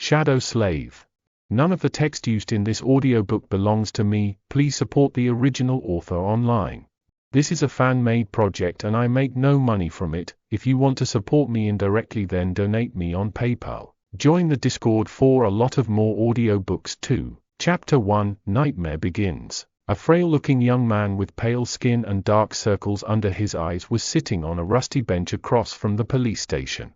Shadow Slave. None of the text used in this audiobook belongs to me. Please support the original author online. This is a fan-made project and I make no money from it. If you want to support me indirectly, then donate me on PayPal. Join the Discord for a lot of more audiobooks too. Chapter 1: Nightmare Begins. A frail-looking young man with pale skin and dark circles under his eyes was sitting on a rusty bench across from the police station.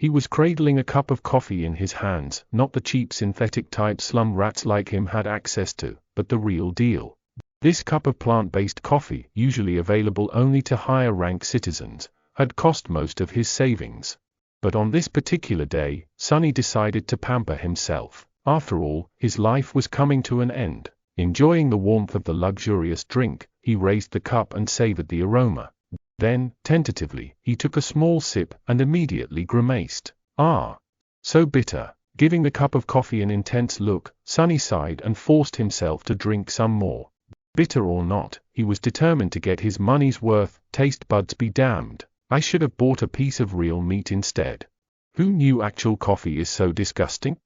He was cradling a cup of coffee in his hands, not the cheap synthetic type slum rats like him had access to, but the real deal. This cup of plant-based coffee, usually available only to higher-rank citizens, had cost most of his savings. But on this particular day, Sonny decided to pamper himself. After all, his life was coming to an end. Enjoying the warmth of the luxurious drink, he raised the cup and savored the aroma. Then, tentatively, he took a small sip and immediately grimaced. Ah! So bitter. Giving the cup of coffee an intense look, Sonny sighed and forced himself to drink some more. Bitter or not, he was determined to get his money's worth. Taste buds be damned. I should have bought a piece of real meat instead. Who knew actual coffee is so disgusting?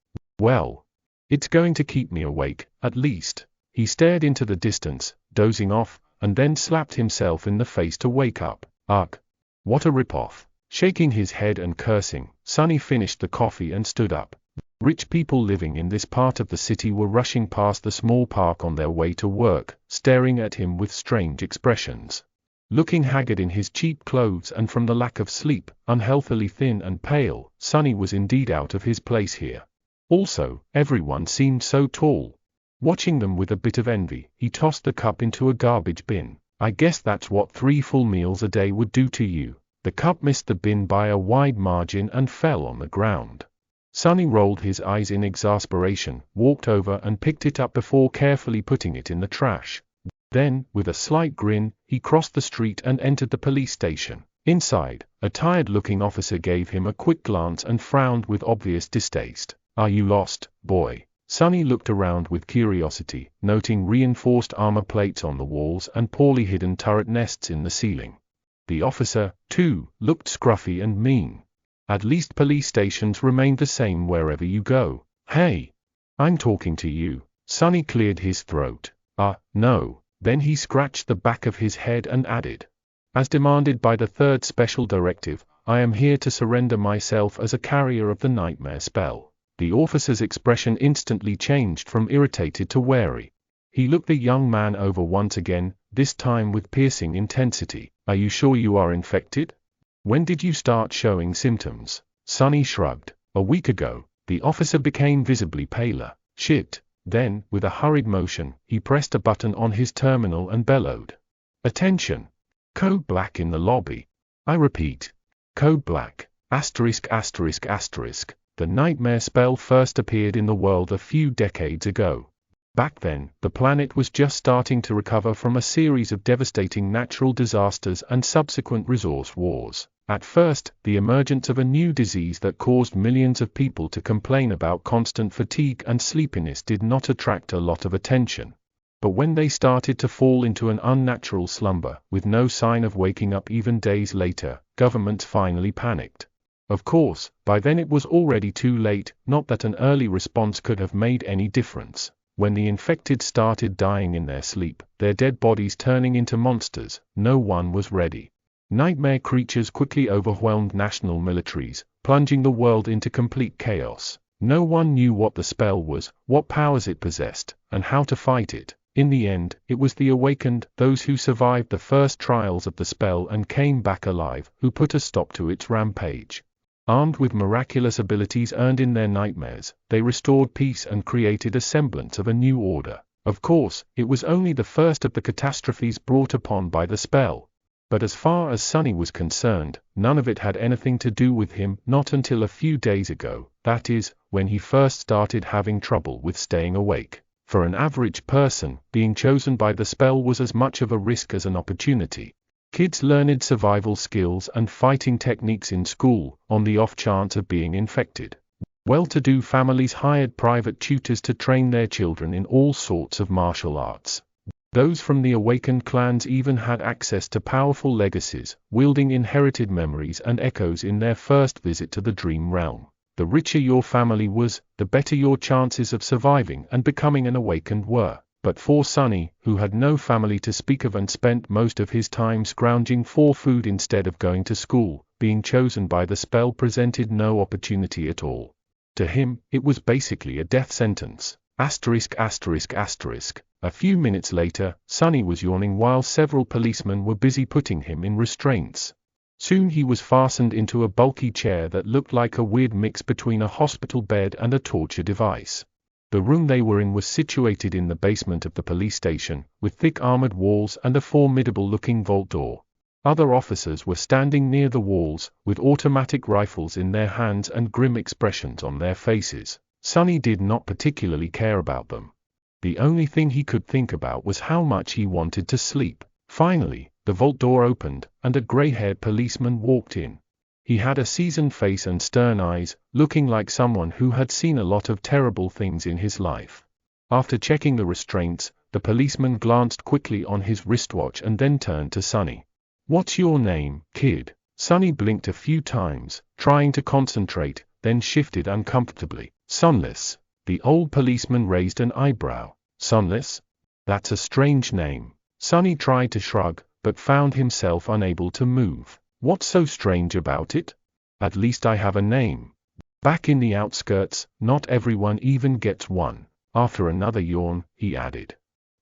Well, it's going to keep me awake, at least. He stared into the distance, dozing off, and then slapped himself in the face to wake up. Ugh! What a rip-off. Shaking his head and cursing, Sonny finished the coffee and stood up. Rich people living in this part of the city were rushing past the small park on their way to work, staring at him with strange expressions. Looking haggard in his cheap clothes and from the lack of sleep, unhealthily thin and pale, Sonny was indeed out of his place here. Also, everyone seemed so tall. Watching them with a bit of envy, he tossed the cup into a garbage bin. I guess that's what 3 full meals a day would do to you. The cup missed the bin by a wide margin and fell on the ground. Sonny rolled his eyes in exasperation, walked over and picked it up before carefully putting it in the trash. Then, with a slight grin, he crossed the street and entered the police station. Inside, a tired-looking officer gave him a quick glance and frowned with obvious distaste. Are you lost, boy? Sonny looked around with curiosity, noting reinforced armor plates on the walls and poorly hidden turret nests in the ceiling. The officer, too, looked scruffy and mean. At least police stations remained the same wherever you go. Hey! I'm talking to you. Sonny cleared his throat. No. Then he scratched the back of his head and added, as demanded by the 3rd Special Directive, I am here to surrender myself as a carrier of the nightmare spell. The officer's expression instantly changed from irritated to wary. He looked the young man over once again, this time with piercing intensity. Are you sure you are infected? When did you start showing symptoms? Sonny shrugged. A week ago. The officer became visibly paler. Shit. Then, with a hurried motion, he pressed a button on his terminal and bellowed. Attention! Code black in the lobby. I repeat. Code black. *****. The nightmare spell first appeared in the world a few decades ago. Back then, the planet was just starting to recover from a series of devastating natural disasters and subsequent resource wars. At first, the emergence of a new disease that caused millions of people to complain about constant fatigue and sleepiness did not attract a lot of attention. But when they started to fall into an unnatural slumber, with no sign of waking up even days later, governments finally panicked. Of course, by then it was already too late, not that an early response could have made any difference. When the infected started dying in their sleep, their dead bodies turning into monsters, no one was ready. Nightmare creatures quickly overwhelmed national militaries, plunging the world into complete chaos. No one knew what the spell was, what powers it possessed, and how to fight it. In the end, it was the awakened, those who survived the first trials of the spell and came back alive, who put a stop to its rampage. Armed with miraculous abilities earned in their nightmares, they restored peace and created a semblance of a new order. Of course, it was only the first of the catastrophes brought upon by the spell. But as far as Sonny was concerned, none of it had anything to do with him, not until a few days ago, that is, when he first started having trouble with staying awake. For an average person, being chosen by the spell was as much of a risk as an opportunity. Kids learned survival skills and fighting techniques in school, on the off chance of being infected. Well-to-do families hired private tutors to train their children in all sorts of martial arts. Those from the awakened clans even had access to powerful legacies, wielding inherited memories and echoes in their first visit to the dream realm. The richer your family was, the better your chances of surviving and becoming an awakened were. But for Sonny, who had no family to speak of and spent most of his time scrounging for food instead of going to school, being chosen by the spell presented no opportunity at all. To him, it was basically a death sentence. ******. A few minutes later, Sonny was yawning while several policemen were busy putting him in restraints. Soon he was fastened into a bulky chair that looked like a weird mix between a hospital bed and a torture device. The room they were in was situated in the basement of the police station, with thick armored walls and a formidable-looking vault door. Other officers were standing near the walls, with automatic rifles in their hands and grim expressions on their faces. Sonny did not particularly care about them. The only thing he could think about was how much he wanted to sleep. Finally, the vault door opened, and a gray-haired policeman walked in. He had a seasoned face and stern eyes, looking like someone who had seen a lot of terrible things in his life. After checking the restraints, the policeman glanced quickly on his wristwatch and then turned to Sonny. "What's your name, kid?" Sonny blinked a few times, trying to concentrate, then shifted uncomfortably. "Sunless." The old policeman raised an eyebrow. "Sunless? That's a strange name." Sonny tried to shrug, but found himself unable to move. "What's so strange about it? At least I have a name. Back in the outskirts, not everyone even gets one." After another yawn, he added,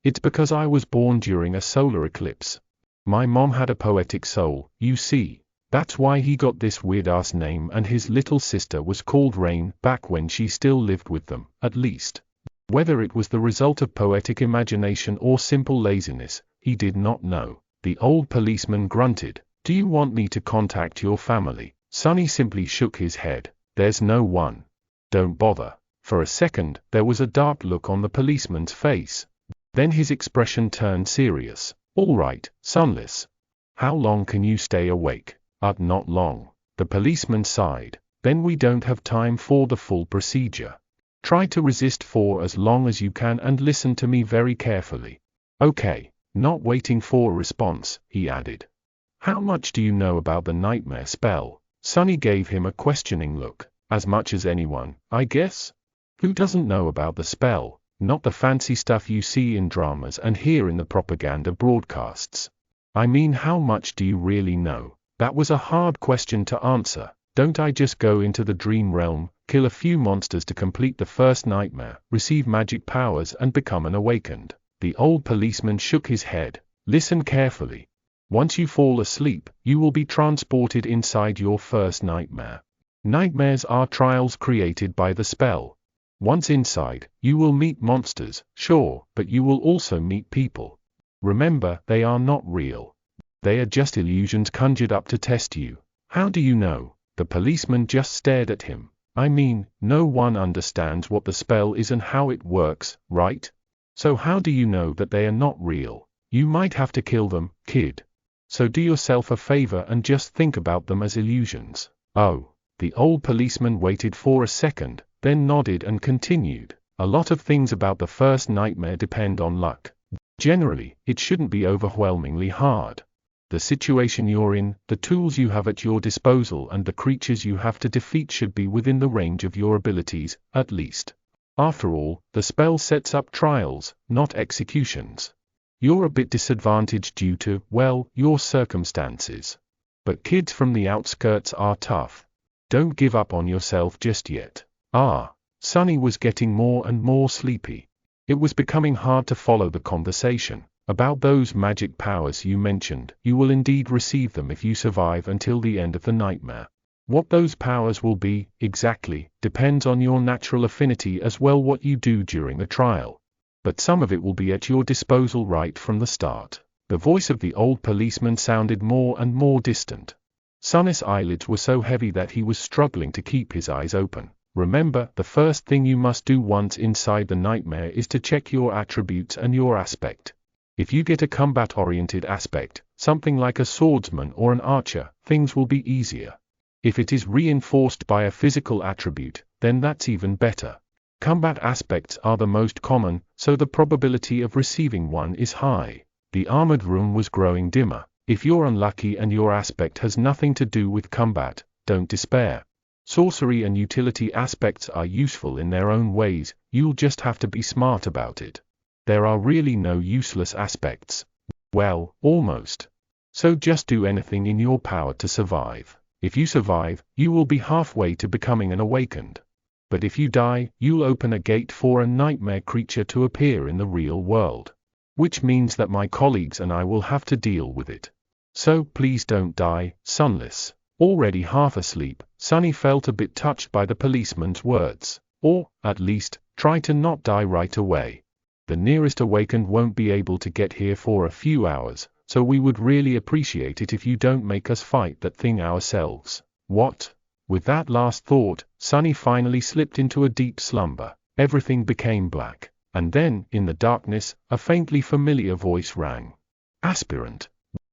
"It's because I was born during a solar eclipse. My mom had a poetic soul, you see. That's why he got this weird-ass name, and his little sister was called Rain back when she still lived with them, at least." Whether it was the result of poetic imagination or simple laziness, he did not know. The old policeman grunted. "Do you want me to contact your family?" Sonny simply shook his head. "There's no one. Don't bother." For a second, there was a dark look on the policeman's face. Then his expression turned serious. "All right, Sunless. How long can you stay awake?" Not long." The policeman sighed. "Then we don't have time for the full procedure. Try to resist for as long as you can and listen to me very carefully." "Okay." Not waiting for a response, he added, "How much do you know about the nightmare spell?" Sonny gave him a questioning look. "As much as anyone, I guess. Who doesn't know about the spell? Not the fancy stuff you see in dramas and hear in the propaganda broadcasts. I mean, how much do you really know?" That was a hard question to answer. Don't I just go into the dream realm, kill a few monsters to complete the first nightmare, receive magic powers and become an awakened? The old policeman shook his head. "Listen carefully. Once you fall asleep, you will be transported inside your first nightmare. Nightmares are trials created by the spell. Once inside, you will meet monsters, sure, but you will also meet people. Remember, they are not real. They are just illusions conjured up to test you." "How do you know?" The policeman just stared at him. "I mean, no one understands what the spell is and how it works, right? So how do you know that they are not real? You might have to kill them, kid. So do yourself a favor and just think about them as illusions." "Oh." The old policeman waited for a second, then nodded and continued. "A lot of things about the first nightmare depend on luck. Generally, it shouldn't be overwhelmingly hard. The situation you're in, the tools you have at your disposal and the creatures you have to defeat should be within the range of your abilities, at least. After all, the spell sets up trials, not executions. You're a bit disadvantaged due to, well, your circumstances. But kids from the outskirts are tough. Don't give up on yourself just yet." Sonny was getting more and more sleepy. It was becoming hard to follow the conversation. "About those magic powers you mentioned, you will indeed receive them if you survive until the end of the nightmare. What those powers will be, exactly, depends on your natural affinity as well what you do during the trial. But some of it will be at your disposal right from the start." The voice of the old policeman sounded more and more distant. Sonny's eyelids were so heavy that he was struggling to keep his eyes open. "Remember, the first thing you must do once inside the nightmare is to check your attributes and your aspect. If you get a combat-oriented aspect, something like a swordsman or an archer, things will be easier. If it is reinforced by a physical attribute, then that's even better. Combat aspects are the most common, so the probability of receiving one is high." The armored room was growing dimmer. "If you're unlucky and your aspect has nothing to do with combat, don't despair. Sorcery and utility aspects are useful in their own ways, you'll just have to be smart about it. There are really no useless aspects. Well, almost. So just do anything in your power to survive. If you survive, you will be halfway to becoming an awakened. But if you die, you'll open a gate for a nightmare creature to appear in the real world. Which means that my colleagues and I will have to deal with it. So please don't die, Sunless. Already half asleep, Sunny felt a bit touched by the policeman's words. Or, at least, try to not die right away. The nearest awakened won't be able to get here for a few hours, so we would really appreciate it if you don't make us fight that thing ourselves. What? With that last thought, Sunny finally slipped into a deep slumber. Everything became black. And then, in the darkness, a faintly familiar voice rang. Aspirant.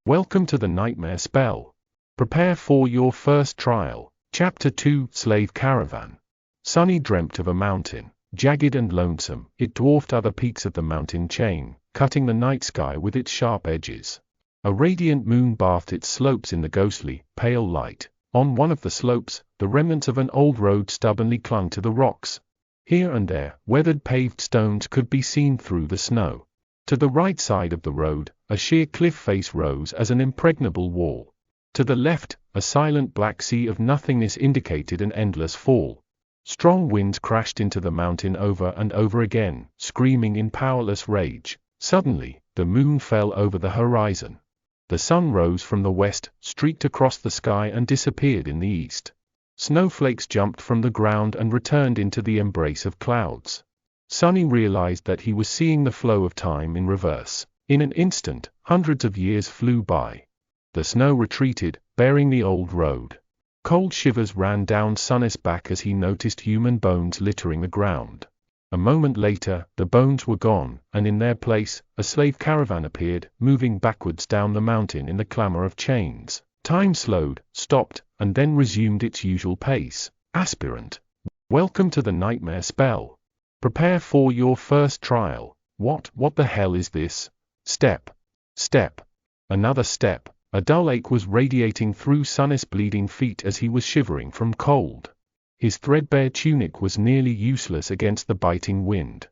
Welcome to the nightmare spell. Prepare for your first trial. Chapter 2, Slave Caravan. Sunny dreamt of a mountain. Jagged and lonesome, it dwarfed other peaks of the mountain chain, cutting the night sky with its sharp edges. A radiant moon bathed its slopes in the ghostly, pale light. On one of the slopes, the remnants of an old road stubbornly clung to the rocks. Here and there, weathered paved stones could be seen through the snow. To the right side of the road, a sheer cliff face rose as an impregnable wall. To the left, a silent black sea of nothingness indicated an endless fall. Strong winds crashed into the mountain over and over again, screaming in powerless rage. Suddenly, the moon fell over the horizon. The sun rose from the west, streaked across the sky and disappeared in the east. Snowflakes jumped from the ground and returned into the embrace of clouds. Sunny realized that he was seeing the flow of time in reverse. In an instant, hundreds of years flew by. The snow retreated, bearing the old road. Cold shivers ran down Sunny's back as he noticed human bones littering the ground. A moment later, the bones were gone, and in their place, a slave caravan appeared, moving backwards down the mountain in the clamor of chains. Time slowed, stopped, and then resumed its usual pace. Aspirant. Welcome to the nightmare spell. Prepare for your first trial. What the hell is this? Step. Step. Another step. A dull ache was radiating through Sunny's bleeding feet as he was shivering from cold. His threadbare tunic was nearly useless against the biting wind.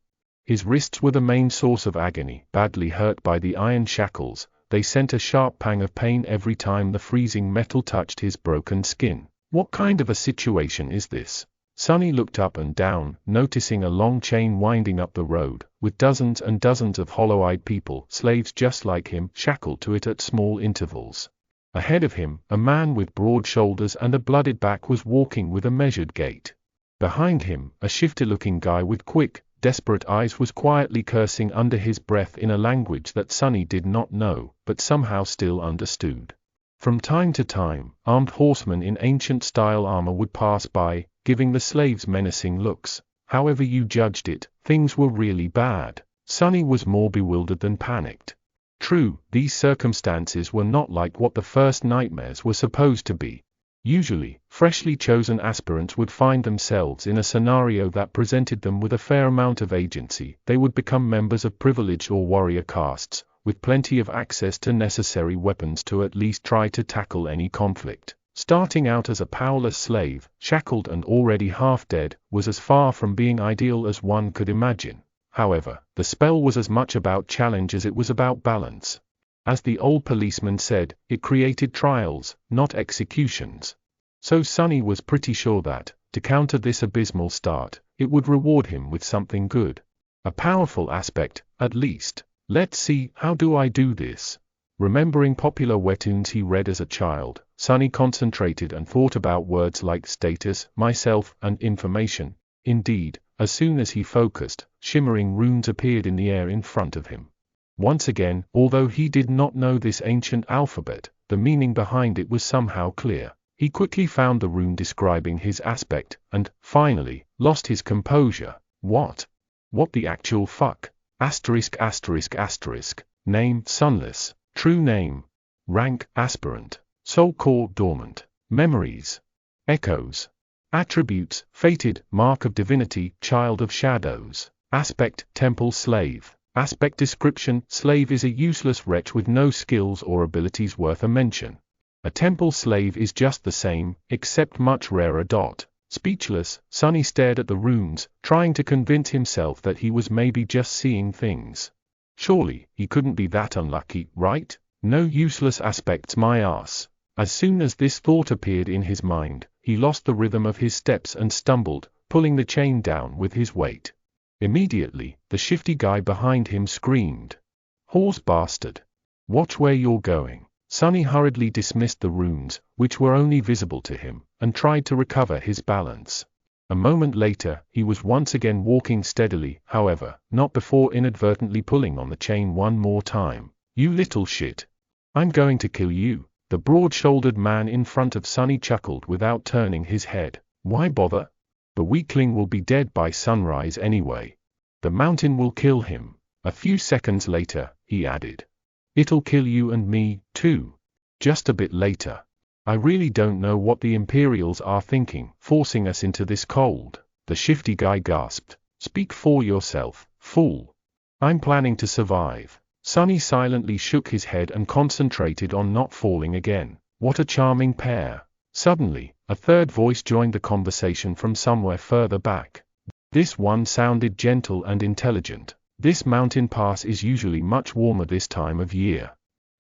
His wrists were the main source of agony. Badly hurt by the iron shackles, they sent a sharp pang of pain every time the freezing metal touched his broken skin. What kind of a situation is this? Sunny looked up and down, noticing a long chain winding up the road, with dozens and dozens of hollow-eyed people, slaves just like him, shackled to it at small intervals. Ahead of him, a man with broad shoulders and a blooded back was walking with a measured gait. Behind him, a shifty-looking guy with quick, desperate eyes was quietly cursing under his breath in a language that Sunny did not know, but somehow still understood. From time to time, armed horsemen in ancient-style armor would pass by, giving the slaves menacing looks. However you judged it, things were really bad. Sunny was more bewildered than panicked. True, these circumstances were not like what the first nightmares were supposed to be. Usually, freshly chosen aspirants would find themselves in a scenario that presented them with a fair amount of agency. They would become members of privileged or warrior castes, with plenty of access to necessary weapons to at least try to tackle any conflict. Starting out as a powerless slave, shackled and already half dead, was as far from being ideal as one could imagine. However, the spell was as much about challenge as it was about balance. As the old policeman said, it created trials, not executions. So Sunny was pretty sure that, to counter this abysmal start, it would reward him with something good. A powerful aspect, at least. Let's see, how do I do this? Remembering popular webtoons he read as a child, Sunny concentrated and thought about words like status, myself, and information. Indeed, as soon as he focused, shimmering runes appeared in the air in front of him. Once again, although he did not know this ancient alphabet, the meaning behind it was somehow clear. He quickly found the rune describing his aspect, and, finally, lost his composure. What the actual fuck? Asterisk asterisk asterisk. Name, Sunless. True name. Rank, aspirant. Soul core, dormant. Memories. Echoes. Attributes, fated, mark of divinity, child of shadows. Aspect, temple slave. Aspect description, slave is a useless wretch with no skills or abilities worth a mention. A temple slave is just the same, except much rarer. Speechless, Sonny stared at the runes, trying to convince himself that he was maybe just seeing things. Surely, he couldn't be that unlucky, right? No useless aspects my ass. As soon as this thought appeared in his mind, he lost the rhythm of his steps and stumbled, pulling the chain down with his weight. Immediately, the shifty guy behind him screamed. "Horse bastard! Watch where you're going." Sonny hurriedly dismissed the runes, which were only visible to him, and tried to recover his balance. A moment later, he was once again walking steadily, however, not before inadvertently pulling on the chain one more time. "You little shit! I'm going to kill you." The broad-shouldered man in front of Sonny chuckled without turning his head. "Why bother? The weakling will be dead by sunrise anyway. The mountain will kill him." A few seconds later, he added, "It'll kill you and me, too. Just a bit later. I really don't know what the Imperials are thinking, forcing us into this cold." The shifty guy gasped. "Speak for yourself, fool. I'm planning to survive." Sonny silently shook his head and concentrated on not falling again. What a charming pair. Suddenly, a third voice joined the conversation from somewhere further back. This one sounded gentle and intelligent. "This mountain pass is usually much warmer this time of year.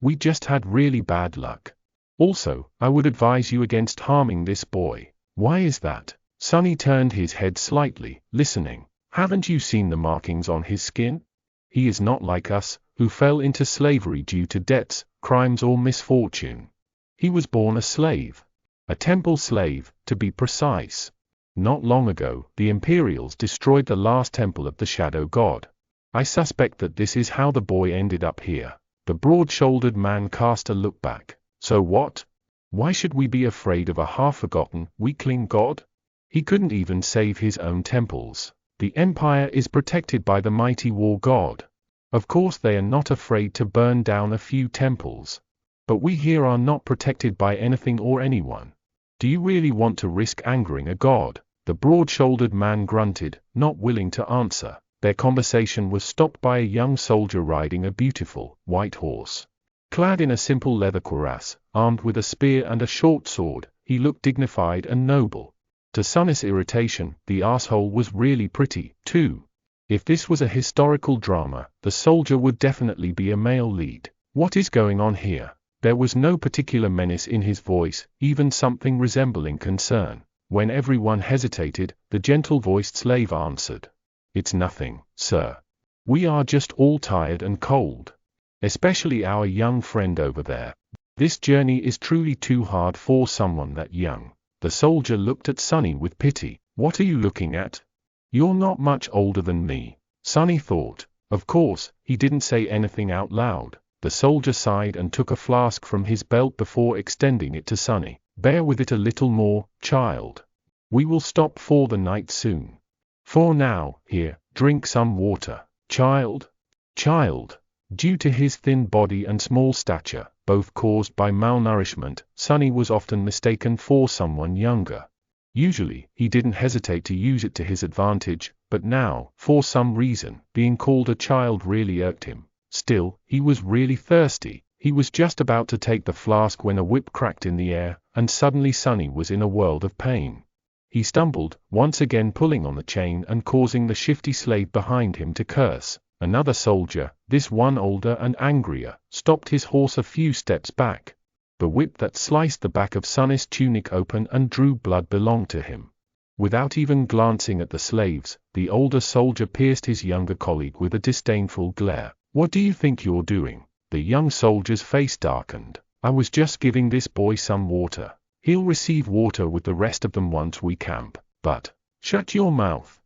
We just had really bad luck. Also, I would advise you against harming this boy." "Why is that?" Sonny turned his head slightly, listening. "Haven't you seen the markings on his skin? He is not like us, who fell into slavery due to debts, crimes or misfortune. He was born a slave. A temple slave, to be precise. Not long ago, the Imperials destroyed the last temple of the Shadow God. I suspect that this is how the boy ended up here." The broad-shouldered man cast a look back. "So what? Why should we be afraid of a half-forgotten, weakling god? He couldn't even save his own temples. The Empire is protected by the mighty war god. Of course they are not afraid to burn down a few temples. But we here are not protected by anything or anyone. Do you really want to risk angering a god?" The broad-shouldered man grunted, not willing to answer. Their conversation was stopped by a young soldier riding a beautiful, white horse. Clad in a simple leather cuirass, armed with a spear and a short sword, he looked dignified and noble. To Sonny's irritation, the asshole was really pretty, too. If this was a historical drama, the soldier would definitely be a male lead. "What is going on here?" There was no particular menace in his voice, even something resembling concern. When everyone hesitated, the gentle-voiced slave answered, "It's nothing, sir. We are just all tired and cold. Especially our young friend over there. This journey is truly too hard for someone that young." The soldier looked at Sonny with pity. "What are you looking at? You're not much older than me." Sonny thought. Of course, he didn't say anything out loud. The soldier sighed and took a flask from his belt before extending it to Sonny. "Bear with it a little more, child. We will stop for the night soon. For now, here, drink some water." Child? Due to his thin body and small stature, both caused by malnourishment, Sonny was often mistaken for someone younger. Usually, he didn't hesitate to use it to his advantage, but now, for some reason, being called a child really irked him. Still, he was really thirsty. He was just about to take the flask when a whip cracked in the air, and suddenly Sonny was in a world of pain. He stumbled, once again pulling on the chain and causing the shifty slave behind him to curse. Another soldier, this one older and angrier, stopped his horse a few steps back. The whip that sliced the back of Sonny's tunic open and drew blood belonged to him. Without even glancing at the slaves, the older soldier pierced his younger colleague with a disdainful glare. "What do you think you're doing?" The young soldier's face darkened. "I was just giving this boy some water. He'll receive water with the rest of them once we camp. But, shut your mouth.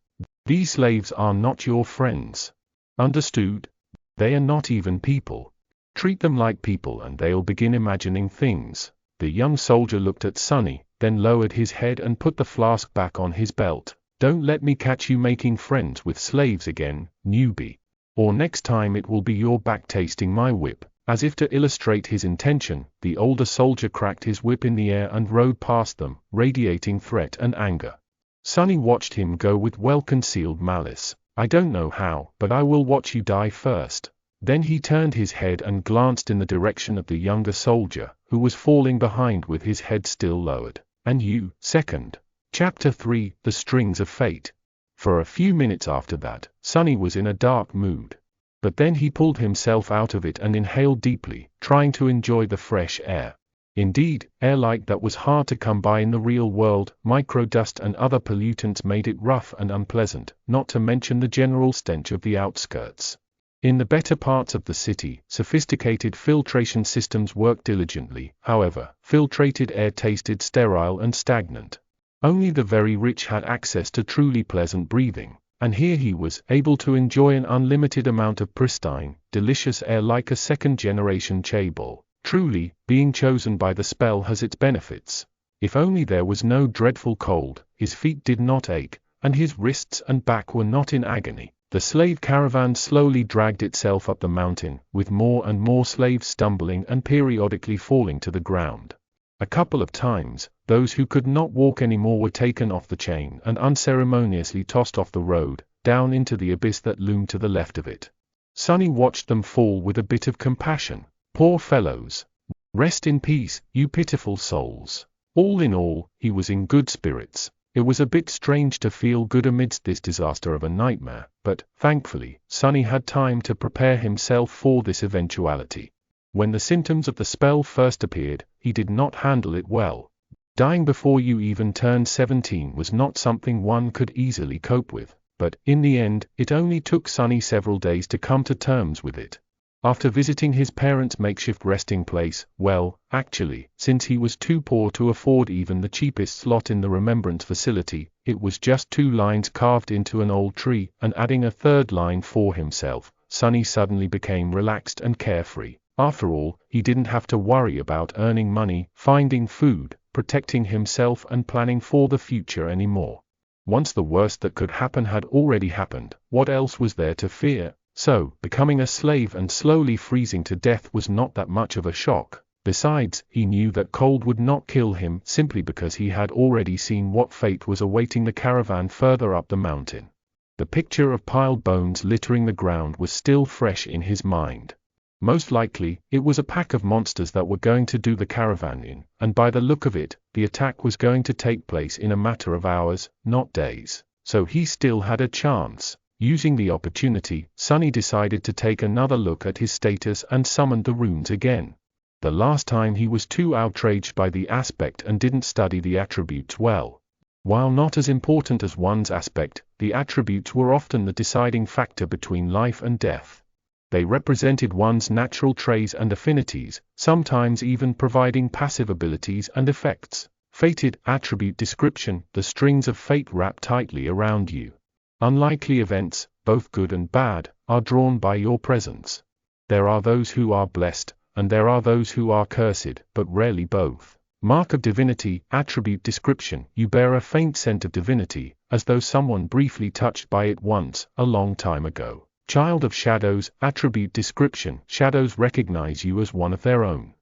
These slaves are not your friends. Understood? They are not even people. Treat them like people and they'll begin imagining things." The young soldier looked at Sonny, then lowered his head and put the flask back on his belt. "Don't let me catch you making friends with slaves again, newbie. Or next time it will be your back tasting my whip." As if to illustrate his intention, the older soldier cracked his whip in the air and rode past them, radiating threat and anger. Sonny watched him go with well-concealed malice. "I don't know how, but I will watch you die first." Then he turned his head and glanced in the direction of the younger soldier, who was falling behind with his head still lowered. "And you, second. Chapter 3: The Strings of Fate. For a few minutes after that, Sonny was in a dark mood. But then he pulled himself out of it and inhaled deeply, trying to enjoy the fresh air. Indeed, air like that was hard to come by in the real world. Microdust and other pollutants made it rough and unpleasant, not to mention the general stench of the outskirts. In the better parts of the city, sophisticated filtration systems worked diligently. However, filtrated air tasted sterile and stagnant. Only the very rich had access to truly pleasant breathing, and here he was able to enjoy an unlimited amount of pristine, delicious air like a second-generation chaebol. Truly, being chosen by the spell has its benefits. If only there was no dreadful cold, his feet did not ache, and his wrists and back were not in agony. The slave caravan slowly dragged itself up the mountain, with more and more slaves stumbling and periodically falling to the ground. A couple of times, those who could not walk anymore were taken off the chain and unceremoniously tossed off the road, down into the abyss that loomed to the left of it. Sonny watched them fall with a bit of compassion. Poor fellows! Rest in peace, you pitiful souls. All in all, he was in good spirits. It was a bit strange to feel good amidst this disaster of a nightmare, but, thankfully, Sonny had time to prepare himself for this eventuality. When the symptoms of the spell first appeared, he did not handle it well. Dying before you even turned 17 was not something one could easily cope with, but, in the end, it only took Sonny several days to come to terms with it. After visiting his parents' makeshift resting place, well, actually, since he was too poor to afford even the cheapest slot in the remembrance facility, it was just 2 lines carved into an old tree, and adding a 3rd line for himself, Sonny suddenly became relaxed and carefree. After all, he didn't have to worry about earning money, finding food, protecting himself and planning for the future anymore. Once the worst that could happen had already happened, what else was there to fear? So, becoming a slave and slowly freezing to death was not that much of a shock. Besides, he knew that cold would not kill him simply because he had already seen what fate was awaiting the caravan further up the mountain. The picture of piled bones littering the ground was still fresh in his mind. Most likely, it was a pack of monsters that were going to do the caravan in, and by the look of it, the attack was going to take place in a matter of hours, not days. So he still had a chance. Using the opportunity, Sonny decided to take another look at his status and summoned the runes again. The last time he was too outraged by the aspect and didn't study the attributes well. While not as important as one's aspect, the attributes were often the deciding factor between life and death. They represented one's natural traits and affinities, sometimes even providing passive abilities and effects. Fated attribute description: the strings of fate wrap tightly around you. Unlikely events, both good and bad, are drawn by your presence. There are those who are blessed, and there are those who are cursed, but rarely both. Mark of divinity attribute description: you bear a faint scent of divinity, as though someone briefly touched by it once, a long time ago. Child of shadows attribute description: shadows recognize you as one of their own.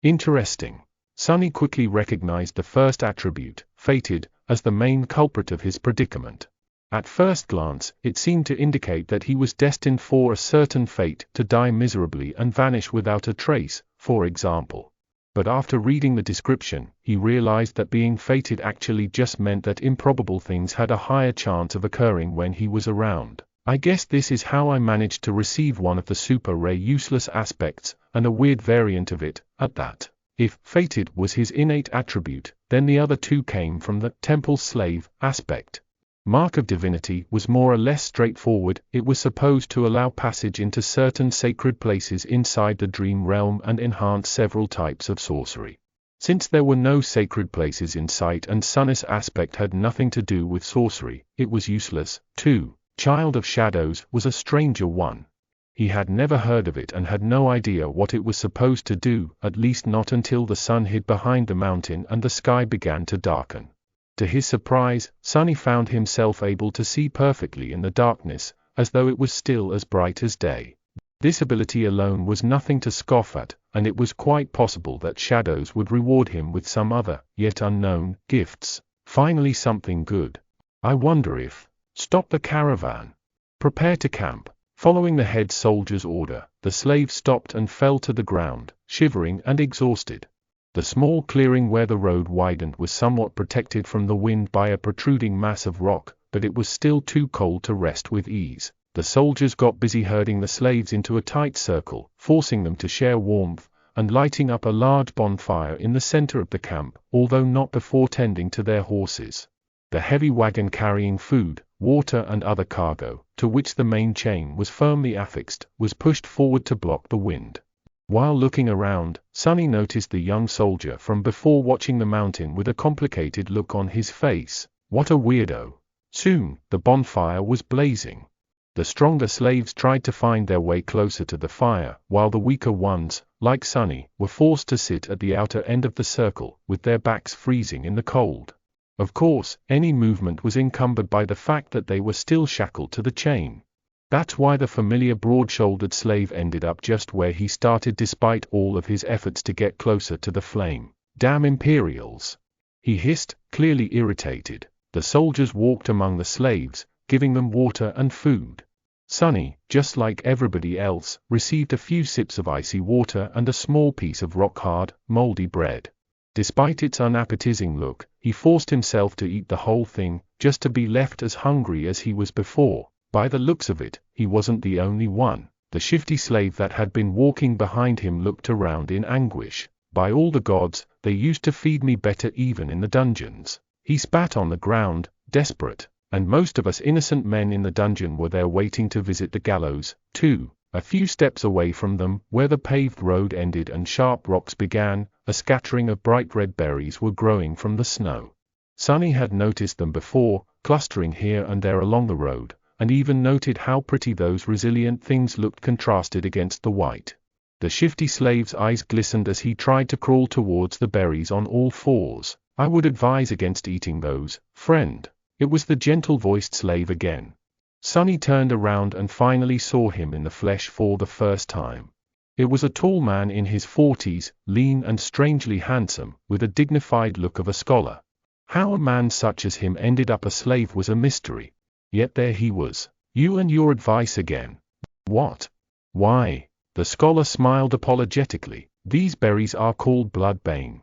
Interesting. Sonny quickly recognized the first attribute, fated, as the main culprit of his predicament. At first glance, it seemed to indicate that he was destined for a certain fate, to die miserably and vanish without a trace, for example. But after reading the description, he realized that being fated actually just meant that improbable things had a higher chance of occurring when he was around. I guess this is how I managed to receive one of the super rare useless aspects, and a weird variant of it, at that. If fated was his innate attribute, then the other 2 came from the temple slave aspect. Mark of divinity was more or less straightforward. It was supposed to allow passage into certain sacred places inside the dream realm and enhance several types of sorcery. Since there were no sacred places in sight and Sonny's aspect had nothing to do with sorcery, it was useless. 2. Child of shadows was a stranger one. He had never heard of it and had no idea what it was supposed to do, at least not until the sun hid behind the mountain and the sky began to darken. To his surprise, Sonny found himself able to see perfectly in the darkness, as though it was still as bright as day. This ability alone was nothing to scoff at, and it was quite possible that shadows would reward him with some other, yet unknown, gifts. Finally something good. I wonder if... Stop the caravan. Prepare to camp. Following the head soldier's order, the slave stopped and fell to the ground, shivering and exhausted. The small clearing where the road widened was somewhat protected from the wind by a protruding mass of rock, but it was still too cold to rest with ease. The soldiers got busy herding the slaves into a tight circle, forcing them to share warmth, and lighting up a large bonfire in the center of the camp, although not before tending to their horses. The heavy wagon carrying food, water and other cargo, to which the main chain was firmly affixed, was pushed forward to block the wind. While looking around, Sonny noticed the young soldier from before watching the mountain with a complicated look on his face. What a weirdo. Soon, the bonfire was blazing. The stronger slaves tried to find their way closer to the fire, while the weaker ones, like Sonny, were forced to sit at the outer end of the circle, with their backs freezing in the cold. Of course, any movement was encumbered by the fact that they were still shackled to the chain. That's why the familiar broad-shouldered slave ended up just where he started despite all of his efforts to get closer to the flame. Damn Imperials! He hissed, clearly irritated. The soldiers walked among the slaves, giving them water and food. Sonny, just like everybody else, received a few sips of icy water and a small piece of rock-hard, moldy bread. Despite its unappetizing look, he forced himself to eat the whole thing, just to be left as hungry as he was before. By the looks of it, he wasn't the only one. The shifty slave that had been walking behind him looked around in anguish. By all the gods, they used to feed me better even in the dungeons. He spat on the ground, desperate, and most of us innocent men in the dungeon were there waiting to visit the gallows, too. A few steps away from them, where the paved road ended and sharp rocks began, a scattering of bright red berries were growing from the snow. Sonny had noticed them before, clustering here and there along the road, and even noted how pretty those resilient things looked contrasted against the white. The shifty slave's eyes glistened as he tried to crawl towards the berries on all fours. I would advise against eating those, friend. It was the gentle-voiced slave again. Sonny turned around and finally saw him in the flesh for the first time. It was a tall man in his 40s, lean and strangely handsome, with a dignified look of a scholar. How a man such as him ended up a slave was a mystery. Yet there he was. You and your advice again. What? Why? The scholar smiled apologetically. These berries are called bloodbane.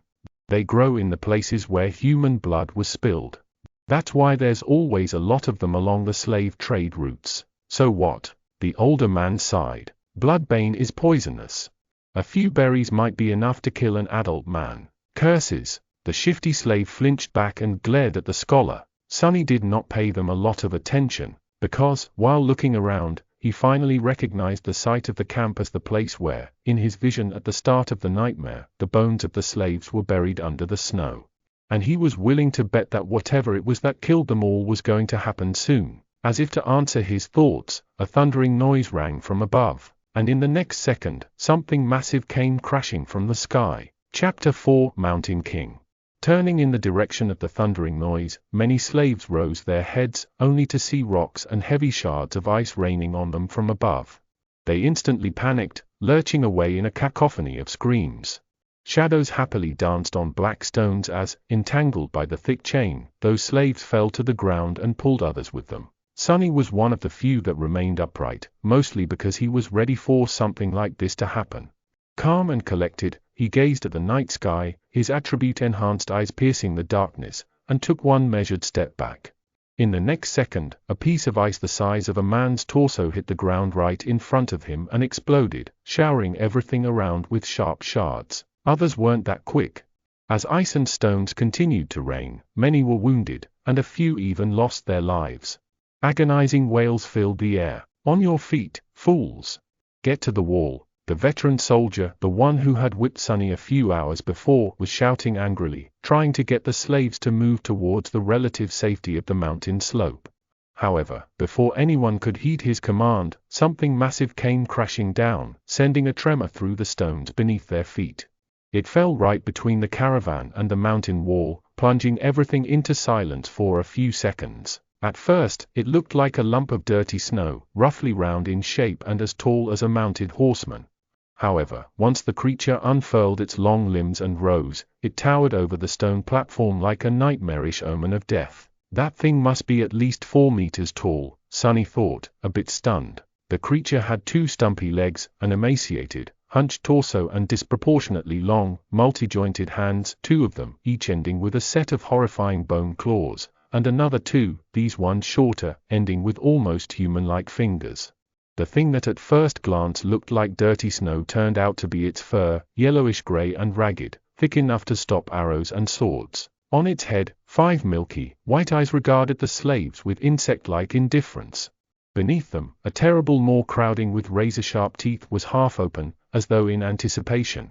They grow in the places where human blood was spilled. That's why there's always a lot of them along the slave trade routes. So what? The older man sighed. Bloodbane is poisonous. A few berries might be enough to kill an adult man. Curses. The shifty slave flinched back and glared at the scholar. Sonny did not pay them a lot of attention, because, while looking around, he finally recognized the site of the camp as the place where, in his vision at the start of the nightmare, the bones of the slaves were buried under the snow. And he was willing to bet that whatever it was that killed them all was going to happen soon. As if to answer his thoughts, a thundering noise rang from above, and in the next second, something massive came crashing from the sky. Chapter 4: Mountain King. Turning in the direction of the thundering noise, many slaves rose their heads, only to see rocks and heavy shards of ice raining on them from above. They instantly panicked, lurching away in a cacophony of screams. Shadows happily danced on black stones as, entangled by the thick chain, those slaves fell to the ground and pulled others with them. Sonny was one of the few that remained upright, mostly because he was ready for something like this to happen. Calm and collected, he gazed at the night sky, his attribute-enhanced eyes piercing the darkness, and took one measured step back. In the next second, a piece of ice the size of a man's torso hit the ground right in front of him and exploded, showering everything around with sharp shards. Others weren't that quick. As ice and stones continued to rain, many were wounded, and a few even lost their lives. Agonizing wails filled the air. On your feet, fools! Get to the wall. The veteran soldier, the one who had whipped Sonny a few hours before, was shouting angrily, trying to get the slaves to move towards the relative safety of the mountain slope. However, before anyone could heed his command, something massive came crashing down, sending a tremor through the stones beneath their feet. It fell right between the caravan and the mountain wall, plunging everything into silence for a few seconds. At first, it looked like a lump of dirty snow, roughly round in shape and as tall as a mounted horseman. However, once the creature unfurled its long limbs and rose, it towered over the stone platform like a nightmarish omen of death. That thing must be at least 4 meters tall, Sonny thought, a bit stunned. The creature had 2 stumpy legs, an emaciated, hunched torso and disproportionately long, multi-jointed hands, 2 of them, each ending with a set of horrifying bone claws, and another 2, these ones shorter, ending with almost human-like fingers. The thing that at first glance looked like dirty snow turned out to be its fur, yellowish-gray and ragged, thick enough to stop arrows and swords. On its head, 5 milky, white eyes regarded the slaves with insect-like indifference. Beneath them, a terrible maw crowding with razor-sharp teeth was half open, as though in anticipation.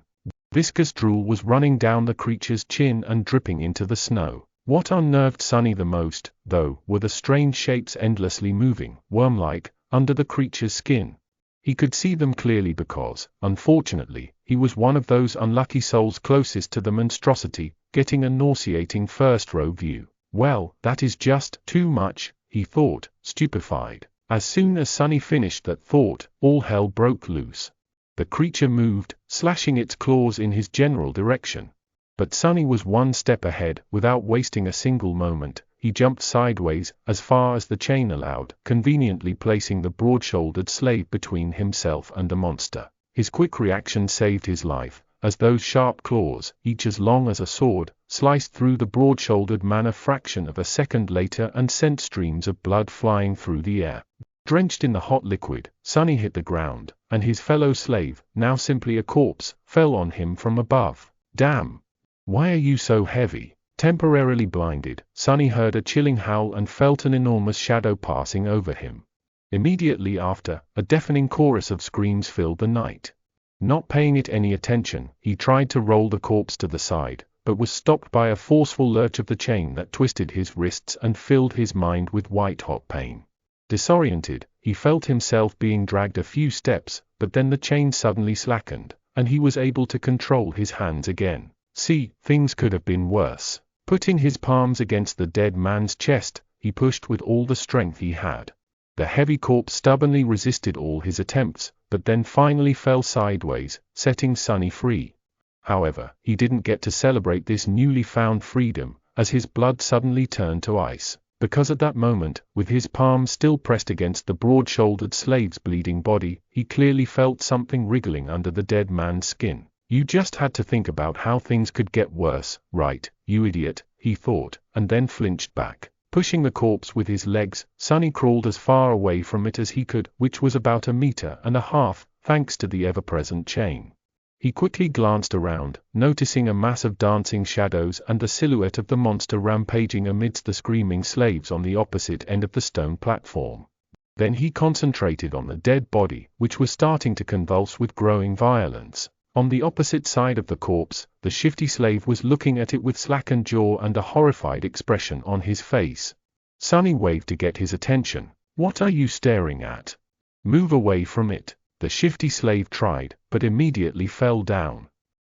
Viscous drool was running down the creature's chin and dripping into the snow. What unnerved Sonny the most, though, were the strange shapes endlessly moving, worm-like, under the creature's skin. He could see them clearly because, unfortunately, he was one of those unlucky souls closest to the monstrosity, getting a nauseating first-row view. Well, that is just too much, he thought, stupefied. As soon as Sonny finished that thought, all hell broke loose. The creature moved, slashing its claws in his general direction. But Sonny was one step ahead. Without wasting a single moment, he jumped sideways, as far as the chain allowed, conveniently placing the broad-shouldered slave between himself and the monster. His quick reaction saved his life, as those sharp claws, each as long as a sword, sliced through the broad-shouldered man a fraction of a second later and sent streams of blood flying through the air. Drenched in the hot liquid, Sonny hit the ground, and his fellow slave, now simply a corpse, fell on him from above. Damn! Why are you so heavy? Temporarily blinded, Sonny heard a chilling howl and felt an enormous shadow passing over him. Immediately after, a deafening chorus of screams filled the night. Not paying it any attention, he tried to roll the corpse to the side, but was stopped by a forceful lurch of the chain that twisted his wrists and filled his mind with white-hot pain. Disoriented, he felt himself being dragged a few steps, but then the chain suddenly slackened, and he was able to control his hands again. See, things could have been worse. Putting his palms against the dead man's chest, he pushed with all the strength he had. The heavy corpse stubbornly resisted all his attempts, but then finally fell sideways, setting Sonny free. However, he didn't get to celebrate this newly found freedom, as his blood suddenly turned to ice. Because at that moment, with his palms still pressed against the broad-shouldered slave's bleeding body, he clearly felt something wriggling under the dead man's skin. You just had to think about how things could get worse, right, you idiot, he thought, and then flinched back. Pushing the corpse with his legs, Sonny crawled as far away from it as he could, which was about 1.5 meters, thanks to the ever-present chain. He quickly glanced around, noticing a mass of dancing shadows and the silhouette of the monster rampaging amidst the screaming slaves on the opposite end of the stone platform. Then he concentrated on the dead body, which was starting to convulse with growing violence. On the opposite side of the corpse, the shifty slave was looking at it with slackened jaw and a horrified expression on his face. Sonny waved to get his attention. What are you staring at? Move away from it. The shifty slave tried, but immediately fell down.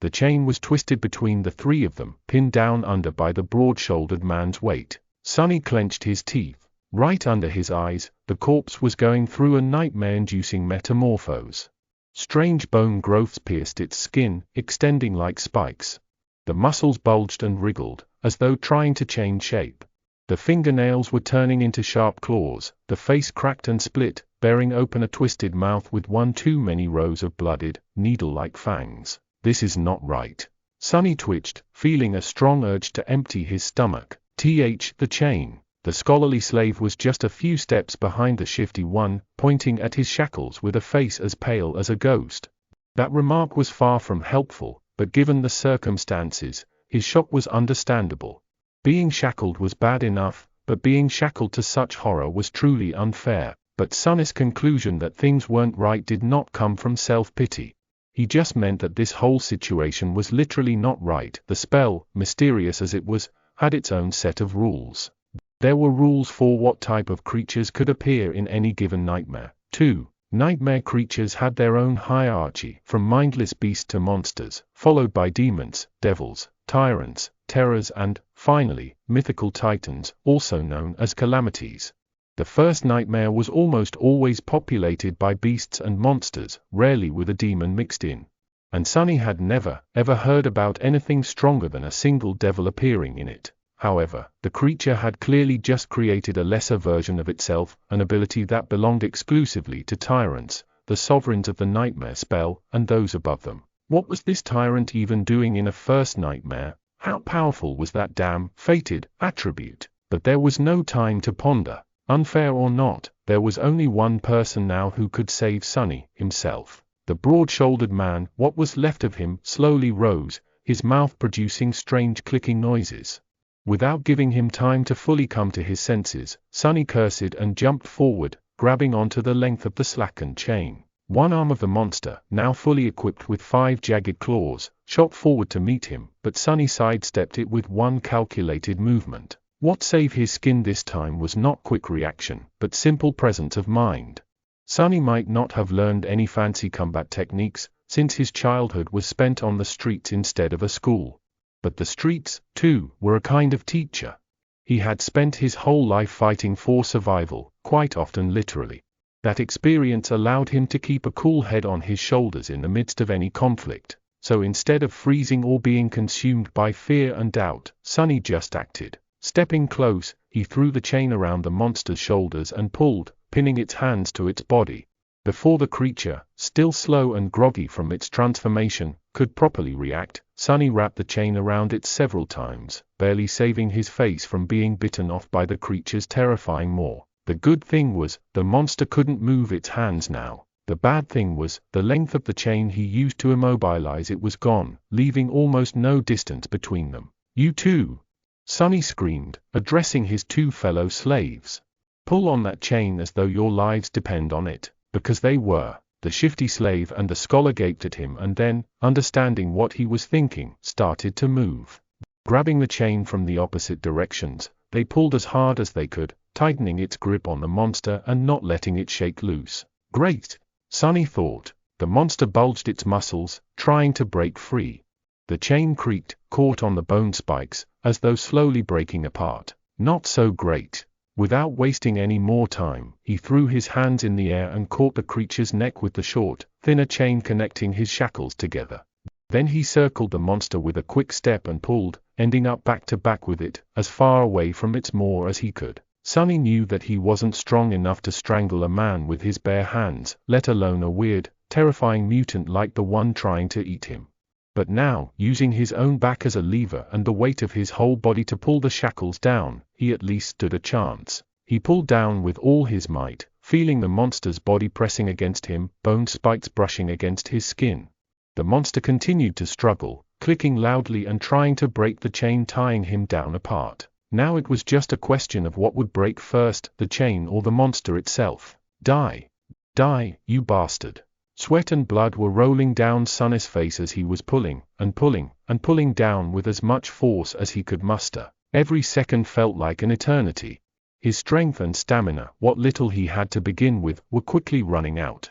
The chain was twisted between the 3 of them, pinned down under by the broad-shouldered man's weight. Sonny clenched his teeth. Right under his eyes, the corpse was going through a nightmare-inducing metamorphose. Strange bone growths pierced its skin, extending like spikes. The muscles bulged and wriggled, as though trying to change shape. The fingernails were turning into sharp claws, the face cracked and split, bearing open a twisted mouth with one too many rows of blooded, needle-like fangs. This is not right. Sonny twitched, feeling a strong urge to empty his stomach. The chain. The scholarly slave was just a few steps behind the shifty one, pointing at his shackles with a face as pale as a ghost. That remark was far from helpful, but given the circumstances, his shock was understandable. Being shackled was bad enough, but being shackled to such horror was truly unfair. But Sonny's conclusion that things weren't right did not come from self-pity. He just meant that this whole situation was literally not right. The spell, mysterious as it was, had its own set of rules. There were rules for what type of creatures could appear in any given nightmare. 2. Nightmare creatures had their own hierarchy, from mindless beasts to monsters, followed by demons, devils, tyrants, terrors and, finally, mythical titans, also known as calamities. The first nightmare was almost always populated by beasts and monsters, rarely with a demon mixed in. And Sonny had never, ever heard about anything stronger than a single devil appearing in it. However, the creature had clearly just created a lesser version of itself, an ability that belonged exclusively to tyrants, the sovereigns of the nightmare spell, and those above them. What was this tyrant even doing in a first nightmare? How powerful was that damn, fated, attribute? But there was no time to ponder. Unfair or not, there was only one person now who could save Sonny, himself. The broad-shouldered man, what was left of him, slowly rose, his mouth producing strange clicking noises. Without giving him time to fully come to his senses, Sonny cursed and jumped forward, grabbing onto the length of the slackened chain. One arm of the monster, now fully equipped with 5 jagged claws, shot forward to meet him, but Sonny sidestepped it with one calculated movement. What saved his skin this time was not quick reaction, but simple presence of mind. Sonny might not have learned any fancy combat techniques, since his childhood was spent on the streets instead of a school. But the streets, too, were a kind of teacher. He had spent his whole life fighting for survival, quite often literally. That experience allowed him to keep a cool head on his shoulders in the midst of any conflict. So instead of freezing or being consumed by fear and doubt, Sonny just acted. Stepping close, he threw the chain around the monster's shoulders and pulled, pinning its hands to its body. Before the creature, still slow and groggy from its transformation, could properly react, Sonny wrapped the chain around it several times, barely saving his face from being bitten off by the creature's terrifying maw. The good thing was, the monster couldn't move its hands now. The bad thing was, the length of the chain he used to immobilize it was gone, leaving almost no distance between them. "You too!" Sonny screamed, addressing his 2 fellow slaves. "Pull on that chain as though your lives depend on it," because they were. The shifty slave and the scholar gaped at him and then, understanding what he was thinking, started to move. Grabbing the chain from the opposite directions, they pulled as hard as they could, tightening its grip on the monster and not letting it shake loose. Great! Sonny thought. The monster bulged its muscles, trying to break free. The chain creaked, caught on the bone spikes, as though slowly breaking apart. Not so great. Without wasting any more time, he threw his hands in the air and caught the creature's neck with the short, thinner chain connecting his shackles together. Then he circled the monster with a quick step and pulled, ending up back to back with it, as far away from its maw as he could. Sonny knew that he wasn't strong enough to strangle a man with his bare hands, let alone a weird, terrifying mutant like the one trying to eat him. But now, using his own back as a lever and the weight of his whole body to pull the shackles down, he at least stood a chance. He pulled down with all his might, feeling the monster's body pressing against him, bone spikes brushing against his skin. The monster continued to struggle, clicking loudly and trying to break the chain tying him down apart. Now it was just a question of what would break first, the chain or the monster itself. Die! Die, you bastard! Sweat and blood were rolling down Sonny's face as he was pulling, and pulling, and pulling down with as much force as he could muster. Every second felt like an eternity. His strength and stamina, what little he had to begin with, were quickly running out.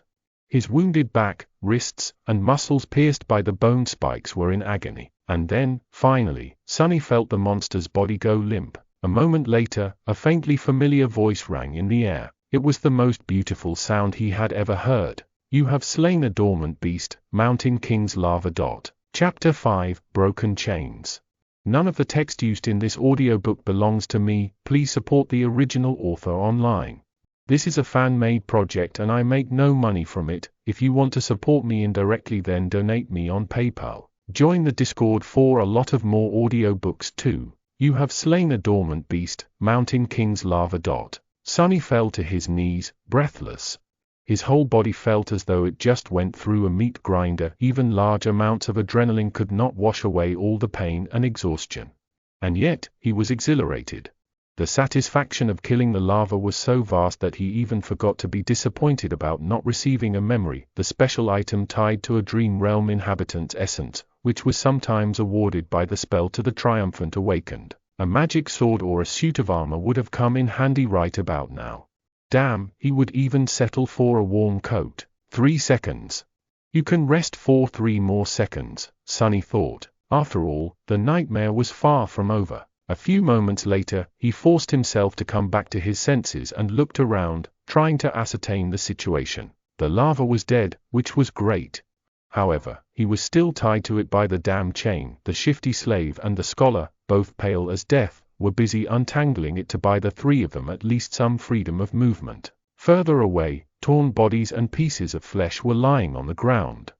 His wounded back, wrists, and muscles pierced by the bone spikes were in agony. And then, finally, Sonny felt the monster's body go limp. A moment later, a faintly familiar voice rang in the air. It was the most beautiful sound he had ever heard. "You have slain a dormant beast, Mountain King's Lava Dot." Chapter 5, Broken Chains. None of the text used in this audiobook belongs to me. Please support the original author online. This is a fan-made project and I make no money from it. If you want to support me indirectly, then donate me on PayPal. Join the Discord for a lot of more audiobooks too. You have slain a dormant beast, Mountain King's Lava Dot. Sonny fell to his knees, breathless. His whole body felt as though it just went through a meat grinder. Even large amounts of adrenaline could not wash away all the pain and exhaustion. And yet, he was exhilarated. The satisfaction of killing the lava was so vast that he even forgot to be disappointed about not receiving a memory, the special item tied to a dream realm inhabitant's essence, which was sometimes awarded by the spell to the triumphant awakened. A magic sword or a suit of armor would have come in handy right about now. Damn, he would even settle for a warm coat. 3 seconds. You can rest for 3 more seconds, Sonny thought. After all, the nightmare was far from over. A few moments later, he forced himself to come back to his senses and looked around, trying to ascertain the situation. The lava was dead, which was great. However, he was still tied to it by the damn chain. The shifty slave and the scholar, both pale as death, were busy untangling it to buy the 3 of them at least some freedom of movement. Further away, torn bodies and pieces of flesh were lying on the ground.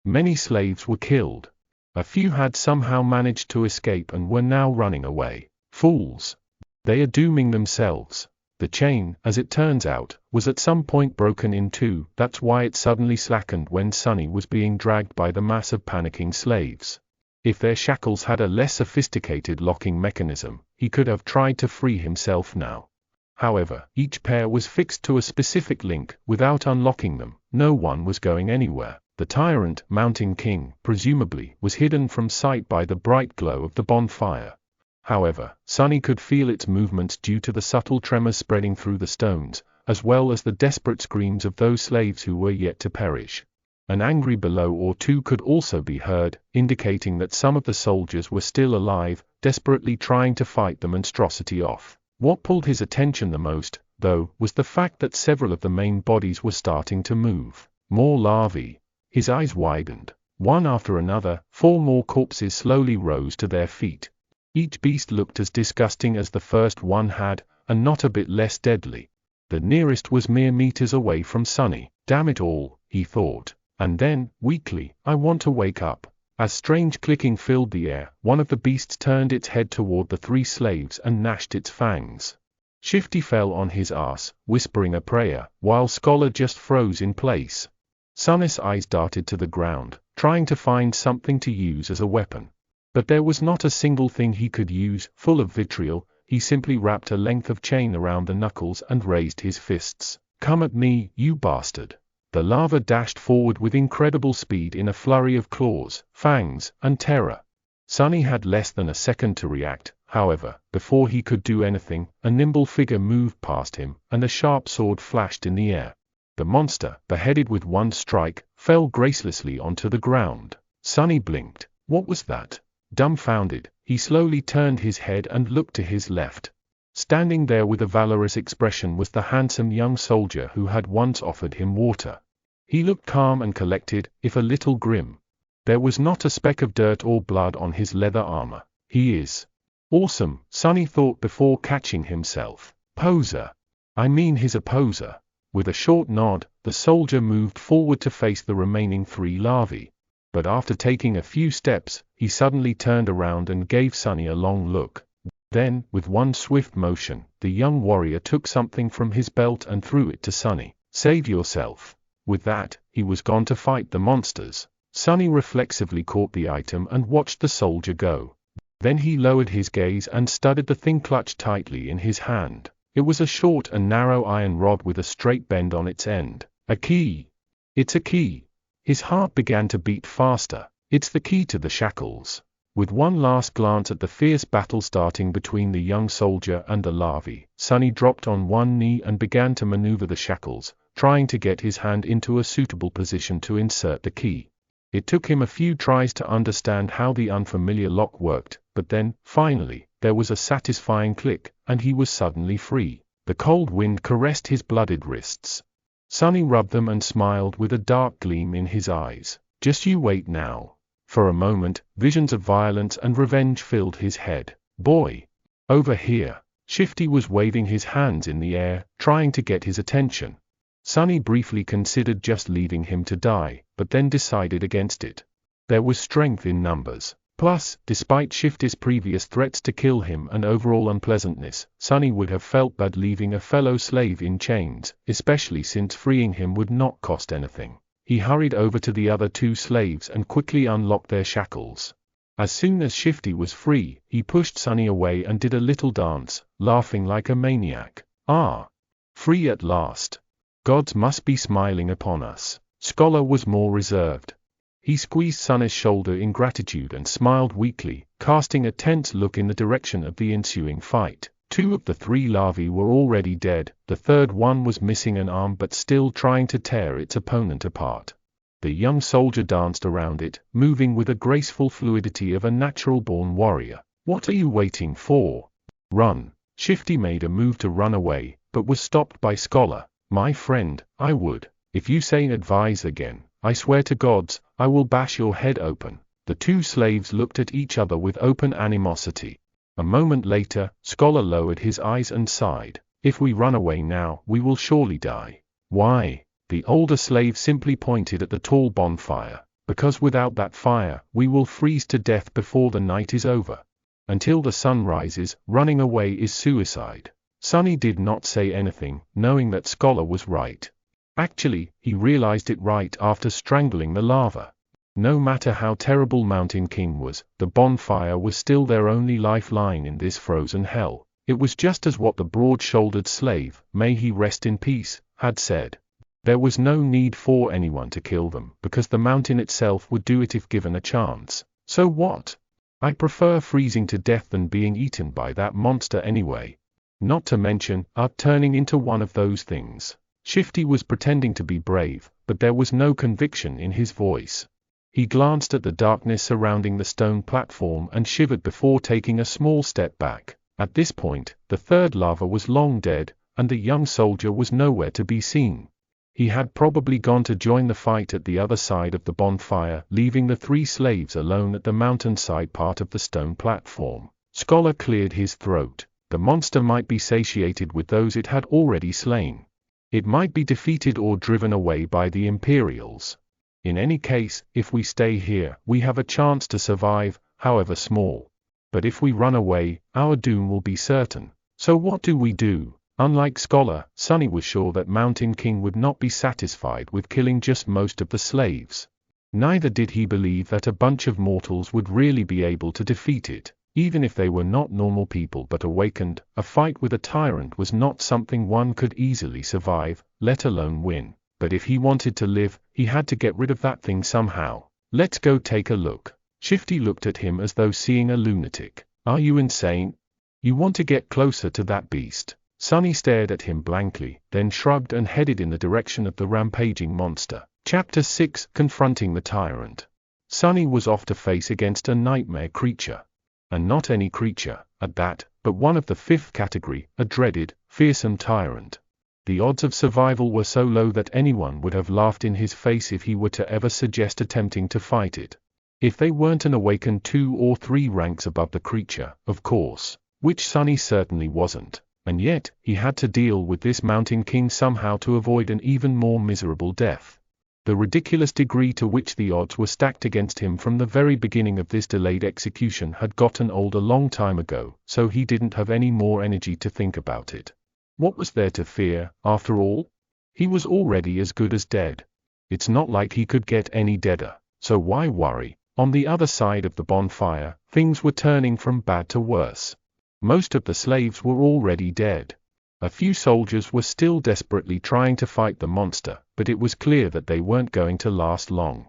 Many slaves were killed. A few had somehow managed to escape and were now running away. Fools! They are dooming themselves. The chain, as it turns out, was at some point broken in two. That's why it suddenly slackened when Sonny was being dragged by the mass of panicking slaves. If their shackles had a less sophisticated locking mechanism, he could have tried to free himself now. However, each pair was fixed to a specific link. Without unlocking them, no one was going anywhere. The tyrant, Mountain King, presumably, was hidden from sight by the bright glow of the bonfire. However, Sonny could feel its movements due to the subtle tremors spreading through the stones, as well as the desperate screams of those slaves who were yet to perish. An angry bellow or two could also be heard, indicating that some of the soldiers were still alive, desperately trying to fight the monstrosity off. What pulled his attention the most, though, was the fact that several of the main bodies were starting to move. More larvae. His eyes widened. One after another, 4 more corpses slowly rose to their feet. Each beast looked as disgusting as the first one had, and not a bit less deadly. The nearest was mere meters away from Sonny. Damn it all, he thought. And then, weakly, I want to wake up. As strange clicking filled the air, one of the beasts turned its head toward the 3 slaves and gnashed its fangs. Shifty fell on his ass, whispering a prayer, while Scholar just froze in place. Sonny's eyes darted to the ground, trying to find something to use as a weapon. But there was not a single thing he could use. Full of vitriol, he simply wrapped a length of chain around the knuckles and raised his fists. Come at me, you bastard! The larva dashed forward with incredible speed in a flurry of claws, fangs, and terror. Sonny had less than a second to react, however. Before he could do anything, a nimble figure moved past him, and a sharp sword flashed in the air. The monster, beheaded with one strike, fell gracelessly onto the ground. Sonny blinked. What was that? Dumbfounded, he slowly turned his head and looked to his left. Standing there with a valorous expression was the handsome young soldier who had once offered him water. He looked calm and collected, if a little grim. There was not a speck of dirt or blood on his leather armor. He is awesome, Sonny thought before catching himself. Poser. I mean he's a poser. With a short nod, the soldier moved forward to face the remaining 3 larvae. But after taking a few steps, he suddenly turned around and gave Sonny a long look. Then, with one swift motion, the young warrior took something from his belt and threw it to Sonny. Save yourself. With that, he was gone to fight the monsters. Sonny reflexively caught the item and watched the soldier go. Then he lowered his gaze and studied the thing clutched tightly in his hand. It was a short and narrow iron rod with a straight bend on its end. A key. It's a key. His heart began to beat faster. It's the key to the shackles. With one last glance at the fierce battle starting between the young soldier and the larvae, Sonny dropped on one knee and began to maneuver the shackles, trying to get his hand into a suitable position to insert the key. It took him a few tries to understand how the unfamiliar lock worked, but then, finally, there was a satisfying click, and he was suddenly free. The cold wind caressed his blooded wrists. Sonny rubbed them and smiled with a dark gleam in his eyes. Just you wait now. For a moment, visions of violence and revenge filled his head. Boy! Over here! Shifty was waving his hands in the air, trying to get his attention. Sonny briefly considered just leaving him to die, but then decided against it. There was strength in numbers. Plus, despite Shifty's previous threats to kill him and overall unpleasantness, Sonny would have felt bad leaving a fellow slave in chains, especially since freeing him would not cost anything. He hurried over to the other 2 slaves and quickly unlocked their shackles. As soon as Shifty was free, he pushed Sonny away and did a little dance, laughing like a maniac. Ah! Free at last. Gods must be smiling upon us. Scholar was more reserved. He squeezed Sonny's shoulder in gratitude and smiled weakly, casting a tense look in the direction of the ensuing fight. 2 of the 3 larvae were already dead, the third one was missing an arm but still trying to tear its opponent apart. The young soldier danced around it, moving with the graceful fluidity of a natural-born warrior. What are you waiting for? Run! Shifty made a move to run away, but was stopped by Scholar. My friend, I would. If you say advise again, I swear to gods, I will bash your head open. The 2 slaves looked at each other with open animosity. A moment later, Scholar lowered his eyes and sighed. If we run away now, we will surely die. Why? The older slave simply pointed at the tall bonfire. "Because without that fire, we will freeze to death before the night is over. Until the sun rises, running away is suicide." Sonny did not say anything, knowing that Scholar was right. Actually, he realized it right after strangling the lava. No matter how terrible Mountain King was, the bonfire was still their only lifeline in this frozen hell. It was just as what the broad-shouldered slave, may he rest in peace, had said. There was no need for anyone to kill them, because the mountain itself would do it if given a chance. So what? I prefer freezing to death than being eaten by that monster anyway. Not to mention, turning into one of those things. Shifty was pretending to be brave, but there was no conviction in his voice. He glanced at the darkness surrounding the stone platform and shivered before taking a small step back. At this point, the third lava was long dead, and the young soldier was nowhere to be seen. He had probably gone to join the fight at the other side of the bonfire, leaving the three slaves alone at the mountainside part of the stone platform. Scholar cleared his throat. The monster might be satiated with those it had already slain. It might be defeated or driven away by the Imperials. In any case, if we stay here, we have a chance to survive, however small. But if we run away, our doom will be certain. So what do we do? Unlike Scholar, Sonny was sure that Mountain King would not be satisfied with killing just most of the slaves. Neither did he believe that a bunch of mortals would really be able to defeat it. Even if they were not normal people but awakened, a fight with a tyrant was not something one could easily survive, let alone win. But if he wanted to live, he had to get rid of that thing somehow. Let's go take a look. Shifty looked at him as though seeing a lunatic. Are you insane? You want to get closer to that beast? Sonny stared at him blankly, then shrugged and headed in the direction of the rampaging monster. Chapter 6: Confronting the Tyrant. Sonny was off to face against a nightmare creature. And not any creature, at that, but one of the fifth category, a dreaded, fearsome tyrant. The odds of survival were so low that anyone would have laughed in his face if he were to ever suggest attempting to fight it. If they weren't an awakened 2 or 3 ranks above the creature, of course, which Sonny certainly wasn't. And yet, he had to deal with this Mountain King somehow to avoid an even more miserable death. The ridiculous degree to which the odds were stacked against him from the very beginning of this delayed execution had gotten old a long time ago, so he didn't have any more energy to think about it. What was there to fear, after all? He was already as good as dead. It's not like he could get any deader, so why worry? On the other side of the bonfire, things were turning from bad to worse. Most of the slaves were already dead. A few soldiers were still desperately trying to fight the monster, but it was clear that they weren't going to last long.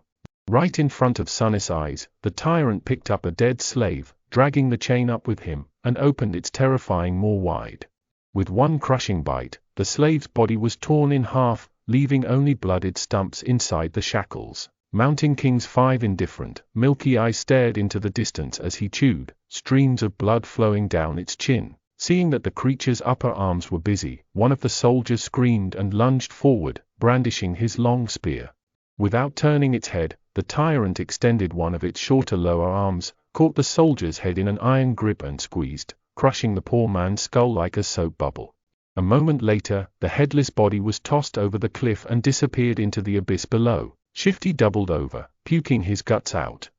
Right in front of Sonny's eyes, the tyrant picked up a dead slave, dragging the chain up with him, and opened its terrifying maw wide. With one crushing bite, the slave's body was torn in half, leaving only blooded stumps inside the shackles. Mountain King's 5 indifferent, milky eyes stared into the distance as he chewed, streams of blood flowing down its chin. Seeing that the creature's upper arms were busy, one of the soldiers screamed and lunged forward, brandishing his long spear. Without turning its head, the tyrant extended one of its shorter lower arms, caught the soldier's head in an iron grip and squeezed, crushing the poor man's skull like a soap bubble. A moment later, the headless body was tossed over the cliff and disappeared into the abyss below. Shifty doubled over, puking his guts out.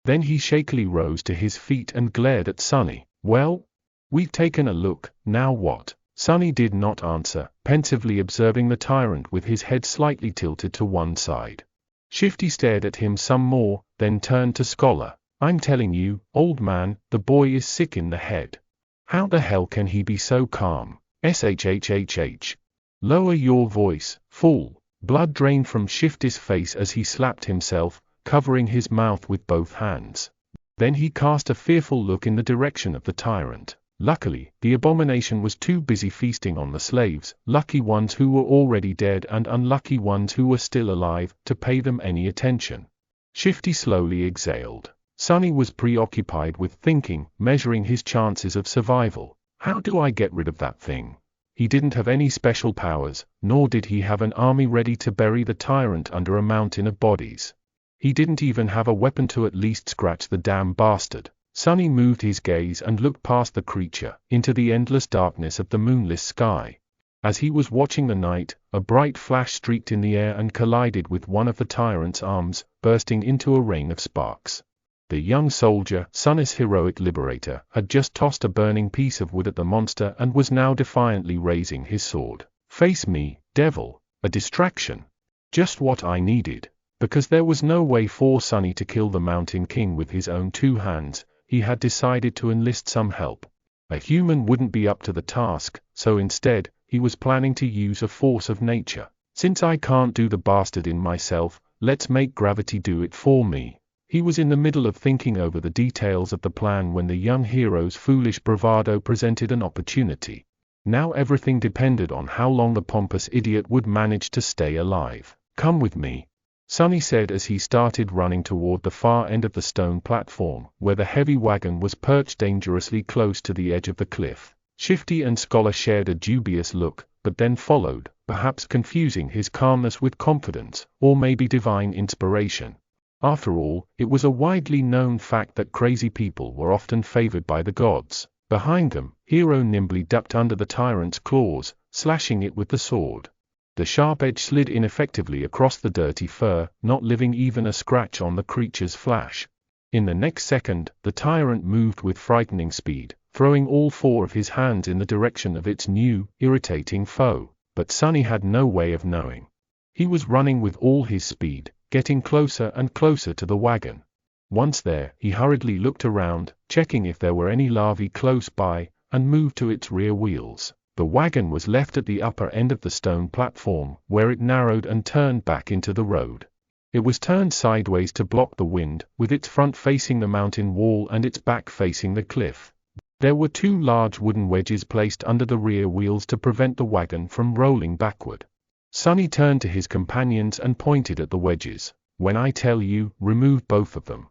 Then he shakily rose to his feet and glared at Sonny. Well? We've taken a look, now what? Sonny did not answer, pensively observing the tyrant with his head slightly tilted to one side. Shifty stared at him some more, then turned to Scholar. I'm telling you, old man, the boy is sick in the head. How the hell can he be so calm? Shhhh. Lower your voice, fool. Blood drained from Shifty's face as he slapped himself, covering his mouth with both hands. Then he cast a fearful look in the direction of the tyrant. Luckily, the abomination was too busy feasting on the slaves, lucky ones who were already dead and unlucky ones who were still alive, to pay them any attention. Shifty slowly exhaled. Sonny was preoccupied with thinking, measuring his chances of survival. How do I get rid of that thing? He didn't have any special powers, nor did he have an army ready to bury the tyrant under a mountain of bodies. He didn't even have a weapon to at least scratch the damn bastard. Sonny moved his gaze and looked past the creature, into the endless darkness of the moonless sky. As he was watching the night, a bright flash streaked in the air and collided with one of the tyrant's arms, bursting into a rain of sparks. The young soldier, Sunny's heroic liberator, had just tossed a burning piece of wood at the monster and was now defiantly raising his sword. "Face me, devil, a distraction. Just what I needed." Because there was no way for Sunny to kill the Mountain King with his own 2 hands, he had decided to enlist some help. A human wouldn't be up to the task, so instead, he was planning to use a force of nature. "Since I can't do the bastard in myself, let's make gravity do it for me." He was in the middle of thinking over the details of the plan when the young hero's foolish bravado presented an opportunity. Now everything depended on how long the pompous idiot would manage to stay alive. "Come with me," Sunny said as he started running toward the far end of the stone platform, where the heavy wagon was perched dangerously close to the edge of the cliff. Shifty and Scholar shared a dubious look, but then followed, perhaps confusing his calmness with confidence, or maybe divine inspiration. After all, it was a widely known fact that crazy people were often favored by the gods. Behind them, Hero nimbly ducked under the tyrant's claws, slashing it with the sword. The sharp edge slid ineffectively across the dirty fur, not leaving even a scratch on the creature's flesh. In the next second, the tyrant moved with frightening speed, throwing all 4 of his hands in the direction of its new, irritating foe. But Sunny had no way of knowing. He was running with all his speed, getting closer and closer to the wagon. Once there, he hurriedly looked around, checking if there were any larvae close by, and moved to its rear wheels. The wagon was left at the upper end of the stone platform, where it narrowed and turned back into the road. It was turned sideways to block the wind, with its front facing the mountain wall and its back facing the cliff. There were 2 large wooden wedges placed under the rear wheels to prevent the wagon from rolling backward. Sunny turned to his companions and pointed at the wedges. "When I tell you, remove both of them.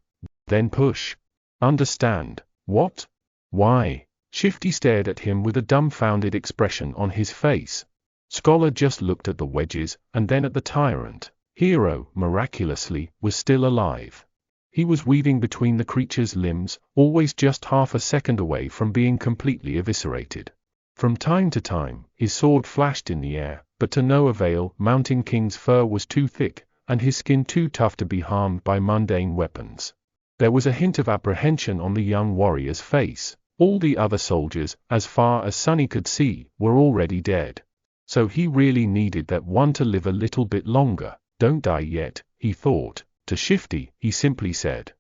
Then push. Understand?" "What? Why?" Shifty stared at him with a dumbfounded expression on his face. Scholar just looked at the wedges, and then at the tyrant. Hero, miraculously, was still alive. He was weaving between the creature's limbs, always just half a second away from being completely eviscerated. From time to time, his sword flashed in the air, but to no avail. Mountain King's fur was too thick, and his skin too tough to be harmed by mundane weapons. There was a hint of apprehension on the young warrior's face. All the other soldiers, as far as Sunny could see, were already dead. So he really needed that one to live a little bit longer. "Don't die yet," he thought. To Shifty, he simply said,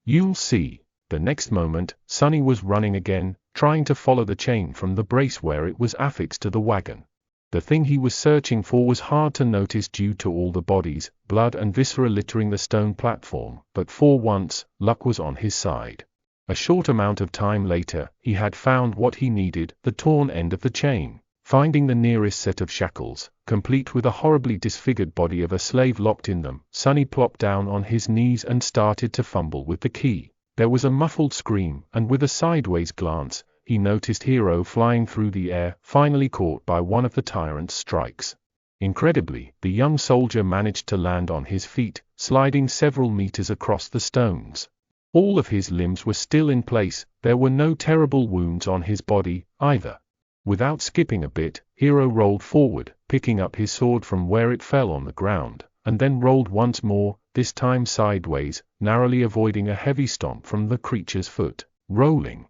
"You'll see." The next moment, Sunny was running again, trying to follow the chain from the brace where it was affixed to the wagon. The thing he was searching for was hard to notice due to all the bodies, blood and viscera littering the stone platform, but for once, luck was on his side. A short amount of time later, he had found what he needed, the torn end of the chain. Finding the nearest set of shackles, complete with a horribly disfigured body of a slave locked in them, Sunny plopped down on his knees and started to fumble with the key. There was a muffled scream, and with a sideways glance, he noticed Hero flying through the air, finally caught by one of the tyrant's strikes. Incredibly, the young soldier managed to land on his feet, sliding several meters across the stones. All of his limbs were still in place, there were no terrible wounds on his body, either. Without skipping a bit, Hero rolled forward, picking up his sword from where it fell on the ground, and then rolled once more, this time sideways, narrowly avoiding a heavy stomp from the creature's foot. Rolling.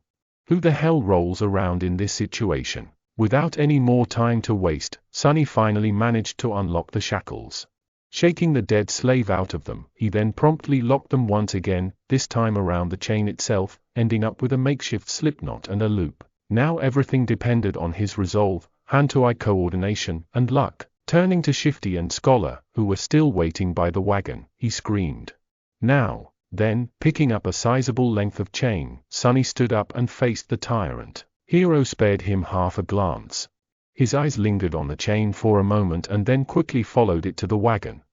Who the hell rolls around in this situation? Without any more time to waste, Sunny finally managed to unlock the shackles. Shaking the dead slave out of them, he then promptly locked them once again, this time around the chain itself, ending up with a makeshift slipknot and a loop. Now everything depended on his resolve, hand-to-eye coordination, and luck. Turning to Shifty and Scholar, who were still waiting by the wagon, he screamed, "Now!" Then, picking up a sizable length of chain, Sunny stood up and faced the tyrant. Hero spared him half a glance. His eyes lingered on the chain for a moment and then quickly followed it to the wagon.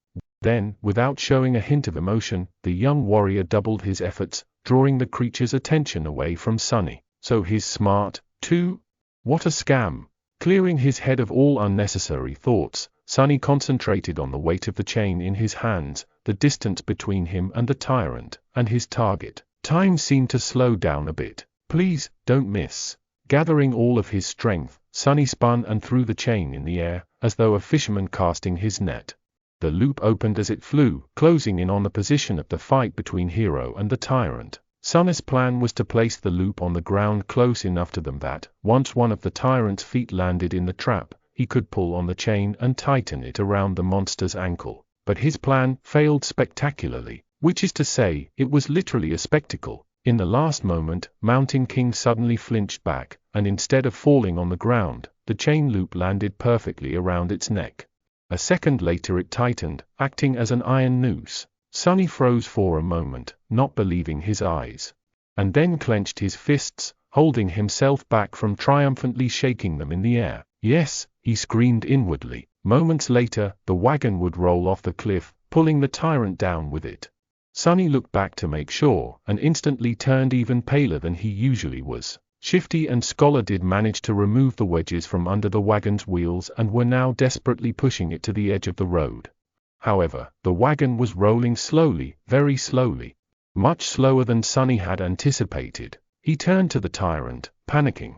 Then, without showing a hint of emotion, the young warrior doubled his efforts, drawing the creature's attention away from Sunny. So he's smart, too? What a scam! Clearing his head of all unnecessary thoughts, Sunny concentrated on the weight of the chain in his hands, the distance between him and the tyrant, and his target. Time seemed to slow down a bit. "Please, don't miss." Gathering all of his strength, Sonny spun and threw the chain in the air, as though a fisherman casting his net. The loop opened as it flew, closing in on the position of the fight between Hero and the tyrant. Sonny's plan was to place the loop on the ground close enough to them that, once one of the tyrant's feet landed in the trap, he could pull on the chain and tighten it around the monster's ankle. But his plan failed spectacularly, which is to say, it was literally a spectacle. In the last moment, Mountain King suddenly flinched back, and instead of falling on the ground, the chain loop landed perfectly around its neck. A second later it tightened, acting as an iron noose. Sonny froze for a moment, not believing his eyes. And then clenched his fists, holding himself back from triumphantly shaking them in the air. Yes, he screamed inwardly. Moments later, the wagon would roll off the cliff, pulling the tyrant down with it. Sonny looked back to make sure, and instantly turned even paler than he usually was. Shifty and Scholar did manage to remove the wedges from under the wagon's wheels and were now desperately pushing it to the edge of the road. However, the wagon was rolling slowly, very slowly. Much slower than Sonny had anticipated. He turned to the tyrant, panicking.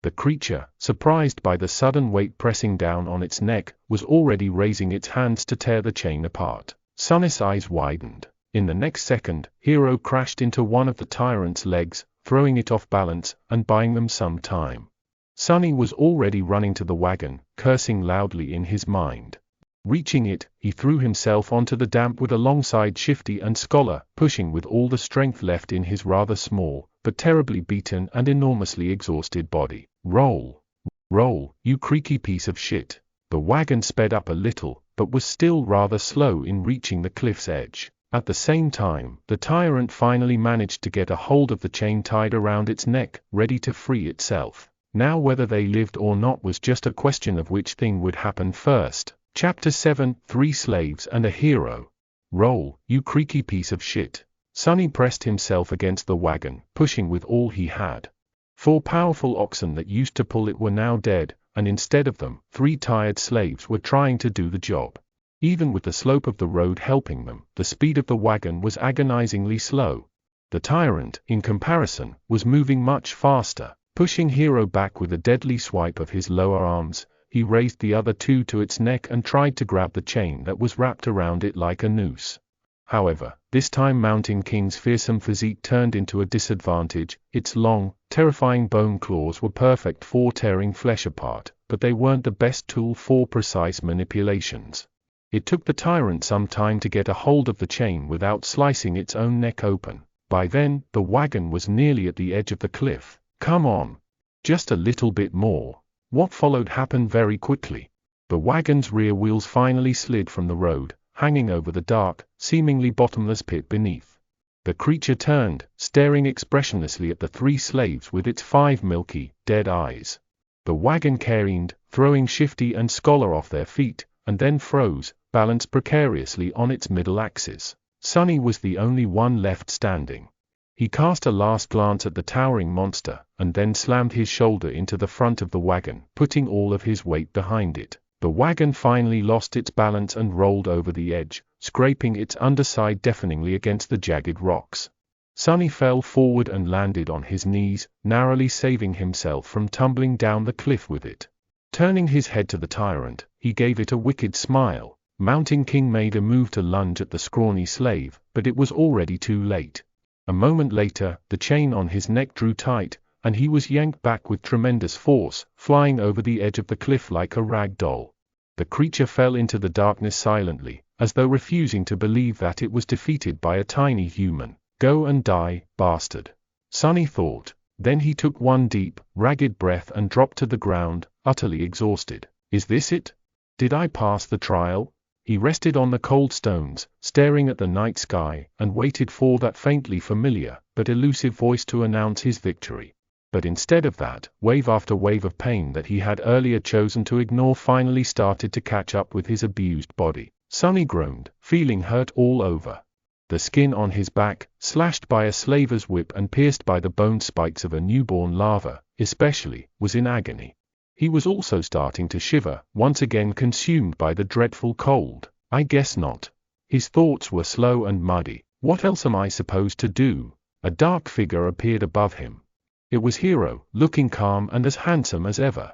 The creature, surprised by the sudden weight pressing down on its neck, was already raising its hands to tear the chain apart. Sonny's eyes widened. In the next second, Hero crashed into one of the tyrant's legs, throwing it off balance and buying them some time. Sonny was already running to the wagon, cursing loudly in his mind. Reaching it, he threw himself onto the damp wood alongside Shifty and Scholar, pushing with all the strength left in his rather small, but terribly beaten and enormously exhausted body. Roll! Roll, you creaky piece of shit! The wagon sped up a little, but was still rather slow in reaching the cliff's edge. At the same time, the tyrant finally managed to get a hold of the chain tied around its neck, ready to free itself. Now whether they lived or not was just a question of which thing would happen first. Chapter 7, 3 Slaves and a Hero. Roll, you creaky piece of shit. Sonny pressed himself against the wagon, pushing with all he had. 4 powerful oxen that used to pull it were now dead, and instead of them, 3 tired slaves were trying to do the job. Even with the slope of the road helping them, the speed of the wagon was agonizingly slow. The tyrant, in comparison, was moving much faster. Pushing Hero back with a deadly swipe of his lower arms, he raised the other 2 to its neck and tried to grab the chain that was wrapped around it like a noose. However, this time Mountain King's fearsome physique turned into a disadvantage. Its long, terrifying bone claws were perfect for tearing flesh apart, but they weren't the best tool for precise manipulations. It took the tyrant some time to get a hold of the chain without slicing its own neck open. By then, the wagon was nearly at the edge of the cliff. Come on! Just a little bit more. What followed happened very quickly. The wagon's rear wheels finally slid from the road, hanging over the dark, seemingly bottomless pit beneath. The creature turned, staring expressionlessly at the 3 slaves with its 5 milky, dead eyes. The wagon careened, throwing Shifty and Scholar off their feet, and then froze, balanced precariously on its middle axis. Sonny was the only one left standing. He cast a last glance at the towering monster, and then slammed his shoulder into the front of the wagon, putting all of his weight behind it. The wagon finally lost its balance and rolled over the edge, scraping its underside deafeningly against the jagged rocks. Sonny fell forward and landed on his knees, narrowly saving himself from tumbling down the cliff with it. Turning his head to the tyrant, he gave it a wicked smile. Mountain King made a move to lunge at the scrawny slave, but it was already too late. A moment later, the chain on his neck drew tight, and he was yanked back with tremendous force, flying over the edge of the cliff like a rag doll. The creature fell into the darkness silently, as though refusing to believe that it was defeated by a tiny human. Go and die, bastard. Sonny thought. Then he took one deep, ragged breath and dropped to the ground, utterly exhausted. Is this it? Did I pass the trial? He rested on the cold stones, staring at the night sky, and waited for that faintly familiar, but elusive voice to announce his victory. But instead of that, wave after wave of pain that he had earlier chosen to ignore finally started to catch up with his abused body. Sonny groaned, feeling hurt all over. The skin on his back, slashed by a slaver's whip and pierced by the bone spikes of a newborn larva, especially, was in agony. He was also starting to shiver, once again consumed by the dreadful cold. I guess not. His thoughts were slow and muddy. What else am I supposed to do? A dark figure appeared above him. It was Hero, looking calm and as handsome as ever.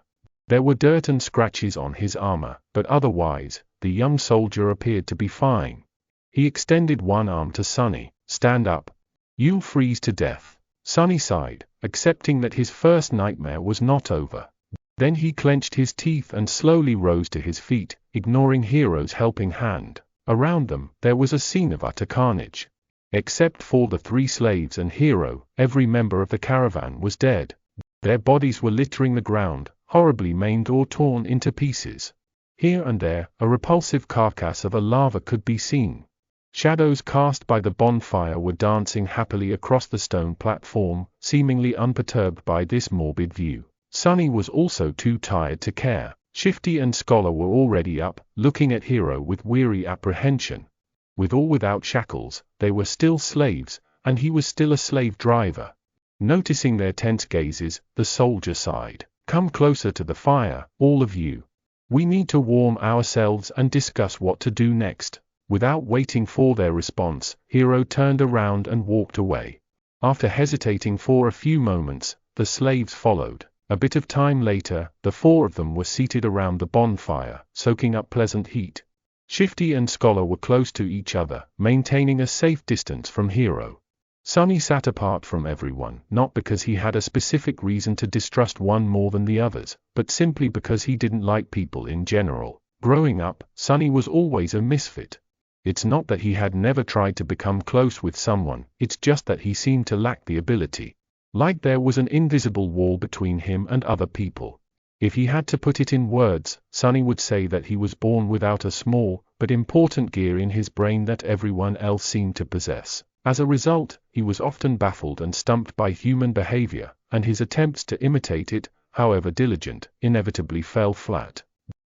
There were dirt and scratches on his armor, but otherwise, the young soldier appeared to be fine. He extended one arm to Sonny. "Stand up. You'll freeze to death." Sonny sighed, accepting that his first nightmare was not over. Then he clenched his teeth and slowly rose to his feet, ignoring Hero's helping hand. Around them, there was a scene of utter carnage. Except for the 3 slaves and Hero, every member of the caravan was dead. Their bodies were littering the ground, horribly maimed or torn into pieces. Here and there, a repulsive carcass of a larva could be seen. Shadows cast by the bonfire were dancing happily across the stone platform, seemingly unperturbed by this morbid view. Sonny was also too tired to care. Shifty and Scholar were already up, looking at Hero with weary apprehension. With or without shackles, they were still slaves, and he was still a slave driver. Noticing their tense gazes, the soldier sighed. "Come closer to the fire, all of you. We need to warm ourselves and discuss what to do next." Without waiting for their response, Hero turned around and walked away. After hesitating for a few moments, the slaves followed. A bit of time later, the 4 of them were seated around the bonfire, soaking up pleasant heat. Shifty and Scholar were close to each other, maintaining a safe distance from Hero. Sonny sat apart from everyone, not because he had a specific reason to distrust one more than the others, but simply because he didn't like people in general. Growing up, Sonny was always a misfit. It's not that he had never tried to become close with someone, it's just that he seemed to lack the ability. Like there was an invisible wall between him and other people. If he had to put it in words, Sonny would say that he was born without a small, but important gear in his brain that everyone else seemed to possess. As a result, he was often baffled and stumped by human behavior, and his attempts to imitate it, however diligent, inevitably fell flat.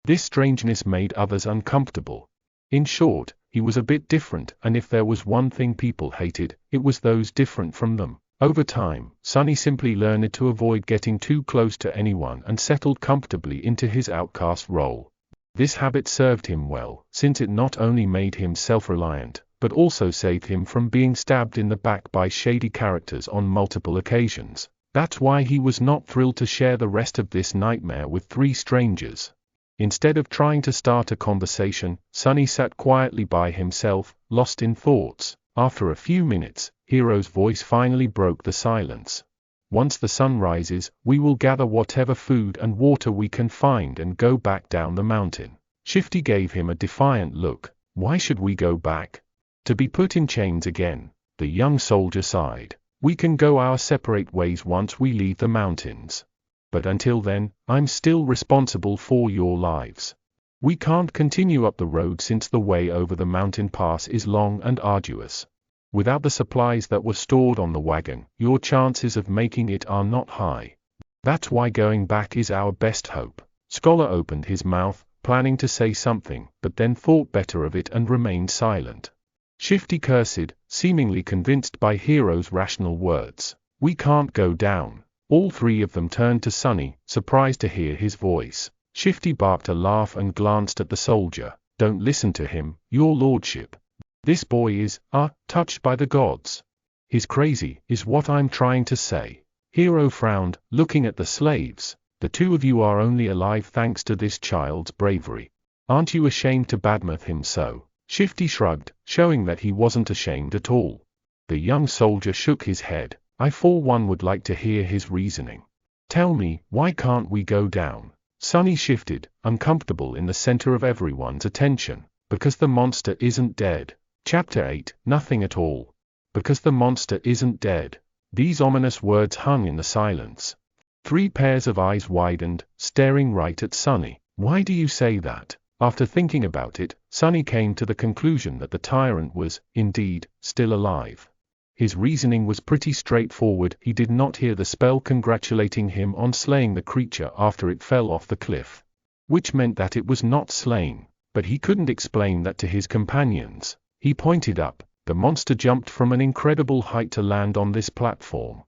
This strangeness made others uncomfortable. In short, he was a bit different, and if there was one thing people hated, it was those different from them. Over time, Sonny simply learned to avoid getting too close to anyone and settled comfortably into his outcast role. This habit served him well, since it not only made him self-reliant, but also saved him from being stabbed in the back by shady characters on multiple occasions. That's why he was not thrilled to share the rest of this nightmare with 3 strangers. Instead of trying to start a conversation, Sonny sat quietly by himself, lost in thoughts. After a few minutes, Hero's voice finally broke the silence. "Once the sun rises, we will gather whatever food and water we can find and go back down the mountain." Shifty gave him a defiant look. "Why should we go back? To be put in chains again?" The young soldier sighed. "We can go our separate ways once we leave the mountains. But until then, I'm still responsible for your lives. We can't continue up the road since the way over the mountain pass is long and arduous. Without the supplies that were stored on the wagon, your chances of making it are not high. That's why going back is our best hope." Scholar opened his mouth, planning to say something, but then thought better of it and remained silent. Shifty cursed, seemingly convinced by Hero's rational words. "We can't go down." All 3 of them turned to Sonny, surprised to hear his voice. Shifty barked a laugh and glanced at the soldier. "Don't listen to him, your lordship. This boy is, touched by the gods. He's crazy, is what I'm trying to say." Hero frowned, looking at the slaves. "The 2 of you are only alive thanks to this child's bravery. Aren't you ashamed to badmouth him so?" Shifty shrugged, showing that he wasn't ashamed at all. The young soldier shook his head. "I for one would like to hear his reasoning. Tell me, why can't we go down?" Sonny shifted, uncomfortable in the center of everyone's attention. "Because the monster isn't dead." Chapter 8, Nothing at all. Because the monster isn't dead. These ominous words hung in the silence. 3 pairs of eyes widened, staring right at Sonny. "Why do you say that?" After thinking about it, Sonny came to the conclusion that the tyrant was, indeed, still alive. His reasoning was pretty straightforward. He did not hear the spell congratulating him on slaying the creature after it fell off the cliff, which meant that it was not slain. But he couldn't explain that to his companions. He pointed up. The monster jumped from an incredible height to land on this platform.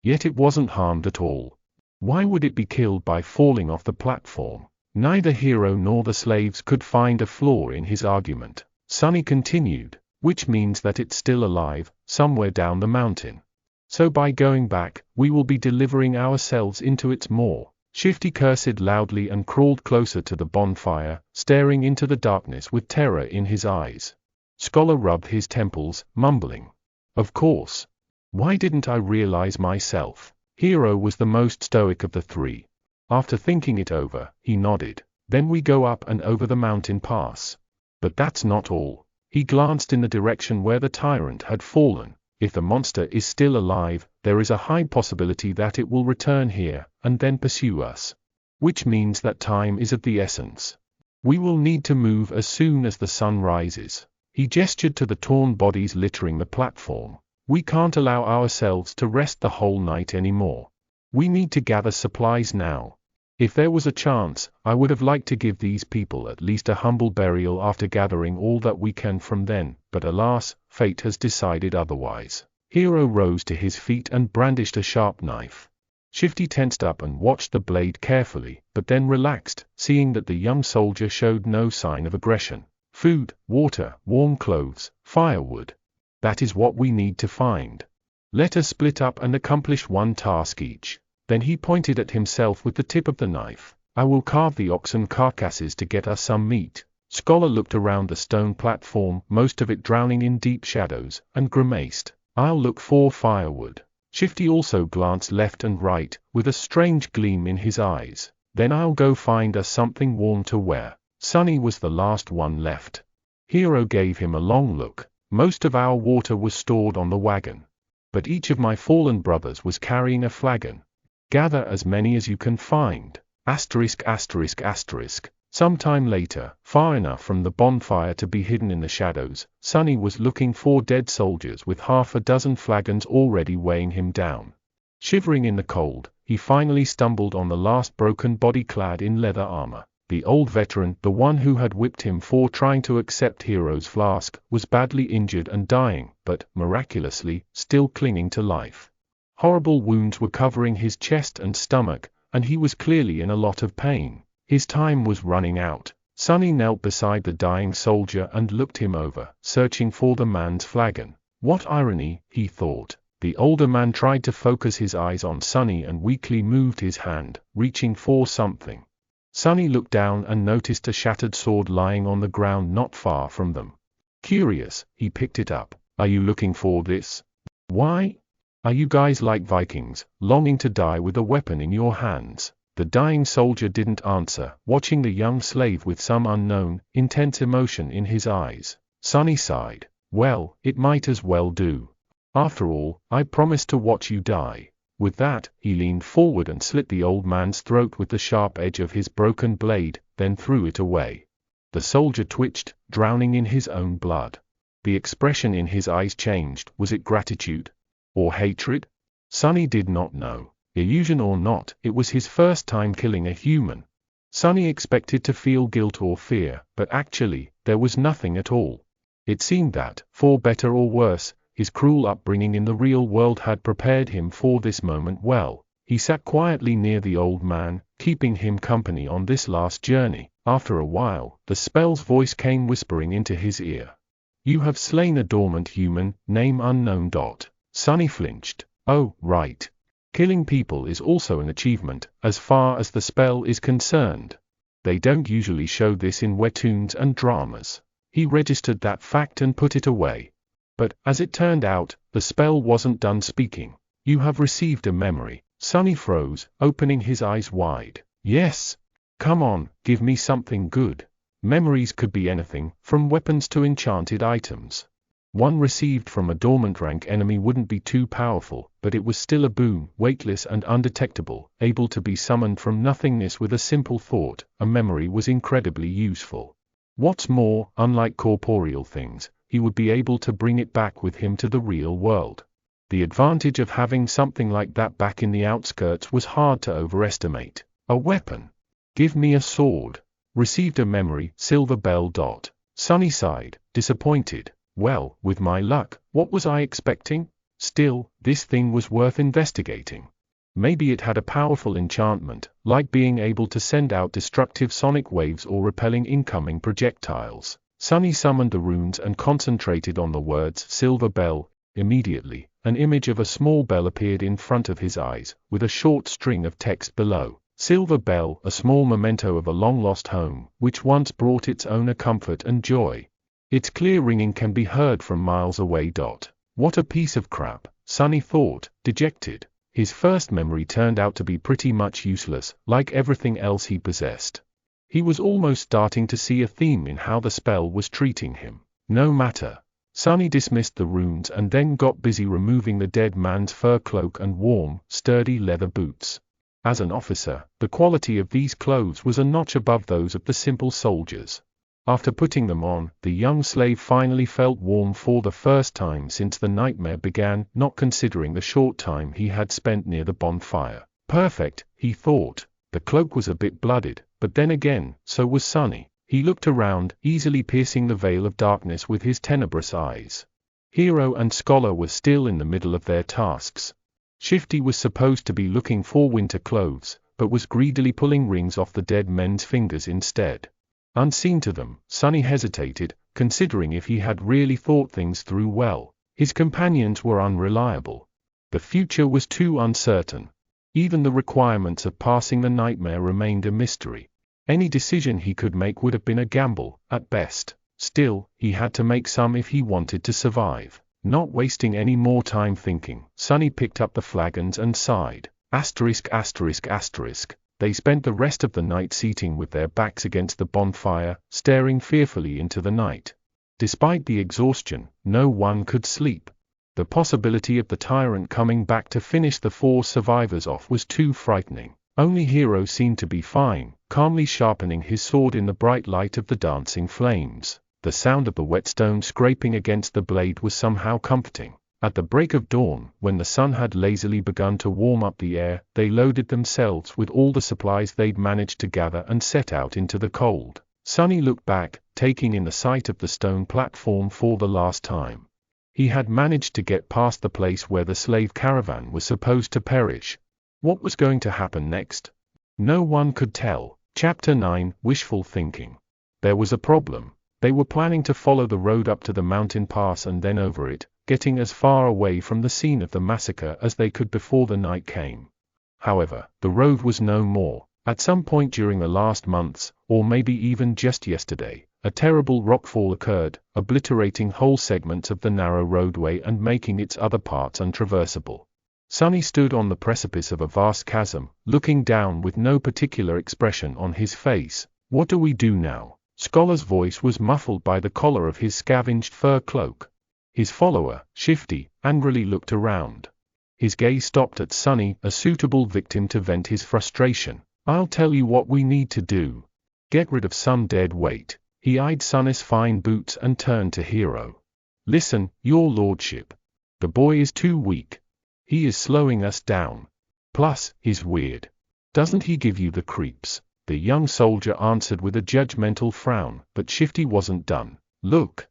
Yet it wasn't harmed at all. Why would it be killed by falling off the platform? Neither Hero nor the slaves could find a flaw in his argument. Sonny continued. "Which means that it's still alive, somewhere down the mountain. So by going back, we will be delivering ourselves into its maw." Shifty cursed loudly and crawled closer to the bonfire, staring into the darkness with terror in his eyes. Scholar rubbed his temples, mumbling, "Of course. Why didn't I realize myself?" Hero was the most stoic of the three. After thinking it over, he nodded. "Then we go up and over the mountain pass. But that's not all." He glanced in the direction where the tyrant had fallen. "If the monster is still alive, there is a high possibility that it will return here, and then pursue us. Which means that time is of the essence. We will need to move as soon as the sun rises." He gestured to the torn bodies littering the platform. "We can't allow ourselves to rest the whole night anymore. We need to gather supplies now. If there was a chance, I would have liked to give these people at least a humble burial after gathering all that we can from them, but alas, fate has decided otherwise." Hero rose to his feet and brandished a sharp knife. Shifty tensed up and watched the blade carefully, but then relaxed, seeing that the young soldier showed no sign of aggression. "Food, water, warm clothes, firewood. That is what we need to find. Let us split up and accomplish one task each." Then he pointed at himself with the tip of the knife. "I will carve the oxen carcasses to get us some meat." Scholar looked around the stone platform, most of it drowning in deep shadows, and grimaced. "I'll look for firewood." Shifty also glanced left and right, with a strange gleam in his eyes. "Then I'll go find us something warm to wear." Sunny was the last one left. Hero gave him a long look. "Most of our water was stored on the wagon. But each of my fallen brothers was carrying a flagon. Gather as many as you can find. *****. Sometime later, far enough from the bonfire to be hidden in the shadows, Sunny was looking for dead soldiers with half a dozen flagons already weighing him down. Shivering in the cold, he finally stumbled on the last broken body clad in leather armor. The old veteran, the one who had whipped him for trying to accept Hero's flask, was badly injured and dying, but, miraculously, still clinging to life. Horrible wounds were covering his chest and stomach, and he was clearly in a lot of pain. His time was running out. Sunny knelt beside the dying soldier and looked him over, searching for the man's flagon. What irony, he thought. The older man tried to focus his eyes on Sunny and weakly moved his hand, reaching for something. Sunny looked down and noticed a shattered sword lying on the ground not far from them. Curious, he picked it up. "Are you looking for this? Why? Are you guys like Vikings, longing to die with a weapon in your hands?" The dying soldier didn't answer, watching the young slave with some unknown, intense emotion in his eyes. Sunny sighed. "Well, it might as well do. After all, I promised to watch you die." With that, he leaned forward and slit the old man's throat with the sharp edge of his broken blade, then threw it away. The soldier twitched, drowning in his own blood. The expression in his eyes changed. Was it gratitude? Or hatred? Sunny did not know. Illusion or not, it was his first time killing a human. Sunny expected to feel guilt or fear, but actually, there was nothing at all. It seemed that, for better or worse, his cruel upbringing in the real world had prepared him for this moment well. He sat quietly near the old man, keeping him company on this last journey. After a while, the spell's voice came whispering into his ear. "You have slain a dormant human, name unknown. Sunny flinched. "Oh, right. Killing people is also an achievement, as far as the spell is concerned. They don't usually show this in webtoons and dramas." He registered that fact and put it away. But, as it turned out, the spell wasn't done speaking. "You have received a memory." Sunny froze, opening his eyes wide. "Yes. Come on, give me something good." Memories could be anything, from weapons to enchanted items. One received from a dormant rank enemy wouldn't be too powerful, but it was still a boon, weightless and undetectable, able to be summoned from nothingness with a simple thought. A memory was incredibly useful. What's more, unlike corporeal things, he would be able to bring it back with him to the real world. The advantage of having something like that back in the outskirts was hard to overestimate. A weapon. "Give me a sword." Received a memory, silver bell. Sunny sighed, disappointed. Well, with my luck, what was I expecting? Still, this thing was worth investigating. Maybe it had a powerful enchantment, like being able to send out destructive sonic waves or repelling incoming projectiles. Sunny summoned the runes and concentrated on the words "silver bell." Immediately, an image of a small bell appeared in front of his eyes, with a short string of text below. Silver bell, a small memento of a long-lost home, which once brought its owner comfort and joy. Its clear ringing can be heard from miles away. What a piece of crap, Sonny thought, dejected. His first memory turned out to be pretty much useless, like everything else he possessed. He was almost starting to see a theme in how the spell was treating him. No matter. Sonny dismissed the runes and then got busy removing the dead man's fur cloak and warm, sturdy leather boots. As an officer, the quality of these clothes was a notch above those of the simple soldiers. After putting them on, the young slave finally felt warm for the first time since the nightmare began, not considering the short time he had spent near the bonfire. Perfect, he thought. The cloak was a bit blooded, but then again, so was Sonny. He looked around, easily piercing the veil of darkness with his tenebrous eyes. Hero and Scholar were still in the middle of their tasks. Shifty was supposed to be looking for winter clothes, but was greedily pulling rings off the dead men's fingers instead. Unseen to them, Sonny hesitated, considering if he had really thought things through well. His companions were unreliable. The future was too uncertain. Even the requirements of passing the nightmare remained a mystery. Any decision he could make would have been a gamble, at best. Still, he had to make some if he wanted to survive. Not wasting any more time thinking, Sonny picked up the flagons and sighed. Asterisk. They spent the rest of the night seating with their backs against the bonfire, staring fearfully into the night. Despite the exhaustion, no one could sleep. The possibility of the tyrant coming back to finish the 4 survivors off was too frightening. Only Hero seemed to be fine, calmly sharpening his sword in the bright light of the dancing flames. The sound of the whetstone scraping against the blade was somehow comforting. At the break of dawn, when the sun had lazily begun to warm up the air, they loaded themselves with all the supplies they'd managed to gather and set out into the cold. Sonny looked back, taking in the sight of the stone platform for the last time. He had managed to get past the place where the slave caravan was supposed to perish. What was going to happen next? No one could tell. Chapter 9, Wishful Thinking. There was a problem. They were planning to follow the road up to the mountain pass and then over it, getting as far away from the scene of the massacre as they could before the night came. However, the road was no more. At some point during the last months, or maybe even just yesterday, a terrible rockfall occurred, obliterating whole segments of the narrow roadway and making its other parts untraversable. Sonny stood on the precipice of a vast chasm, looking down with no particular expression on his face. What do we do now? Scholar's voice was muffled by the collar of his scavenged fur cloak. His follower, Shifty, angrily looked around. His gaze stopped at Sonny, a suitable victim to vent his frustration. I'll tell you what we need to do. Get rid of some dead weight. He eyed Sonny's fine boots and turned to Hero. Listen, your lordship. The boy is too weak. He is slowing us down. Plus, he's weird. Doesn't he give you the creeps? The young soldier answered with a judgmental frown, but Shifty wasn't done. Look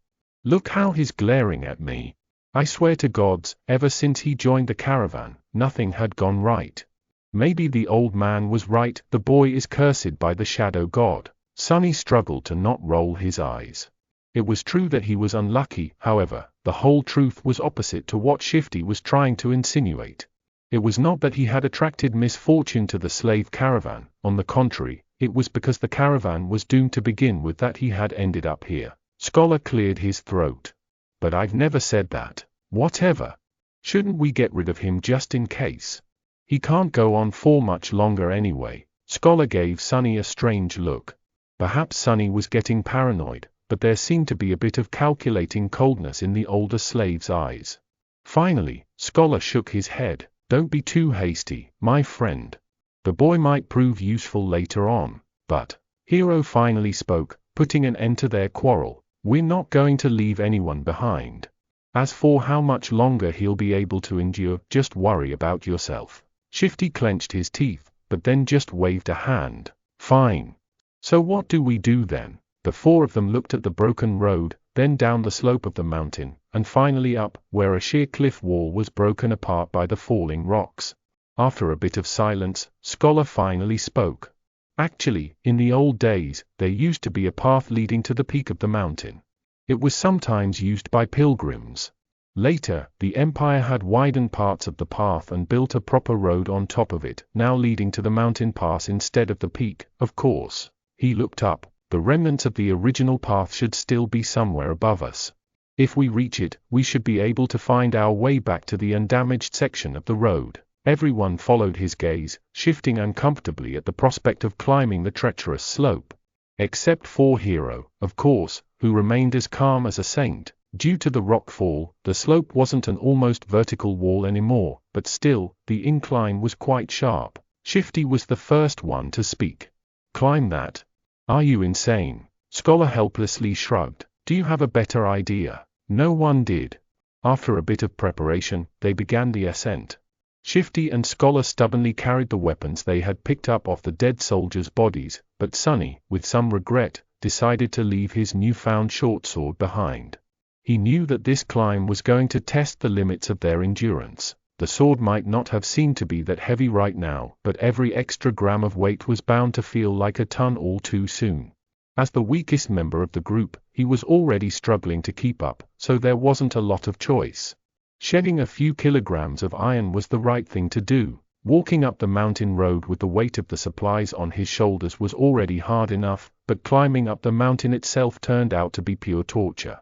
how he's glaring at me. I swear to gods, ever since he joined the caravan, nothing had gone right. Maybe the old man was right, the boy is cursed by the shadow god. Sonny struggled to not roll his eyes. It was true that he was unlucky, however, the whole truth was opposite to what Shifty was trying to insinuate. It was not that he had attracted misfortune to the slave caravan, on the contrary, it was because the caravan was doomed to begin with that he had ended up here. Scholar cleared his throat. But I've never said that. Whatever. Shouldn't we get rid of him just in case? He can't go on for much longer anyway. Scholar gave Sonny a strange look. Perhaps Sonny was getting paranoid, but there seemed to be a bit of calculating coldness in the older slave's eyes. Finally, Scholar shook his head. Don't be too hasty, my friend. The boy might prove useful later on, but Hero finally spoke, putting an end to their quarrel. We're not going to leave anyone behind. As for how much longer he'll be able to endure, just worry about yourself. Shifty clenched his teeth, but then just waved a hand. Fine. So what do we do then? The 4 of them looked at the broken road, then down the slope of the mountain, and finally up, where a sheer cliff wall was broken apart by the falling rocks. After a bit of silence, Scholar finally spoke. Actually, in the old days, there used to be a path leading to the peak of the mountain. It was sometimes used by pilgrims. Later, the Empire had widened parts of the path and built a proper road on top of it, now leading to the mountain pass instead of the peak, of course. He looked up. The remnants of the original path should still be somewhere above us. If we reach it, we should be able to find our way back to the undamaged section of the road. Everyone followed his gaze, shifting uncomfortably at the prospect of climbing the treacherous slope. Except for Hero, of course, who remained as calm as a saint. Due to the rock fall, the slope wasn't an almost vertical wall anymore, but still, the incline was quite sharp. Shifty was the first one to speak. "Climb that? Are you insane?" Scholar helplessly shrugged. "Do you have a better idea?" No one did. After a bit of preparation, they began the ascent. Shifty and Scholar stubbornly carried the weapons they had picked up off the dead soldiers' bodies, but Sonny, with some regret, decided to leave his newfound short sword behind. He knew that this climb was going to test the limits of their endurance. The sword might not have seemed to be that heavy right now, but every extra gram of weight was bound to feel like a ton all too soon. As the weakest member of the group, he was already struggling to keep up, so there wasn't a lot of choice. Shedding a few kilograms of iron was the right thing to do. Walking up the mountain road with the weight of the supplies on his shoulders was already hard enough, but climbing up the mountain itself turned out to be pure torture.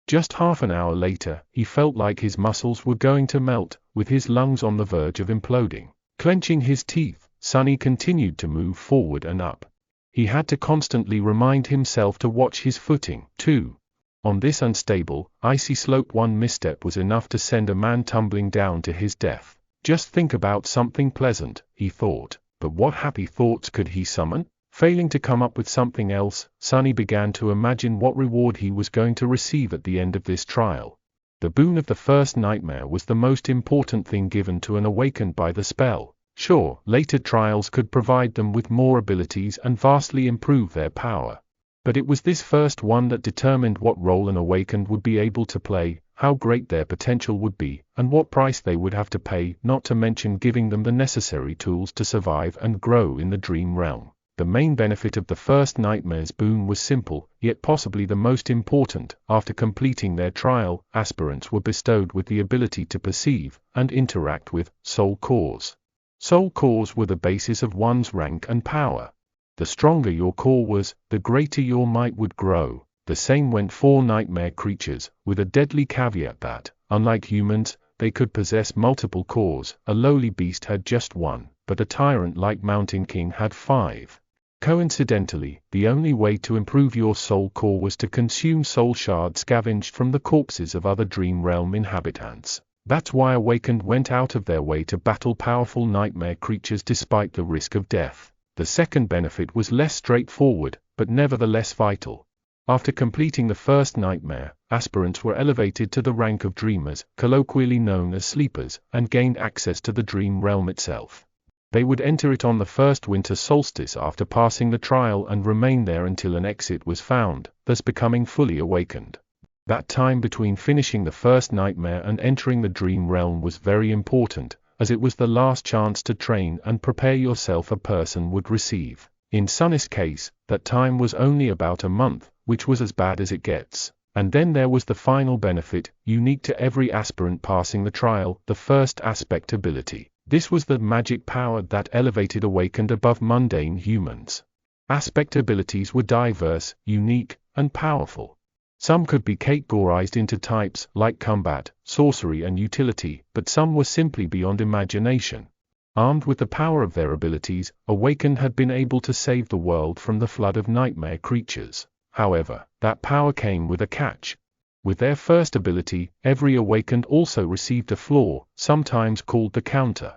Just half an hour later, he felt like his muscles were going to melt, with his lungs on the verge of imploding. Clenching his teeth, Sonny continued to move forward and up. He had to constantly remind himself to watch his footing, too. On this unstable, icy slope, one misstep was enough to send a man tumbling down to his death. Just think about something pleasant, he thought, but what happy thoughts could he summon? Failing to come up with something else, Sonny began to imagine what reward he was going to receive at the end of this trial. The boon of the first nightmare was the most important thing given to an awakened by the spell. Sure, later trials could provide them with more abilities and vastly improve their power. But it was this first one that determined what role an awakened would be able to play, how great their potential would be, and what price they would have to pay, not to mention giving them the necessary tools to survive and grow in the dream realm. The main benefit of the first nightmare's boon was simple, yet possibly the most important. After completing their trial, aspirants were bestowed with the ability to perceive and interact with soul cores. Soul cores were the basis of one's rank and power. The stronger your core was, the greater your might would grow. The same went for nightmare creatures, with a deadly caveat that, unlike humans, they could possess multiple cores. A lowly beast had just one, but a tyrant like Mountain King had 5. Coincidentally, the only way to improve your soul core was to consume soul shards scavenged from the corpses of other dream realm inhabitants. That's why Awakened went out of their way to battle powerful nightmare creatures despite the risk of death. The second benefit was less straightforward, but nevertheless vital. After completing the first nightmare, aspirants were elevated to the rank of dreamers, colloquially known as sleepers, and gained access to the dream realm itself. They would enter it on the first winter solstice after passing the trial and remain there until an exit was found, thus becoming fully awakened. That time between finishing the first nightmare and entering the dream realm was very important, as it was the last chance to train and prepare yourself a person would receive. In Sonny's case, that time was only about a month, which was as bad as it gets. And then there was the final benefit, unique to every aspirant passing the trial, the first aspect ability. This was the magic power that elevated Awakened above mundane humans. Aspect abilities were diverse, unique, and powerful. Some could be categorized into types, like combat, sorcery and utility, but some were simply beyond imagination. Armed with the power of their abilities, Awakened had been able to save the world from the flood of nightmare creatures. However, that power came with a catch. With their first ability, every Awakened also received a flaw, sometimes called the counter.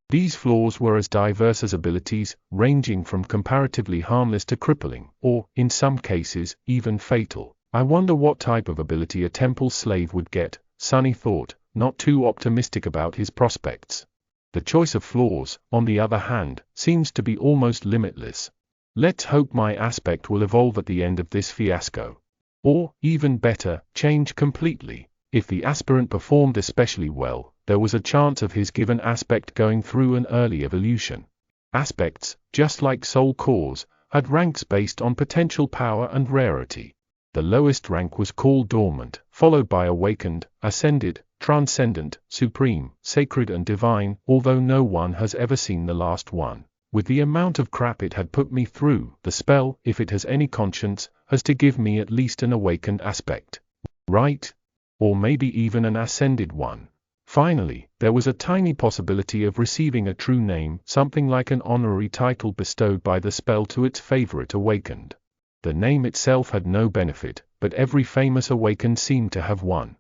These flaws were as diverse as abilities, ranging from comparatively harmless to crippling, or, in some cases, even fatal. I wonder what type of ability a temple slave would get, Sonny thought, not too optimistic about his prospects. The choice of flaws, on the other hand, seems to be almost limitless. Let's hope my aspect will evolve at the end of this fiasco. Or, even better, change completely. If the aspirant performed especially well, there was a chance of his given aspect going through an early evolution. Aspects, just like soul cores, had ranks based on potential power and rarity. The lowest rank was called dormant, followed by awakened, ascended, transcendent, supreme, sacred and divine, although no one has ever seen the last one. With the amount of crap it had put me through, the spell, if it has any conscience, has to give me at least an awakened aspect. Right? Or maybe even an ascended one. Finally, there was a tiny possibility of receiving a true name, something like an honorary title bestowed by the spell to its favorite awakened. The name itself had no benefit, but every famous awakened seemed to have one.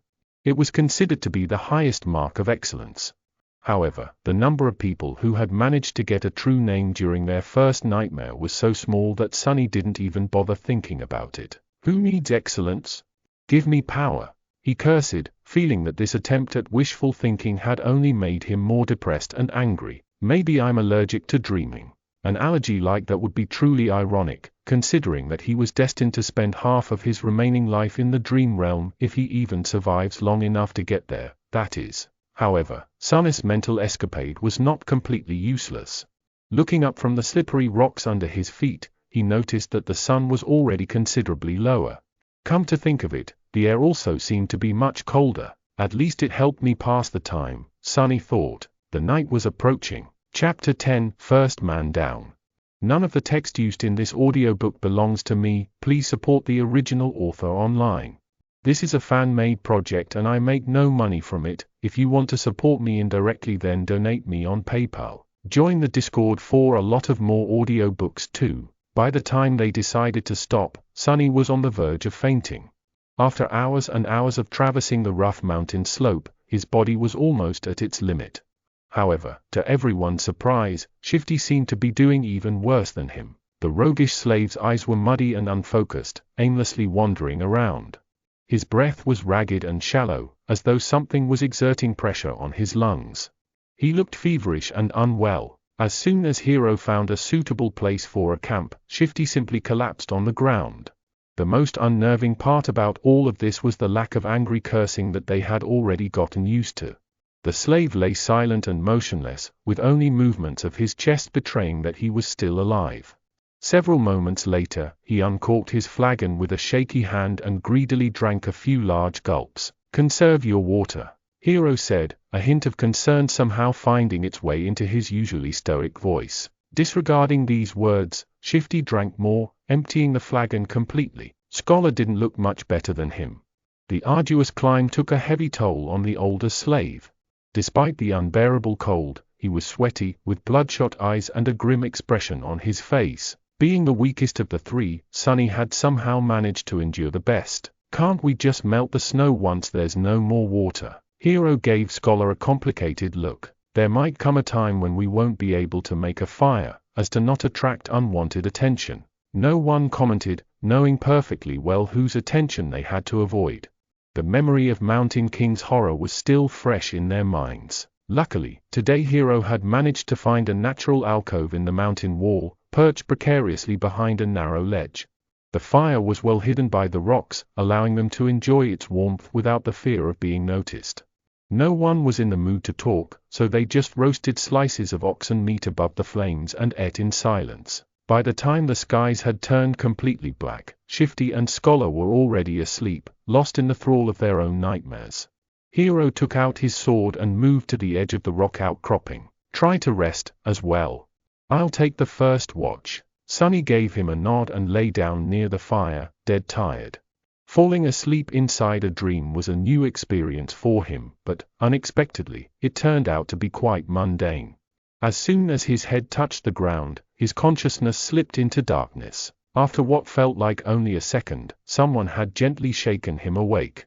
It was considered to be the highest mark of excellence. However, the number of people who had managed to get a true name during their first nightmare was so small that Sonny didn't even bother thinking about it. Who needs excellence? Give me power, he cursed, feeling that this attempt at wishful thinking had only made him more depressed and angry. Maybe I'm allergic to dreaming. An allergy like that would be truly ironic, considering that he was destined to spend half of his remaining life in the dream realm if he even survives long enough to get there, that is. However, Sonny's mental escapade was not completely useless. Looking up from the slippery rocks under his feet, he noticed that the sun was already considerably lower. Come to think of it, the air also seemed to be much colder. At least it helped me pass the time, Sonny thought. The night was approaching. Chapter 10, First Man Down. None of the text used in this audiobook belongs to me. Please support the original author online. This is a fan-made project and I make no money from it. If you want to support me indirectly, then donate me on PayPal. Join the Discord for a lot of more audiobooks too. By the time they decided to stop, Sonny was on the verge of fainting. After hours and hours of traversing the rough mountain slope, his body was almost at its limit. However, to everyone's surprise, Shifty seemed to be doing even worse than him. The roguish slave's eyes were muddy and unfocused, aimlessly wandering around. His breath was ragged and shallow, as though something was exerting pressure on his lungs. He looked feverish and unwell. As soon as Hero found a suitable place for a camp, Shifty simply collapsed on the ground. The most unnerving part about all of this was the lack of angry cursing that they had already gotten used to. The slave lay silent and motionless, with only movements of his chest betraying that he was still alive. Several moments later, he uncorked his flagon with a shaky hand and greedily drank a few large gulps. "Conserve your water," Hero said, a hint of concern somehow finding its way into his usually stoic voice. Disregarding these words, Shifty drank more, emptying the flagon completely. Scholar didn't look much better than him. The arduous climb took a heavy toll on the older slave. Despite the unbearable cold, he was sweaty, with bloodshot eyes and a grim expression on his face. Being the weakest of the three, Sonny had somehow managed to endure the best. "Can't we just melt the snow once there's no more water?" Hero gave Scholar a complicated look. "There might come a time when we won't be able to make a fire, as to not attract unwanted attention." No one commented, knowing perfectly well whose attention they had to avoid. The memory of Mountain King's horror was still fresh in their minds. Luckily, today Hero had managed to find a natural alcove in the mountain wall, perched precariously behind a narrow ledge. The fire was well hidden by the rocks, allowing them to enjoy its warmth without the fear of being noticed. No one was in the mood to talk, so they just roasted slices of oxen meat above the flames and ate in silence. By the time the skies had turned completely black, Shifty and Scholar were already asleep, lost in the thrall of their own nightmares. Hero took out his sword and moved to the edge of the rock outcropping. "Try to rest, as well. I'll take the first watch." Sonny gave him a nod and lay down near the fire, dead tired. Falling asleep inside a dream was a new experience for him, but, unexpectedly, it turned out to be quite mundane. As soon as his head touched the ground, his consciousness slipped into darkness. After what felt like only a second, someone had gently shaken him awake.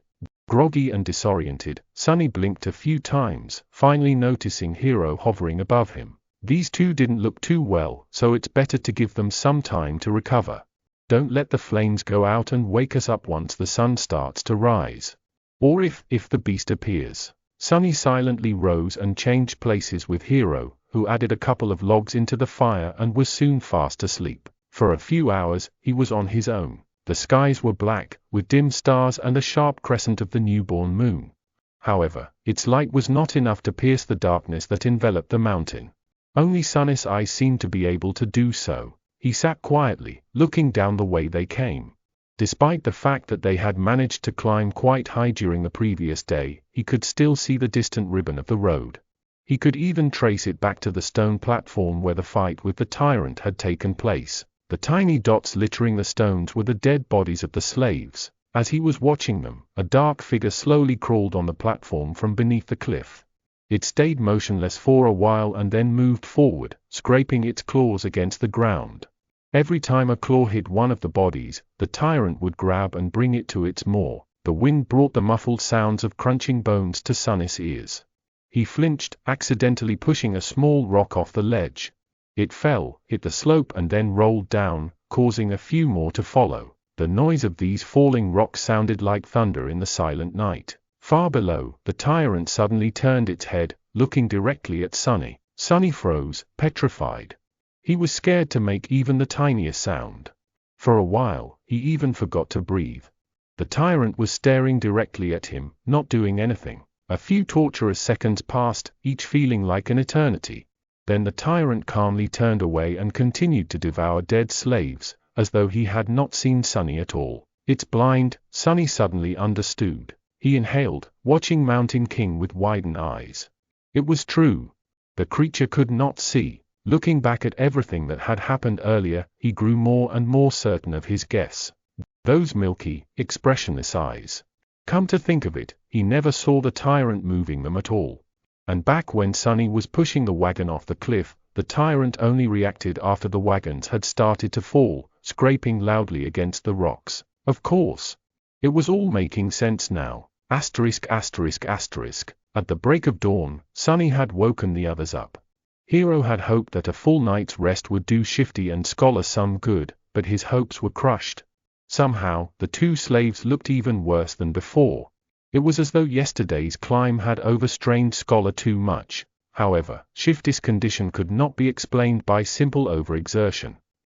Groggy and disoriented, Sonny blinked a few times, finally noticing Hero hovering above him. These two didn't look too well, so it's better to give them some time to recover. Don't let the flames go out and wake us up once the sun starts to rise. Or if the beast appears. Sonny silently rose and changed places with Hero, who added a couple of logs into the fire and was soon fast asleep. For a few hours, he was on his own. The skies were black, with dim stars and a sharp crescent of the newborn moon. However, its light was not enough to pierce the darkness that enveloped the mountain. Only Sonny's eyes seemed to be able to do so. He sat quietly, looking down the way they came. Despite the fact that they had managed to climb quite high during the previous day, he could still see the distant ribbon of the road. He could even trace it back to the stone platform where the fight with the tyrant had taken place. The tiny dots littering the stones were the dead bodies of the slaves. As he was watching them, a dark figure slowly crawled on the platform from beneath the cliff. It stayed motionless for a while and then moved forward, scraping its claws against the ground. Every time a claw hit one of the bodies, the tyrant would grab and bring it to its maw. The wind brought the muffled sounds of crunching bones to Sonny's ears. He flinched, accidentally pushing a small rock off the ledge. It fell, hit the slope and then rolled down, causing a few more to follow. The noise of these falling rocks sounded like thunder in the silent night. Far below, the tyrant suddenly turned its head, looking directly at Sonny. Sonny froze, petrified. He was scared to make even the tiniest sound. For a while, he even forgot to breathe. The tyrant was staring directly at him, not doing anything. A few torturous seconds passed, each feeling like an eternity. Then the tyrant calmly turned away and continued to devour dead slaves, as though he had not seen Sonny at all. It's blind, Sonny suddenly understood. He inhaled, watching Mountain King with widened eyes. It was true. The creature could not see. Looking back at everything that had happened earlier, he grew more and more certain of his guess. Those milky, expressionless eyes. Come to think of it, he never saw the tyrant moving them at all. And back when Sonny was pushing the wagon off the cliff, the tyrant only reacted after the wagons had started to fall, scraping loudly against the rocks. Of course. It was all making sense now. At the break of dawn, Sonny had woken the others up. Hero had hoped that a full night's rest would do Shifty and Scholar some good, but his hopes were crushed. Somehow, the two slaves looked even worse than before. It was as though yesterday's climb had overstrained Scholar too much. However, Shifty's condition could not be explained by simple overexertion.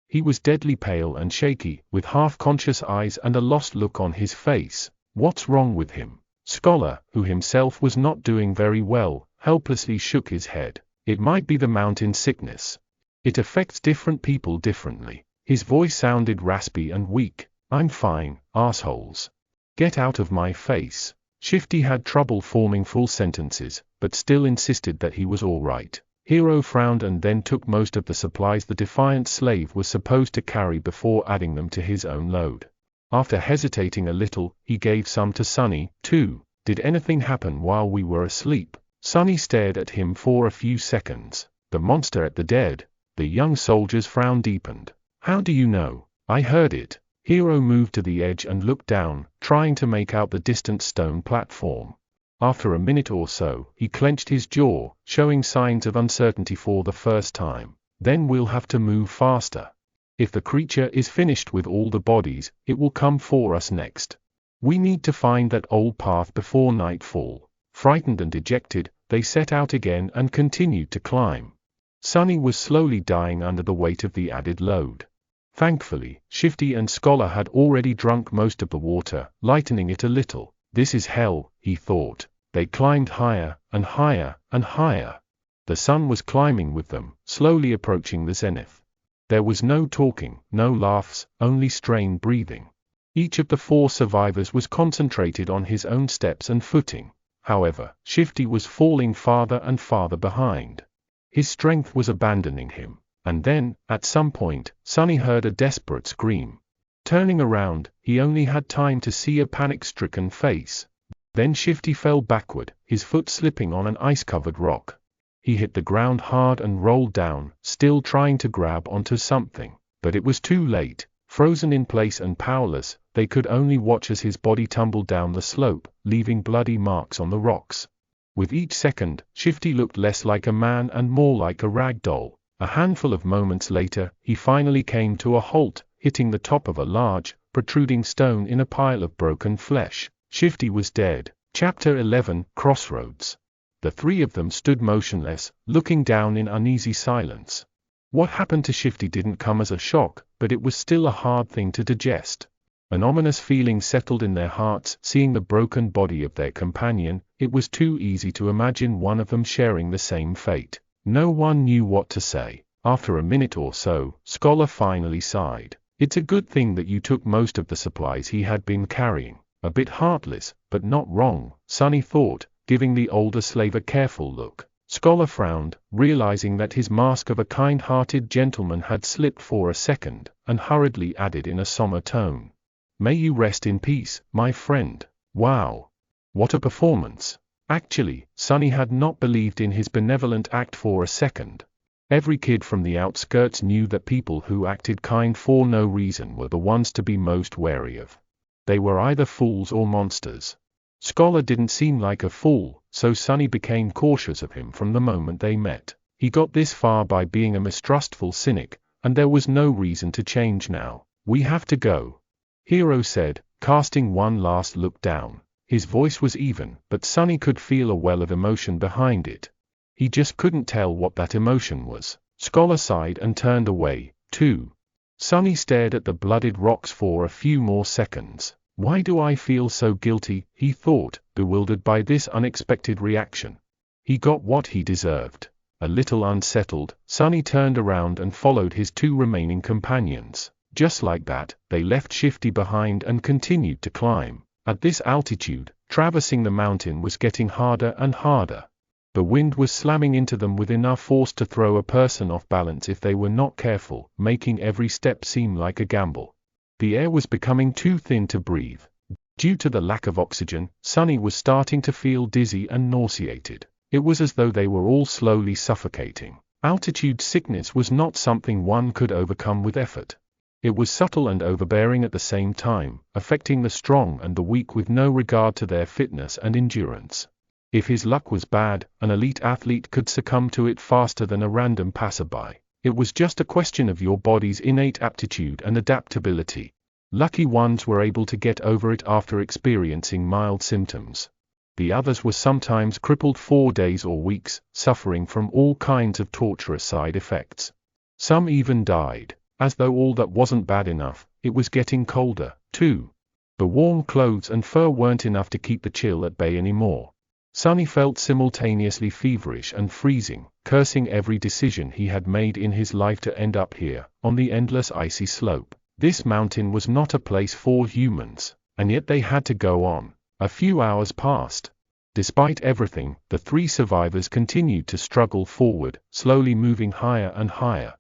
He was deadly pale and shaky, with half-conscious eyes and a lost look on his face. What's wrong with him? Scholar, who himself was not doing very well, helplessly shook his head. It might be the mountain sickness. It affects different people differently. His voice sounded raspy and weak. I'm fine, assholes. Get out of my face. Shifty had trouble forming full sentences, but still insisted that he was all right. Hero frowned and then took most of the supplies the defiant slave was supposed to carry before adding them to his own load. After hesitating a little, he gave some to Sonny, too. Did anything happen while we were asleep? Sonny stared at him for a few seconds. The monster at the dead. The young soldier's frown deepened. How do you know? I heard it. Hero moved to the edge and looked down, trying to make out the distant stone platform. After a minute or so, he clenched his jaw, showing signs of uncertainty for the first time. Then we'll have to move faster. If the creature is finished with all the bodies, it will come for us next. We need to find that old path before nightfall. Frightened and dejected, they set out again and continued to climb. Sonny was slowly dying under the weight of the added load. Thankfully, Shifty and Scholar had already drunk most of the water, lightening it a little. This is hell, he thought. They climbed higher, and higher, and higher. The sun was climbing with them, slowly approaching the zenith. There was no talking, no laughs, only strained breathing. Each of the 4 survivors was concentrated on his own steps and footing. However, Shifty was falling farther and farther behind. His strength was abandoning him. And then, at some point, Sonny heard a desperate scream. Turning around, he only had time to see a panic-stricken face. Then Shifty fell backward, his foot slipping on an ice-covered rock. He hit the ground hard and rolled down, still trying to grab onto something. But it was too late. Frozen in place and powerless, they could only watch as his body tumbled down the slope, leaving bloody marks on the rocks. With each second, Shifty looked less like a man and more like a rag doll. A handful of moments later, he finally came to a halt, hitting the top of a large, protruding stone in a pile of broken flesh. Shifty was dead. Chapter 11, Crossroads. The 3 of them stood motionless, looking down in uneasy silence. What happened to Shifty didn't come as a shock, but it was still a hard thing to digest. An ominous feeling settled in their hearts, seeing the broken body of their companion. It was too easy to imagine one of them sharing the same fate. No one knew what to say. After a minute or so, Scholar finally sighed. It's a good thing that you took most of the supplies he had been carrying. A bit heartless, but not wrong, Sonny thought, giving the older slave a careful look. Scholar frowned, realizing that his mask of a kind-hearted gentleman had slipped for a second, and hurriedly added in a somber tone, "May you rest in peace, my friend." Wow! What a performance! Actually, Sonny had not believed in his benevolent act for a second. Every kid from the outskirts knew that people who acted kind for no reason were the ones to be most wary of. They were either fools or monsters. Scholar didn't seem like a fool, so Sonny became cautious of him from the moment they met. He got this far by being a mistrustful cynic, and there was no reason to change now. "We have to go," Hero said, casting one last look down. His voice was even, but Sonny could feel a well of emotion behind it. He just couldn't tell what that emotion was. Scholar sighed and turned away, too. Sonny stared at the blooded rocks for a few more seconds. Why do I feel so guilty, he thought, bewildered by this unexpected reaction. He got what he deserved. A little unsettled, Sonny turned around and followed his two remaining companions. Just like that, they left Shifty behind and continued to climb. At this altitude, traversing the mountain was getting harder and harder. The wind was slamming into them with enough force to throw a person off balance if they were not careful, making every step seem like a gamble. The air was becoming too thin to breathe. Due to the lack of oxygen, Sonny was starting to feel dizzy and nauseated. It was as though they were all slowly suffocating. Altitude sickness was not something one could overcome with effort. It was subtle and overbearing at the same time, affecting the strong and the weak with no regard to their fitness and endurance. If his luck was bad, an elite athlete could succumb to it faster than a random passerby. It was just a question of your body's innate aptitude and adaptability. Lucky ones were able to get over it after experiencing mild symptoms. The others were sometimes crippled for days or weeks, suffering from all kinds of torturous side effects. Some even died. As though all that wasn't bad enough, it was getting colder, too. The warm clothes and fur weren't enough to keep the chill at bay anymore. Sonny felt simultaneously feverish and freezing, cursing every decision he had made in his life to end up here, on the endless icy slope. This mountain was not a place for humans, and yet they had to go on. A few hours passed. Despite everything, the three survivors continued to struggle forward, slowly moving higher and higher.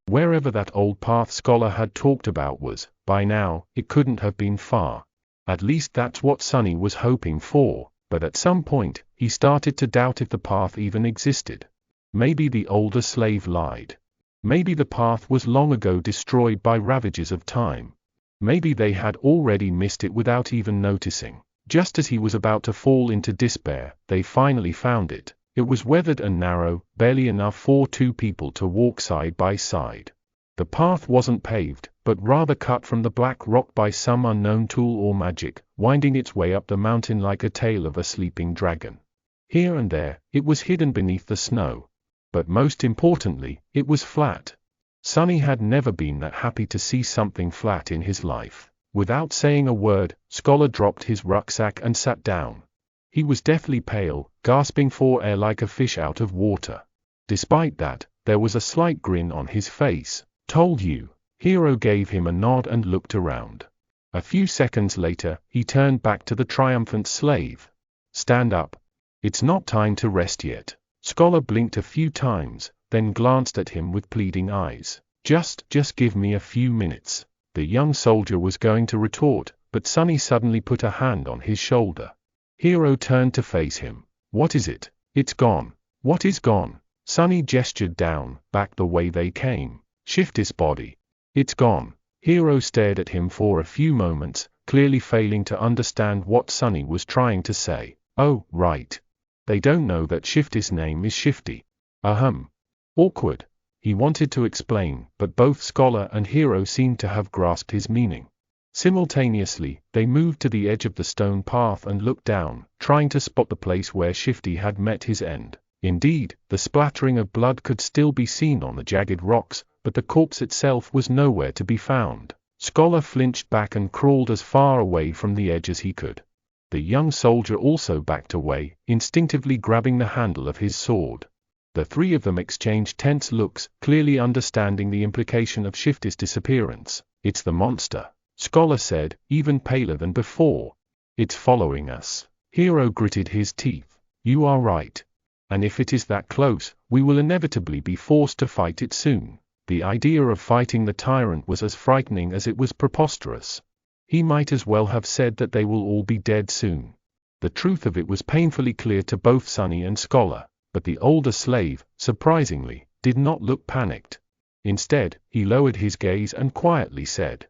Wherever that old path Scholar had talked about was, by now, it couldn't have been far. At least that's what Sonny was hoping for. But at some point, he started to doubt if the path even existed. Maybe the older slave lied. Maybe the path was long ago destroyed by ravages of time. Maybe they had already missed it without even noticing. Just as he was about to fall into despair, they finally found it. It was weathered and narrow, barely enough for two people to walk side by side. The path wasn't paved, but rather cut from the black rock by some unknown tool or magic, winding its way up the mountain like a tail of a sleeping dragon. Here and there, it was hidden beneath the snow. But most importantly, it was flat. Sonny had never been that happy to see something flat in his life. Without saying a word, Scholar dropped his rucksack and sat down. He was deathly pale, gasping for air like a fish out of water. Despite that, there was a slight grin on his face. "Told you." Hero gave him a nod and looked around. A few seconds later, he turned back to the triumphant slave. "Stand up. It's not time to rest yet." Scholar blinked a few times, then glanced at him with pleading eyes. Just give me a few minutes." The young soldier was going to retort, but Sonny suddenly put a hand on his shoulder. Hero turned to face him. "What is it?" "It's gone." "What is gone?" Sonny gestured down, back the way they came. "Shifty's body. It's gone." Hero stared at him for a few moments, clearly failing to understand what Sonny was trying to say. "Oh, right. They don't know that Shifty's name is Shifty." Awkward. He wanted to explain, but both Scholar and Hero seemed to have grasped his meaning. Simultaneously, they moved to the edge of the stone path and looked down, trying to spot the place where Shifty had met his end. Indeed, the splattering of blood could still be seen on the jagged rocks, but the corpse itself was nowhere to be found. Scholar flinched back and crawled as far away from the edge as he could. The young soldier also backed away, instinctively grabbing the handle of his sword. The three of them exchanged tense looks, clearly understanding the implication of Shifty's disappearance. It's the monster, Scholar said, even paler than before. It's following us. Hero gritted his teeth. You are right. And if it is that close, we will inevitably be forced to fight it soon. The idea of fighting the tyrant was as frightening as it was preposterous. He might as well have said that they will all be dead soon. The truth of it was painfully clear to both Sonny and Scholar, but the older slave, surprisingly, did not look panicked. Instead, he lowered his gaze and quietly said,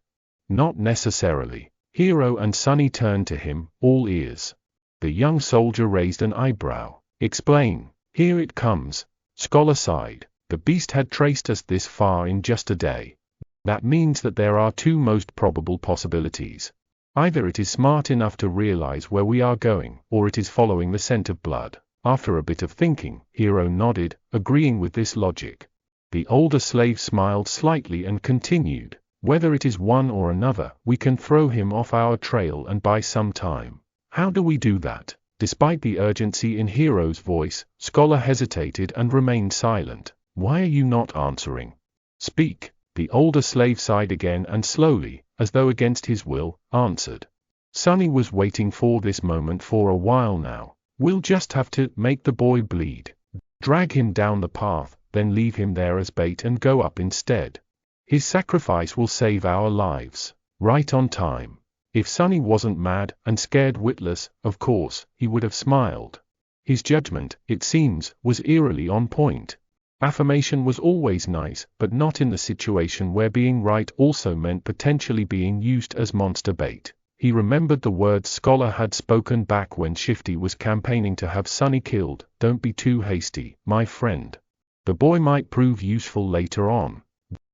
"Not necessarily." Hero and Sonny turned to him, all ears. The young soldier raised an eyebrow. "Explain." "Here it comes." Scholar sighed. "The beast had traced us this far in just a day. That means that there are two most probable possibilities. Either it is smart enough to realize where we are going, or it is following the scent of blood." After a bit of thinking, Hero nodded, agreeing with this logic. The older slave smiled slightly and continued, "Whether it is one or another, we can throw him off our trail and buy some time." "How do we do that?" Despite the urgency in Hero's voice, Scholar hesitated and remained silent. "Why are you not answering? Speak." The older slave sighed again and slowly, as though against his will, answered. "Sonny was waiting for this moment for a while now. We'll just have to make the boy bleed. Drag him down the path, then leave him there as bait and go up instead. His sacrifice will save our lives." Right on time. If Sonny wasn't mad and scared witless, of course, he would have smiled. His judgment, it seems, was eerily on point. Affirmation was always nice, but not in the situation where being right also meant potentially being used as monster bait. He remembered the words Scholar had spoken back when Shifty was campaigning to have Sonny killed. "Don't be too hasty, my friend. The boy might prove useful later on."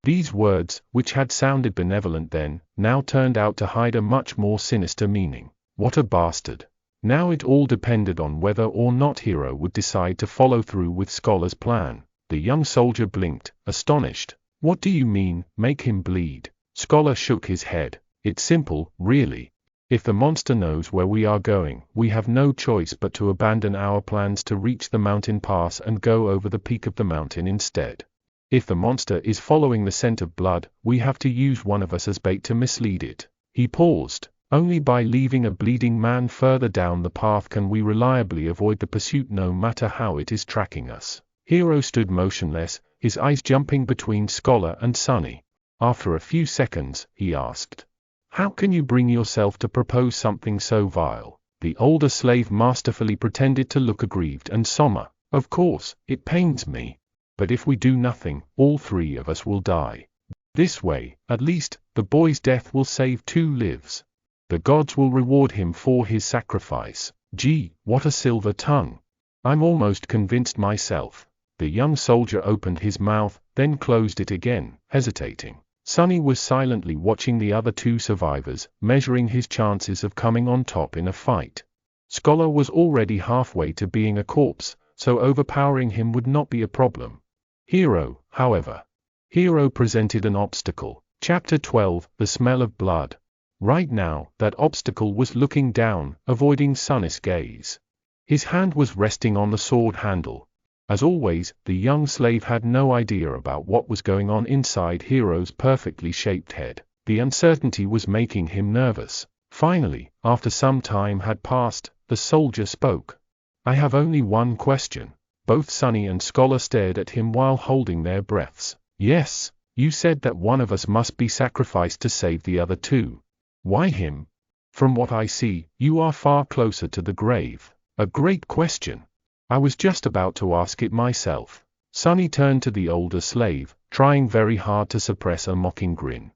These words, which had sounded benevolent then, now turned out to hide a much more sinister meaning. What a bastard. Now it all depended on whether or not Hero would decide to follow through with Scholar's plan. The young soldier blinked, astonished. "What do you mean, make him bleed?" Scholar shook his head. "It's simple, really. If the monster knows where we are going, we have no choice but to abandon our plans to reach the mountain pass and go over the peak of the mountain instead. If the monster is following the scent of blood, we have to use one of us as bait to mislead it." He paused. "Only by leaving a bleeding man further down the path can we reliably avoid the pursuit no matter how it is tracking us." Hero stood motionless, his eyes jumping between Scholar and Sonny. After a few seconds, he asked, "How can you bring yourself to propose something so vile?" The older slave masterfully pretended to look aggrieved and somber. "Of course, it pains me. But if we do nothing, all three of us will die. This way, at least, the boy's death will save 2 lives. The gods will reward him for his sacrifice." Gee, what a silver tongue. "I'm almost convinced myself." The young soldier opened his mouth, then closed it again, hesitating. Sonny was silently watching the other 2 survivors, measuring his chances of coming on top in a fight. Scholar was already halfway to being a corpse, so overpowering him would not be a problem. Hero, however. Hero presented an obstacle. Chapter 12, The Smell of Blood. Right now, that obstacle was looking down, avoiding Sonny's gaze. His hand was resting on the sword handle. As always, the young slave had no idea about what was going on inside Hero's perfectly shaped head. The uncertainty was making him nervous. Finally, after some time had passed, the soldier spoke. "I have only one question." Both Sonny and Scholar stared at him while holding their breaths. "Yes, you said that one of us must be sacrificed to save the other 2. Why him? From what I see, you are far closer to the grave." "A great question. I was just about to ask it myself." Sonny turned to the older slave, trying very hard to suppress a mocking grin.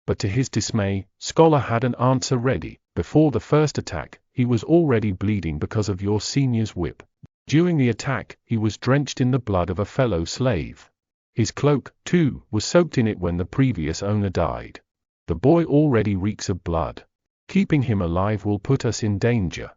But to his dismay, Scholar had an answer ready. "Before the first attack, he was already bleeding because of your senior's whip. During the attack, he was drenched in the blood of a fellow slave. His cloak, too, was soaked in it when the previous owner died. The boy already reeks of blood. Keeping him alive will put us in danger.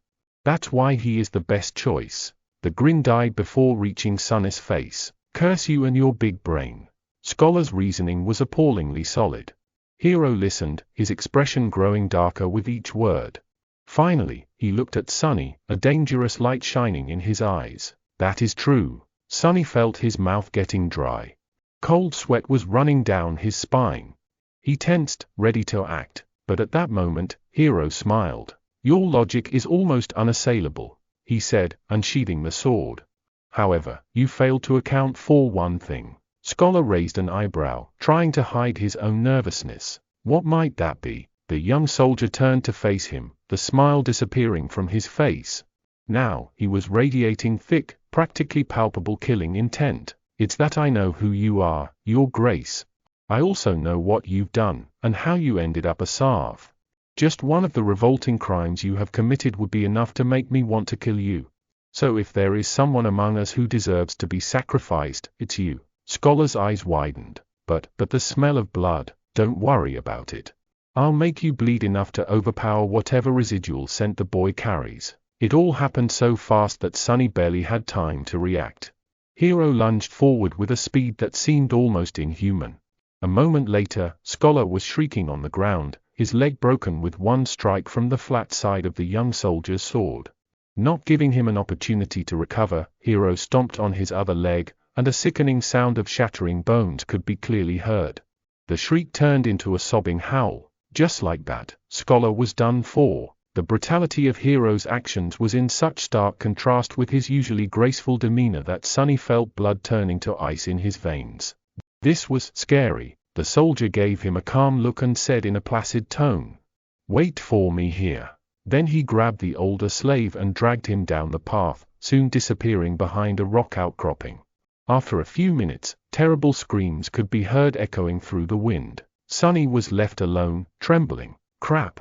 That's why he is the best choice." The grin died before reaching Sonny's face. "Curse you and your big brain." Scholar's reasoning was appallingly solid. Hero listened, his expression growing darker with each word. Finally, he looked at Sonny, a dangerous light shining in his eyes. "That is true." Sonny felt his mouth getting dry. Cold sweat was running down his spine. He tensed, ready to act, but at that moment, Hero smiled. "Your logic is almost unassailable," he said, unsheathing the sword. "However, you failed to account for one thing." Scholar raised an eyebrow, trying to hide his own nervousness. "What might that be?" The young soldier turned to face him, the smile disappearing from his face. Now, he was radiating thick, practically palpable killing intent. "It's that I know who you are, Your Grace. I also know what you've done, and how you ended up a Sarv. Just one of the revolting crimes you have committed would be enough to make me want to kill you. So if there is someone among us who deserves to be sacrificed, it's you." Scholar's eyes widened. But the smell of blood, don't worry about it. I'll make you bleed enough to overpower whatever residual scent the boy carries." It all happened so fast that Sonny barely had time to react. Hero lunged forward with a speed that seemed almost inhuman. A moment later, Scholar was shrieking on the ground, his leg broken with one strike from the flat side of the young soldier's sword. Not giving him an opportunity to recover, Hero stomped on his other leg, and a sickening sound of shattering bones could be clearly heard. The shriek turned into a sobbing howl. Just like that, Scholar was done for. The brutality of Hero's actions was in such stark contrast with his usually graceful demeanor that Sonny felt blood turning to ice in his veins. This was scary. The soldier gave him a calm look and said in a placid tone, "Wait for me here." Then he grabbed the older slave and dragged him down the path, soon disappearing behind a rock outcropping. After a few minutes, terrible screams could be heard echoing through the wind. Sonny was left alone, trembling. Crap.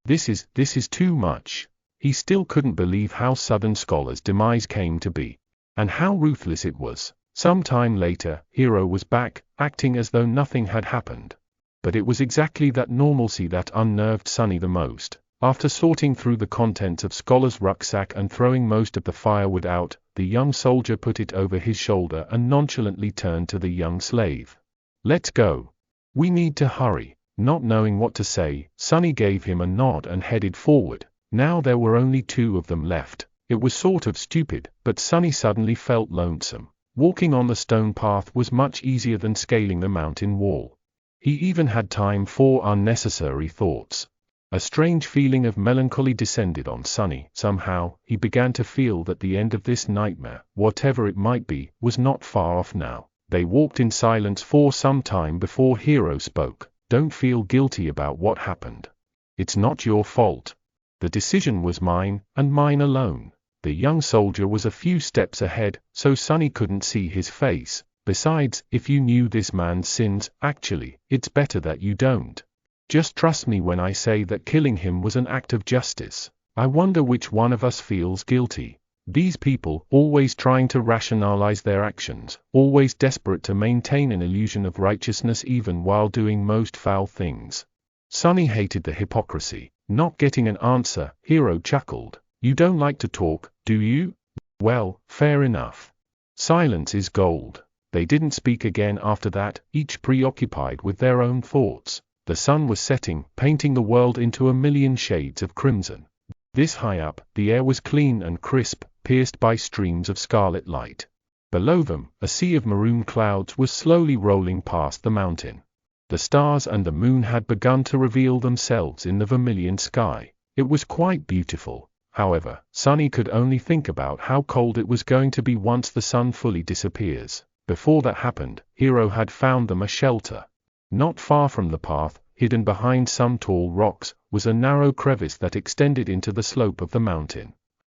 This is too much. He still couldn't believe how sudden Scholar's demise came to be. And how ruthless it was. Some time later, Hero was back, acting as though nothing had happened. But it was exactly that normalcy that unnerved Sonny the most. After sorting through the contents of Scholar's rucksack and throwing most of the firewood out, the young soldier put it over his shoulder and nonchalantly turned to the young slave. "Let's go. We need to hurry." Not knowing what to say, Sonny gave him a nod and headed forward. Now there were only two of them left. It was sort of stupid, but Sonny suddenly felt lonesome. Walking on the stone path was much easier than scaling the mountain wall. He even had time for unnecessary thoughts. A strange feeling of melancholy descended on Sonny. Somehow, he began to feel that the end of this nightmare, whatever it might be, was not far off now. They walked in silence for some time before Hero spoke. "Don't feel guilty about what happened. It's not your fault. The decision was mine, and mine alone." The young soldier was a few steps ahead, so Sonny couldn't see his face. "Besides, if you knew this man's sins, actually, it's better that you don't. Just trust me when I say that killing him was an act of justice. I wonder which one of us feels guilty. These people, always trying to rationalize their actions, always desperate to maintain an illusion of righteousness even while doing most foul things." Sonny hated the hypocrisy. Not getting an answer, Hero chuckled. "You don't like to talk, do you? Well, fair enough. Silence is gold." They didn't speak again after that, each preoccupied with their own thoughts. The sun was setting, painting the world into a million shades of crimson. This high up, the air was clean and crisp, pierced by streams of scarlet light. Below them, a sea of maroon clouds was slowly rolling past the mountain. The stars and the moon had begun to reveal themselves in the vermilion sky. It was quite beautiful. However, Sonny could only think about how cold it was going to be once the sun fully disappears. Before that happened, Hero had found them a shelter. Not far from the path, hidden behind some tall rocks, was a narrow crevice that extended into the slope of the mountain.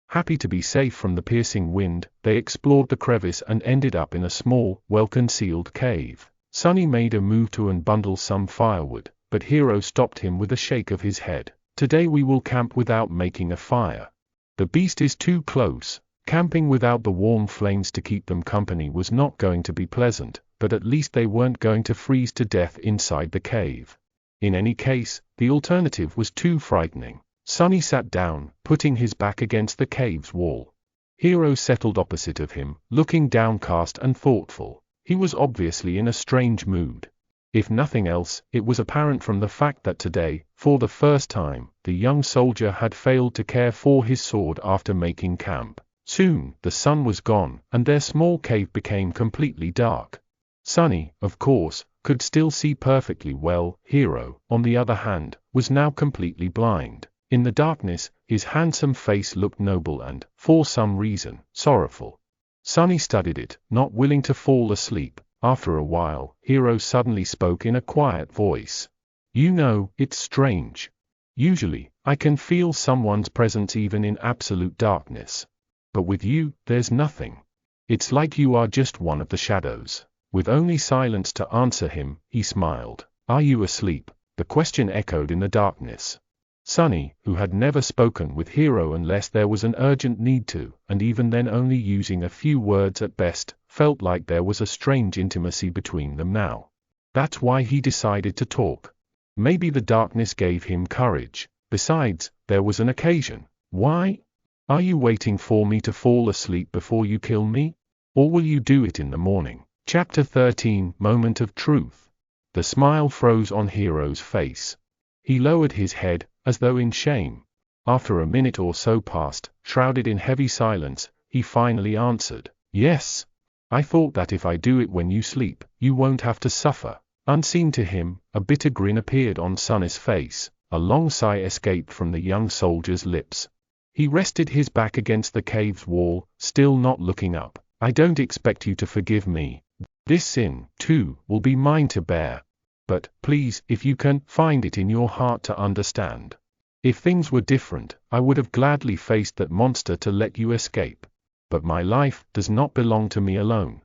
Happy to be safe from the piercing wind, they explored the crevice and ended up in a small, well-concealed cave. Sonny made a move to unbundle some firewood, but Hero stopped him with a shake of his head. "Today we will camp without making a fire. The beast is too close." Camping without the warm flames to keep them company was not going to be pleasant, but at least they weren't going to freeze to death inside the cave. In any case, the alternative was too frightening. Sonny sat down, putting his back against the cave's wall. Hero settled opposite of him, looking downcast and thoughtful. He was obviously in a strange mood. If nothing else, it was apparent from the fact that today, for the first time, the young soldier had failed to care for his sword after making camp. Soon, the sun was gone, and their small cave became completely dark. Sonny, of course, could still see perfectly well. Hero, on the other hand, was now completely blind. In the darkness, his handsome face looked noble and, for some reason, sorrowful. Sunny studied it, not willing to fall asleep. After a while, Hero suddenly spoke in a quiet voice. You know, it's strange. Usually, I can feel someone's presence even in absolute darkness. But with you, there's nothing. It's like you are just one of the shadows. With only silence to answer him, he smiled. Are you asleep? The question echoed in the darkness. Sunny, who had never spoken with Hero unless there was an urgent need to, and even then only using a few words at best, felt like there was a strange intimacy between them now. That's why he decided to talk. Maybe the darkness gave him courage. Besides, there was an occasion. Why? Are you waiting for me to fall asleep before you kill me? Or will you do it in the morning? Chapter 13, Moment of Truth. The smile froze on Hero's face. He lowered his head, as though in shame. After a minute or so passed, shrouded in heavy silence, he finally answered, Yes. I thought that if I do it when you sleep, you won't have to suffer. Unseen to him, a bitter grin appeared on Sunny's face. A long sigh escaped from the young soldier's lips. He rested his back against the cave's wall, still not looking up. I don't expect you to forgive me. This sin, too, will be mine to bear. But, please, if you can find it in your heart to understand. If things were different, I would have gladly faced that monster to let you escape. But my life does not belong to me alone.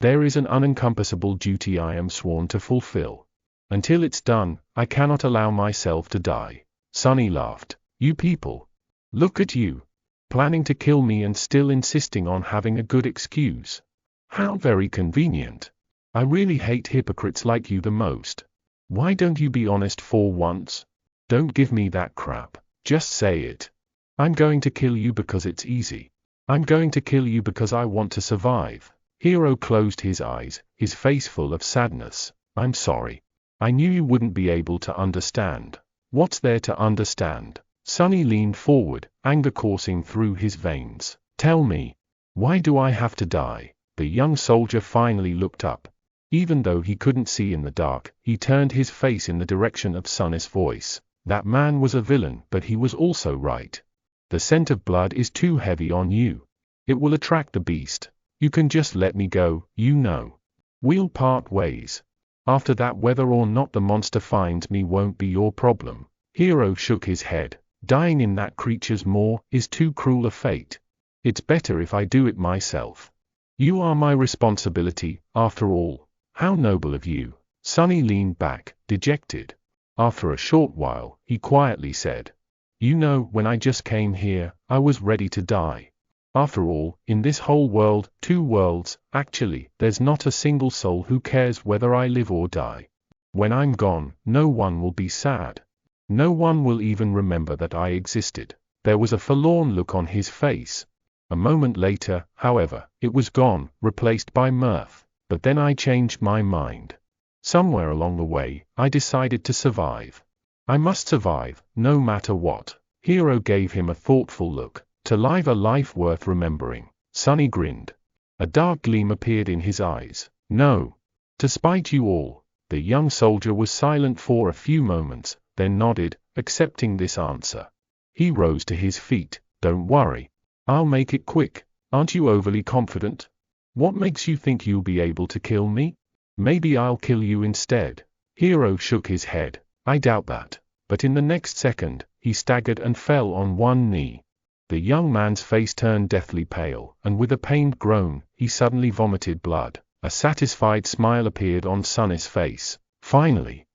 There is an unencompassable duty I am sworn to fulfill. Until it's done, I cannot allow myself to die. Sunny laughed. You people. Look at you. Planning to kill me and still insisting on having a good excuse. How very convenient. I really hate hypocrites like you the most. Why don't you be honest for once? Don't give me that crap. Just say it. I'm going to kill you because it's easy. I'm going to kill you because I want to survive. Hero closed his eyes, his face full of sadness. I'm sorry. I knew you wouldn't be able to understand. What's there to understand? Sunny leaned forward, anger coursing through his veins. Tell me. Why do I have to die? The young soldier finally looked up. Even though he couldn't see in the dark, he turned his face in the direction of Sunny's voice. That man was a villain, but he was also right. The scent of blood is too heavy on you. It will attract the beast. You can just let me go, you know. We'll part ways. After that, whether or not the monster finds me won't be your problem. Hero shook his head. Dying in that creature's maw is too cruel a fate. It's better if I do it myself. You are my responsibility, after all. How noble of you. Sunny leaned back, dejected. After a short while, he quietly said, You know, when I just came here, I was ready to die. After all, in this whole world, 2 worlds, actually, there's not a single soul who cares whether I live or die. When I'm gone, no one will be sad. No one will even remember that I existed. There was a forlorn look on his face. A moment later, however, it was gone, replaced by mirth. But then I changed my mind. Somewhere along the way, I decided to survive. I must survive, no matter what. Hero gave him a thoughtful look. To live a life worth remembering. Sunny grinned. A dark gleam appeared in his eyes. No. To spite you all. The young soldier was silent for a few moments, then nodded, accepting this answer. He rose to his feet. Don't worry. I'll make it quick. Aren't you overly confident? What makes you think you'll be able to kill me? Maybe I'll kill you instead. Hero shook his head. I doubt that. But in the next second, he staggered and fell on one knee. The young man's face turned deathly pale, and with a pained groan, he suddenly vomited blood. A satisfied smile appeared on Sunny's face. Finally,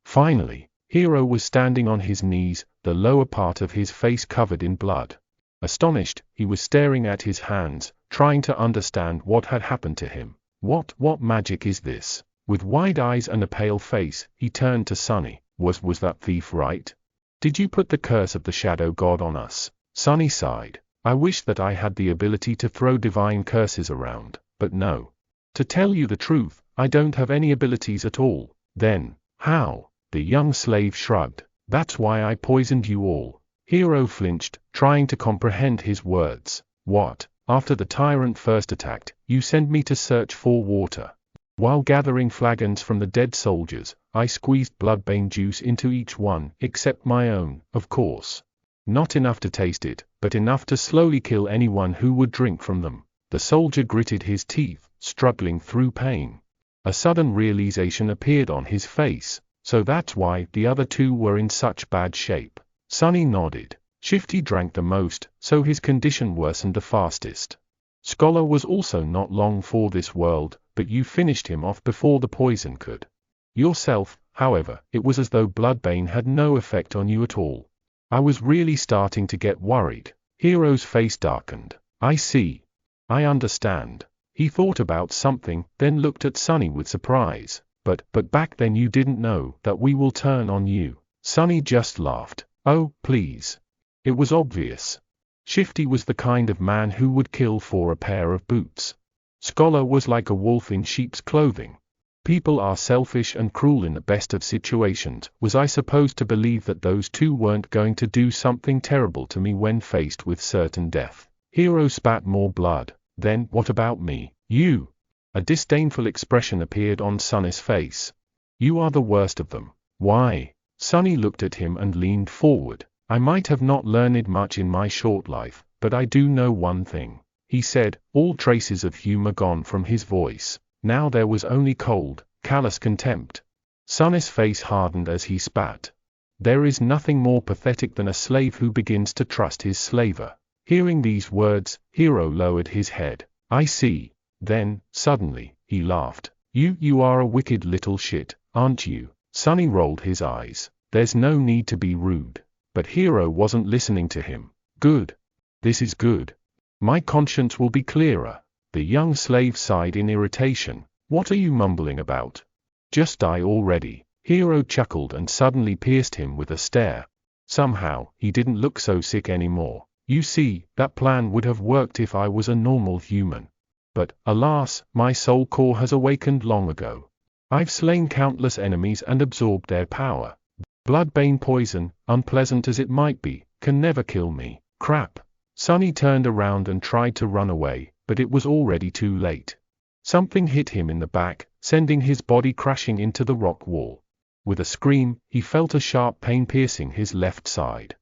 finally, Hero was standing on his knees, the lower part of his face covered in blood. Astonished, he was staring at his hands, trying to understand what had happened to him. What magic is this? With wide eyes and a pale face, he turned to Sunny. Was that thief right? Did you put the curse of the shadow god on us? Sunny sighed. I wish that I had the ability to throw divine curses around, but no. To tell you the truth, I don't have any abilities at all. Then, how? The young slave shrugged. That's why I poisoned you all. Hero flinched, trying to comprehend his words. What? After the tyrant first attacked, you sent me to search for water. While gathering flagons from the dead soldiers, I squeezed bloodbane juice into each one, except my own, of course. Not enough to taste it, but enough to slowly kill anyone who would drink from them. The soldier gritted his teeth, struggling through pain. A sudden realization appeared on his face. So that's why the other two were in such bad shape. Sonny nodded. Shifty drank the most, so his condition worsened the fastest. Scholar was also not long for this world, but you finished him off before the poison could. Yourself, however, it was as though bloodbane had no effect on you at all. I was really starting to get worried. Hero's face darkened. I see. I understand. He thought about something, then looked at Sonny with surprise. But back then you didn't know that we will turn on you. Sonny just laughed. Oh, please. It was obvious. Shifty was the kind of man who would kill for a pair of boots. Scholar was like a wolf in sheep's clothing. People are selfish and cruel in the best of situations. Was I supposed to believe that those two weren't going to do something terrible to me when faced with certain death? Hero spat more blood. Then, what about me? You. A disdainful expression appeared on Sonny's face. You are the worst of them. Why? Sonny looked at him and leaned forward. I might have not learned much in my short life, but I do know one thing, he said, all traces of humor gone from his voice. Now there was only cold, callous contempt. Sonny's face hardened as he spat. There is nothing more pathetic than a slave who begins to trust his slaver. Hearing these words, Hero lowered his head. I see. Then, suddenly, he laughed. You are a wicked little shit, aren't you? Sonny rolled his eyes. There's no need to be rude. But Hero wasn't listening to him. Good. This is good. My conscience will be clearer. The young slave sighed in irritation. What are you mumbling about? Just die already. Hero chuckled and suddenly pierced him with a stare. Somehow, he didn't look so sick anymore. You see, that plan would have worked if I was a normal human. But, alas, my soul core has awakened long ago. I've slain countless enemies and absorbed their power. Bloodbane poison, unpleasant as it might be, can never kill me. Crap. Sonny turned around and tried to run away, but it was already too late. Something hit him in the back, sending his body crashing into the rock wall. With a scream, he felt a sharp pain piercing his left side.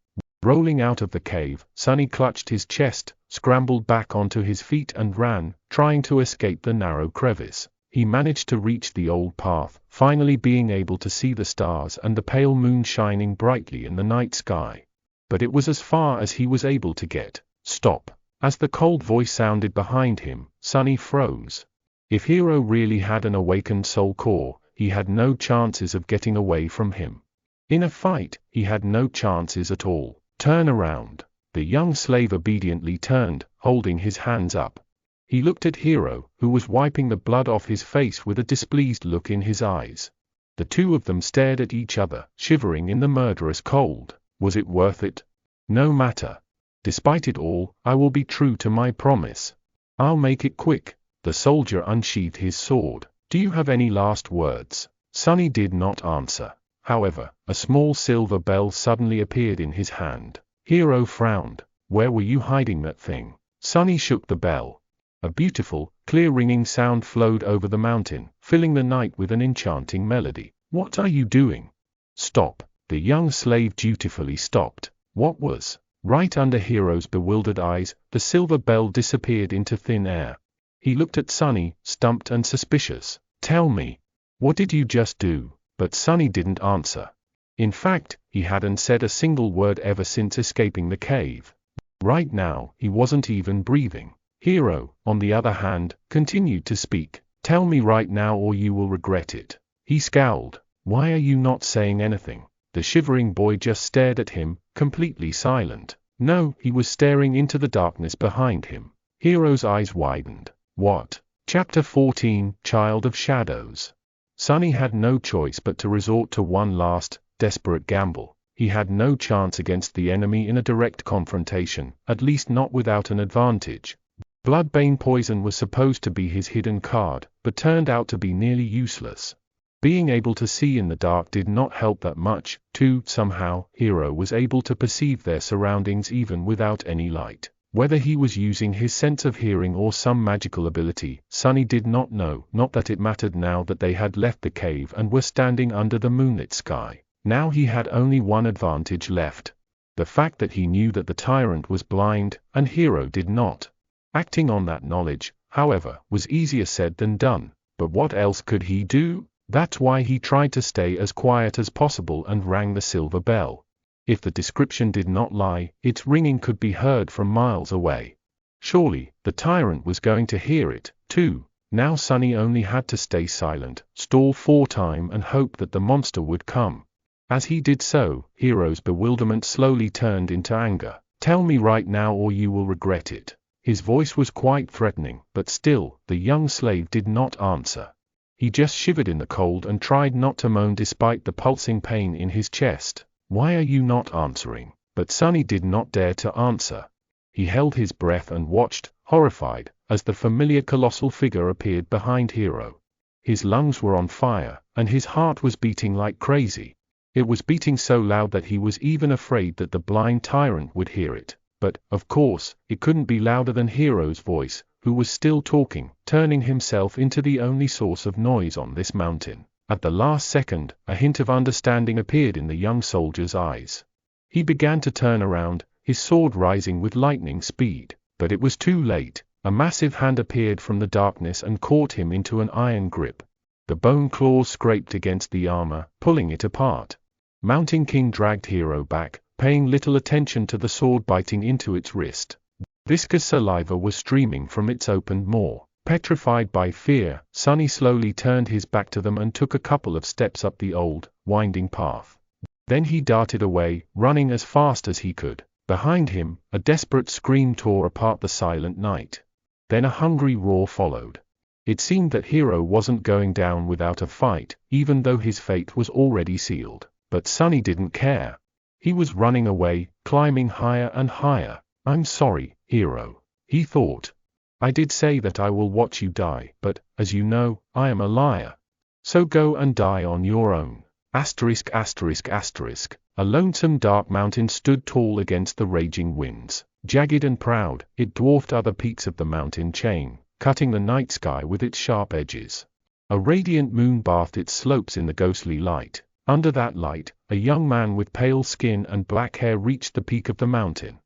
Rolling out of the cave, Sonny clutched his chest, scrambled back onto his feet and ran, trying to escape the narrow crevice. He managed to reach the old path, finally being able to see the stars and the pale moon shining brightly in the night sky. But it was as far as he was able to get. Stop. As the cold voice sounded behind him, Sonny froze. If Hero really had an awakened soul core, he had no chances of getting away from him. In a fight, he had no chances at all. Turn around. The young slave obediently turned, holding his hands up. He looked at Hero, who was wiping the blood off his face with a displeased look in his eyes. The two of them stared at each other, shivering in the murderous cold. Was it worth it? No matter. Despite it all, I will be true to my promise. I'll make it quick. The soldier unsheathed his sword. Do you have any last words? Sonny did not answer. However, a small silver bell suddenly appeared in his hand. Hero frowned. Where were you hiding that thing? Sonny shook the bell. A beautiful, clear ringing sound flowed over the mountain, filling the night with an enchanting melody. What are you doing? Stop. The young slave dutifully stopped. What was? Right under Hero's bewildered eyes, the silver bell disappeared into thin air. He looked at Sonny, stumped and suspicious. Tell me. What did you just do? But Sonny didn't answer. In fact, he hadn't said a single word ever since escaping the cave. Right now, he wasn't even breathing. Hero, on the other hand, continued to speak. Tell me right now or you will regret it. He scowled. Why are you not saying anything? The shivering boy just stared at him, completely silent. No, he was staring into the darkness behind him. Hero's eyes widened. What? Chapter 14, Child of Shadows. Sonny had no choice but to resort to one last, desperate gamble. He had no chance against the enemy in a direct confrontation, at least not without an advantage. Bloodbane poison was supposed to be his hidden card, but turned out to be nearly useless. Being able to see in the dark did not help that much, too. Somehow, Hero was able to perceive their surroundings even without any light. Whether he was using his sense of hearing or some magical ability, Sonny did not know, not that it mattered now that they had left the cave and were standing under the moonlit sky. Now he had only one advantage left. The fact that he knew that the tyrant was blind, and Hero did not. Acting on that knowledge, however, was easier said than done, but what else could he do? That's why he tried to stay as quiet as possible and rang the silver bell. If the description did not lie, its ringing could be heard from miles away. Surely, the tyrant was going to hear it, too. Now Sonny only had to stay silent, stall for time and hope that the monster would come. As he did so, Hero's bewilderment slowly turned into anger. "Tell me right now or you will regret it." His voice was quite threatening, but still, the young slave did not answer. He just shivered in the cold and tried not to moan despite the pulsing pain in his chest. "Why are you not answering?" But Sonny did not dare to answer. He held his breath and watched, horrified, as the familiar colossal figure appeared behind Hero. His lungs were on fire, and his heart was beating like crazy. It was beating so loud that he was even afraid that the blind tyrant would hear it. But, of course, it couldn't be louder than Hero's voice, who was still talking, turning himself into the only source of noise on this mountain. At the last second, a hint of understanding appeared in the young soldier's eyes. He began to turn around, his sword rising with lightning speed. But it was too late. A massive hand appeared from the darkness and caught him into an iron grip. The bone claws scraped against the armor, pulling it apart. Mountain King dragged Hero back, paying little attention to the sword biting into its wrist. Viscous saliva was streaming from its opened maw. Petrified by fear, Sonny slowly turned his back to them and took a couple of steps up the old, winding path. Then he darted away, running as fast as he could. Behind him, a desperate scream tore apart the silent night. Then a hungry roar followed. It seemed that Hero wasn't going down without a fight, even though his fate was already sealed. But Sonny didn't care. He was running away, climbing higher and higher. "I'm sorry, Hero," he thought. "I did say that I will watch you die, but, as you know, I am a liar. So go and die on your own." *******. A lonesome dark mountain stood tall against the raging winds. Jagged and proud, it dwarfed other peaks of the mountain chain, cutting the night sky with its sharp edges. A radiant moon bathed its slopes in the ghostly light. Under that light, a young man with pale skin and black hair reached the peak of the mountain.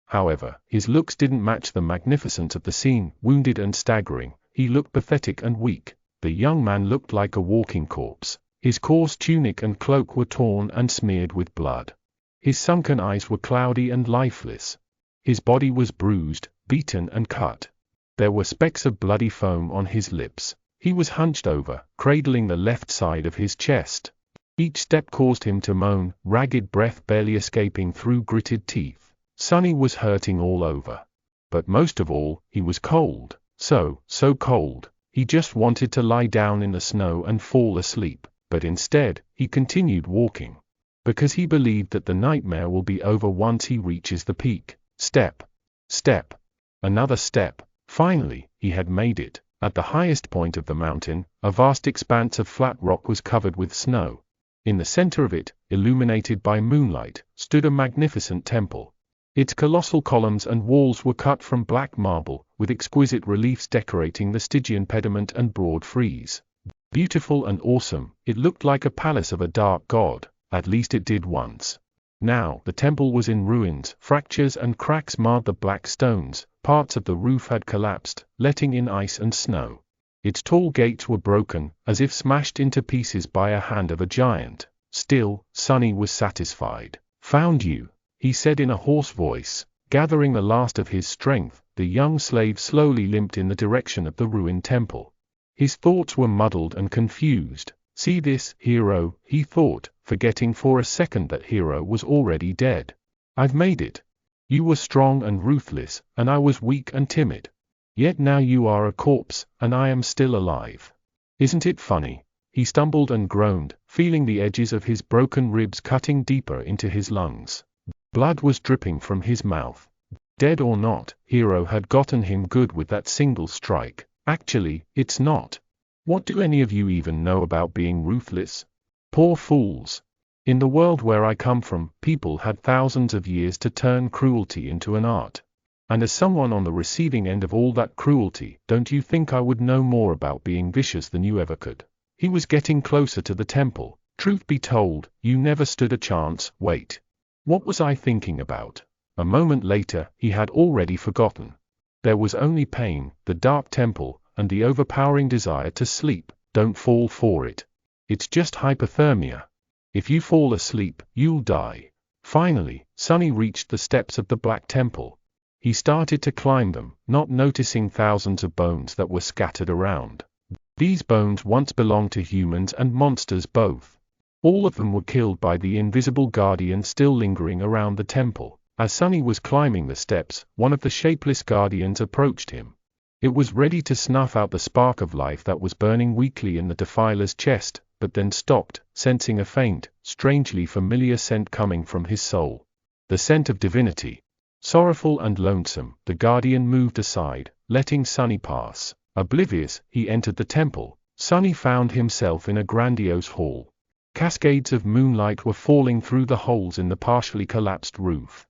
However, his looks didn't match the magnificence of the scene. Wounded and staggering, he looked pathetic and weak. The young man looked like a walking corpse. His coarse tunic and cloak were torn and smeared with blood. His sunken eyes were cloudy and lifeless. His body was bruised, beaten and cut. There were specks of bloody foam on his lips. He was hunched over, cradling the left side of his chest. Each step caused him to moan, ragged breath barely escaping through gritted teeth. Sonny was hurting all over. But most of all, he was cold. So cold. He just wanted to lie down in the snow and fall asleep. But instead, he continued walking. Because he believed that the nightmare will be over once he reaches the peak. Step. Step. Another step. Finally, he had made it. At the highest point of the mountain, a vast expanse of flat rock was covered with snow. In the center of it, illuminated by moonlight, stood a magnificent temple. Its colossal columns and walls were cut from black marble, with exquisite reliefs decorating the Stygian pediment and broad frieze. Beautiful and awesome, it looked like a palace of a dark god. At least it did once. Now, the temple was in ruins. Fractures and cracks marred the black stones. Parts of the roof had collapsed, letting in ice and snow. Its tall gates were broken, as if smashed into pieces by a hand of a giant. Still, Sonny was satisfied. "Found you," he said in a hoarse voice. Gathering the last of his strength, the young slave slowly limped in the direction of the ruined temple. His thoughts were muddled and confused. "See this, Hero," he thought, forgetting for a second that Hero was already dead. "I've made it. You were strong and ruthless, and I was weak and timid. Yet now you are a corpse, and I am still alive. Isn't it funny?" He stumbled and groaned, feeling the edges of his broken ribs cutting deeper into his lungs. Blood was dripping from his mouth. Dead or not, Hero had gotten him good with that single strike. Actually, it's not. What do any of you even know about being ruthless? Poor fools. In the world where I come from, people had thousands of years to turn cruelty into an art. And as someone on the receiving end of all that cruelty, don't you think I would know more about being vicious than you ever could? He was getting closer to the temple. Truth be told, you never stood a chance. Wait. What was I thinking about? A moment later, he had already forgotten. There was only pain, the dark temple, and the overpowering desire to sleep. Don't fall for it. It's just hypothermia. If you fall asleep, you'll die. Finally, Sonny reached the steps of the Black Temple. He started to climb them, not noticing thousands of bones that were scattered around. These bones once belonged to humans and monsters both. All of them were killed by the invisible guardian still lingering around the temple. As Sonny was climbing the steps, one of the shapeless guardians approached him. It was ready to snuff out the spark of life that was burning weakly in the defiler's chest, but then stopped, sensing a faint, strangely familiar scent coming from his soul. The scent of divinity. Sorrowful and lonesome, the guardian moved aside, letting Sonny pass. Oblivious, he entered the temple. Sonny found himself in a grandiose hall. Cascades of moonlight were falling through the holes in the partially collapsed roof.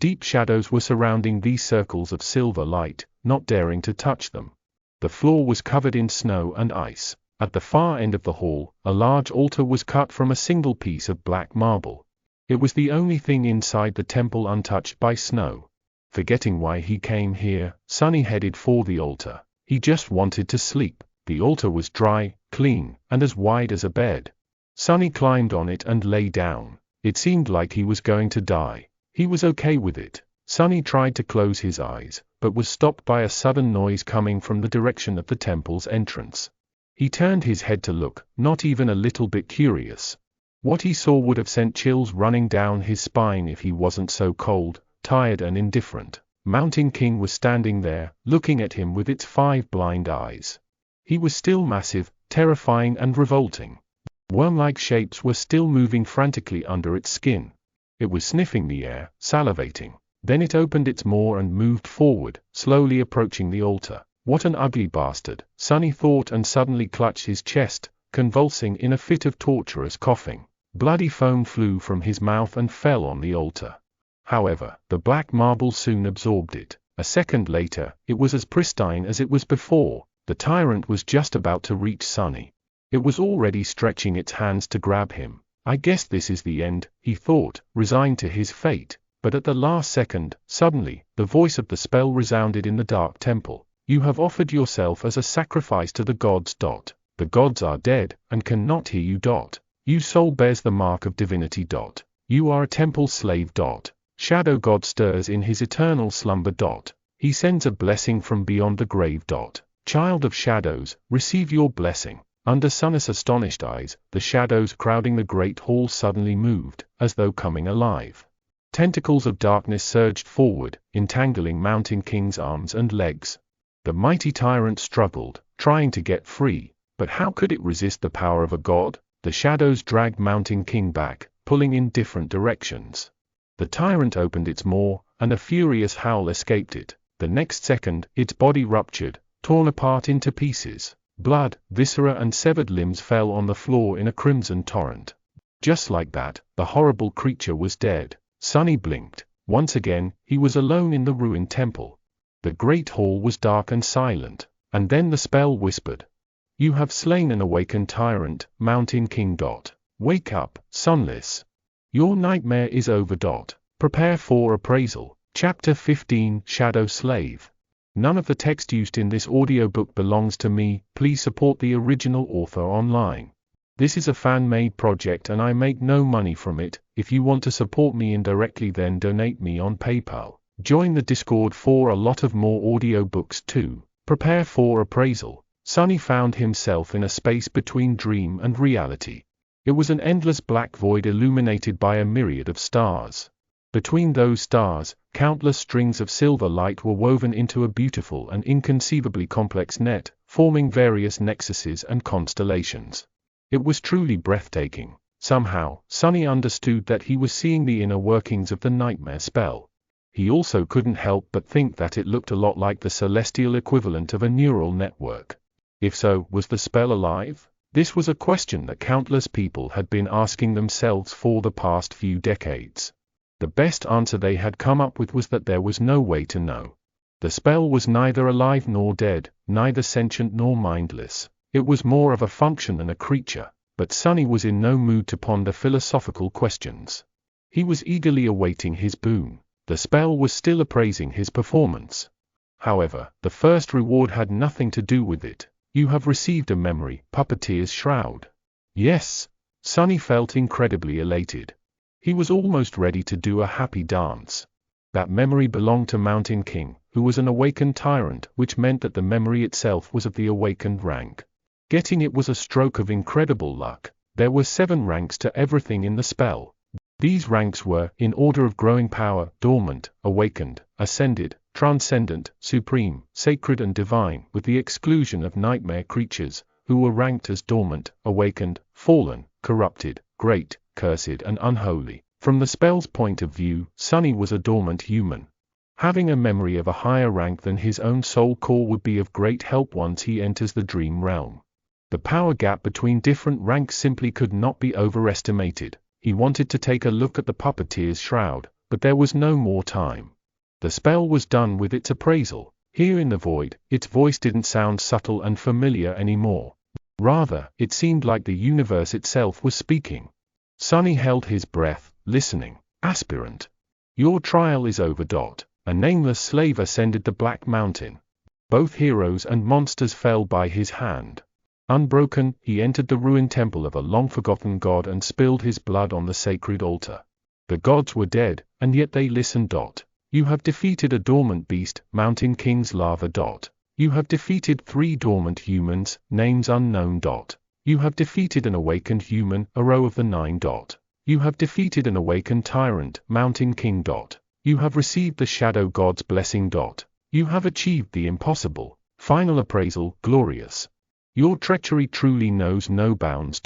Deep shadows were surrounding these circles of silver light, not daring to touch them. The floor was covered in snow and ice. At the far end of the hall, a large altar was cut from a single piece of black marble. It was the only thing inside the temple untouched by snow. Forgetting why he came here, Sonny headed for the altar. He just wanted to sleep. The altar was dry, clean, and as wide as a bed. Sonny climbed on it and lay down. It seemed like he was going to die. He was okay with it. Sonny tried to close his eyes, but was stopped by a sudden noise coming from the direction of the temple's entrance. He turned his head to look, not even a little bit curious. What he saw would have sent chills running down his spine if he wasn't so cold, tired and indifferent. Mountain King was standing there, looking at him with its 5 blind eyes. He was still massive, terrifying and revolting. Worm-like shapes were still moving frantically under its skin. It was sniffing the air, salivating. Then it opened its maw and moved forward, slowly approaching the altar. What an ugly bastard, Sonny thought, and suddenly clutched his chest, convulsing in a fit of torturous coughing. Bloody foam flew from his mouth and fell on the altar. However, the black marble soon absorbed it. A second later, it was as pristine as it was before. The tyrant was just about to reach Sonny. It was already stretching its hands to grab him. I guess this is the end, he thought, resigned to his fate. But at the last second, suddenly, the voice of the spell resounded in the dark temple. You have offered yourself as a sacrifice to the gods. The gods are dead, and cannot hear you. Your soul bears the mark of divinity. You are a temple slave. Shadow God stirs in his eternal slumber. He sends a blessing from beyond the grave. Child of shadows, receive your blessing. Under Sonny's astonished eyes, the shadows crowding the great hall suddenly moved, as though coming alive. Tentacles of darkness surged forward, entangling Mountain King's arms and legs. The mighty tyrant struggled, trying to get free, but how could it resist the power of a god? The shadows dragged Mountain King back, pulling in different directions. The tyrant opened its maw, and a furious howl escaped it. The next second, its body ruptured, torn apart into pieces. Blood, viscera and severed limbs fell on the floor in a crimson torrent. Just like that, the horrible creature was dead. Sonny blinked. Once again, he was alone in the ruined temple. The great hall was dark and silent, and then the spell whispered. You have slain an awakened tyrant, Mountain King. Wake up, Sunless. Your nightmare is over. Prepare for appraisal. Chapter 15, Shadow Slave. None of the text used in this audiobook belongs to me. Please support the original author online. This is a fan-made project and I make no money from it. If you want to support me indirectly, then donate me on PayPal. Join the Discord for a lot of more audiobooks too. Prepare for appraisal. Sonny found himself in a space between dream and reality. It was an endless black void illuminated by a myriad of stars. Between those stars, countless strings of silver light were woven into a beautiful and inconceivably complex net, forming various nexuses and constellations. It was truly breathtaking. Somehow, Sonny understood that he was seeing the inner workings of the nightmare spell. He also couldn't help but think that it looked a lot like the celestial equivalent of a neural network. If so, was the spell alive? This was a question that countless people had been asking themselves for the past few decades. The best answer they had come up with was that there was no way to know. The spell was neither alive nor dead, neither sentient nor mindless. It was more of a function than a creature, but Sonny was in no mood to ponder philosophical questions. He was eagerly awaiting his boon. The spell was still appraising his performance. However, the first reward had nothing to do with it. You have received a memory, Puppeteer's Shroud. Yes. Sonny felt incredibly elated. He was almost ready to do a happy dance. That memory belonged to Mountain King, who was an awakened tyrant, which meant that the memory itself was of the awakened rank. Getting it was a stroke of incredible luck. There were 7 ranks to everything in the spell. These ranks were, in order of growing power, dormant, awakened, ascended, transcendent, supreme, sacred and divine, with the exclusion of nightmare creatures, who were ranked as dormant, awakened, fallen, corrupted, great, cursed and unholy. From the spell's point of view, Sonny was a dormant human. Having a memory of a higher rank than his own soul core would be of great help once he enters the dream realm. The power gap between different ranks simply could not be overestimated. He wanted to take a look at the Puppeteer's Shroud, but there was no more time. The spell was done with its appraisal. Here in the void, its voice didn't sound subtle and familiar anymore. Rather, it seemed like the universe itself was speaking. Sonny held his breath, listening. Aspirant. Your trial is over. A nameless slave ascended the Black Mountain. Both heroes and monsters fell by his hand. Unbroken, he entered the ruined temple of a long-forgotten god and spilled his blood on the sacred altar. The gods were dead, and yet they listened. You have defeated a dormant beast, Mountain King's lava. You have defeated 3 dormant humans, names unknown. You have defeated an awakened human, a row of the 9. You have defeated an awakened tyrant, Mountain King. You have received the Shadow God's blessing. You have achieved the impossible. Final appraisal, glorious. Your treachery truly knows no bounds.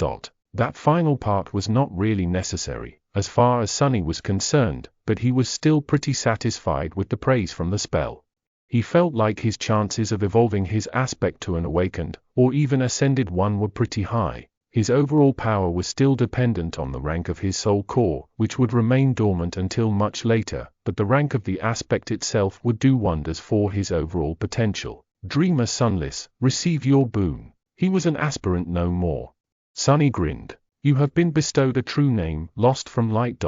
That final part was not really necessary, as far as Sonny was concerned, but he was still pretty satisfied with the praise from the spell. He felt like his chances of evolving his aspect to an awakened, or even ascended one were pretty high. His overall power was still dependent on the rank of his soul core, which would remain dormant until much later, but the rank of the aspect itself would do wonders for his overall potential. Dreamer Sunless, receive your boon. He was an aspirant no more. Sonny grinned. You have been bestowed a true name, lost from light.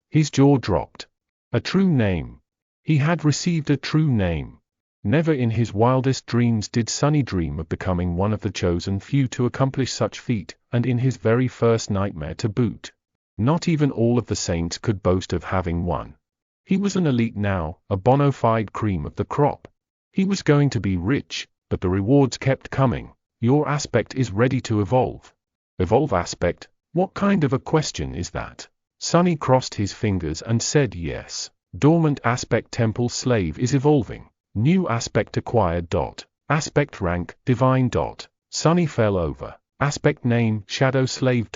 His jaw dropped. A true name. He had received a true name. Never in his wildest dreams did Sonny dream of becoming one of the chosen few to accomplish such feat, and in his very first nightmare to boot. Not even all of the saints could boast of having one. He was an elite now, a bona fide cream of the crop. He was going to be rich, but the rewards kept coming. Your aspect is ready to evolve. Evolve aspect? What kind of a question is that? Sonny crossed his fingers and said yes. Dormant aspect temple slave is evolving. New aspect acquired. Aspect rank, divine. Sonny fell over. Aspect name, shadow slave.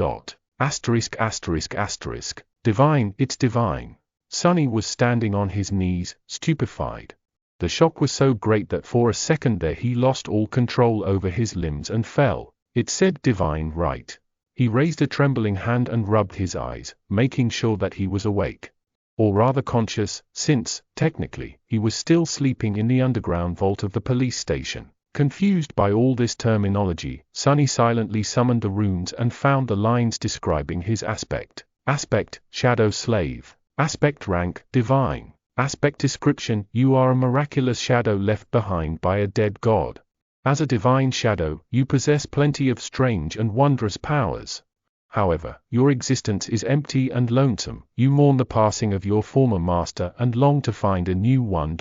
Asterisk asterisk asterisk. Divine, it's divine. Sonny was standing on his knees, stupefied. The shock was so great that for a second there he lost all control over his limbs and fell. It said divine right. He raised a trembling hand and rubbed his eyes, making sure that he was awake. Or rather conscious, since, technically, he was still sleeping in the underground vault of the police station. Confused by all this terminology, Sonny silently summoned the runes and found the lines describing his aspect. Aspect, shadow slave. Aspect rank, divine. Aspect description, you are a miraculous shadow left behind by a dead god. As a divine shadow, you possess plenty of strange and wondrous powers. However, your existence is empty and lonesome. You mourn the passing of your former master and long to find a new one.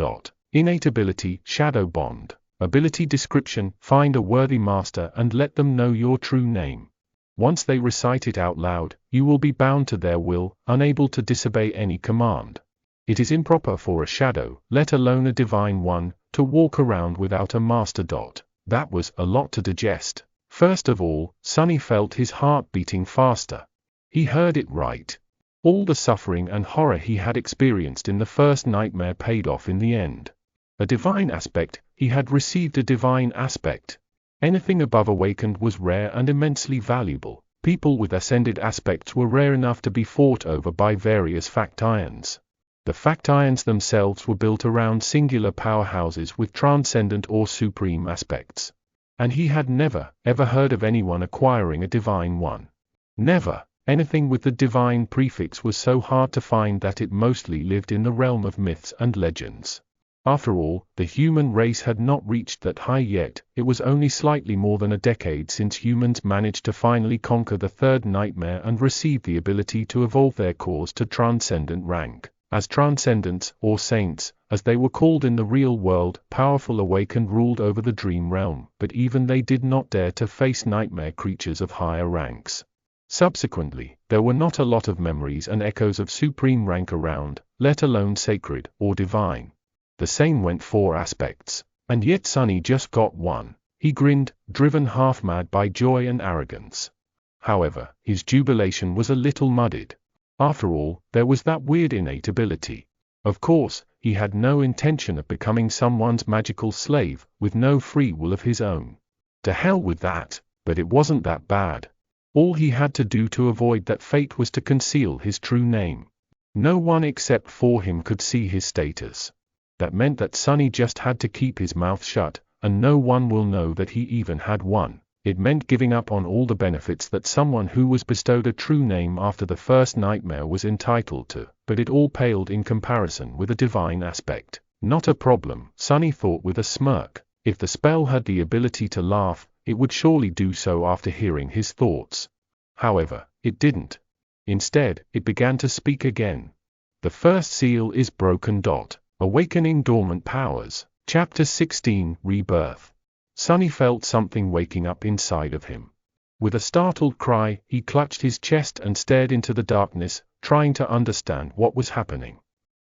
Innate ability, shadow bond. Ability description, find a worthy master and let them know your true name. Once they recite it out loud, you will be bound to their will, unable to disobey any command. It is improper for a shadow, let alone a divine one, to walk around without a master. That was a lot to digest. First of all, Sonny felt his heart beating faster. He heard it right. All the suffering and horror he had experienced in the first nightmare paid off in the end. A divine aspect, he had received a divine aspect. Anything above awakened was rare and immensely valuable. People with ascended aspects were rare enough to be fought over by various fact irons. The factions themselves were built around singular powerhouses with transcendent or supreme aspects. And he had never, ever heard of anyone acquiring a divine one. Never. Anything with the divine prefix was so hard to find that it mostly lived in the realm of myths and legends. After all, the human race had not reached that high yet. It was only slightly more than a decade since humans managed to finally conquer the third nightmare and receive the ability to evolve their cores to transcendent rank. As transcendents, or saints, as they were called in the real world, powerful awakened ruled over the dream realm, but even they did not dare to face nightmare creatures of higher ranks. Subsequently, there were not a lot of memories and echoes of supreme rank around, let alone sacred, or divine. The same went for aspects. And yet Sonny just got one. He grinned, driven half-mad by joy and arrogance. However, his jubilation was a little muddied. After all, there was that weird innate ability. Of course, he had no intention of becoming someone's magical slave, with no free will of his own. To hell with that, but it wasn't that bad. All he had to do to avoid that fate was to conceal his true name. No one except for him could see his status. That meant that Sonny just had to keep his mouth shut, and no one will know that he even had one. It meant giving up on all the benefits that someone who was bestowed a true name after the first nightmare was entitled to, but it all paled in comparison with a divine aspect. Not a problem, Sonny thought with a smirk. If the spell had the ability to laugh, it would surely do so after hearing his thoughts. However, it didn't. Instead, it began to speak again. The first seal is broken. Awakening dormant powers. Chapter 16, Rebirth. Sonny felt something waking up inside of him. With a startled cry, he clutched his chest and stared into the darkness, trying to understand what was happening.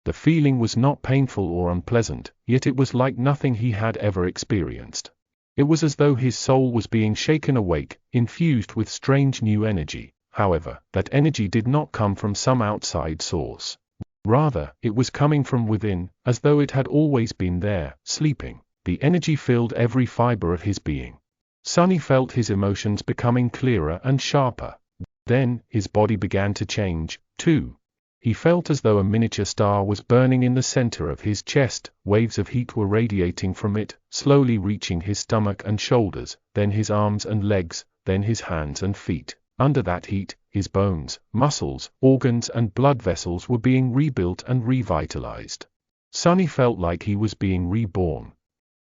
The feeling was not painful or unpleasant, yet it was like nothing he had ever experienced. It was as though his soul was being shaken awake, infused with strange new energy. However, that energy did not come from some outside source. Rather, it was coming from within, as though it had always been there, sleeping. The energy filled every fiber of his being. Sonny felt his emotions becoming clearer and sharper. Then, his body began to change, too. He felt as though a miniature star was burning in the center of his chest, waves of heat were radiating from it, slowly reaching his stomach and shoulders, then his arms and legs, then his hands and feet. Under that heat, his bones, muscles, organs and blood vessels were being rebuilt and revitalized. Sonny felt like he was being reborn.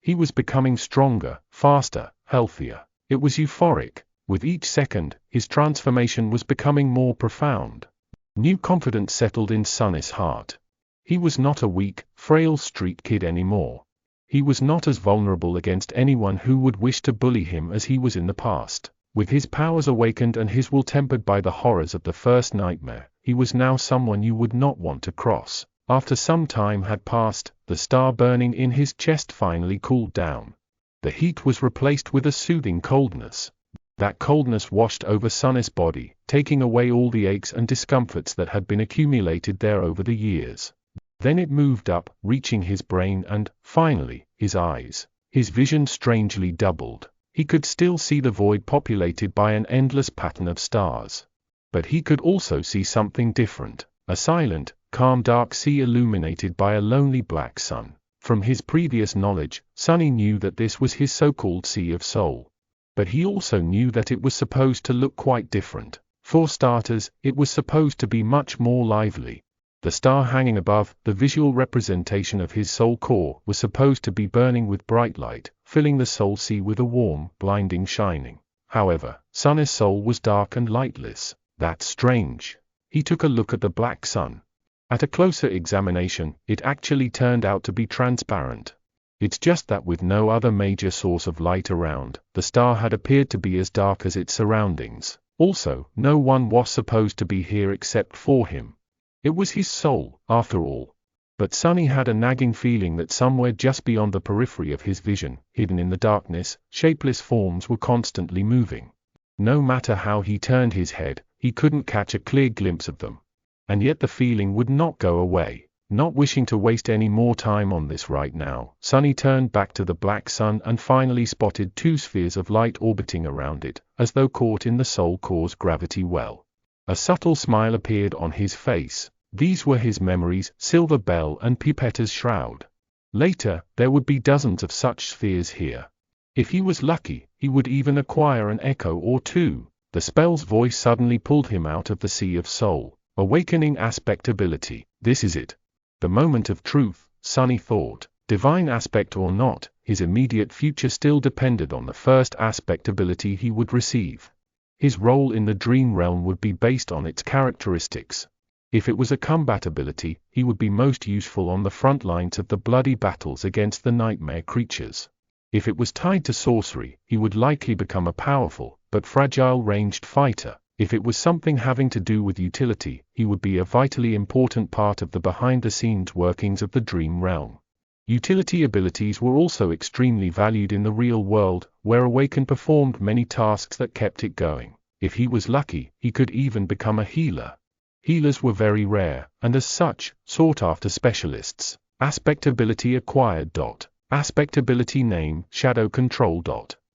He was becoming stronger, faster, healthier. It was euphoric. With each second, his transformation was becoming more profound. New confidence settled in Sonny's heart. He was not a weak, frail street kid anymore. He was not as vulnerable against anyone who would wish to bully him as he was in the past. With his powers awakened and his will tempered by the horrors of the first nightmare, he was now someone you would not want to cross. After some time had passed, the star burning in his chest finally cooled down. The heat was replaced with a soothing coldness. That coldness washed over Sonny's body, taking away all the aches and discomforts that had been accumulated there over the years. Then it moved up, reaching his brain and, finally, his eyes. His vision strangely doubled. He could still see the void populated by an endless pattern of stars. But he could also see something different. A silent, calm dark sea illuminated by a lonely black sun. From his previous knowledge, Sonny knew that this was his so-called Sea of Soul. But he also knew that it was supposed to look quite different. For starters, it was supposed to be much more lively. The star hanging above, the visual representation of his soul core, was supposed to be burning with bright light, filling the soul sea with a warm, blinding shining. However, Sonny's soul was dark and lightless. That's strange. He took a look at the black sun. At a closer examination, it actually turned out to be transparent. It's just that with no other major source of light around, the star had appeared to be as dark as its surroundings. Also, no one was supposed to be here except for him. It was his soul, after all. But Sonny had a nagging feeling that somewhere just beyond the periphery of his vision, hidden in the darkness, shapeless forms were constantly moving. No matter how he turned his head, he couldn't catch a clear glimpse of them. And yet the feeling would not go away. Not wishing to waste any more time on this right now, Sonny turned back to the black sun and finally spotted two spheres of light orbiting around it, as though caught in the soul core's gravity well. A subtle smile appeared on his face. These were his memories, Silver Bell and Pipetta's shroud. Later, there would be dozens of such spheres here. If he was lucky, he would even acquire an echo or two. The spell's voice suddenly pulled him out of the sea of soul. Awakening aspect ability. This is it. The moment of truth, Sonny thought. Divine aspect or not, his immediate future still depended on the first aspect ability he would receive. His role in the dream realm would be based on its characteristics. If it was a combat ability, he would be most useful on the front lines of the bloody battles against the nightmare creatures. If it was tied to sorcery, he would likely become a powerful, but fragile ranged fighter. If it was something having to do with utility, he would be a vitally important part of the behind-the-scenes workings of the dream realm. Utility abilities were also extremely valued in the real world, where Awaken performed many tasks that kept it going. If he was lucky, he could even become a healer. Healers were very rare, and as such, sought-after specialists. Aspect ability acquired. Aspect ability name, Shadow Control.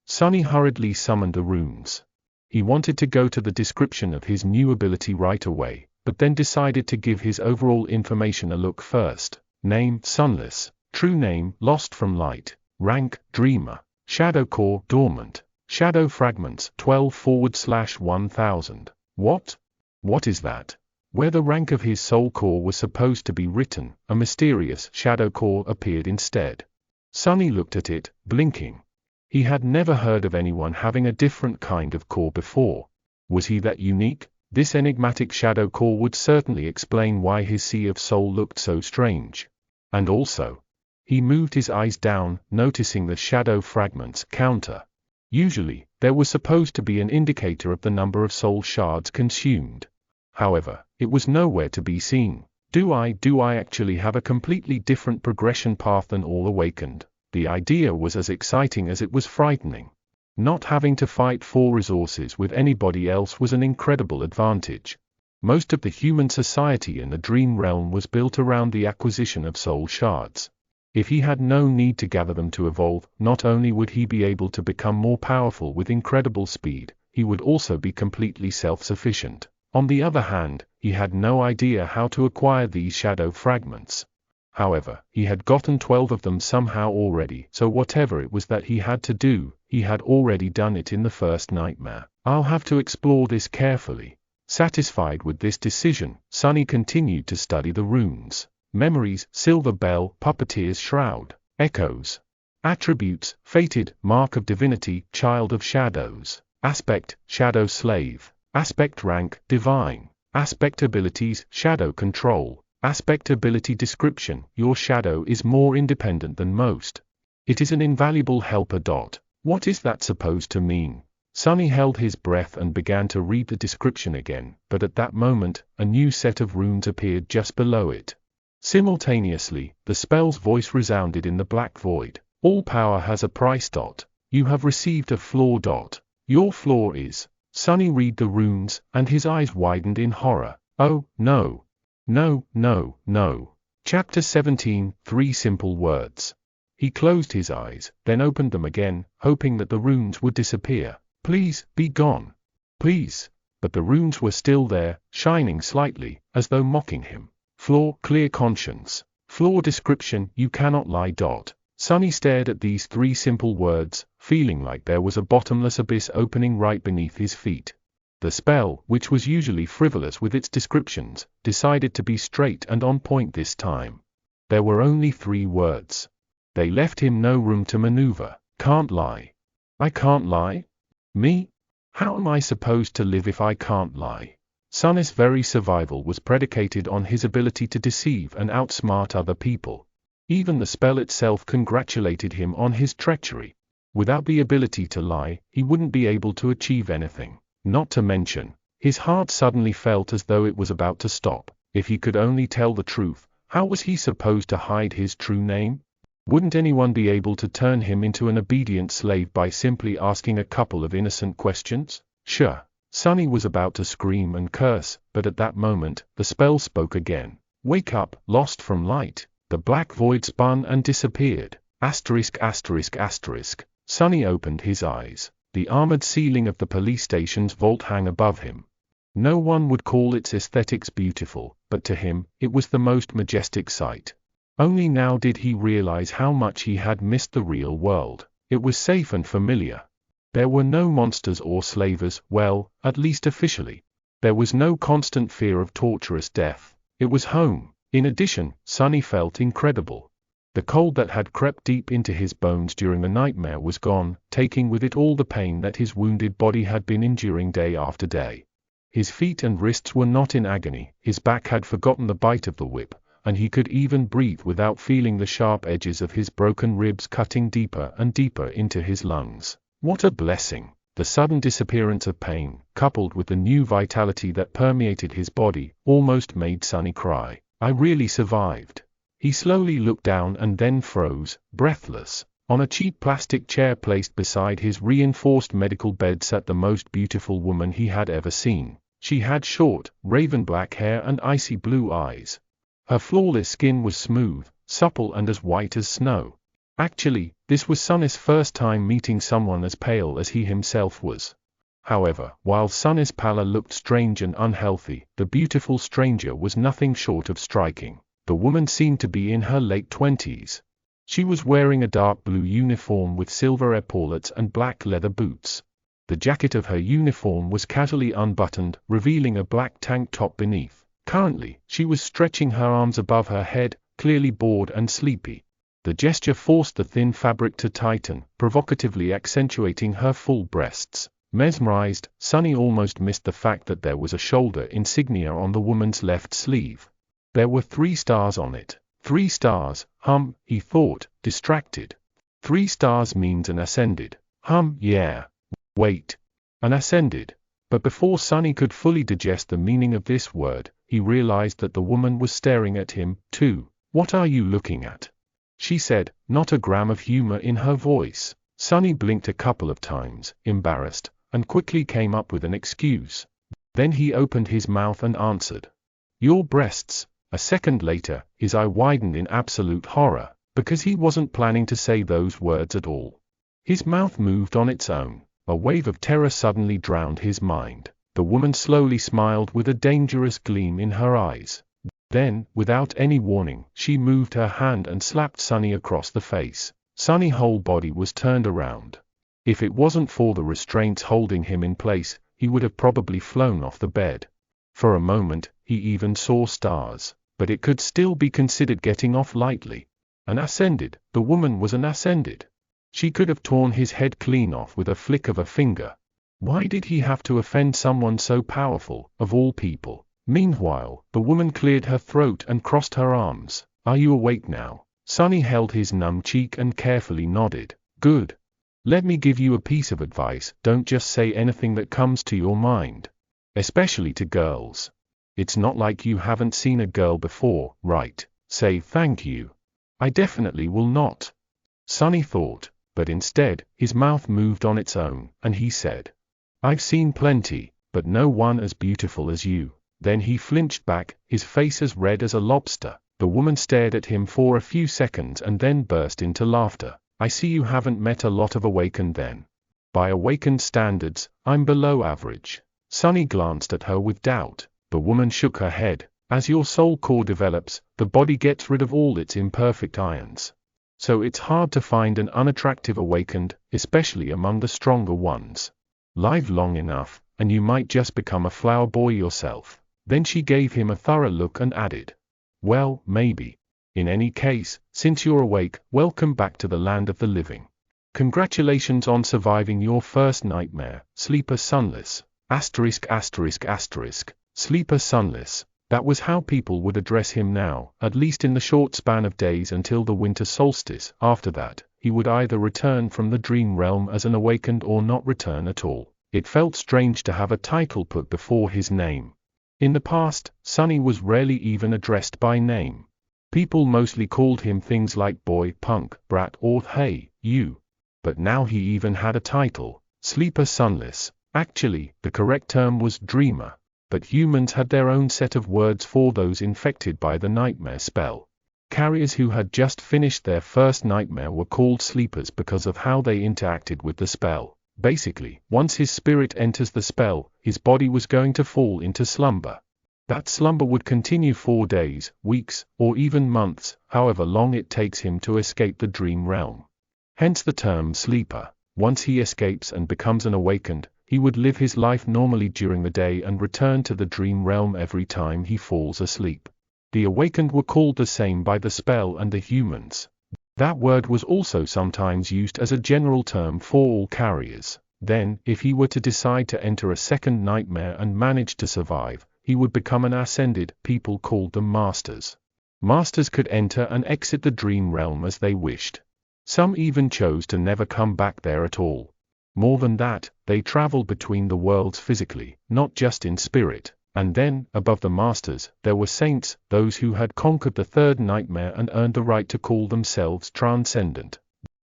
Sonny hurriedly summoned the runes. He wanted to go to the description of his new ability right away, but then decided to give his overall information a look first. Name, Sunless. True name, Lost from Light. Rank, Dreamer. Shadow Core, Dormant. Shadow Fragments, 12/1000. What? What is that? Where the rank of his soul core was supposed to be written, a mysterious shadow core appeared instead. Sonny looked at it, blinking. He had never heard of anyone having a different kind of core before. Was he that unique? This enigmatic shadow core would certainly explain why his sea of soul looked so strange. And also, he moved his eyes down, noticing the shadow fragments counter. Usually, there was supposed to be an indicator of the number of soul shards consumed. However, it was nowhere to be seen. Do I actually have a completely different progression path than all awakened? The idea was as exciting as it was frightening. Not having to fight for resources with anybody else was an incredible advantage. Most of the human society in the dream realm was built around the acquisition of soul shards. If he had no need to gather them to evolve, not only would he be able to become more powerful with incredible speed, he would also be completely self-sufficient. On the other hand, he had no idea how to acquire these shadow fragments. However, he had gotten 12 of them somehow already, so whatever it was that he had to do, he had already done it in the first nightmare. I'll have to explore this carefully. Satisfied with this decision, Sonny continued to study the runes. Memories, Silver Bell, Puppeteer's Shroud. Echoes. Attributes, Fated, Mark of Divinity, Child of Shadows. Aspect, Shadow Slave. Aspect rank, Divine. Aspect abilities, Shadow Control. Aspect ability description, your shadow is more independent than most. It is an invaluable helper. What is that supposed to mean? Sonny held his breath and began to read the description again, but at that moment, a new set of runes appeared just below it. Simultaneously, the spell's voice resounded in the black void. All power has a price. You have received a flaw. Your flaw is... Sonny read the runes, and his eyes widened in horror. Oh, no. No, no, no. Chapter 17, 3 Simple Words. He closed his eyes, then opened them again, hoping that the runes would disappear. Please, be gone. Please. But the runes were still there, shining slightly, as though mocking him. Flaw, clear conscience. Flaw description, you cannot lie. Sonny stared at these 3 simple words, feeling like there was a bottomless abyss opening right beneath his feet. The spell, which was usually frivolous with its descriptions, decided to be straight and on point this time. There were only 3 words. They left him no room to maneuver. Can't lie. I can't lie? Me? How am I supposed to live if I can't lie? Sonny's very survival was predicated on his ability to deceive and outsmart other people. Even the spell itself congratulated him on his treachery. Without the ability to lie, he wouldn't be able to achieve anything. Not to mention, his heart suddenly felt as though it was about to stop. If he could only tell the truth, how was he supposed to hide his true name? Wouldn't anyone be able to turn him into an obedient slave by simply asking a couple of innocent questions? Sure. Sonny was about to scream and curse, but at that moment, the spell spoke again. Wake up, lost from light. The black void spun and disappeared. Asterisk. Sonny opened his eyes. The armored ceiling of the police station's vault hung above him. No one would call its aesthetics beautiful, but to him, it was the most majestic sight. Only now did he realize how much he had missed the real world. It was safe and familiar. There were no monsters or slavers, well, at least officially. There was no constant fear of torturous death. It was home. In addition, Sonny felt incredible. The cold that had crept deep into his bones during the nightmare was gone, taking with it all the pain that his wounded body had been enduring day after day. His feet and wrists were not in agony, his back had forgotten the bite of the whip, and he could even breathe without feeling the sharp edges of his broken ribs cutting deeper and deeper into his lungs. What a blessing! The sudden disappearance of pain, coupled with the new vitality that permeated his body, almost made Sonny cry. I really survived. He slowly looked down and then froze, breathless. On a cheap plastic chair placed beside his reinforced medical bed sat the most beautiful woman he had ever seen. She had short, raven-black hair and icy blue eyes. Her flawless skin was smooth, supple and as white as snow. Actually, this was Sonny's first time meeting someone as pale as he himself was. However, while Sonny's pallor looked strange and unhealthy, the beautiful stranger was nothing short of striking. The woman seemed to be in her late 20s. She was wearing a dark blue uniform with silver epaulets and black leather boots. The jacket of her uniform was casually unbuttoned, revealing a black tank top beneath. Currently, she was stretching her arms above her head, clearly bored and sleepy. The gesture forced the thin fabric to tighten, provocatively accentuating her full breasts. Mesmerized, Sonny almost missed the fact that there was a shoulder insignia on the woman's left sleeve. There were 3 stars on it. 3 stars, he thought, distracted. 3 stars means an ascended. Yeah. Wait. An ascended. But before Sonny could fully digest the meaning of this word, he realized that the woman was staring at him, too. What are you looking at? She said, not a gram of humor in her voice. Sonny blinked a couple of times, embarrassed, and quickly came up with an excuse. Then he opened his mouth and answered. Your breasts. A second later, his eye widened in absolute horror, because he wasn't planning to say those words at all. His mouth moved on its own. A wave of terror suddenly drowned his mind. The woman slowly smiled with a dangerous gleam in her eyes. Then, without any warning, she moved her hand and slapped Sonny across the face. Sonny's whole body was turned around. If it wasn't for the restraints holding him in place, he would have probably flown off the bed. For a moment, he even saw stars. But it could still be considered getting off lightly. An ascended, the woman was an ascended. She could have torn his head clean off with a flick of a finger. Why did he have to offend someone so powerful, of all people? Meanwhile, the woman cleared her throat and crossed her arms. Are you awake now? Sonny held his numb cheek and carefully nodded. Good. Let me give you a piece of advice, don't just say anything that comes to your mind. Especially to girls. It's not like you haven't seen a girl before, right? Say thank you. I definitely will not. Sonny thought, but instead, his mouth moved on its own, and he said, I've seen plenty, but no one as beautiful as you. Then he flinched back, his face as red as a lobster. The woman stared at him for a few seconds and then burst into laughter. I see you haven't met a lot of awakened then. By awakened standards, I'm below average. Sonny glanced at her with doubt. The woman shook her head. As your soul core develops, the body gets rid of all its imperfect ions. So it's hard to find an unattractive awakened, especially among the stronger ones. Live long enough, and you might just become a flower boy yourself. Then she gave him a thorough look and added, well, maybe. In any case, since you're awake, welcome back to the land of the living. Congratulations on surviving your first nightmare, Sleeper Sunless. *****. Sleeper Sunless. That was how people would address him now, at least in the short span of days until the winter solstice. After that, he would either return from the dream realm as an awakened or not return at all. It felt strange to have a title put before his name. In the past, Sonny was rarely even addressed by name. People mostly called him things like boy, punk, brat, or hey, you. But now he even had a title, Sleeper Sunless. Actually, the correct term was dreamer. But humans had their own set of words for those infected by the nightmare spell. Carriers who had just finished their first nightmare were called sleepers because of how they interacted with the spell. Basically, once his spirit enters the spell, his body was going to fall into slumber. That slumber would continue 4 days, weeks, or even months, however long it takes him to escape the dream realm. Hence the term sleeper. Once he escapes and becomes an awakened, he would live his life normally during the day and return to the dream realm every time he falls asleep. The awakened were called the same by the spell and the humans. That word was also sometimes used as a general term for all carriers. Then, if he were to decide to enter a second nightmare and manage to survive, he would become an ascended. People called them masters. Masters could enter and exit the dream realm as they wished. Some even chose to never come back there at all. More than that, they traveled between the worlds physically, not just in spirit. And then, above the masters, there were saints, those who had conquered the third nightmare and earned the right to call themselves transcendent.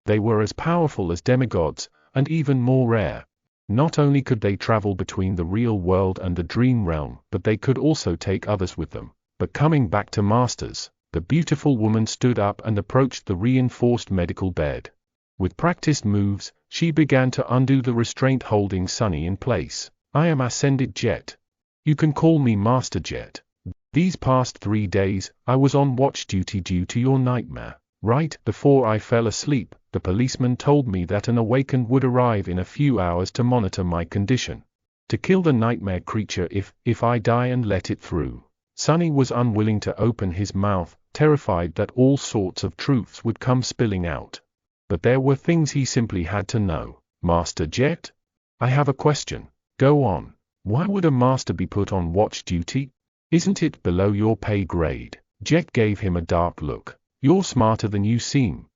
They were as powerful as demigods, and even more rare. Not only could they travel between the real world and the dream realm, but they could also take others with them. But coming back to masters, the beautiful woman stood up and approached the reinforced medical bed. With practiced moves, she began to undo the restraint holding Sunny in place. I am Ascended Jet. You can call me Master Jet. These past 3 days, I was on watch duty due to your nightmare. Right before I fell asleep, the policeman told me that an awakened would arrive in a few hours to monitor my condition. To kill the nightmare creature if I die and let it through. Sunny was unwilling to open his mouth, terrified that all sorts of truths would come spilling out. But there were things he simply had to know. Master Jet? I have a question. Go on. Why would a master be put on watch duty? Isn't it below your pay grade? Jet gave him a dark look. You're smarter than you seem.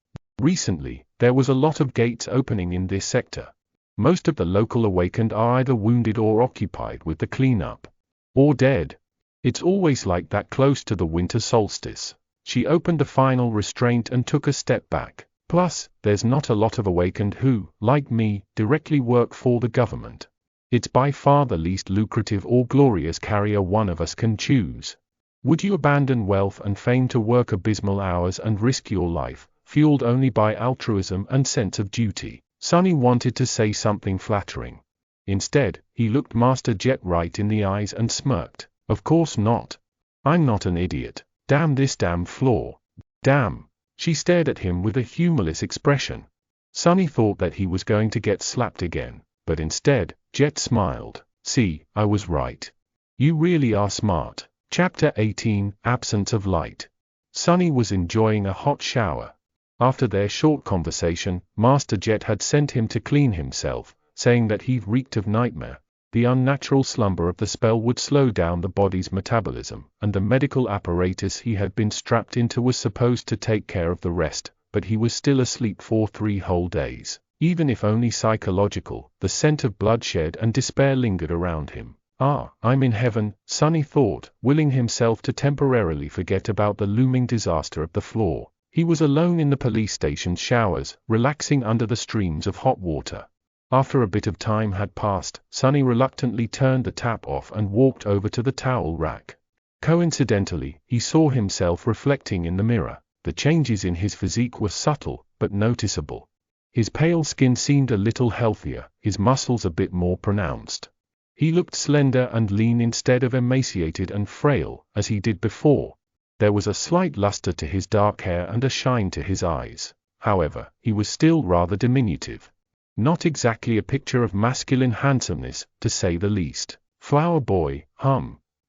Recently, there was a lot of gates opening in this sector. Most of the local awakened are either wounded or occupied with the cleanup. Or dead. It's always like that close to the winter solstice. She opened the final restraint and took a step back. Plus, there's not a lot of awakened who, like me, directly work for the government. It's by far the least lucrative or glorious career one of us can choose. Would you abandon wealth and fame to work abysmal hours and risk your life, fueled only by altruism and sense of duty? Sunny wanted to say something flattering. Instead, he looked Master Jet right in the eyes and smirked. Of course not. I'm not an idiot. Damn this damn floor. Damn. She stared at him with a humorless expression. Sunny thought that he was going to get slapped again, but instead, Jet smiled. See, I was right. You really are smart. Chapter 18, Absence of Light. Sunny was enjoying a hot shower. After their short conversation, Master Jet had sent him to clean himself, saying that he reeked of nightmare. The unnatural slumber of the spell would slow down the body's metabolism, and the medical apparatus he had been strapped into was supposed to take care of the rest, but he was still asleep for 3 whole days. Even if only psychological, the scent of bloodshed and despair lingered around him. Ah, I'm in heaven, Sunny thought, willing himself to temporarily forget about the looming disaster of the floor. He was alone in the police station's showers, relaxing under the streams of hot water. After a bit of time had passed, Sunny reluctantly turned the tap off and walked over to the towel rack. Coincidentally, he saw himself reflecting in the mirror. The changes in his physique were subtle, but noticeable. His pale skin seemed a little healthier, his muscles a bit more pronounced. He looked slender and lean instead of emaciated and frail, as he did before. There was a slight luster to his dark hair and a shine to his eyes. However, he was still rather diminutive. Not exactly a picture of masculine handsomeness, to say the least. Flower boy,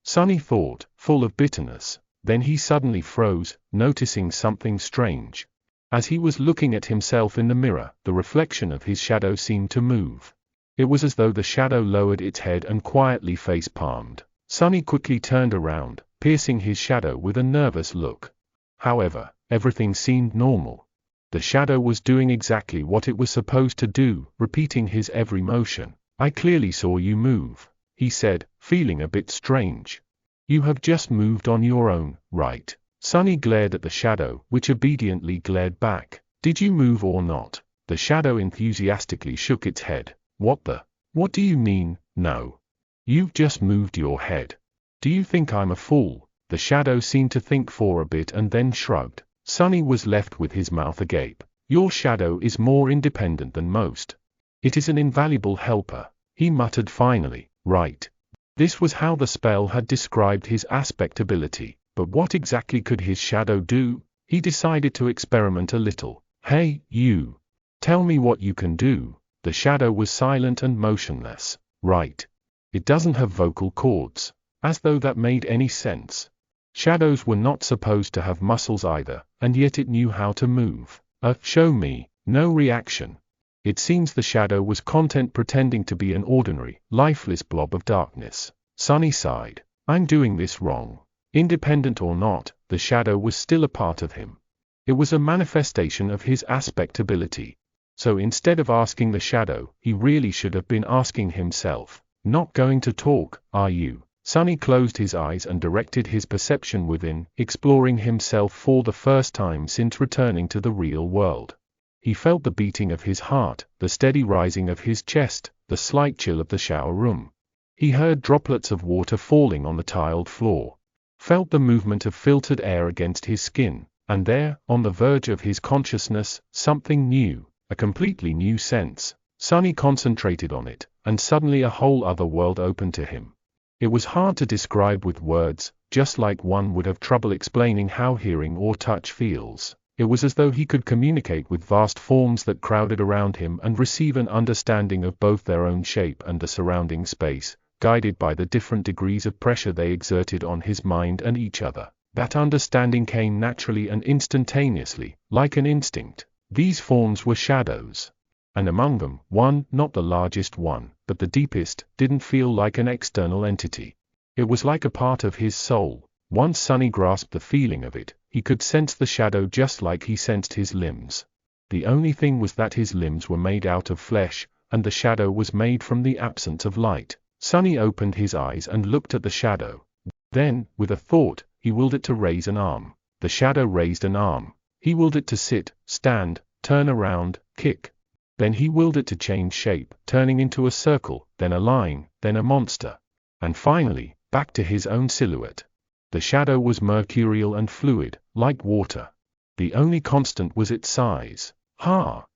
Sunny thought, full of bitterness. Then he suddenly froze, noticing something strange. As he was looking at himself in the mirror, the reflection of his shadow seemed to move. It was as though the shadow lowered its head and quietly face-palmed. Sunny quickly turned around, piercing his shadow with a nervous look. However, everything seemed normal. The shadow was doing exactly what it was supposed to do, repeating his every motion. I clearly saw you move, he said, feeling a bit strange. You have just moved on your own, right? Sunny glared at the shadow, which obediently glared back. Did you move or not? The shadow enthusiastically shook its head. What do you mean, no? You've just moved your head. Do you think I'm a fool? The shadow seemed to think for a bit and then shrugged. Sunny was left with his mouth agape. Your shadow is more independent than most. It is an invaluable helper, he muttered finally. Right. This was how the spell had described his aspect ability, but what exactly could his shadow do? He decided to experiment a little. "Hey, you! Tell me what you can do." The shadow was silent and motionless. "Right. It doesn't have vocal cords." As though that made any sense. Shadows were not supposed to have muscles either, and yet it knew how to move. Show me." No reaction. It seems the shadow was content pretending to be an ordinary, lifeless blob of darkness. Sunny sighed. "I'm doing this wrong." Independent or not, the shadow was still a part of him. It was a manifestation of his aspect ability. So instead of asking the shadow, he really should have been asking himself. "Not going to talk, are you?" Sunny closed his eyes and directed his perception within, exploring himself for the first time since returning to the real world. He felt the beating of his heart, the steady rising of his chest, the slight chill of the shower room. He heard droplets of water falling on the tiled floor. Felt the movement of filtered air against his skin, and there, on the verge of his consciousness, something new, a completely new sense. Sunny concentrated on it, and suddenly a whole other world opened to him. It was hard to describe with words, just like one would have trouble explaining how hearing or touch feels. It was as though he could communicate with vast forms that crowded around him and receive an understanding of both their own shape and the surrounding space, guided by the different degrees of pressure they exerted on his mind and each other. That understanding came naturally and instantaneously, like an instinct. These forms were shadows. And among them, one, not the largest one, but the deepest, didn't feel like an external entity. It was like a part of his soul. Once Sunny grasped the feeling of it, he could sense the shadow just like he sensed his limbs. The only thing was that his limbs were made out of flesh, and the shadow was made from the absence of light. Sunny opened his eyes and looked at the shadow. Then, with a thought, he willed it to raise an arm. The shadow raised an arm. He willed it to sit, stand, turn around, kick. Then he willed it to change shape, turning into a circle, then a line, then a monster. And finally, back to his own silhouette. The shadow was mercurial and fluid, like water. The only constant was its size. How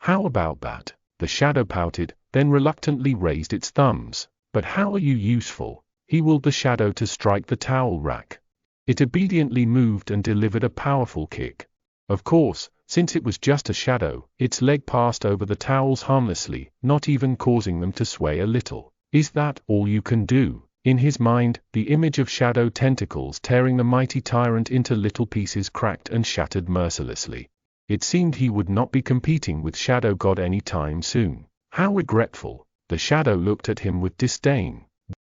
about that? The shadow pouted, then reluctantly raised its thumbs. "But how are you useful?" He willed the shadow to strike the towel rack. It obediently moved and delivered a powerful kick. Of course, since it was just a shadow, its leg passed over the towels harmlessly, not even causing them to sway a little. "Is that all you can do?" In his mind, the image of shadow tentacles tearing the mighty tyrant into little pieces cracked and shattered mercilessly. It seemed he would not be competing with Shadow God any time soon. How regretful. The shadow looked at him with disdain.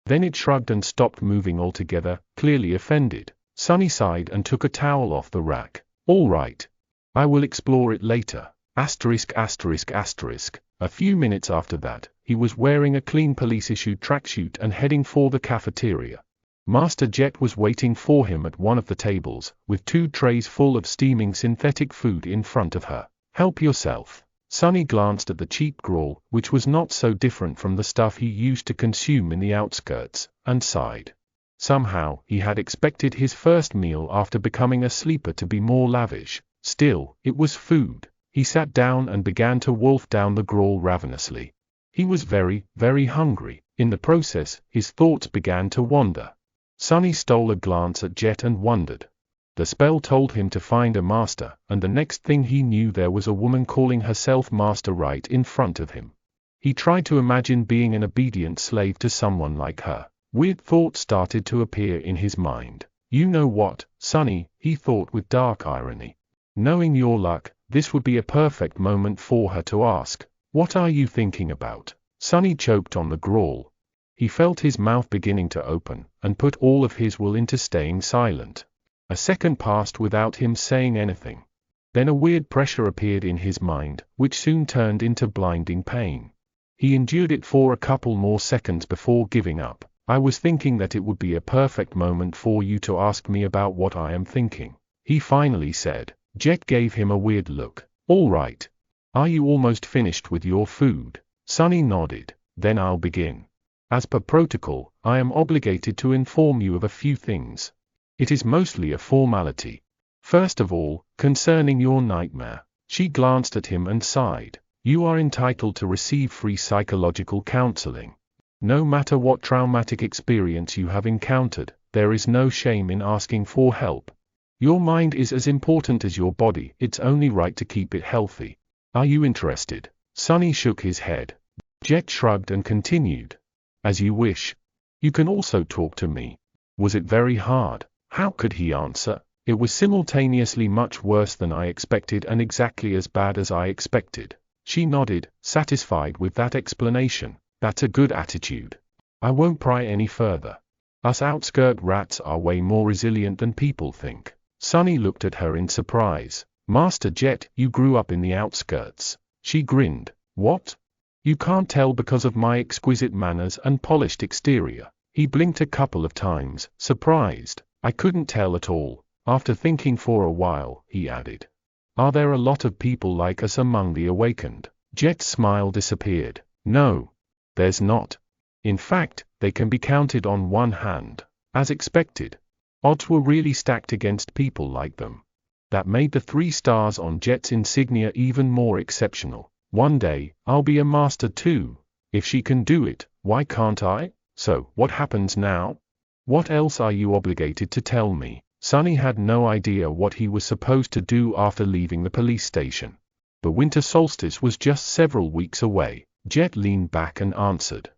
Then it shrugged and stopped moving altogether, clearly offended. Sunny sighed and took a towel off the rack. "All right. I will explore it later." A few minutes after that, he was wearing a clean police-issued tracksuit and heading for the cafeteria. Master Jet was waiting for him at one of the tables, with 2 trays full of steaming synthetic food in front of her. "Help yourself." Sunny glanced at the cheap gruel, which was not so different from the stuff he used to consume in the outskirts, and sighed. Somehow, he had expected his first meal after becoming a sleeper to be more lavish. Still, it was food. He sat down and began to wolf down the gruel ravenously. He was very, very hungry. In the process, his thoughts began to wander. Sunny stole a glance at Jet and wondered. The spell told him to find a master, and the next thing he knew there was a woman calling herself master right in front of him. He tried to imagine being an obedient slave to someone like her. Weird thoughts started to appear in his mind. "You know what, Sunny," he thought with dark irony. "Knowing your luck, this would be a perfect moment for her to ask, 'What are you thinking about?'" Sunny choked on the gruel. He felt his mouth beginning to open, and put all of his will into staying silent. A second passed without him saying anything. Then a weird pressure appeared in his mind, which soon turned into blinding pain. He endured it for a couple more seconds before giving up. "I was thinking that it would be a perfect moment for you to ask me about what I am thinking," he finally said. Jet gave him a weird look. "All right. Are you almost finished with your food?" Sunny nodded. "Then I'll begin. As per protocol, I am obligated to inform you of a few things. It is mostly a formality. First of all, concerning your nightmare." She glanced at him and sighed. "You are entitled to receive free psychological counseling." No matter what traumatic experience you have encountered, there is no shame in asking for help. Your mind is as important as your body, it's only right to keep it healthy. Are you interested? Sonny shook his head. Jet shrugged and continued. As you wish. You can also talk to me. Was it very hard? How could he answer? It was simultaneously much worse than I expected and exactly as bad as I expected. She nodded, satisfied with that explanation. That's a good attitude. I won't pry any further. Us outskirt rats are way more resilient than people think. Sonny looked at her in surprise. Master Jet, you grew up in the outskirts. She grinned. What? You can't tell because of my exquisite manners and polished exterior. He blinked a couple of times, surprised. I couldn't tell at all. After thinking for a while, he added. Are there a lot of people like us among the awakened? Jet's smile disappeared. No. There's not. In fact, they can be counted on one hand. As expected. Odds were really stacked against people like them. That made the 3 stars on Jet's insignia even more exceptional. One day, I'll be a master too. If she can do it, why can't I? So, what happens now? What else are you obligated to tell me? Sonny had no idea what he was supposed to do after leaving the police station. The winter solstice was just several weeks away. Jet leaned back and answered.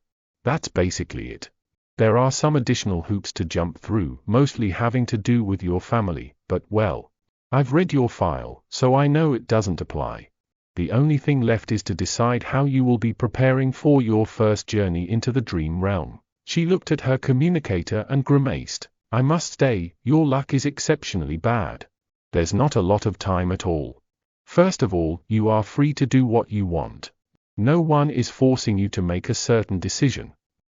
That's basically it. There are some additional hoops to jump through, mostly having to do with your family, but well, I've read your file, so I know it doesn't apply. The only thing left is to decide how you will be preparing for your first journey into the dream realm. She looked at her communicator and grimaced. I must say, your luck is exceptionally bad. There's not a lot of time at all. First of all, you are free to do what you want. No one is forcing you to make a certain decision.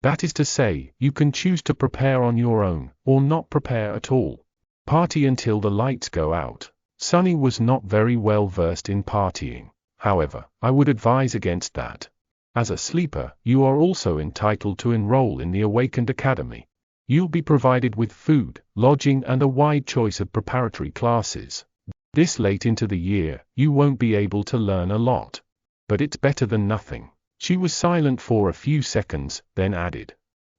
That is to say, you can choose to prepare on your own, or not prepare at all. Party until the lights go out. Sonny was not very well versed in partying. However, I would advise against that. As a sleeper, you are also entitled to enroll in the Awakened Academy. You'll be provided with food, lodging and a wide choice of preparatory classes. This late into the year, you won't be able to learn a lot. But it's better than nothing. She was silent for a few seconds, then added.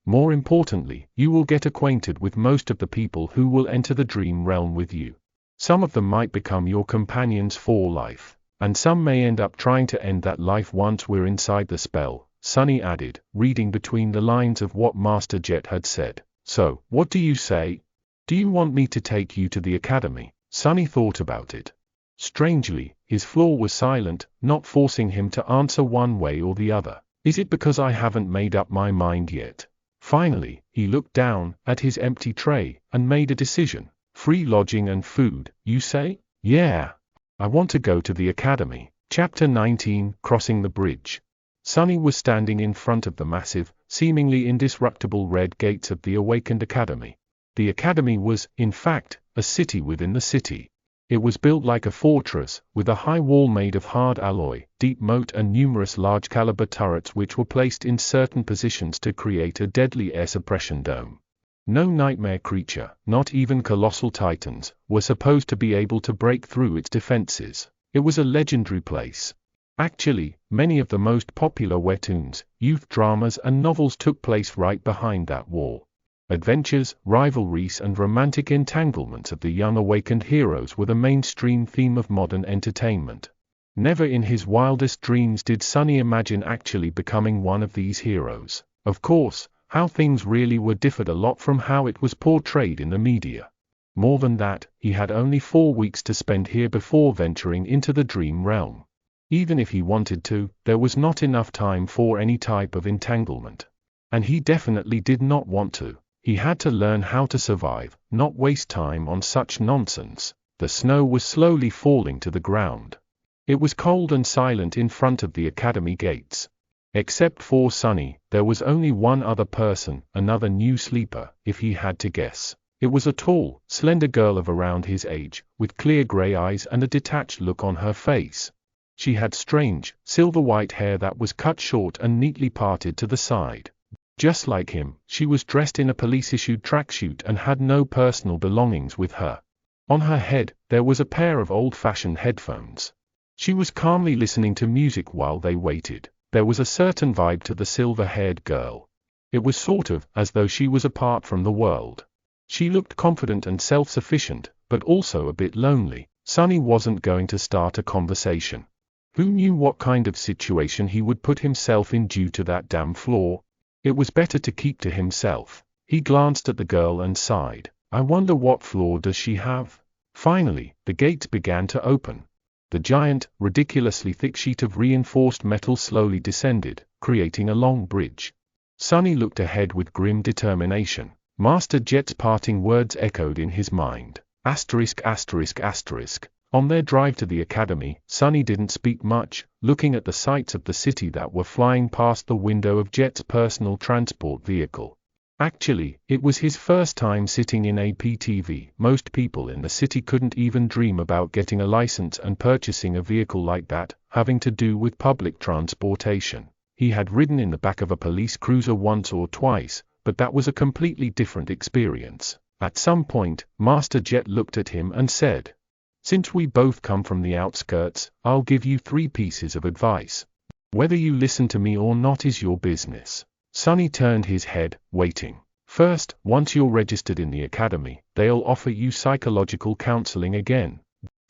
More importantly, you will get acquainted with most of the people who will enter the dream realm with you. Some of them might become your companions for life, and some may end up trying to end that life once we're inside the spell, Sonny added, reading between the lines of what Master Jet had said. So, what do you say? Do you want me to take you to the academy? Sonny thought about it. Strangely, his floor was silent, not forcing him to answer one way or the other. Is it because I haven't made up my mind yet? Finally, he looked down at his empty tray and made a decision. Free lodging and food, you say? Yeah. I want to go to the academy. Chapter 19, Crossing the Bridge. Sonny was standing in front of the massive, seemingly indestructible red gates of the Awakened Academy. The academy was, in fact, a city within the city. It was built like a fortress, with a high wall made of hard alloy, deep moat and numerous large-caliber turrets which were placed in certain positions to create a deadly air suppression dome. No nightmare creature, not even colossal titans, were supposed to be able to break through its defenses. It was a legendary place. Actually, many of the most popular webtoons, youth dramas and novels took place right behind that wall. Adventures, rivalries and romantic entanglements of the young awakened heroes were the mainstream theme of modern entertainment. Never in his wildest dreams did Sonny imagine actually becoming one of these heroes. Of course, how things really were differed a lot from how it was portrayed in the media. More than that, he had only 4 weeks to spend here before venturing into the dream realm. Even if he wanted to, there was not enough time for any type of entanglement. And he definitely did not want to. He had to learn how to survive, not waste time on such nonsense. The snow was slowly falling to the ground. It was cold and silent in front of the academy gates. Except for Sonny, there was only one other person, another new sleeper, if he had to guess. It was a tall, slender girl of around his age, with clear gray eyes and a detached look on her face. She had strange, silver-white hair that was cut short and neatly parted to the side. Just like him, she was dressed in a police-issued tracksuit and had no personal belongings with her. On her head, there was a pair of old-fashioned headphones. She was calmly listening to music while they waited. There was a certain vibe to the silver-haired girl. It was sort of as though she was apart from the world. She looked confident and self-sufficient, but also a bit lonely. Sonny wasn't going to start a conversation. Who knew what kind of situation he would put himself in due to that damn flaw? It was better to keep to himself. He glanced at the girl and sighed. I wonder what flaw does she have? Finally, the gates began to open. The giant, ridiculously thick sheet of reinforced metal slowly descended, creating a long bridge. Sonny looked ahead with grim determination. Master Jet's parting words echoed in his mind. Asterisk asterisk asterisk. On their drive to the academy, Sonny didn't speak much, looking at the sights of the city that were flying past the window of Jet's personal transport vehicle. Actually, it was his first time sitting in a PTV. Most people in the city couldn't even dream about getting a license and purchasing a vehicle like that, having to do with public transportation. He had ridden in the back of a police cruiser once or twice, but that was a completely different experience. At some point, Master Jet looked at him and said, "Since we both come from the outskirts, I'll give you 3 pieces of advice. Whether you listen to me or not is your business." Sonny turned his head, waiting. First, once you're registered in the academy, they'll offer you psychological counseling again.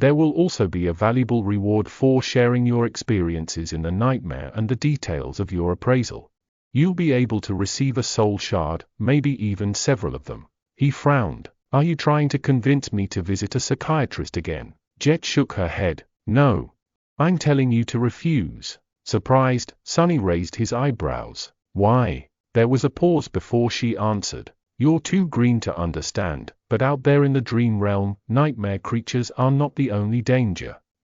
There will also be a valuable reward for sharing your experiences in the nightmare and the details of your appraisal. You'll be able to receive a soul shard, maybe even several of them. He frowned. Are you trying to convince me to visit a psychiatrist again? Jet shook her head. No. I'm telling you to refuse. Surprised, Sonny raised his eyebrows. Why? There was a pause before she answered. You're too green to understand, but out there in the dream realm, nightmare creatures are not the only danger.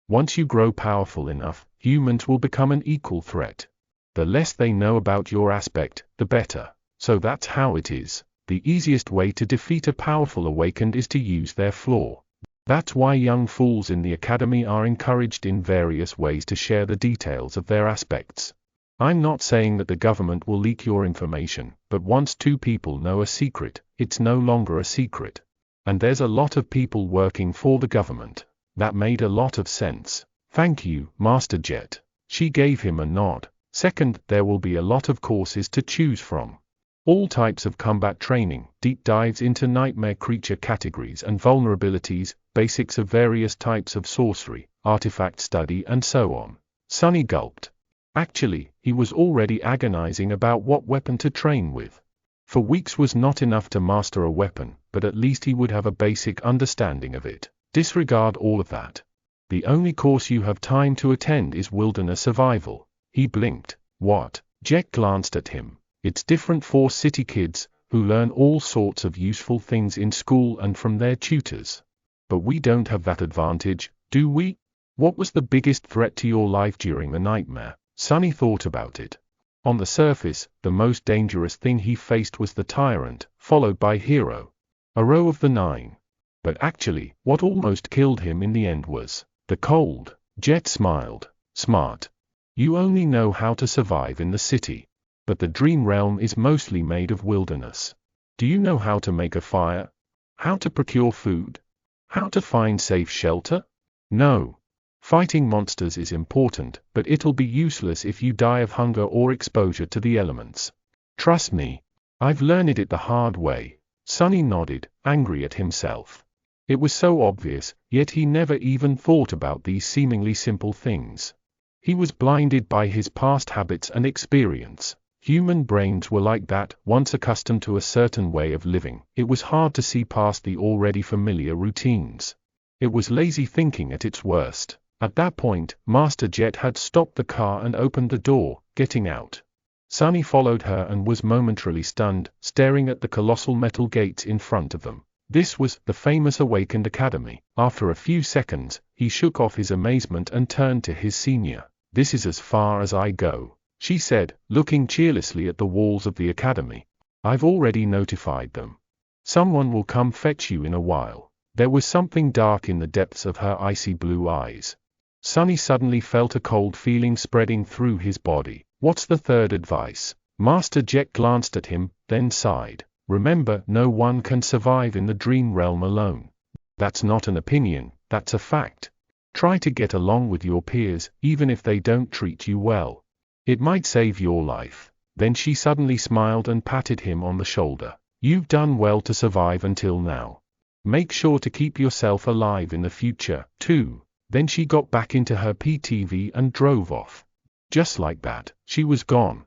Once you grow powerful enough, humans will become an equal threat. The less they know about your aspect, the better. So that's how it is. The easiest way to defeat a powerful awakened is to use their flaw. That's why young fools in the academy are encouraged in various ways to share the details of their aspects. I'm not saying that the government will leak your information, but once 2 people know a secret, it's no longer a secret. And there's a lot of people working for the government. That made a lot of sense. Thank you, Master Jet. She gave him a nod. Second, there will be a lot of courses to choose from. All types of combat training, deep dives into nightmare creature categories and vulnerabilities, basics of various types of sorcery, artifact study and so on. Sonny gulped. Actually, he was already agonizing about what weapon to train with. For weeks was not enough to master a weapon, but at least he would have a basic understanding of it. Disregard all of that. The only course you have time to attend is wilderness survival. He blinked. What? Jet glanced at him. It's different for city kids, who learn all sorts of useful things in school and from their tutors. But we don't have that advantage, do we? What was the biggest threat to your life during the nightmare? Sonny thought about it. On the surface, the most dangerous thing he faced was the tyrant, followed by Hero. A row of the 9. But actually, what almost killed him in the end was the cold. Jet smiled. Smart. You only know how to survive in the city. But the dream realm is mostly made of wilderness. Do you know how to make a fire? How to procure food? How to find safe shelter? No. Fighting monsters is important, but it'll be useless if you die of hunger or exposure to the elements. Trust me. I've learned it the hard way. Sonny nodded, angry at himself. It was so obvious, yet he never even thought about these seemingly simple things. He was blinded by his past habits and experience. Human brains were like that. Once accustomed to a certain way of living, it was hard to see past the already familiar routines. It was lazy thinking at its worst. At that point, Master Jet had stopped the car and opened the door, getting out. Sonny followed her and was momentarily stunned, staring at the colossal metal gates in front of them. This was the famous Awakened Academy. After a few seconds, he shook off his amazement and turned to his senior. This is as far as I go, she said, looking cheerlessly at the walls of the academy. I've already notified them. Someone will come fetch you in a while. There was something dark in the depths of her icy blue eyes. Sonny suddenly felt a cold feeling spreading through his body. What's the third advice? Master Jet glanced at him, then sighed. Remember, no one can survive in the dream realm alone. That's not an opinion, that's a fact. Try to get along with your peers, even if they don't treat you well. It might save your life. Then she suddenly smiled and patted him on the shoulder. "You've done well to survive until now. Make sure to keep yourself alive in the future, too." Then she got back into her PTV and drove off. Just like that, she was gone.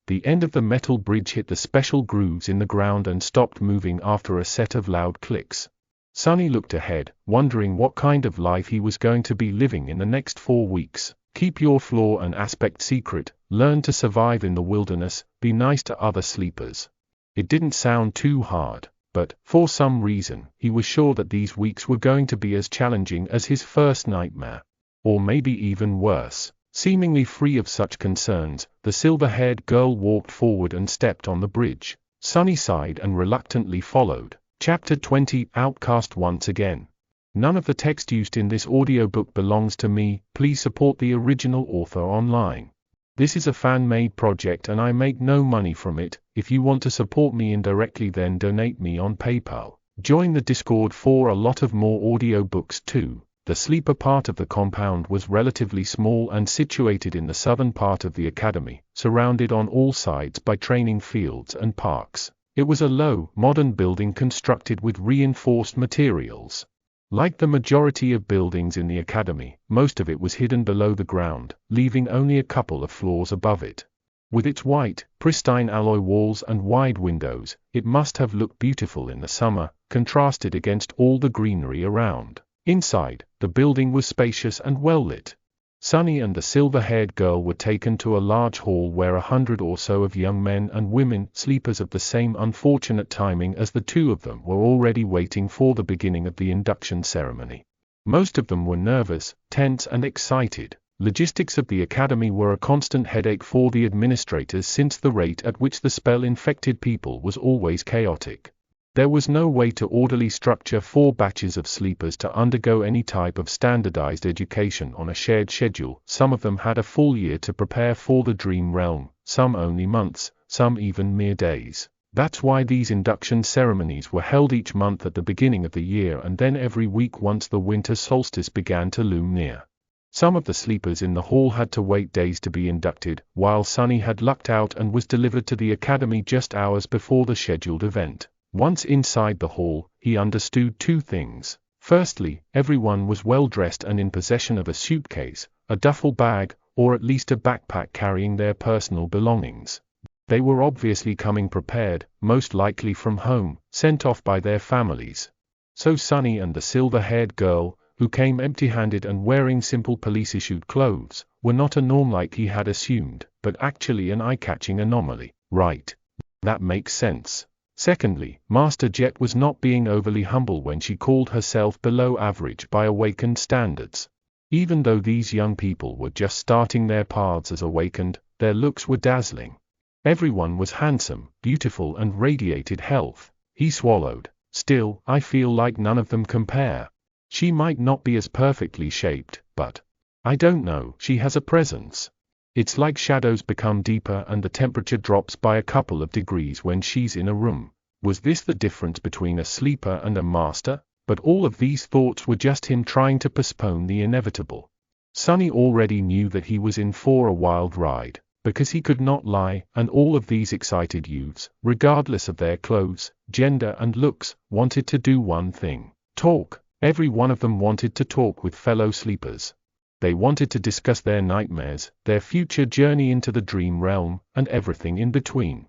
The end of the metal bridge hit the special grooves in the ground and stopped moving after a set of loud clicks. Sonny looked ahead, wondering what kind of life he was going to be living in the next 4 weeks. Keep your flaw and aspect secret, learn to survive in the wilderness, be nice to other sleepers. It didn't sound too hard, but, for some reason, he was sure that these weeks were going to be as challenging as his first nightmare. Or maybe even worse. Seemingly free of such concerns, the silver-haired girl walked forward and stepped on the bridge. Sonny sighed and reluctantly followed. Chapter 20 Outcast Once Again. None of the text used in this audiobook belongs to me. Please support the original author online. This is a fan-made project and I make no money from it. If you want to support me indirectly, then donate me on PayPal. Join the Discord for a lot of more audiobooks too. The sleeper part of the compound was relatively small and situated in the southern part of the academy, surrounded on all sides by training fields and parks. It was a low, modern building constructed with reinforced materials. Like the majority of buildings in the academy, most of it was hidden below the ground, leaving only a couple of floors above it. With its white, pristine alloy walls and wide windows, it must have looked beautiful in the summer, contrasted against all the greenery around. Inside, the building was spacious and well-lit. Sonny and the silver-haired girl were taken to a large hall where 100 or so of young men and women, sleepers of the same unfortunate timing as the two of them, were already waiting for the beginning of the induction ceremony. Most of them were nervous, tense and excited. Logistics of the academy were a constant headache for the administrators since the rate at which the spell infected people was always chaotic. There was no way to orderly structure 4 batches of sleepers to undergo any type of standardized education on a shared schedule. Some of them had a full year to prepare for the dream realm, some only months, some even mere days. That's why these induction ceremonies were held each month at the beginning of the year and then every week once the winter solstice began to loom near. Some of the sleepers in the hall had to wait days to be inducted, while Sonny had lucked out and was delivered to the academy just hours before the scheduled event. Once inside the hall, he understood 2 things. Firstly, everyone was well dressed and in possession of a suitcase, a duffel bag, or at least a backpack carrying their personal belongings. They were obviously coming prepared, most likely from home, sent off by their families. So Sonny and the silver-haired girl, who came empty-handed and wearing simple police-issued clothes, were not a norm like he had assumed, but actually an eye-catching anomaly. Right. That makes sense. Secondly, Master Jet was not being overly humble when she called herself below average by awakened standards. Even though these young people were just starting their paths as awakened, their looks were dazzling. Everyone was handsome, beautiful and radiated health. He swallowed. Still, I feel like none of them compare. She might not be as perfectly shaped, but I don't know, she has a presence. It's like shadows become deeper and the temperature drops by a couple of degrees when she's in a room. Was this the difference between a sleeper and a master? But all of these thoughts were just him trying to postpone the inevitable. Sonny already knew that he was in for a wild ride, because he could not lie, and all of these excited youths, regardless of their clothes, gender and looks, wanted to do one thing: talk. Every one of them wanted to talk with fellow sleepers. They wanted to discuss their nightmares, their future journey into the dream realm, and everything in between.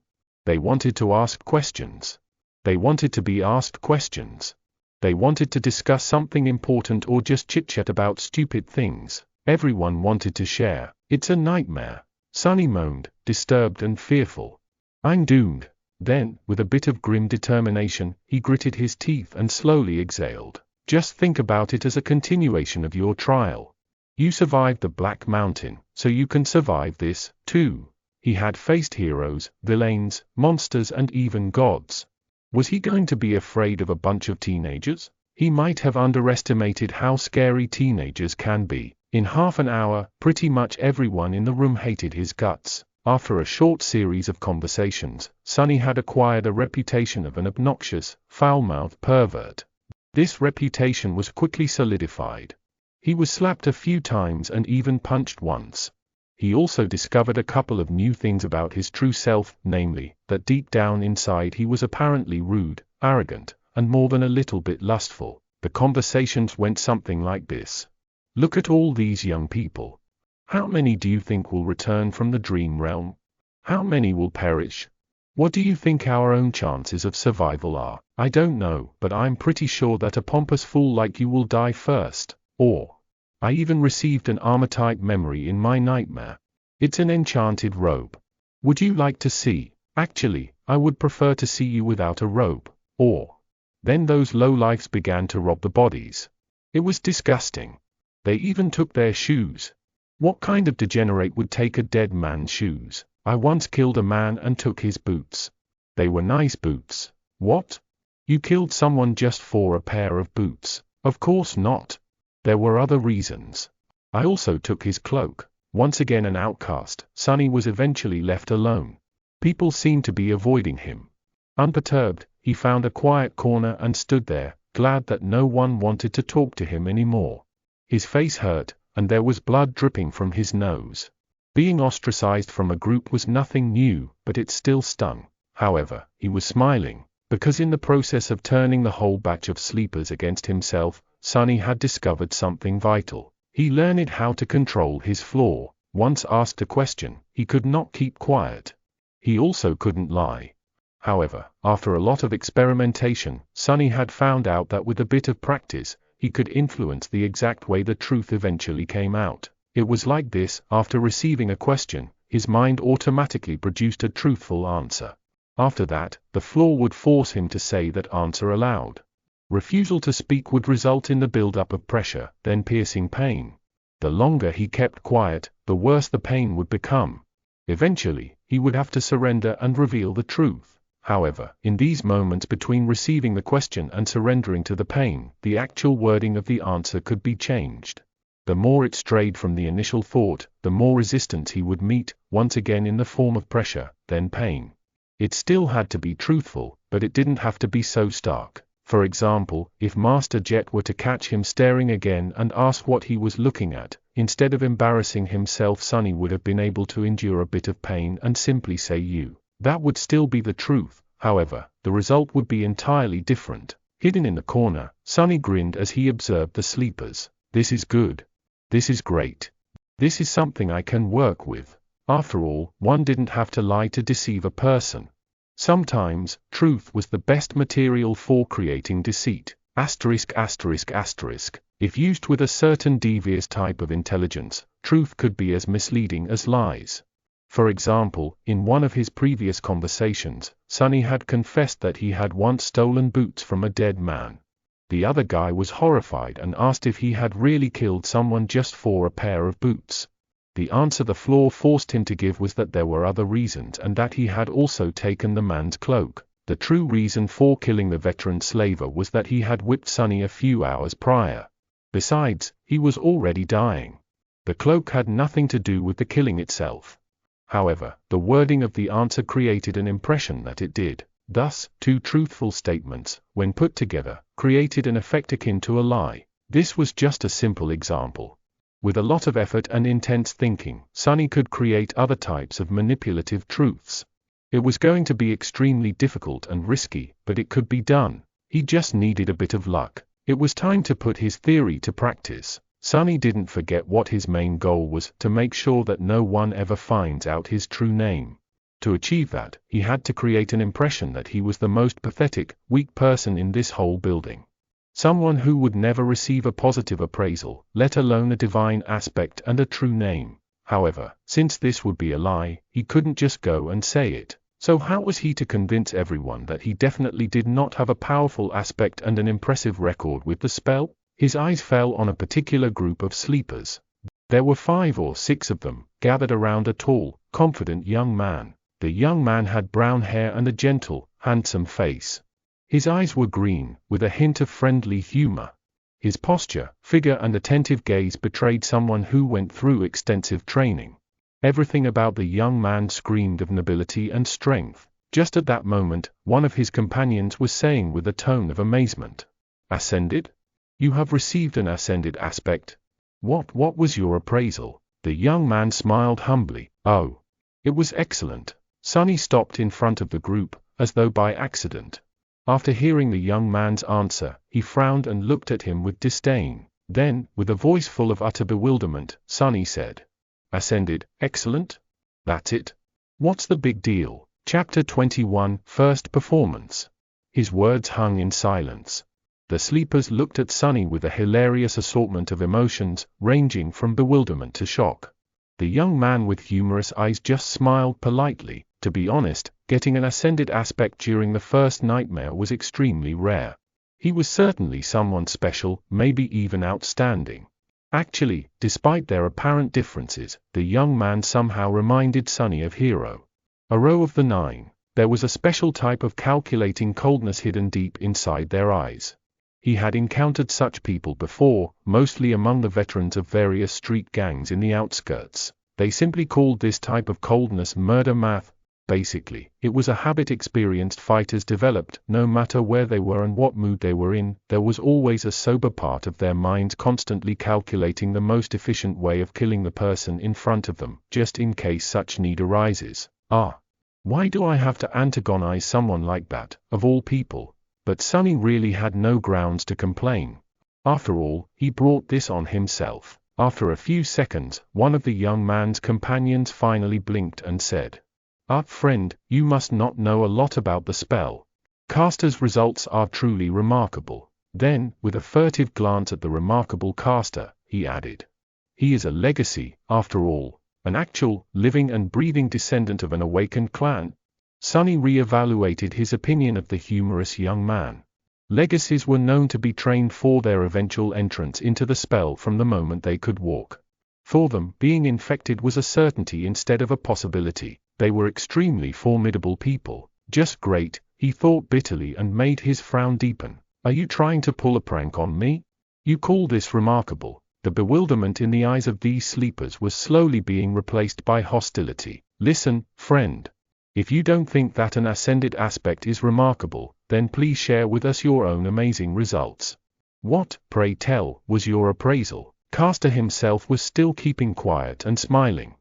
They wanted to ask questions. They wanted to be asked questions. They wanted to discuss something important or just chit-chat about stupid things. Everyone wanted to share. It's a nightmare. Sonny moaned, disturbed and fearful. I'm doomed. Then, with a bit of grim determination, he gritted his teeth and slowly exhaled. Just think about it as a continuation of your trial. You survived the Black Mountain, so you can survive this, too. He had faced heroes, villains, monsters and even gods. Was he going to be afraid of a bunch of teenagers? He might have underestimated how scary teenagers can be. In half an hour, pretty much everyone in the room hated his guts. After a short series of conversations, Sonny had acquired a reputation of an obnoxious, foul-mouthed pervert. This reputation was quickly solidified. He was slapped a few times and even punched once. He also discovered a couple of new things about his true self, namely, that deep down inside he was apparently rude, arrogant, and more than a little bit lustful. The conversations went something like this. Look at all these young people. How many do you think will return from the dream realm? How many will perish? What do you think our own chances of survival are? I don't know, but I'm pretty sure that a pompous fool like you will die first. Or, I even received an armor-type memory in my nightmare. It's an enchanted robe. Would you like to see? Actually, I would prefer to see you without a robe. Or, then those lowlifes began to rob the bodies. It was disgusting. They even took their shoes. What kind of degenerate would take a dead man's shoes? I once killed a man and took his boots. They were nice boots. What? You killed someone just for a pair of boots? Of course not. There were other reasons. I also took his cloak. Once again an outcast, Sonny was eventually left alone. People seemed to be avoiding him. Unperturbed, he found a quiet corner and stood there, glad that no one wanted to talk to him anymore. His face hurt, and there was blood dripping from his nose. Being ostracized from a group was nothing new, but it still stung. However, he was smiling, because in the process of turning the whole batch of sleepers against himself, Sonny had discovered something vital. He learned how to control his flaw. Once asked a question, he could not keep quiet. He also couldn't lie. However, after a lot of experimentation, Sonny had found out that with a bit of practice, he could influence the exact way the truth eventually came out. It was like this: after receiving a question, his mind automatically produced a truthful answer. After that, the flaw would force him to say that answer aloud. Refusal to speak would result in the build-up of pressure, then piercing pain. The longer he kept quiet, the worse the pain would become. Eventually, he would have to surrender and reveal the truth. However, in these moments between receiving the question and surrendering to the pain, the actual wording of the answer could be changed. The more it strayed from the initial thought, the more resistance he would meet, once again in the form of pressure, then pain. It still had to be truthful, but it didn't have to be so stark. For example, if Master Jet were to catch him staring again and ask what he was looking at, instead of embarrassing himself, Sonny would have been able to endure a bit of pain and simply say you. That would still be the truth. However, the result would be entirely different. Hidden in the corner, Sonny grinned as he observed the sleepers. This is good. This is great. This is something I can work with. After all, one didn't have to lie to deceive a person. Sometimes, truth was the best material for creating deceit. If used with a certain devious type of intelligence, truth could be as misleading as lies. For example, in one of his previous conversations, Sonny had confessed that he had once stolen boots from a dead man. The other guy was horrified and asked if he had really killed someone just for a pair of boots. The answer the flaw forced him to give was that there were other reasons and that he had also taken the man's cloak. The true reason for killing the veteran slaver was that he had whipped Sonny a few hours prior. Besides, he was already dying. The cloak had nothing to do with the killing itself. However, the wording of the answer created an impression that it did. Thus, two truthful statements, when put together, created an effect akin to a lie. This was just a simple example. With a lot of effort and intense thinking, Sonny could create other types of manipulative truths. It was going to be extremely difficult and risky, but it could be done. He just needed a bit of luck. It was time to put his theory to practice. Sonny didn't forget what his main goal was: to make sure that no one ever finds out his true name. To achieve that, he had to create an impression that he was the most pathetic, weak person in this whole building. Someone who would never receive a positive appraisal, let alone a divine aspect and a true name. However, since this would be a lie, he couldn't just go and say it. So how was he to convince everyone that he definitely did not have a powerful aspect and an impressive record with the spell? His eyes fell on a particular group of sleepers. There were 5 or 6 of them, gathered around a tall, confident young man. The young man had brown hair and a gentle, handsome face. His eyes were green, with a hint of friendly humor. His posture, figure and attentive gaze betrayed someone who went through extensive training. Everything about the young man screamed of nobility and strength. Just at that moment, one of his companions was saying with a tone of amazement, "Ascended? You have received an ascended aspect? What was your appraisal?" The young man smiled humbly. Oh. It was excellent. Sonny stopped in front of the group, as though by accident. After hearing the young man's answer, he frowned and looked at him with disdain. Then, with a voice full of utter bewilderment, Sonny said, "Ascended, excellent? That's it? What's the big deal?" Chapter 21, First Performance. His words hung in silence. The sleepers looked at Sonny with a hilarious assortment of emotions, ranging from bewilderment to shock. The young man with humorous eyes just smiled politely. To be honest, getting an ascended aspect during the first nightmare was extremely rare. He was certainly someone special, maybe even outstanding. Actually, despite their apparent differences, the young man somehow reminded Sonny of Hero. A row of the 9. There was a special type of calculating coldness hidden deep inside their eyes. He had encountered such people before, mostly among the veterans of various street gangs in the outskirts. They simply called this type of coldness murder math. Basically, it was a habit experienced fighters developed. No matter where they were and what mood they were in, there was always a sober part of their minds constantly calculating the most efficient way of killing the person in front of them, just in case such need arises. Why do I have to antagonize someone like that, of all people? But Sonny really had no grounds to complain. After all, he brought this on himself. After a few seconds, one of the young man's companions finally blinked and said, "Friend, you must not know a lot about the spell. Caster's results are truly remarkable." Then, with a furtive glance at the remarkable caster, he added, "He is a legacy, after all, an actual, living and breathing descendant of an awakened clan." Sonny re-evaluated his opinion of the humorous young man. Legacies were known to be trained for their eventual entrance into the spell from the moment they could walk. For them, being infected was a certainty instead of a possibility. They were extremely formidable people. Just great, he thought bitterly and made his frown deepen. "Are you trying to pull a prank on me? You call this remarkable?" The bewilderment in the eyes of these sleepers was slowly being replaced by hostility. "Listen, friend. If you don't think that an ascended aspect is remarkable, then please share with us your own amazing results. What, pray tell, was your appraisal?" Caster himself was still keeping quiet and smiling.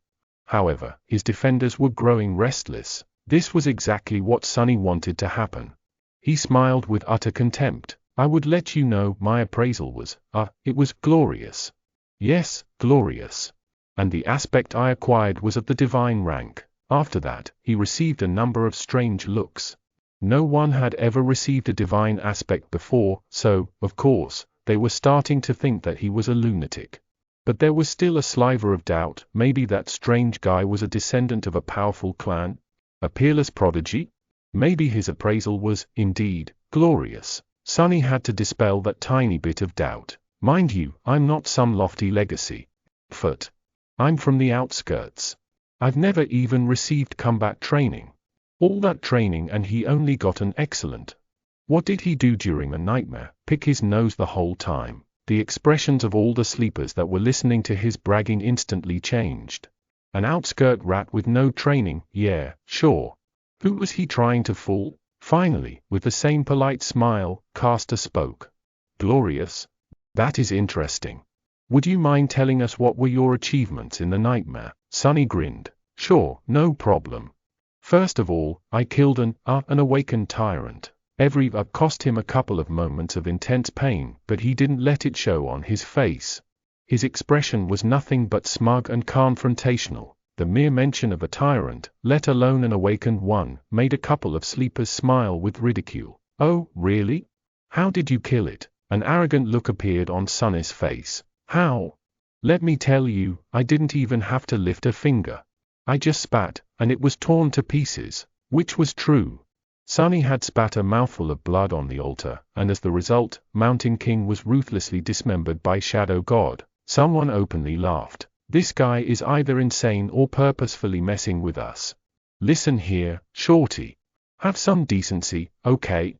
However, his defenders were growing restless. This was exactly what Sonny wanted to happen. He smiled with utter contempt. "I would let you know my appraisal was, it was glorious. Yes, glorious. And the aspect I acquired was of the divine rank." After that, he received a number of strange looks. No one had ever received a divine aspect before, so, of course, they were starting to think that he was a lunatic. But there was still a sliver of doubt. Maybe that strange guy was a descendant of a powerful clan? A peerless prodigy? Maybe his appraisal was, indeed, glorious. Sonny had to dispel that tiny bit of doubt. "Mind you, I'm not some lofty legacy. I'm from the outskirts. I've never even received combat training. All that training and he only got an excellent. What did he do during the nightmare? Pick his nose the whole time." The expressions of all the sleepers that were listening to his bragging instantly changed. An outskirt rat with no training, yeah, sure. Who was he trying to fool? Finally, with the same polite smile, Caster spoke. "Glorious? That is interesting. Would you mind telling us what were your achievements in the nightmare?" Sonny grinned. "Sure, no problem. First of all, I killed an awakened tyrant. Every cost him a couple of moments of intense pain, but he didn't let it show on his face. His expression was nothing but smug and confrontational. The mere mention of a tyrant, let alone an awakened one, made a couple of sleepers smile with ridicule. "Oh, really? How did you kill it?" An arrogant look appeared on Sonny's face. "How? Let me tell you, I didn't even have to lift a finger. I just spat, and it was torn to pieces," which was true. Sonny had spat a mouthful of blood on the altar, and as the result, Mountain King was ruthlessly dismembered by Shadow God. Someone openly laughed. "This guy is either insane or purposefully messing with us. Listen here, Shorty. Have some decency, okay?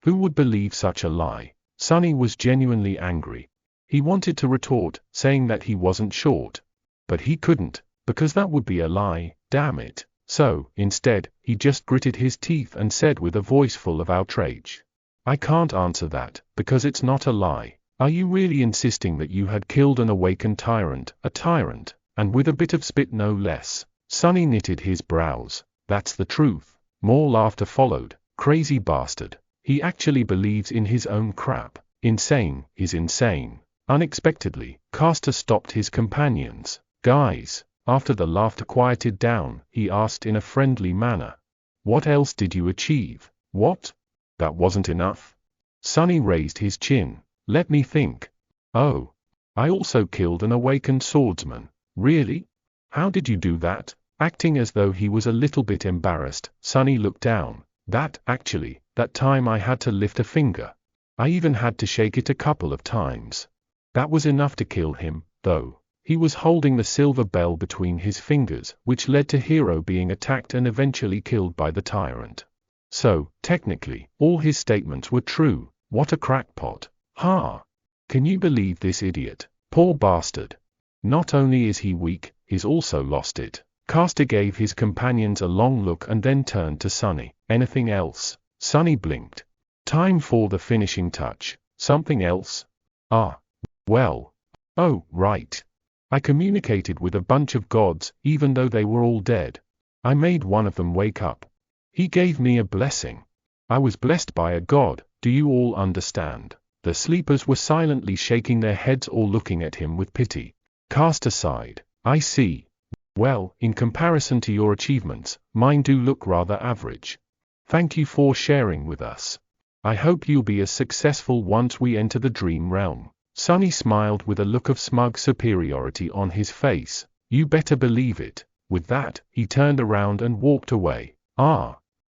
Who would believe such a lie?" Sonny was genuinely angry. He wanted to retort, saying that he wasn't short. But he couldn't, because that would be a lie, damn it. So, instead, he just gritted his teeth and said with a voice full of outrage, "I can't answer that, because it's not a lie. Are you really insisting that you had killed an awakened tyrant, a tyrant, And with a bit of spit no less. Sonny knitted his brows. That's the truth. More laughter followed. Crazy bastard. He actually believes in his own crap. Insane is insane. Unexpectedly, Caster stopped his companions. Guys, after the laughter quieted down, he asked in a friendly manner. What else did you achieve? What? That wasn't enough? Sonny raised his chin. Let me think. Oh. I also killed an awakened swordsman. Really? How did you do that? Acting as though he was a little bit embarrassed, Sonny looked down. That time I had to lift a finger. I even had to shake it a couple of times. That was enough to kill him, though. He was holding the silver bell between his fingers, which led to Hero being attacked and eventually killed by the tyrant. So, technically, all his statements were true. What a crackpot. Ha! Can you believe this idiot? Poor bastard. Not only is he weak, he's also lost it. Caster gave his companions a long look and then turned to Sonny. Anything else? Sonny blinked. Time for the finishing touch. Something else? Well. Oh, right. I communicated with a bunch of gods, even though they were all dead. I made one of them wake up. He gave me a blessing. I was blessed by a god, do you all understand? The sleepers were silently shaking their heads or looking at him with pity. Caster sighed. I see. Well, in comparison to your achievements, mine do look rather average. Thank you for sharing with us. I hope you'll be as successful once we enter the dream realm. Sonny smiled with a look of smug superiority on his face. You better believe it. With that, he turned around and walked away.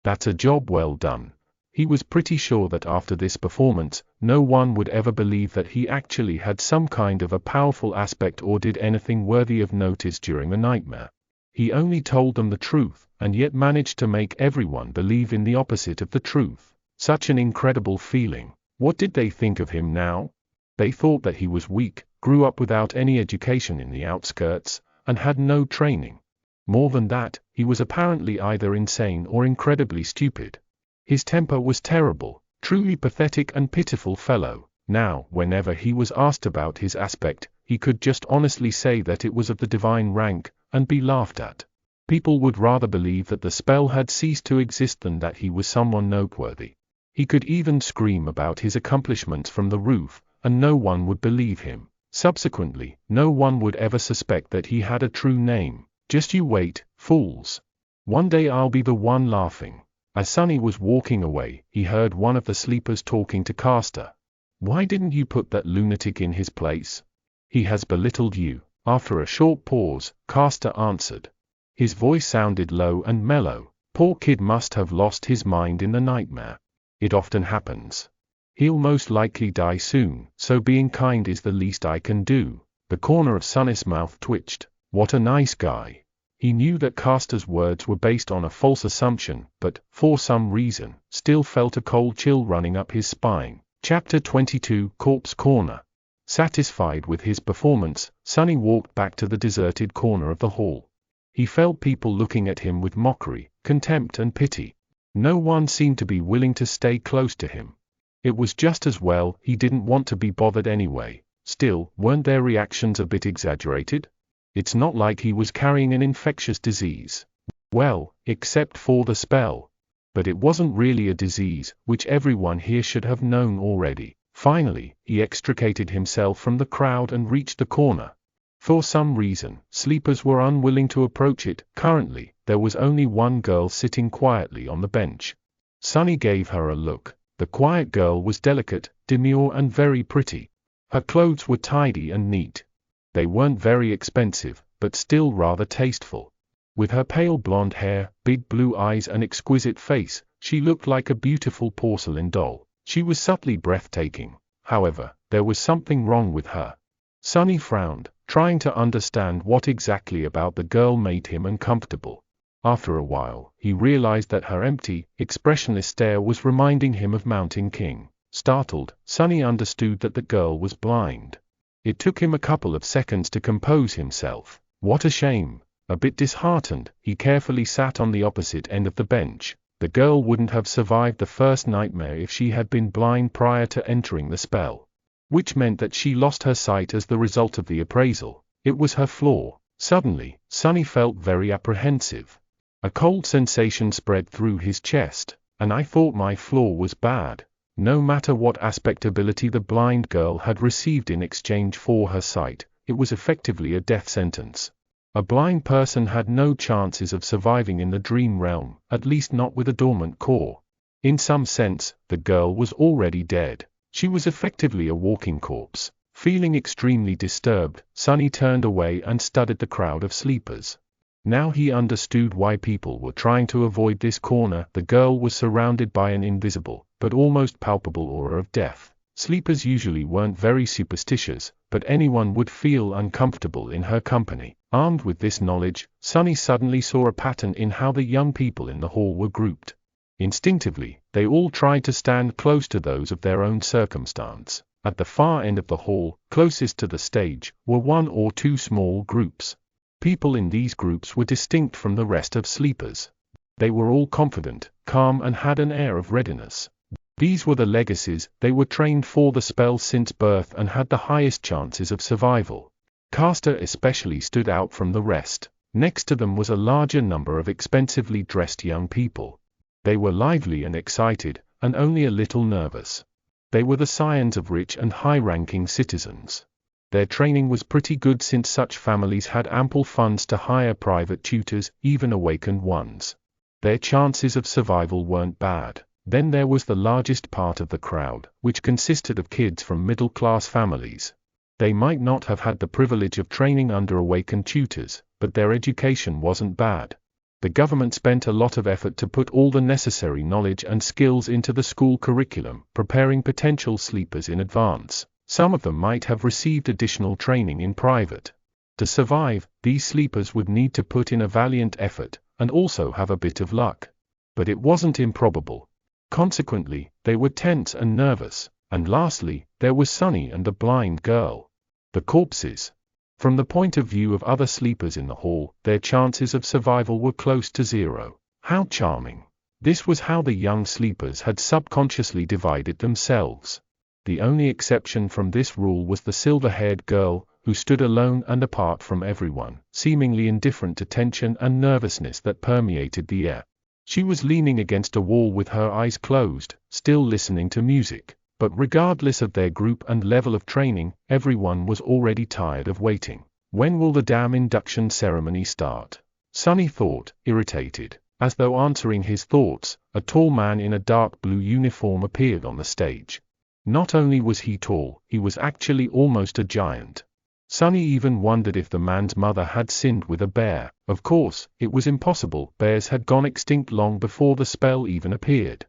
That's a job well done. He was pretty sure that after this performance, no one would ever believe that he actually had some kind of a powerful aspect or did anything worthy of notice during the nightmare. He only told them the truth, and yet managed to make everyone believe in the opposite of the truth. Such an incredible feeling. What did they think of him now? They thought that he was weak, grew up without any education in the outskirts, and had no training. More than that, he was apparently either insane or incredibly stupid. His temper was terrible, truly pathetic and pitiful fellow. Now, whenever he was asked about his aspect, he could just honestly say that it was of the divine rank, and be laughed at. People would rather believe that the spell had ceased to exist than that he was someone noteworthy. He could even scream about his accomplishments from the roof, and no one would believe him. Subsequently, no one would ever suspect that he had a true name. Just you wait, fools. One day I'll be the one laughing. As Sonny was walking away, he heard one of the sleepers talking to Caster. Why didn't you put that lunatic in his place? He has belittled you. After a short pause, Caster answered. His voice sounded low and mellow. Poor kid must have lost his mind in the nightmare. It often happens. He'll most likely die soon, so being kind is the least I can do. The corner of Sonny's mouth twitched. What a nice guy. He knew that Caster's words were based on a false assumption, but, for some reason, still felt a cold chill running up his spine. Chapter 22 Corpse Corner. Satisfied with his performance, Sonny walked back to the deserted corner of the hall. He felt people looking at him with mockery, contempt and pity. No one seemed to be willing to stay close to him. It was just as well, he didn't want to be bothered anyway. Still, weren't their reactions a bit exaggerated? It's not like he was carrying an infectious disease. Well, except for the spell. But it wasn't really a disease, which everyone here should have known already. Finally, he extricated himself from the crowd and reached the corner. For some reason, sleepers were unwilling to approach it. Currently, there was only one girl sitting quietly on the bench. Sonny gave her a look. The quiet girl was delicate, demure and very pretty. Her clothes were tidy and neat. They weren't very expensive, but still rather tasteful. With her pale blonde hair, big blue eyes and exquisite face, she looked like a beautiful porcelain doll. She was subtly breathtaking. However, there was something wrong with her. Sonny frowned, trying to understand what exactly about the girl made him uncomfortable. After a while, he realized that her empty, expressionless stare was reminding him of Mountain King. Startled, Sonny understood that the girl was blind. It took him a couple of seconds to compose himself. What a shame. A bit disheartened, he carefully sat on the opposite end of the bench. The girl wouldn't have survived the first nightmare if she had been blind prior to entering the spell. Which meant that she lost her sight as the result of the appraisal. It was her flaw. Suddenly, Sonny felt very apprehensive. A cold sensation spread through his chest, and I thought my floor was bad. No matter what aspect ability the blind girl had received in exchange for her sight, it was effectively a death sentence. A blind person had no chances of surviving in the dream realm, at least not with a dormant core. In some sense, the girl was already dead. She was effectively a walking corpse. Feeling extremely disturbed, Sonny turned away and studied the crowd of sleepers. Now he understood why people were trying to avoid this corner. The girl was surrounded by an invisible, but almost palpable aura of death. Sleepers usually weren't very superstitious, but anyone would feel uncomfortable in her company. Armed with this knowledge, Sonny suddenly saw a pattern in how the young people in the hall were grouped. Instinctively, they all tried to stand close to those of their own circumstance. At the far end of the hall, closest to the stage, were one or two small groups. People in these groups were distinct from the rest of sleepers. They were all confident, calm, and had an air of readiness. These were the legacies. They were trained for the spell since birth and had the highest chances of survival. Castor especially stood out from the rest. Next to them was a larger number of expensively dressed young people. They were lively and excited, and only a little nervous. They were the scions of rich and high-ranking citizens. Their training was pretty good since such families had ample funds to hire private tutors, even awakened ones. Their chances of survival weren't bad. Then there was the largest part of the crowd, which consisted of kids from middle-class families. They might not have had the privilege of training under awakened tutors, but their education wasn't bad. The government spent a lot of effort to put all the necessary knowledge and skills into the school curriculum, preparing potential sleepers in advance. Some of them might have received additional training in private. To survive, these sleepers would need to put in a valiant effort, and also have a bit of luck. But it wasn't improbable. Consequently, they were tense and nervous. And lastly, there was Sonny and the blind girl. The corpses. From the point of view of other sleepers in the hall, their chances of survival were close to zero. How charming. This was how the young sleepers had subconsciously divided themselves. The only exception from this rule was the silver-haired girl, who stood alone and apart from everyone, seemingly indifferent to tension and nervousness that permeated the air. She was leaning against a wall with her eyes closed, still listening to music. But regardless of their group and level of training, everyone was already tired of waiting. When will the damn induction ceremony start? Sonny thought, irritated. As though answering his thoughts, a tall man in a dark blue uniform appeared on the stage. Not only was he tall, he was actually almost a giant. Sonny even wondered if the man's mother had sinned with a bear. Of course, it was impossible. Bears had gone extinct long before the spell even appeared.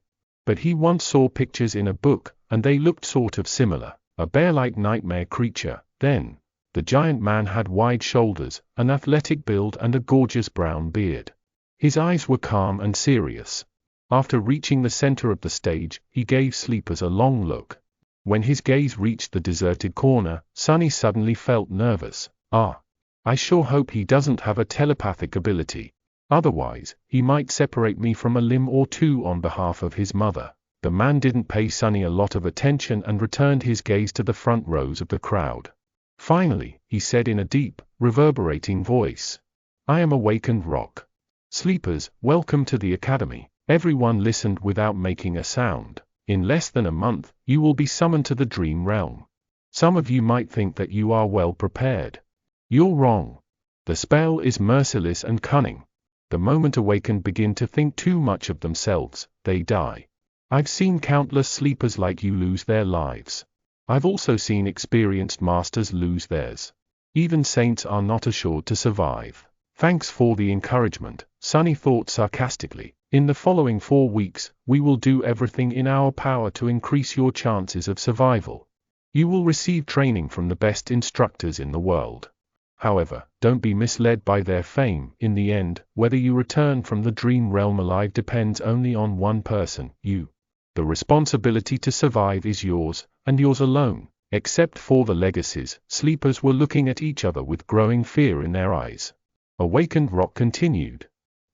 But he once saw pictures in a book, and they looked sort of similar. A bear-like nightmare creature. Then, the giant man had wide shoulders, an athletic build, and a gorgeous brown beard. His eyes were calm and serious. After reaching the center of the stage, he gave sleepers a long look. When his gaze reached the deserted corner, Sonny suddenly felt nervous. I sure hope he doesn't have a telepathic ability. Otherwise, he might separate me from a limb or two on behalf of his mother. The man didn't pay Sonny a lot of attention and returned his gaze to the front rows of the crowd. Finally, he said in a deep, reverberating voice, "I am awakened rock. Sleepers, welcome to the academy." Everyone listened without making a sound. In less than a month, you will be summoned to the dream realm. Some of you might think that you are well prepared. You're wrong. The spell is merciless and cunning. The moment awakened begin to think too much of themselves, they die. I've seen countless sleepers like you lose their lives. I've also seen experienced masters lose theirs. Even saints are not assured to survive. Thanks for the encouragement, Sonny thought sarcastically. In the following 4 weeks, we will do everything in our power to increase your chances of survival. You will receive training from the best instructors in the world. However, don't be misled by their fame. In the end, whether you return from the dream realm alive depends only on one person, you. The responsibility to survive is yours, and yours alone. Except for the legacies, sleepers were looking at each other with growing fear in their eyes. Awakened Rock continued.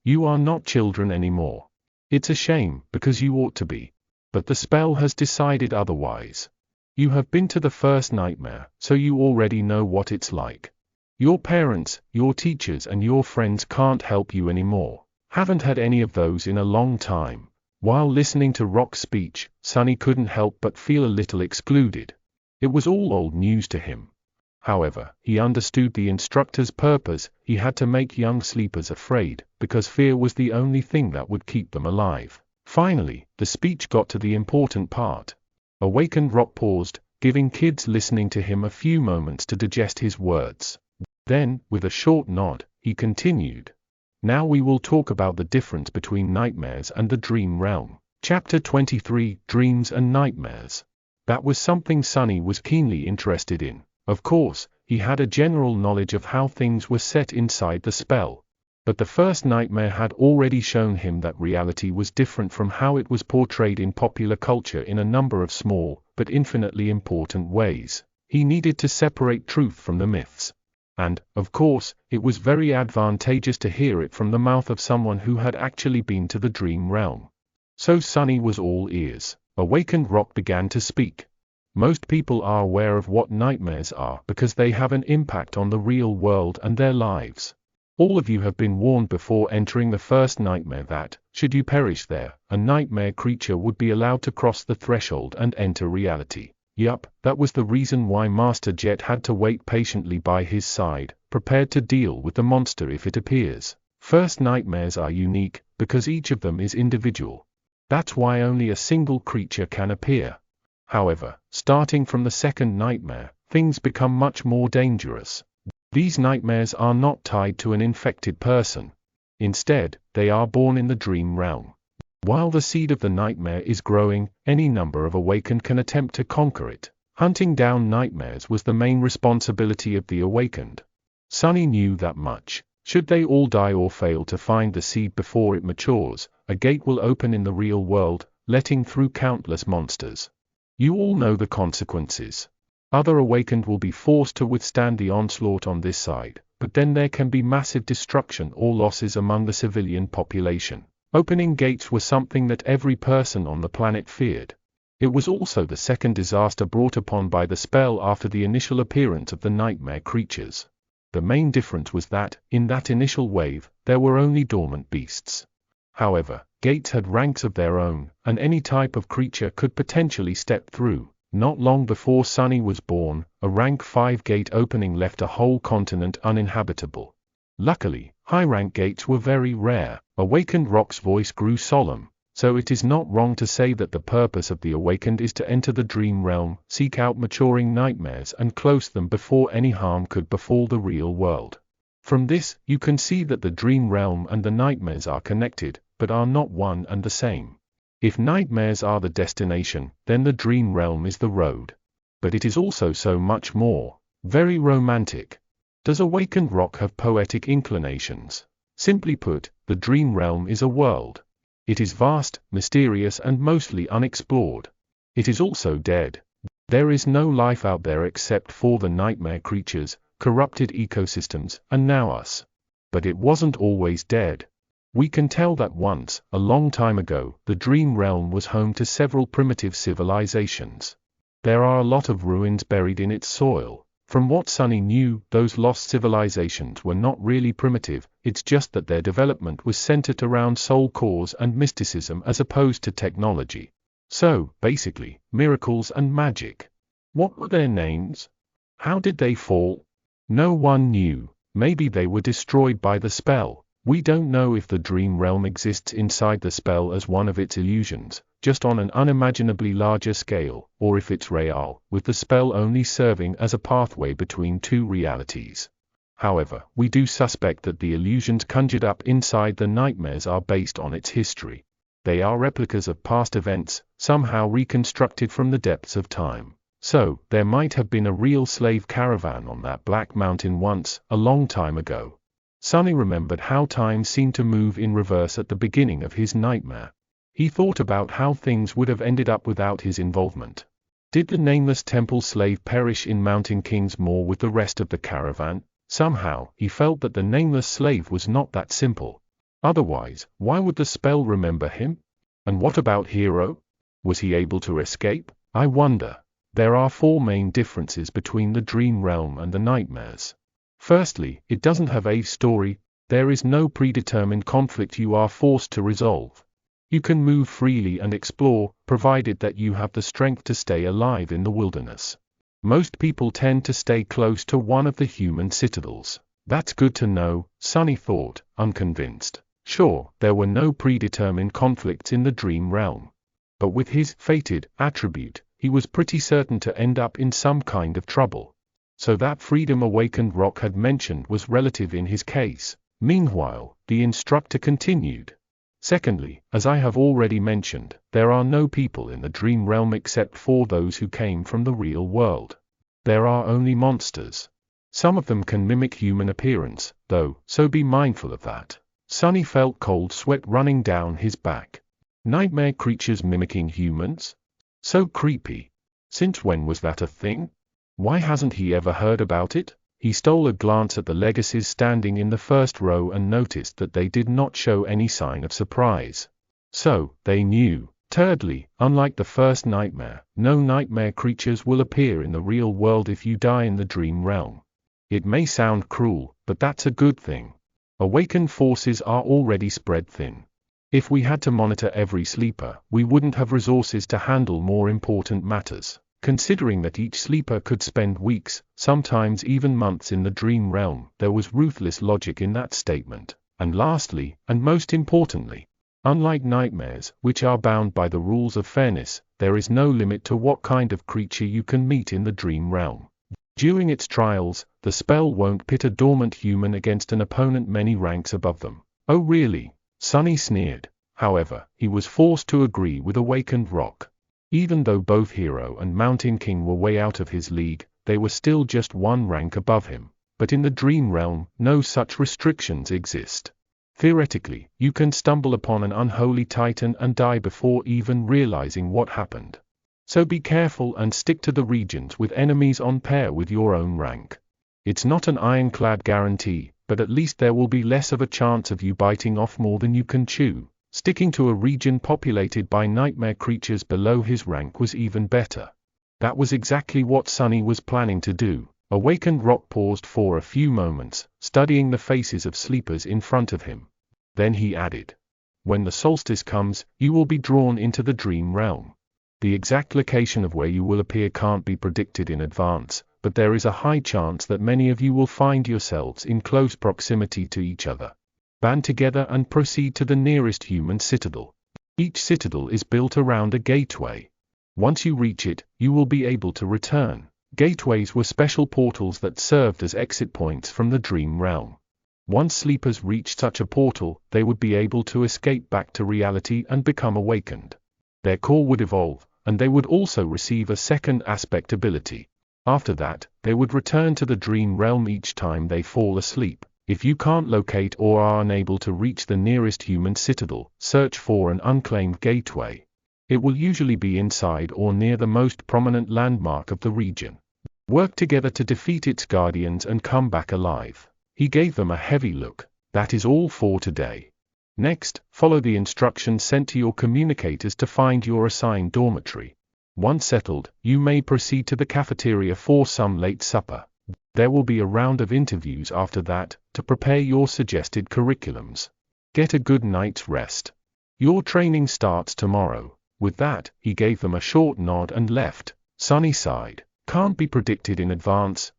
You are not children anymore. It's a shame, because you ought to be. But the spell has decided otherwise. You have been to the first nightmare, so you already know what it's like. Your parents, your teachers and your friends can't help you anymore. Haven't had any of those in a long time. While listening to Rock's speech, Sonny couldn't help but feel a little excluded. It was all old news to him. However, he understood the instructor's purpose. He had to make young sleepers afraid, because fear was the only thing that would keep them alive. Finally, the speech got to the important part. Awakened Rock paused, giving kids listening to him a few moments to digest his words. Then, with a short nod, he continued. Now we will talk about the difference between nightmares and the dream realm. Chapter 23, Dreams and Nightmares. That was something Sonny was keenly interested in. Of course, he had a general knowledge of how things were set inside the spell. But the first nightmare had already shown him that reality was different from how it was portrayed in popular culture in a number of small, but infinitely important ways. He needed to separate truth from the myths. And, of course, it was very advantageous to hear it from the mouth of someone who had actually been to the dream realm. So Sonny was all ears. Awakened Rock began to speak. Most people are aware of what nightmares are because they have an impact on the real world and their lives. All of you have been warned before entering the first nightmare that, should you perish there, a nightmare creature would be allowed to cross the threshold and enter reality. Yup, that was the reason why Master Jet had to wait patiently by his side, prepared to deal with the monster if it appears. First nightmares are unique, because each of them is individual. That's why only a single creature can appear. However, starting from the second nightmare, things become much more dangerous. These nightmares are not tied to an infected person. Instead, they are born in the dream realm. While the seed of the nightmare is growing, any number of awakened can attempt to conquer it. Hunting down nightmares was the main responsibility of the awakened. Sonny knew that much. Should they all die or fail to find the seed before it matures, a gate will open in the real world, letting through countless monsters. You all know the consequences. Other awakened will be forced to withstand the onslaught on this side, but then there can be massive destruction or losses among the civilian population. Opening gates was something that every person on the planet feared. It was also the second disaster brought upon by the spell after the initial appearance of the nightmare creatures. The main difference was that, in that initial wave, there were only dormant beasts. However, gates had ranks of their own, and any type of creature could potentially step through. Not long before Sonny was born, a rank 5 gate opening left a whole continent uninhabitable. Luckily, high-rank gates were very rare. Awakened Rock's voice grew solemn. So it is not wrong to say that the purpose of the awakened is to enter the dream realm, seek out maturing nightmares and close them before any harm could befall the real world. From this, you can see that the dream realm and the nightmares are connected, but are not one and the same. If nightmares are the destination, then the dream realm is the road. But it is also so much more. Very romantic. Does Awakened Rock have poetic inclinations? Simply put, the dream realm is a world. It is vast, mysterious and mostly unexplored. It is also dead. There is no life out there except for the nightmare creatures, corrupted ecosystems, and now us. But it wasn't always dead. We can tell that once, a long time ago, the dream realm was home to several primitive civilizations. There are a lot of ruins buried in its soil. From what Sonny knew, those lost civilizations were not really primitive, it's just that their development was centered around soul cores and mysticism as opposed to technology. So, basically, miracles and magic. What were their names? How did they fall? No one knew. Maybe they were destroyed by the spell. We don't know if the dream realm exists inside the spell as one of its illusions, just on an unimaginably larger scale, or if it's real, with the spell only serving as a pathway between two realities. However, we do suspect that the illusions conjured up inside the nightmares are based on its history. They are replicas of past events, somehow reconstructed from the depths of time. So, there might have been a real slave caravan on that Black Mountain once, a long time ago. Sonny remembered how time seemed to move in reverse at the beginning of his nightmare. He thought about how things would have ended up without his involvement. Did the nameless temple slave perish in Mountain King's Moor with the rest of the caravan? Somehow, he felt that the nameless slave was not that simple. Otherwise, why would the spell remember him? And what about Hero? Was he able to escape? I wonder. There are 4 main differences between the dream realm and the nightmares. Firstly, it doesn't have a story. There is no predetermined conflict you are forced to resolve. You can move freely and explore, provided that you have the strength to stay alive in the wilderness. Most people tend to stay close to one of the human citadels. That's good to know, Sunny thought, unconvinced. Sure, there were no predetermined conflicts in the dream realm. But with his fated attribute, he was pretty certain to end up in some kind of trouble. So that freedom Awakened Rock had mentioned was relative in his case. Meanwhile, the instructor continued. Secondly, as I have already mentioned, there are no people in the dream realm except for those who came from the real world. There are only monsters. Some of them can mimic human appearance, though, so be mindful of that. Sunny felt cold sweat running down his back. Nightmare creatures mimicking humans? So creepy. Since when was that a thing? Why hasn't he ever heard about it? He stole a glance at the legacies standing in the first row and noticed that they did not show any sign of surprise. So, they knew. Thirdly, unlike the first nightmare, no nightmare creatures will appear in the real world if you die in the dream realm. It may sound cruel, but that's a good thing. Awakened forces are already spread thin. If we had to monitor every sleeper, we wouldn't have resources to handle more important matters. Considering that each sleeper could spend weeks, sometimes even months in the dream realm, there was ruthless logic in that statement. And lastly, and most importantly, unlike nightmares, which are bound by the rules of fairness, there is no limit to what kind of creature you can meet in the dream realm. During its trials, the spell won't pit a dormant human against an opponent many ranks above them. Oh really? Sunny sneered. However, he was forced to agree with Awakened Rock. Even though both Hero and Mountain King were way out of his league, they were still just one rank above him. But in the dream realm, no such restrictions exist. Theoretically, you can stumble upon an unholy titan and die before even realizing what happened. So be careful and stick to the regions with enemies on par with your own rank. It's not an ironclad guarantee, but at least there will be less of a chance of you biting off more than you can chew. Sticking to a region populated by nightmare creatures below his rank was even better. That was exactly what Sunny was planning to do. Awakened Rock paused for a few moments, studying the faces of sleepers in front of him. Then he added, "When the solstice comes, you will be drawn into the dream realm. The exact location of where you will appear can't be predicted in advance, but there is a high chance that many of you will find yourselves in close proximity to each other. Band together and proceed to the nearest human citadel. Each citadel is built around a gateway. Once you reach it, you will be able to return." Gateways were special portals that served as exit points from the dream realm. Once sleepers reached such a portal, they would be able to escape back to reality and become awakened. Their core would evolve, and they would also receive a second aspect ability. After that, they would return to the dream realm each time they fall asleep. If you can't locate or are unable to reach the nearest human citadel, search for an unclaimed gateway. It will usually be inside or near the most prominent landmark of the region. Work together to defeat its guardians and come back alive. He gave them a heavy look. That is all for today. Next, follow the instructions sent to your communicators to find your assigned dormitory. Once settled, you may proceed to the cafeteria for some late supper. There will be a round of interviews after that, to prepare your suggested curriculums. Get a good night's rest. Your training starts tomorrow. With that, he gave them a short nod and left. Sunny sighed. Can't be predicted in advance,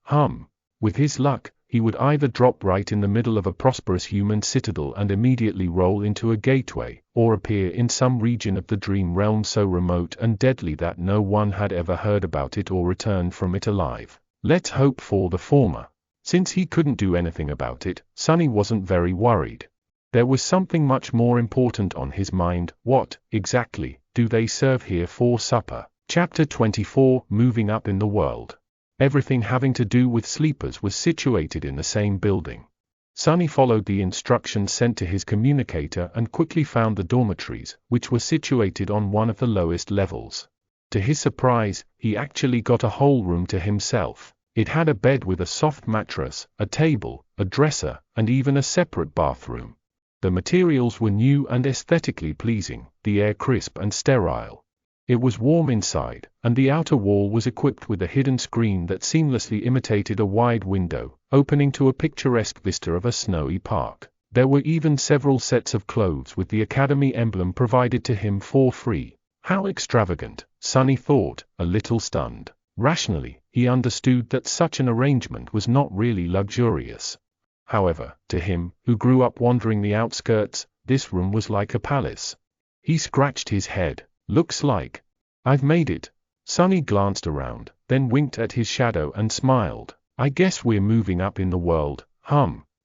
With his luck, he would either drop right in the middle of a prosperous human citadel and immediately roll into a gateway, or appear in some region of the dream realm so remote and deadly that no one had ever heard about it or returned from it alive. Let's hope for the former. Since he couldn't do anything about it, Sunny wasn't very worried. There was something much more important on his mind. What, exactly, do they serve here for supper? Chapter 24, Moving Up in the World. Everything having to do with sleepers was situated in the same building. Sunny followed the instructions sent to his communicator and quickly found the dormitories, which were situated on one of the lowest levels. To his surprise, he actually got a whole room to himself. It had a bed with a soft mattress, a table, a dresser, and even a separate bathroom. The materials were new and aesthetically pleasing, the air crisp and sterile. It was warm inside, and the outer wall was equipped with a hidden screen that seamlessly imitated a wide window, opening to a picturesque vista of a snowy park. There were even several sets of clothes with the Academy emblem provided to him for free. How extravagant, Sonny thought, a little stunned. Rationally, he understood that such an arrangement was not really luxurious. However, to him, who grew up wandering the outskirts, this room was like a palace. He scratched his head. Looks like I've made it. Sonny glanced around, then winked at his shadow and smiled. I guess we're moving up in the world,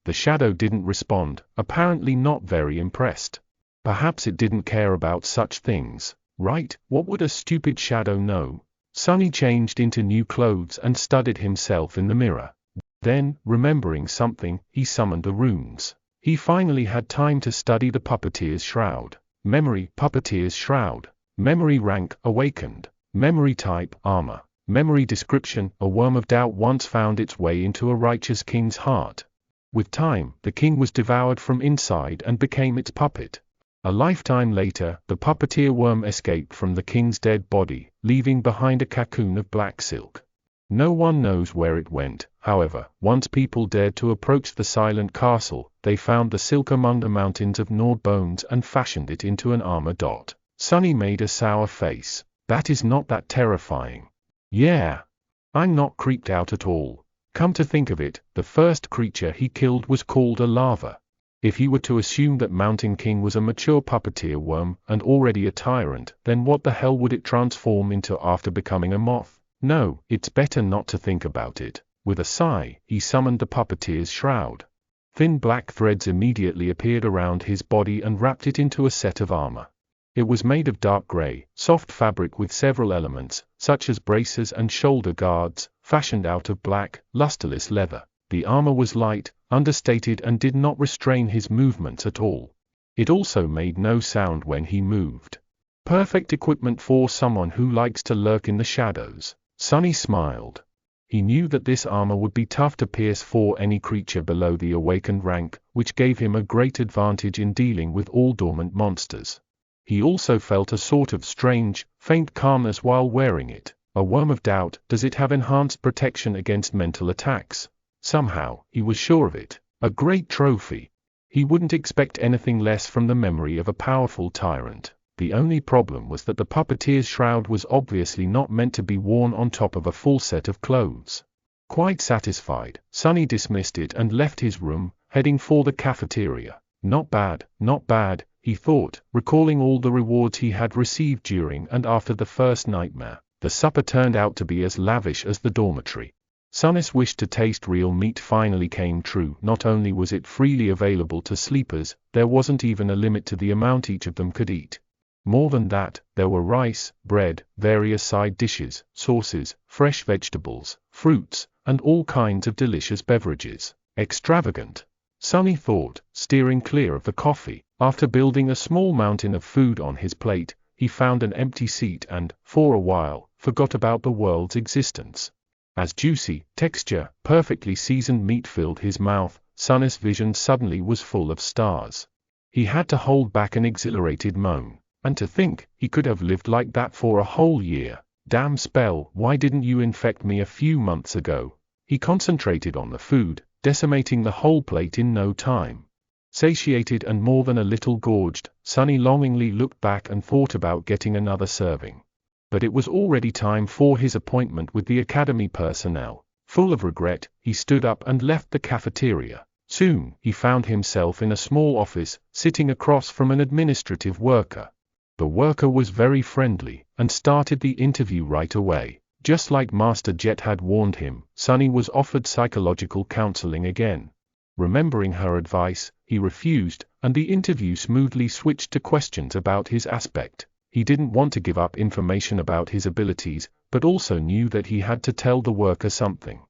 The shadow didn't respond, apparently not very impressed. Perhaps it didn't care about such things, right? What would a stupid shadow know? Sonny changed into new clothes and studied himself in the mirror. Then, remembering something, he summoned the runes. He finally had time to study the puppeteer's shroud. Memory, puppeteer's shroud. Memory rank, awakened. Memory type, armor. Memory description, a worm of doubt once found its way into a righteous king's heart. With time, the king was devoured from inside and became its puppet. A lifetime later, the puppeteer worm escaped from the king's dead body, leaving behind a cocoon of black silk. No one knows where it went. However, once people dared to approach the silent castle, they found the silk among the mountains of gnawed bones and fashioned it into an armor dot. Sonny made a sour face. That is not that terrifying. Yeah. I'm not creeped out at all. Come to think of it, the first creature he killed was called a larva. If he were to assume that Mountain King was a mature puppeteer worm and already a tyrant, then what the hell would it transform into after becoming a moth? No, it's better not to think about it. With a sigh, he summoned the puppeteer's shroud. Thin black threads immediately appeared around his body and wrapped it into a set of armor. It was made of dark gray, soft fabric with several elements, such as braces and shoulder guards, fashioned out of black, lusterless leather. The armor was light, understated and did not restrain his movements at all. It also made no sound when he moved. Perfect equipment for someone who likes to lurk in the shadows. Sonny smiled. He knew that this armor would be tough to pierce for any creature below the awakened rank, which gave him a great advantage in dealing with all dormant monsters. He also felt a sort of strange, faint calmness while wearing it. A worm of doubt, does it have enhanced protection against mental attacks? Somehow, he was sure of it. A great trophy. He wouldn't expect anything less from the memory of a powerful tyrant. The only problem was that the puppeteer's shroud was obviously not meant to be worn on top of a full set of clothes. Quite satisfied, Sonny dismissed it and left his room, heading for the cafeteria. Not bad, he thought, recalling all the rewards he had received during and after the first nightmare. The supper turned out to be as lavish as the dormitory. Sonny's wish to taste real meat finally came true. Not only was it freely available to sleepers, there wasn't even a limit to the amount each of them could eat. More than that, there were rice, bread, various side dishes, sauces, fresh vegetables, fruits, and all kinds of delicious beverages. Extravagant, Sonny thought, steering clear of the coffee. After building a small mountain of food on his plate, he found an empty seat and, for a while, forgot about the world's existence. As juicy, texture, perfectly seasoned meat filled his mouth, Sonny's vision suddenly was full of stars. He had to hold back an exhilarated moan. And to think, he could have lived like that for a whole year. Damn spell, why didn't you infect me a few months ago? He concentrated on the food, decimating the whole plate in no time. Satiated and more than a little gorged, Sonny longingly looked back and thought about getting another serving. But it was already time for his appointment with the academy personnel. Full of regret, he stood up and left the cafeteria. Soon, he found himself in a small office, sitting across from an administrative worker. The worker was very friendly, and started the interview right away. Just like Master Jet had warned him, Sonny was offered psychological counseling again. Remembering her advice, he refused, and the interview smoothly switched to questions about his aspect. He didn't want to give up information about his abilities, but also knew that he had to tell the worker something.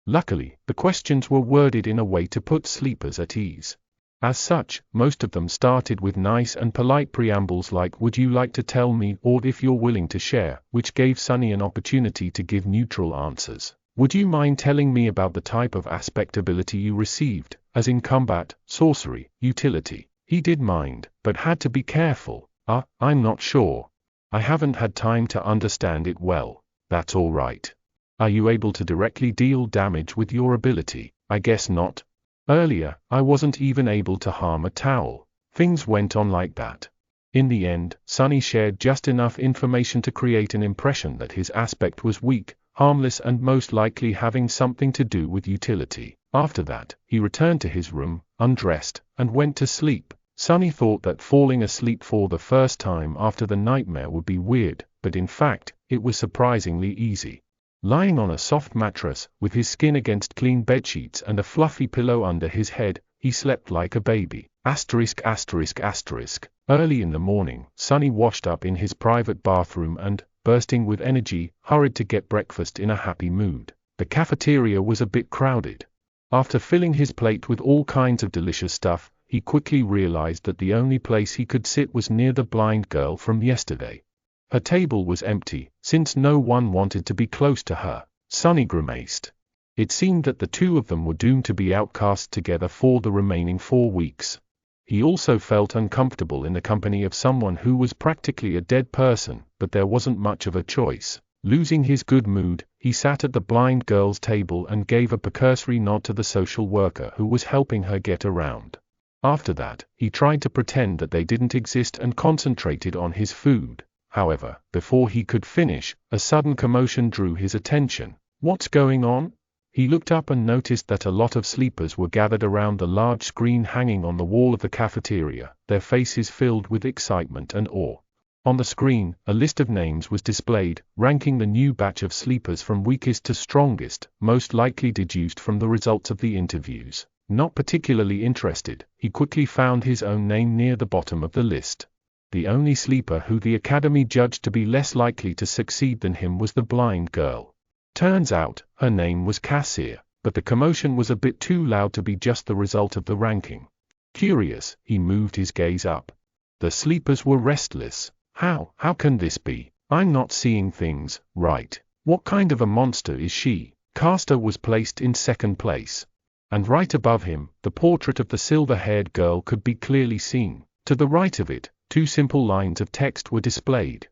Luckily, the questions were worded in a way to put sleepers at ease. As such, most of them started with nice and polite preambles like "Would you like to tell me?" or "If you're willing to share," which gave Sonny an opportunity to give neutral answers. "Would you mind telling me about the type of aspect ability you received, as in combat, sorcery, utility?" He did mind, but had to be careful. "I'm not sure. I haven't had time to understand it well. That's all right. Are you able to directly deal damage with your ability? I guess not. Earlier, I wasn't even able to harm a towel. Things went on like that. In the end, Sunny shared just enough information to create an impression that his aspect was weak, harmless, and most likely having something to do with utility. After that, he returned to his room, undressed, and went to sleep. Sunny thought that falling asleep for the first time after the nightmare would be weird, but in fact, it was surprisingly easy. Lying on a soft mattress, with his skin against clean bedsheets and a fluffy pillow under his head, he slept like a baby. Early in the morning, Sunny washed up in his private bathroom and, bursting with energy, hurried to get breakfast in a happy mood. The cafeteria was a bit crowded. After filling his plate with all kinds of delicious stuff, he quickly realized that the only place he could sit was near the blind girl from yesterday. Her table was empty, since no one wanted to be close to her. Sunny grimaced. It seemed that the two of them were doomed to be outcast together for the remaining 4 weeks. He also felt uncomfortable in the company of someone who was practically a dead person, but there wasn't much of a choice. Losing his good mood, he sat at the blind girl's table and gave a cursory nod to the social worker who was helping her get around. After that, he tried to pretend that they didn't exist and concentrated on his food. However, before he could finish, a sudden commotion drew his attention. What's going on? He looked up and noticed that a lot of sleepers were gathered around the large screen hanging on the wall of the cafeteria, their faces filled with excitement and awe. On the screen, a list of names was displayed, ranking the new batch of sleepers from weakest to strongest, most likely deduced from the results of the interviews. Not particularly interested, he quickly found his own name near the bottom of the list. The only sleeper who the academy judged to be less likely to succeed than him was the blind girl. Turns out, her name was Cassia, but the commotion was a bit too loud to be just the result of the ranking. Curious, he moved his gaze up. The sleepers were restless. How can this be? I'm not seeing things right. What kind of a monster is she? Castor was placed in second place. And right above him, the portrait of the silver-haired girl could be clearly seen. To the right of it, 2 simple lines of text were displayed.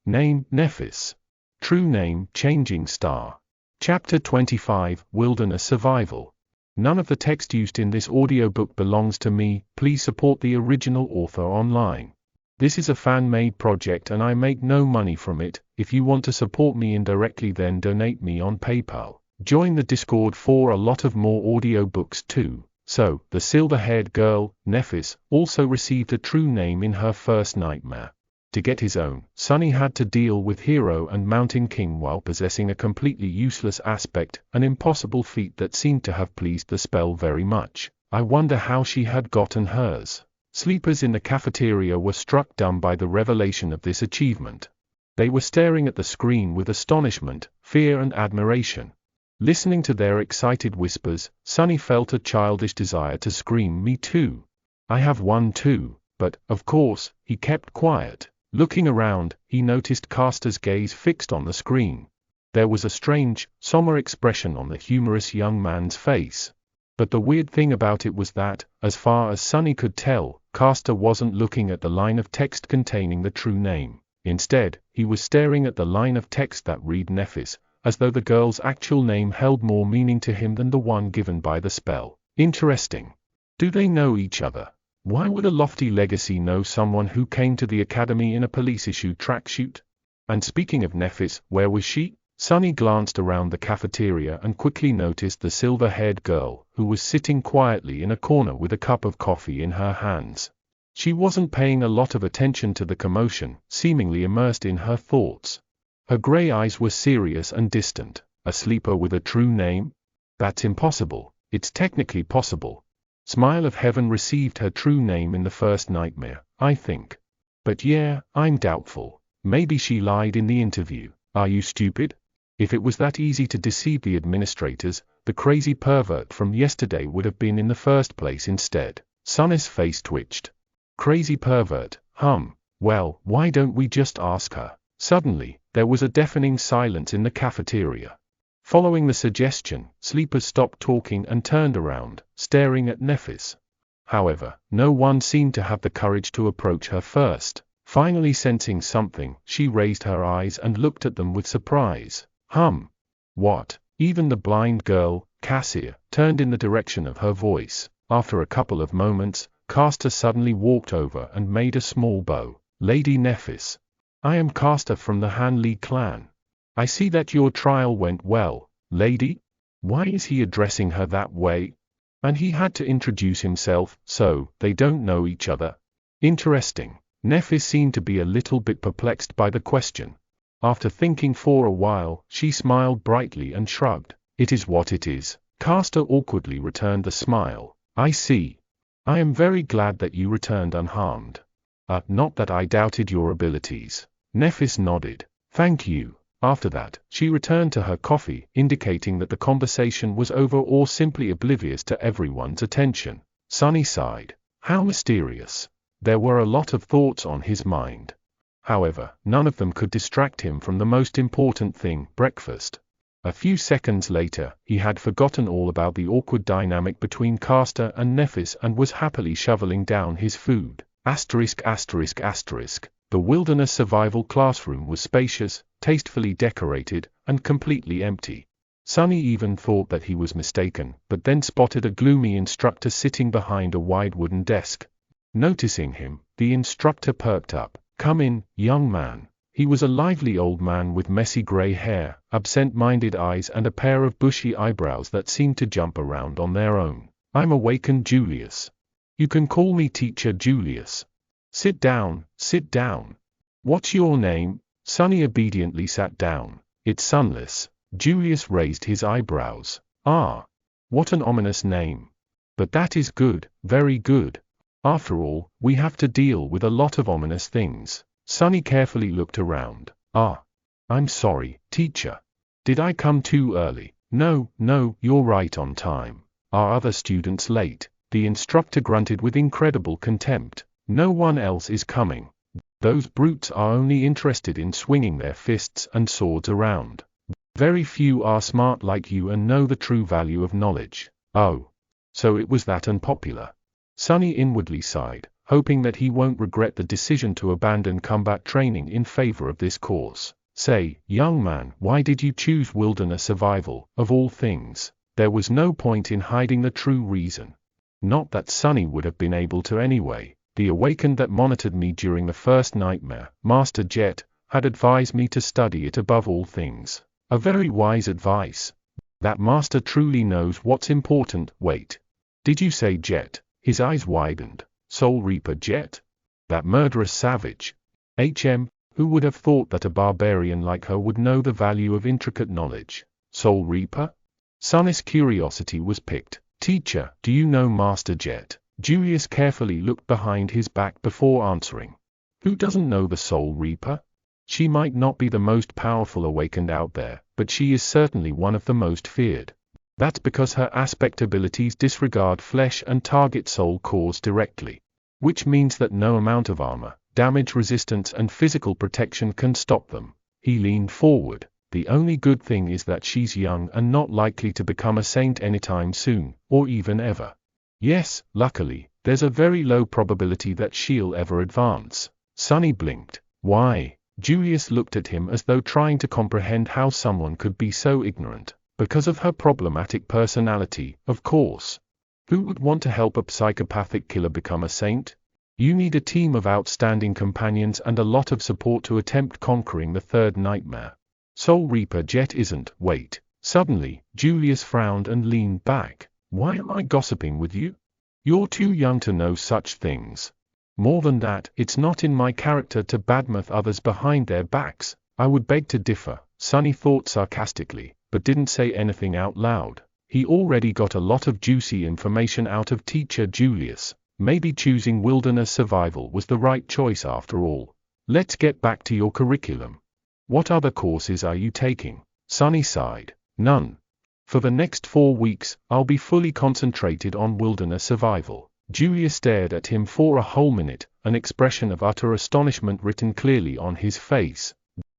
Name, Nephis. True name, Changing Star. Chapter 25, Wilderness Survival. None of the text used in this audiobook belongs to me. Please support the original author online. This is a fan-made project and I make no money from it. If you want to support me indirectly, then donate me on PayPal. Join the Discord for a lot of more audiobooks too. So, the silver-haired girl, Nephis, also received a true name in her first nightmare. To get his own, Sunny had to deal with Hero and Mountain King while possessing a completely useless aspect, an impossible feat that seemed to have pleased the spell very much. I wonder how she had gotten hers. Sleepers in the cafeteria were struck dumb by the revelation of this achievement. They were staring at the screen with astonishment, fear and admiration. Listening to their excited whispers, Sunny felt a childish desire to scream, "Me too. I have one too," but, of course, he kept quiet. Looking around, he noticed Castor's gaze fixed on the screen. There was a strange, somber expression on the humorous young man's face. But the weird thing about it was that, as far as Sunny could tell, Castor wasn't looking at the line of text containing the true name. Instead, he was staring at the line of text that read Nephis, as though the girl's actual name held more meaning to him than the one given by the spell. Interesting. Do they know each other? Why would a lofty legacy know someone who came to the academy in a police-issued tracksuit? And speaking of Nephis, where was she? Sunny glanced around the cafeteria and quickly noticed the silver-haired girl, who was sitting quietly in a corner with a cup of coffee in her hands. She wasn't paying a lot of attention to the commotion, seemingly immersed in her thoughts. Her grey eyes were serious and distant. A sleeper with a true name? That's impossible. It's technically possible. Smile of Heaven received her true name in the first nightmare, I think. But yeah, I'm doubtful. Maybe she lied in the interview. Are you stupid? If it was that easy to deceive the administrators, the crazy pervert from yesterday would have been in the first place instead. Sunny's face twitched. Crazy pervert, well, why don't we just ask her? Suddenly, there was a deafening silence in the cafeteria. Following the suggestion, sleepers stopped talking and turned around, staring at Nephis. However, no one seemed to have the courage to approach her first. Finally sensing something, she raised her eyes and looked at them with surprise. What? Even the blind girl, Cassia, turned in the direction of her voice. After a couple of moments, Castor suddenly walked over and made a small bow. Lady Nephis. I am Castor from the Hanley clan. I see that your trial went well, lady? Why is he addressing her that way? And he had to introduce himself, so they don't know each other. Interesting. Nephis seemed to be a little bit perplexed by the question. After thinking for a while, she smiled brightly and shrugged. It is what it is. Castor awkwardly returned the smile. I see. I am very glad that you returned unharmed. Not that I doubted your abilities. Nephis nodded. Thank you. After that, she returned to her coffee, indicating that the conversation was over or simply oblivious to everyone's attention. Sunny sighed. How mysterious. There were a lot of thoughts on his mind. However, none of them could distract him from the most important thing, breakfast. A few seconds later, he had forgotten all about the awkward dynamic between Castor and Nephis and was happily shoveling down his food. The wilderness survival classroom was spacious, tastefully decorated, and completely empty. Sunny even thought that he was mistaken, but then spotted a gloomy instructor sitting behind a wide wooden desk. Noticing him, the instructor perked up. Come in, young man. He was a lively old man with messy gray hair, absent-minded eyes and a pair of bushy eyebrows that seemed to jump around on their own. I'm awakened Julius. You can call me Teacher Julius. Sit down, sit down. What's your name? Sunny obediently sat down. It's Sunless. Julius raised his eyebrows. Ah. What an ominous name. But that is good, very good. After all, we have to deal with a lot of ominous things. Sunny carefully looked around. I'm sorry, teacher. Did I come too early? No, you're right on time. Are other students late? The instructor grunted with incredible contempt. No one else is coming. Those brutes are only interested in swinging their fists and swords around. Very few are smart like you and know the true value of knowledge. Oh. So it was that unpopular. Sunny inwardly sighed, hoping that he won't regret the decision to abandon combat training in favor of this course. Say, young man, why did you choose wilderness survival, of all things? There was no point in hiding the true reason. Not that Sunny would have been able to anyway. The awakened that monitored me during the first nightmare, Master Jet, had advised me to study it above all things. A very wise advice. That master truly knows what's important. Wait. Did you say Jet? His eyes widened. Soul Reaper Jet? That murderous savage. Who would have thought that a barbarian like her would know the value of intricate knowledge? Soul Reaper? Sunny's curiosity was piqued. Teacher, do you know Master Jet? Julius carefully looked behind his back before answering. Who doesn't know the Soul Reaper? She might not be the most powerful awakened out there, but she is certainly one of the most feared. That's because her aspect abilities disregard flesh and target soul cores directly. Which means that no amount of armor, damage resistance and physical protection can stop them. He leaned forward. The only good thing is that she's young and not likely to become a saint anytime soon, or even ever. Yes, luckily, there's a very low probability that she'll ever advance. Sunny blinked. Why? Julius looked at him as though trying to comprehend how someone could be so ignorant. Because of her problematic personality, of course. Who would want to help a psychopathic killer become a saint? You need a team of outstanding companions and a lot of support to attempt conquering the third nightmare. Soul Reaper Jet isn't. Wait. Suddenly, Julius frowned and leaned back. Why am I gossiping with you? You're too young to know such things. More than that, it's not in my character to badmouth others behind their backs. I would beg to differ, Sunny thought sarcastically, but didn't say anything out loud. He already got a lot of juicy information out of Teacher Julius. Maybe choosing wilderness survival was the right choice after all. Let's get back to your curriculum. What other courses are you taking? Sunny sighed. None. For the next 4 weeks, I'll be fully concentrated on wilderness survival. Julius stared at him for a whole minute, an expression of utter astonishment written clearly on his face.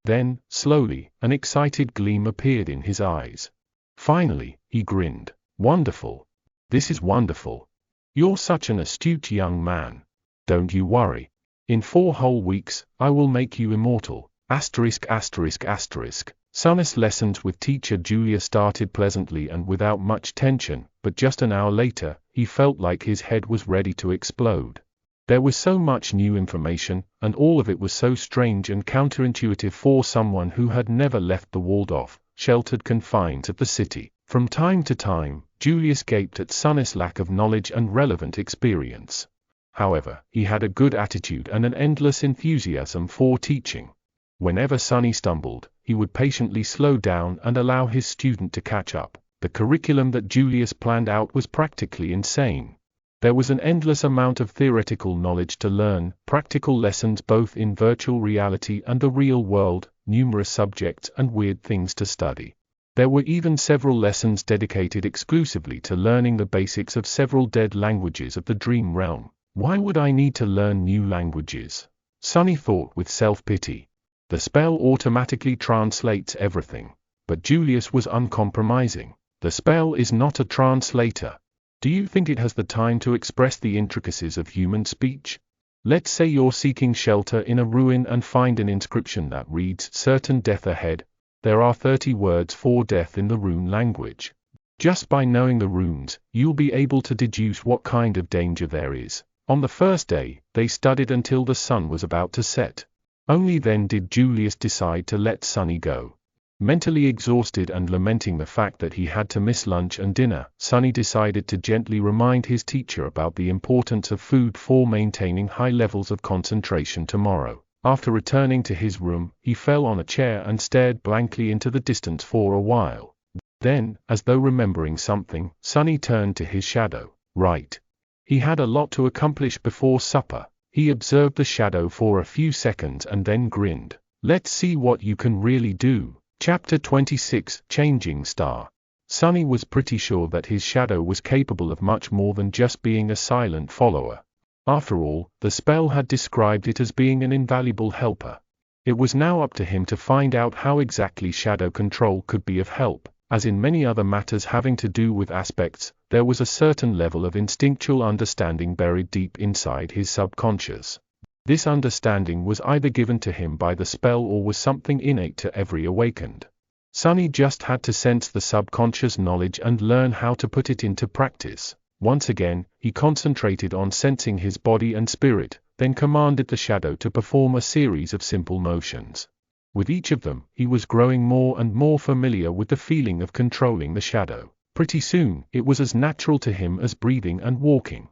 Then, slowly, an excited gleam appeared in his eyes. Finally, he grinned. Wonderful. This is wonderful. You're such an astute young man. Don't you worry. In 4 whole weeks, I will make you immortal. Asterisk asterisk asterisk. Sunnis lessons with teacher Julia started pleasantly and without much tension, but just an hour later, he felt like his head was ready to explode. There was so much new information, and all of it was so strange and counterintuitive for someone who had never left the walled-off, sheltered confines of the city. From time to time, Julius gaped at Sunnis' lack of knowledge and relevant experience. However, he had a good attitude and an endless enthusiasm for teaching. Whenever Sunny stumbled, he would patiently slow down and allow his student to catch up. The curriculum that Julius planned out was practically insane. There was an endless amount of theoretical knowledge to learn, practical lessons both in virtual reality and the real world, numerous subjects and weird things to study. There were even several lessons dedicated exclusively to learning the basics of several dead languages of the dream realm. Why would I need to learn new languages? Sunny thought with self-pity. The spell automatically translates everything. But Julius was uncompromising. The spell is not a translator. Do you think it has the time to express the intricacies of human speech? Let's say you're seeking shelter in a ruin and find an inscription that reads certain death ahead. There are 30 words for death in the rune language. Just by knowing the runes, you'll be able to deduce what kind of danger there is. On the first day, they studied until the sun was about to set. Only then did Julius decide to let Sunny go. Mentally exhausted and lamenting the fact that he had to miss lunch and dinner, Sunny decided to gently remind his teacher about the importance of food for maintaining high levels of concentration tomorrow. After returning to his room, he fell on a chair and stared blankly into the distance for a while. Then, as though remembering something, Sunny turned to his shadow. Right. He had a lot to accomplish before supper. He observed the shadow for a few seconds and then grinned. Let's see what you can really do. Chapter 26, Changing Star. Sunny was pretty sure that his shadow was capable of much more than just being a silent follower. After all, the spell had described it as being an invaluable helper. It was now up to him to find out how exactly shadow control could be of help. As in many other matters having to do with aspects, there was a certain level of instinctual understanding buried deep inside his subconscious. This understanding was either given to him by the spell or was something innate to every awakened. Sunny just had to sense the subconscious knowledge and learn how to put it into practice. Once again, he concentrated on sensing his body and spirit, then commanded the shadow to perform a series of simple motions. With each of them, he was growing more and more familiar with the feeling of controlling the shadow. Pretty soon, it was as natural to him as breathing and walking.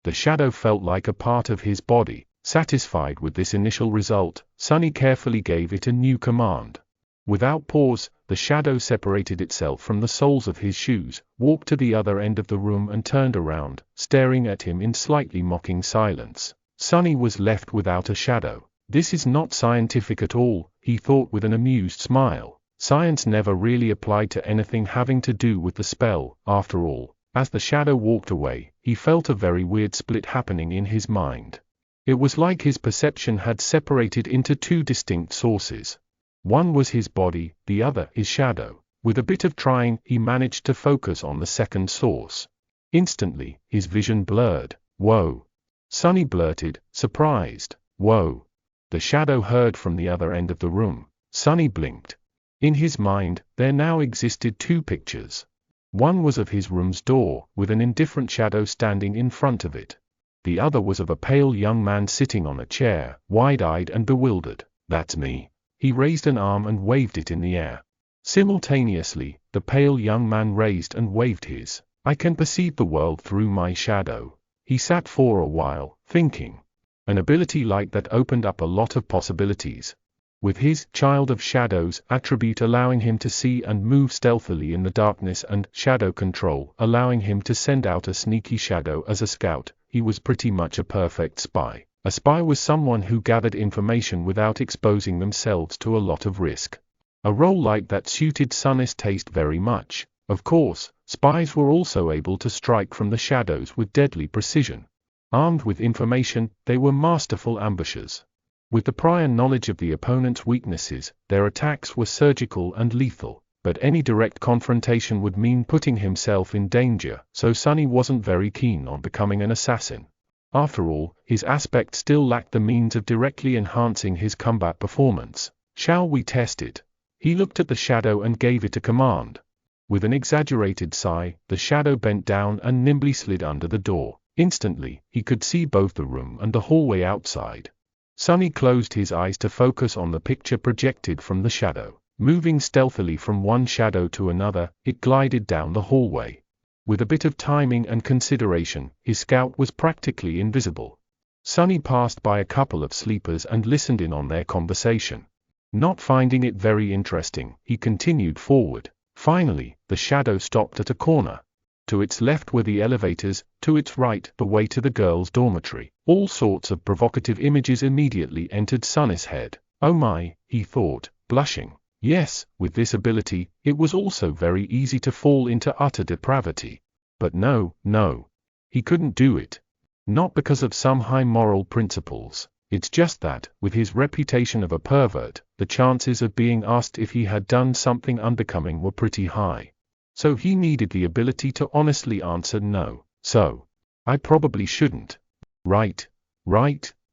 The shadow felt like a part of his body. Satisfied with this initial result, Sunny carefully gave it a new command. Without pause, the shadow separated itself from the soles of his shoes, walked to the other end of the room and turned around, staring at him in slightly mocking silence. Sunny was left without a shadow. This is not scientific at all, he thought with an amused smile. Science never really applied to anything having to do with the spell, after all. As the shadow walked away, he felt a very weird split happening in his mind. It was like his perception had separated into 2 distinct sources. One was his body, the other his shadow. With a bit of trying, he managed to focus on the second source. Instantly, his vision blurred. Whoa! Sunny blurted, surprised. Whoa! The shadow heard from the other end of the room. Sunny blinked. In his mind, there now existed 2 pictures. One was of his room's door, with an indifferent shadow standing in front of it. The other was of a pale young man sitting on a chair, wide-eyed and bewildered. That's me. He raised an arm and waved it in the air. Simultaneously, the pale young man raised and waved his. I can perceive the world through my shadow. He sat for a while, thinking. An ability like that opened up a lot of possibilities. With his Child of Shadows attribute allowing him to see and move stealthily in the darkness and shadow control allowing him to send out a sneaky shadow as a scout, he was pretty much a perfect spy. A spy was someone who gathered information without exposing themselves to a lot of risk. A role like that suited Sunny's taste very much. Of course, spies were also able to strike from the shadows with deadly precision. Armed with information, they were masterful ambushers. With the prior knowledge of the opponent's weaknesses, their attacks were surgical and lethal, but any direct confrontation would mean putting himself in danger, so Sunny wasn't very keen on becoming an assassin. After all, his aspect still lacked the means of directly enhancing his combat performance. Shall we test it? He looked at the shadow and gave it a command. With an exaggerated sigh, the shadow bent down and nimbly slid under the door. Instantly, he could see both the room and the hallway outside. Sonny closed his eyes to focus on the picture projected from the shadow. Moving stealthily from one shadow to another, it glided down the hallway. With a bit of timing and consideration, his scout was practically invisible. Sonny passed by a couple of sleepers and listened in on their conversation. Not finding it very interesting, he continued forward. Finally, the shadow stopped at a corner. To its left were the elevators, to its right, the way to the girls' dormitory. All sorts of provocative images immediately entered Sonny's head. Oh my, he thought, blushing. Yes, with this ability, it was also very easy to fall into utter depravity. But no, he couldn't do it. Not because of some high moral principles. It's just that, with his reputation of a pervert, the chances of being asked if he had done something unbecoming were pretty high. So he needed the ability to honestly answer no. So, I probably shouldn't. Right,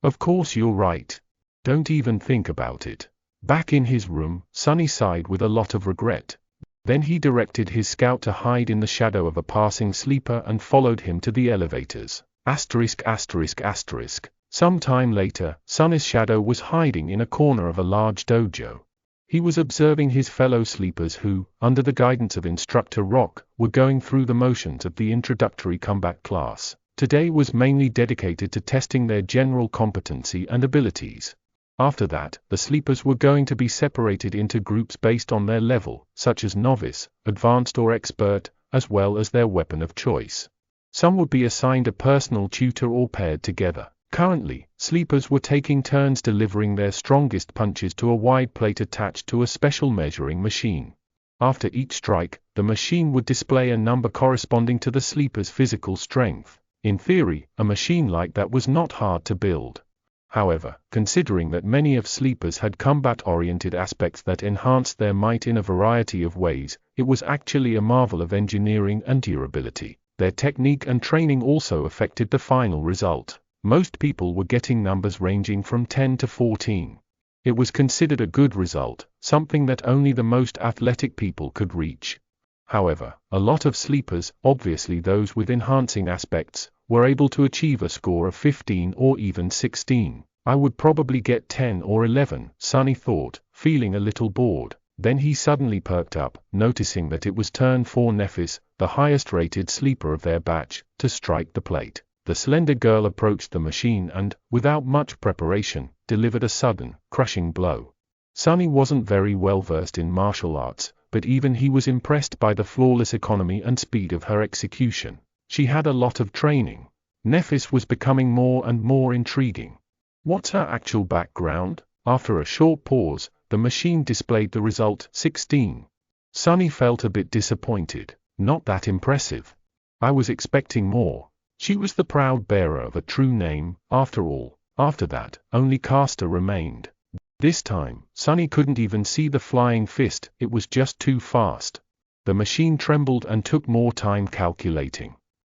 of course you're right. Don't even think about it. Back in his room, Sonny sighed with a lot of regret. Then he directed his scout to hide in the shadow of a passing sleeper and followed him to the elevators. ******. Some time later, Sonny's shadow was hiding in a corner of a large dojo. He was observing his fellow sleepers who, under the guidance of Instructor Rock, were going through the motions of the introductory combat class. Today was mainly dedicated to testing their general competency and abilities. After that, the sleepers were going to be separated into groups based on their level, such as novice, advanced or expert, as well as their weapon of choice. Some would be assigned a personal tutor or paired together. Currently, sleepers were taking turns delivering their strongest punches to a wide plate attached to a special measuring machine. After each strike, the machine would display a number corresponding to the sleeper's physical strength. In theory, a machine like that was not hard to build. However, considering that many of sleepers had combat-oriented aspects that enhanced their might in a variety of ways, it was actually a marvel of engineering and durability. Their technique and training also affected the final result. Most people were getting numbers ranging from 10 to 14. It was considered a good result, something that only the most athletic people could reach. However, a lot of sleepers, obviously those with enhancing aspects, were able to achieve a score of 15 or even 16. I would probably get 10 or 11, Sonny thought, feeling a little bored. Then he suddenly perked up, noticing that it was turn for Nephis, the highest-rated sleeper of their batch, to strike the plate. The slender girl approached the machine and, without much preparation, delivered a sudden, crushing blow. Sonny wasn't very well versed in martial arts, but even he was impressed by the flawless economy and speed of her execution. She had a lot of training. Nephis was becoming more and more intriguing. What's her actual background? After a short pause, the machine displayed the result, 16. Sonny felt a bit disappointed. Not that impressive. I was expecting more. She was the proud bearer of a true name, after all. After that, only Castor remained. This time, Sonny couldn't even see the flying fist, it was just too fast. The machine trembled and took more time calculating.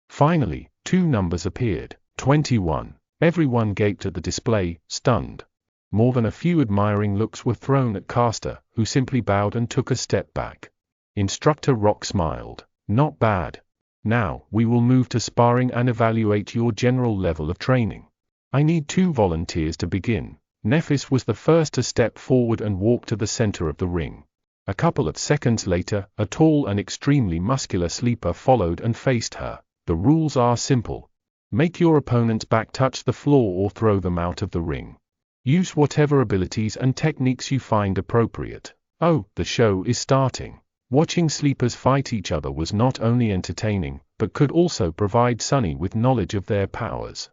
Finally, two numbers appeared, 21. Everyone gaped at the display, stunned. More than a few admiring looks were thrown at Castor, who simply bowed and took a step back. Instructor Rock smiled. Not bad. Now, we will move to sparring and evaluate your general level of training. I need 2 volunteers to begin. Nephis was the first to step forward and walk to the center of the ring. A couple of seconds later, a tall and extremely muscular sleeper followed and faced her. The rules are simple. Make your opponent's back touch the floor or throw them out of the ring. Use whatever abilities and techniques you find appropriate. Oh, the show is starting. Watching sleepers fight each other was not only entertaining, but could also provide Sonny with knowledge of their powers.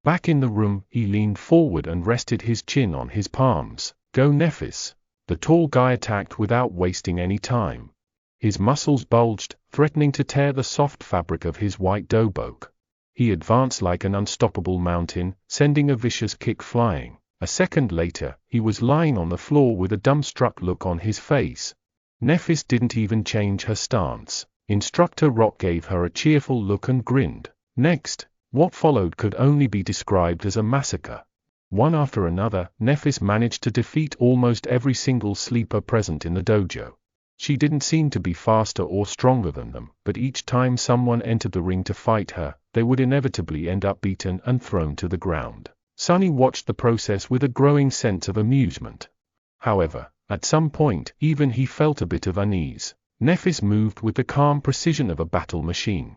Back in the room, he leaned forward and rested his chin on his palms. Go Nephis. The tall guy attacked without wasting any time. His muscles bulged, threatening to tear the soft fabric of his white dobok. He advanced like an unstoppable mountain, sending a vicious kick flying. A second later, he was lying on the floor with a dumbstruck look on his face. Nephis didn't even change her stance. Instructor Rock gave her a cheerful look and grinned. Next, What followed could only be described as a massacre. One after another, Nephis managed to defeat almost every single sleeper present in the dojo. She didn't seem to be faster or stronger than them, but each time someone entered the ring to fight her, they would inevitably end up beaten and thrown to the ground. Sunny watched the process with a growing sense of amusement. However, at some point, even he felt a bit of unease. Nephis moved with the calm precision of a battle machine.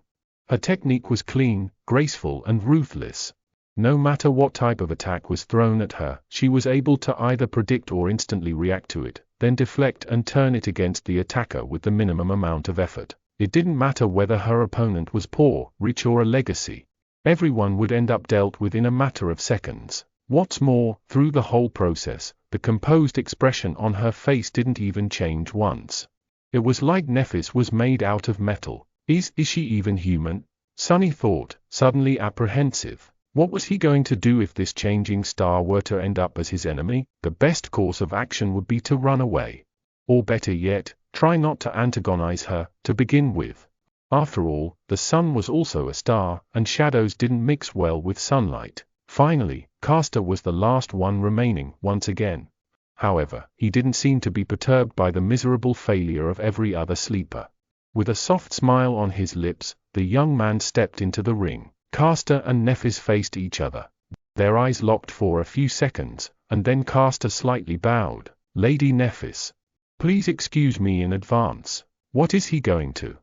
Her technique was clean, graceful and ruthless. No matter what type of attack was thrown at her, she was able to either predict or instantly react to it, then deflect and turn it against the attacker with the minimum amount of effort. It didn't matter whether her opponent was poor, rich or a legacy. Everyone would end up dealt with in a matter of seconds. What's more, through the whole process, the composed expression on her face didn't even change once. It was like Nephis was made out of metal. Is she even human? Sunny thought, suddenly apprehensive. What was he going to do if this changing star were to end up as his enemy? The best course of action would be to run away. Or better yet, try not to antagonize her, to begin with. After all, the sun was also a star, and shadows didn't mix well with sunlight. Finally, Castor was the last one remaining, once again. However, he didn't seem to be perturbed by the miserable failure of every other sleeper. With a soft smile on his lips, the young man stepped into the ring. Castor and Nephis faced each other. Their eyes locked for a few seconds, and then Castor slightly bowed. Lady Nephis, please excuse me in advance. What is he going to?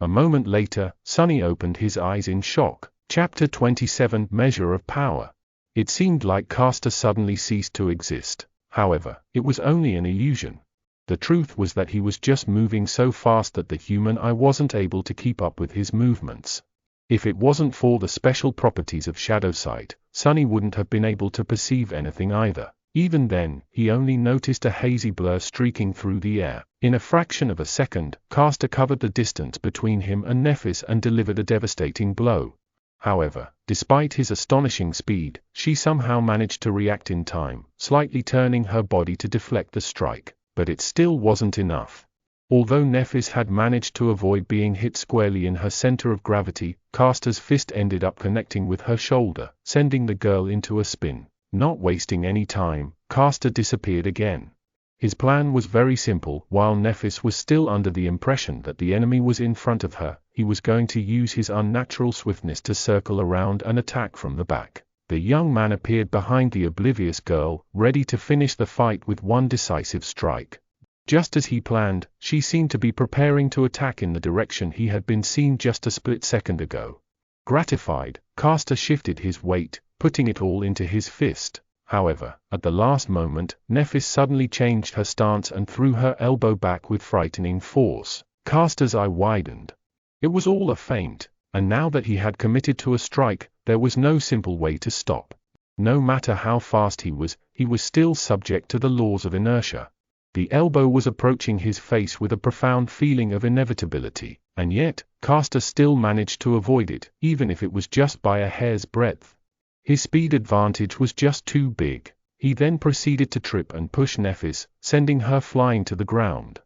A moment later, Sunny opened his eyes in shock. Chapter 27 Measure of Power. It seemed like Castor suddenly ceased to exist. However, it was only an illusion. The truth was that he was just moving so fast that the human eye wasn't able to keep up with his movements. If it wasn't for the special properties of shadow sight, Sunny wouldn't have been able to perceive anything either. Even then, he only noticed a hazy blur streaking through the air. In a fraction of a second, Castor covered the distance between him and Nephis and delivered a devastating blow. However, despite his astonishing speed, she somehow managed to react in time, slightly turning her body to deflect the strike. But it still wasn't enough. Although Nephis had managed to avoid being hit squarely in her center of gravity, Castor's fist ended up connecting with her shoulder, sending the girl into a spin. Not wasting any time, Castor disappeared again. His plan was very simple. While Nephis was still under the impression that the enemy was in front of her, he was going to use his unnatural swiftness to circle around and attack from the back. The young man appeared behind the oblivious girl, ready to finish the fight with one decisive strike. Just as he planned, she seemed to be preparing to attack in the direction he had been seen just a split second ago. Gratified, Castor shifted his weight, putting it all into his fist. However, at the last moment, Nephis suddenly changed her stance and threw her elbow back with frightening force. Castor's eye widened. It was all a feint, and now that he had committed to a strike, there was no simple way to stop. No matter how fast he was still subject to the laws of inertia. The elbow was approaching his face with a profound feeling of inevitability, and yet, Castor still managed to avoid it, even if it was just by a hair's breadth. His speed advantage was just too big. He then proceeded to trip and push Nephis, sending her flying to the ground.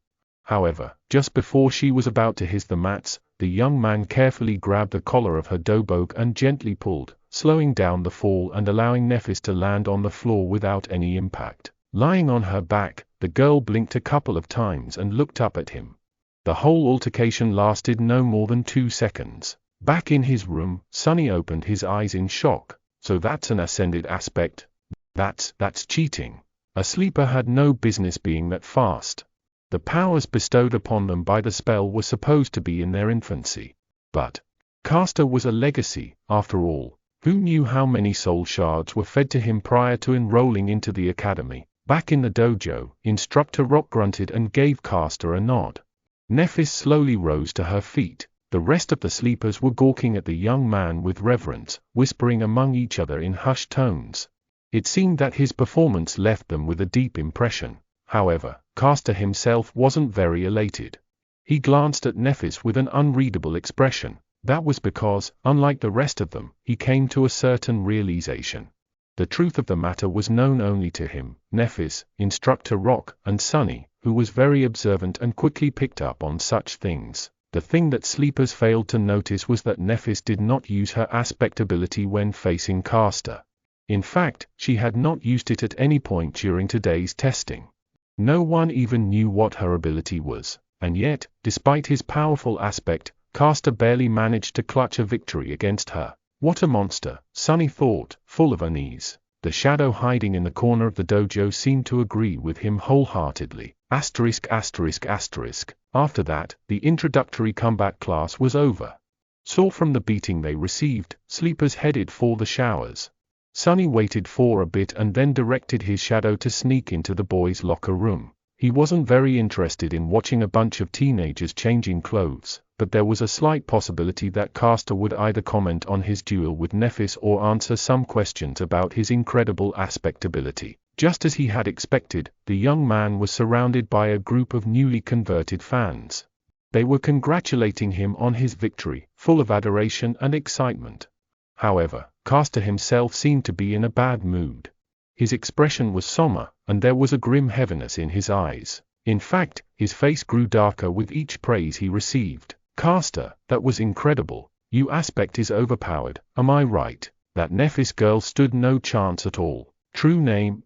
However, just before she was about to hit the mats, the young man carefully grabbed the collar of her dobok and gently pulled, slowing down the fall and allowing Nephis to land on the floor without any impact. Lying on her back, the girl blinked a couple of times and looked up at him. The whole altercation lasted no more than 2 seconds. Back in his room, Sunny opened his eyes in shock. So that's an ascended aspect? That's cheating. A sleeper had no business being that fast. The powers bestowed upon them by the spell were supposed to be in their infancy. But Castor was a legacy, after all. Who knew how many soul shards were fed to him prior to enrolling into the academy? Back in the dojo, Instructor Rock grunted and gave Castor a nod. Nephis slowly rose to her feet. The rest of the sleepers were gawking at the young man with reverence, whispering among each other in hushed tones. It seemed that his performance left them with a deep impression. However, Castor himself wasn't very elated. He glanced at Nephis with an unreadable expression. That was because, unlike the rest of them, he came to a certain realization. The truth of the matter was known only to him, Nephis, Instructor Rock, and Sunny, who was very observant and quickly picked up on such things. The thing that sleepers failed to notice was that Nephis did not use her aspect ability when facing Caster. In fact, she had not used it at any point during today's testing. No one even knew what her ability was, and yet, despite his powerful aspect, Caster barely managed to clutch a victory against her. What a monster, Sunny thought, full of unease. The shadow hiding in the corner of the dojo seemed to agree with him wholeheartedly. *****. After that, the introductory combat class was over. Sore from the beating they received, sleepers headed for the showers. Sunny waited for a bit and then directed his shadow to sneak into the boys' locker room. He wasn't very interested in watching a bunch of teenagers changing clothes, but there was a slight possibility that Caster would either comment on his duel with Nephis or answer some questions about his incredible aspect ability. Just as he had expected, the young man was surrounded by a group of newly converted fans. They were congratulating him on his victory, full of adoration and excitement. However, Caster himself seemed to be in a bad mood. His expression was somber, and there was a grim heaviness in his eyes. In fact, his face grew darker with each praise he received. "Caster, that was incredible. Your aspect is overpowered, am I right? That Nephis girl stood no chance at all. True name?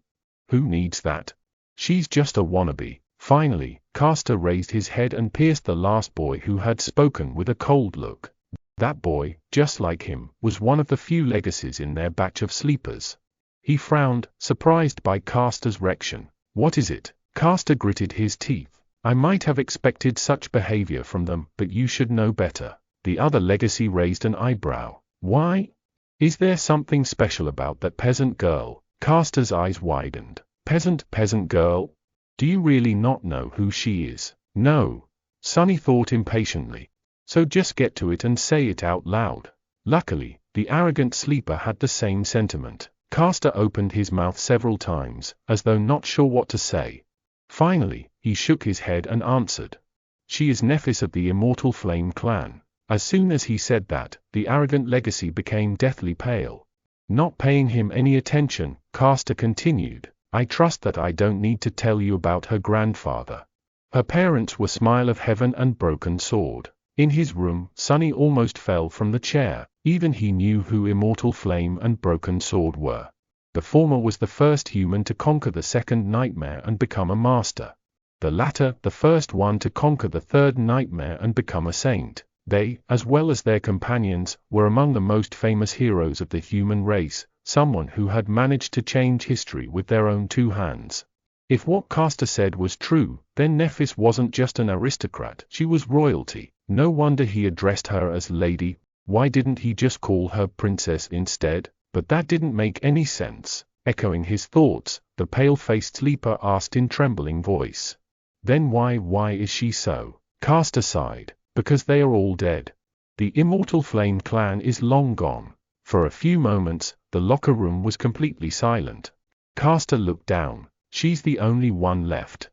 Who needs that? She's just a wannabe." Finally, Caster raised his head and pierced the last boy who had spoken with a cold look. That boy, just like him, was one of the few legacies in their batch of sleepers. He frowned, surprised by Caster's reaction. "What is it?" Caster gritted his teeth. "I might have expected such behavior from them, but you should know better." The other legacy raised an eyebrow. "Why? Is there something special about that peasant girl?" Caster's eyes widened. Peasant girl? Do you really not know who she is?" "No," Sunny thought impatiently. "So just get to it and say it out loud." Luckily, the arrogant sleeper had the same sentiment. Caster opened his mouth several times, as though not sure what to say. Finally, he shook his head and answered. "She is Nephis of the Immortal Flame clan." As soon as he said that, the arrogant legacy became deathly pale. Not paying him any attention, Caster continued, "I trust that I don't need to tell you about her grandfather. Her parents were Smile of Heaven and Broken Sword." In his room, Sunny almost fell from the chair. Even he knew who Immortal Flame and Broken Sword were. The former was the first human to conquer the second nightmare and become a master. The latter, the first one to conquer the third nightmare and become a saint. They, as well as their companions, were among the most famous heroes of the human race, someone who had managed to change history with their own two hands. If what Caster said was true, then Nephis wasn't just an aristocrat, she was royalty. No wonder he addressed her as lady. Why didn't he just call her princess instead? But that didn't make any sense. Echoing his thoughts, the pale-faced sleeper asked in trembling voice. "Then why is she so?" Caster sighed. "Because they are all dead. The Immortal Flame clan is long gone." For a few moments, the locker room was completely silent. Caster looked down. "She's the only one left."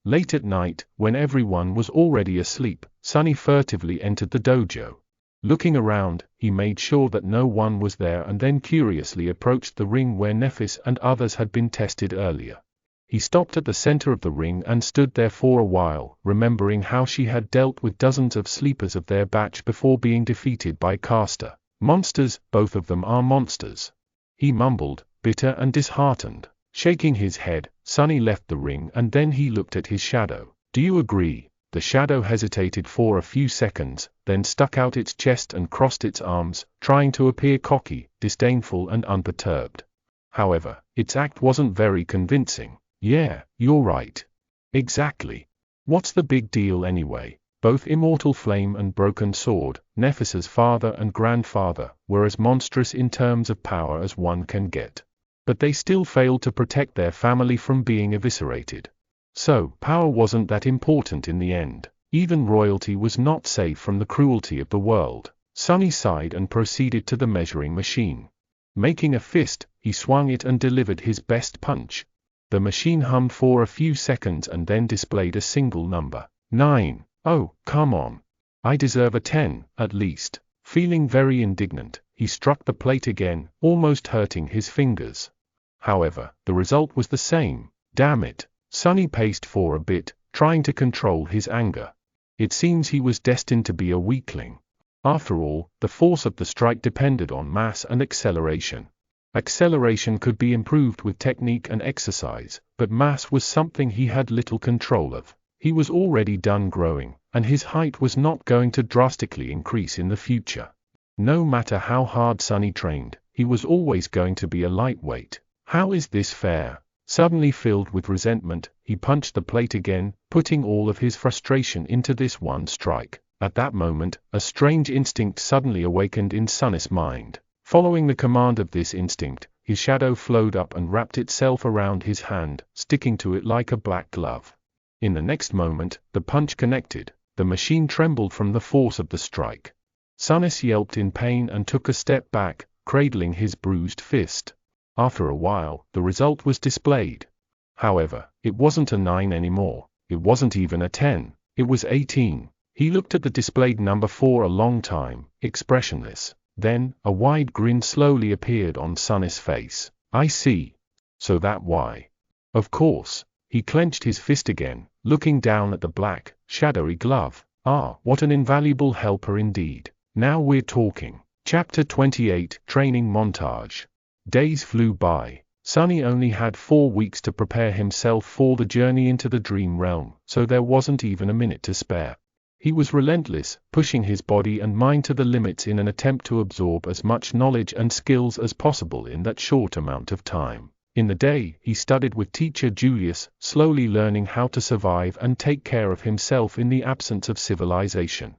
Late at night, when everyone was already asleep, Sunny furtively entered the dojo. Looking around, he made sure that no one was there and then curiously approached the ring where Nephis and others had been tested earlier. He stopped at the center of the ring and stood there for a while, remembering how she had dealt with dozens of sleepers of their batch before being defeated by Caster. "Monsters, both of them are monsters," he mumbled, bitter and disheartened. Shaking his head, Sunny left the ring and then he looked at his shadow. "Do you agree?" The shadow hesitated for a few seconds, then stuck out its chest and crossed its arms, trying to appear cocky, disdainful and unperturbed. However, its act wasn't very convincing. "Yeah, you're right. Exactly. What's the big deal anyway?" Both Immortal Flame and Broken Sword, Nephis's father and grandfather, were as monstrous in terms of power as one can get. But they still failed to protect their family from being eviscerated. So, power wasn't that important in the end. Even royalty was not safe from the cruelty of the world. Sunny sighed and proceeded to the measuring machine. Making a fist, he swung it and delivered his best punch. The machine hummed for a few seconds and then displayed a single number. 9. "Oh, come on. I deserve a 10, at least." Feeling very indignant, he struck the plate again, almost hurting his fingers. However, the result was the same. Damn it. Sunny paced for a bit, trying to control his anger. It seems he was destined to be a weakling. After all, the force of the strike depended on mass and acceleration. Acceleration could be improved with technique and exercise, but mass was something he had little control of. He was already done growing, and his height was not going to drastically increase in the future. No matter how hard Sonny trained, he was always going to be a lightweight. How is this fair? Suddenly filled with resentment, he punched the plate again, putting all of his frustration into this one strike. At that moment, a strange instinct suddenly awakened in Sonny's mind. Following the command of this instinct, his shadow flowed up and wrapped itself around his hand, sticking to it like a black glove. In the next moment, the punch connected. The machine trembled from the force of the strike. Sonny yelped in pain and took a step back, cradling his bruised fist. After a while, the result was displayed. However, it wasn't a 9 anymore. It wasn't even a 10. It was 18. He looked at the displayed number for a long time, expressionless. Then, a wide grin slowly appeared on Sonny's face. I see. So that why? Of course. He clenched his fist again, looking down at the black, shadowy glove. Ah, what an invaluable helper indeed. Now we're talking. Chapter 28, Training Montage. Days flew by. Sonny only had 4 weeks to prepare himself for the journey into the dream realm, so there wasn't even a minute to spare. He was relentless, pushing his body and mind to the limits in an attempt to absorb as much knowledge and skills as possible in that short amount of time. In the day, he studied with teacher Julius, slowly learning how to survive and take care of himself in the absence of civilization.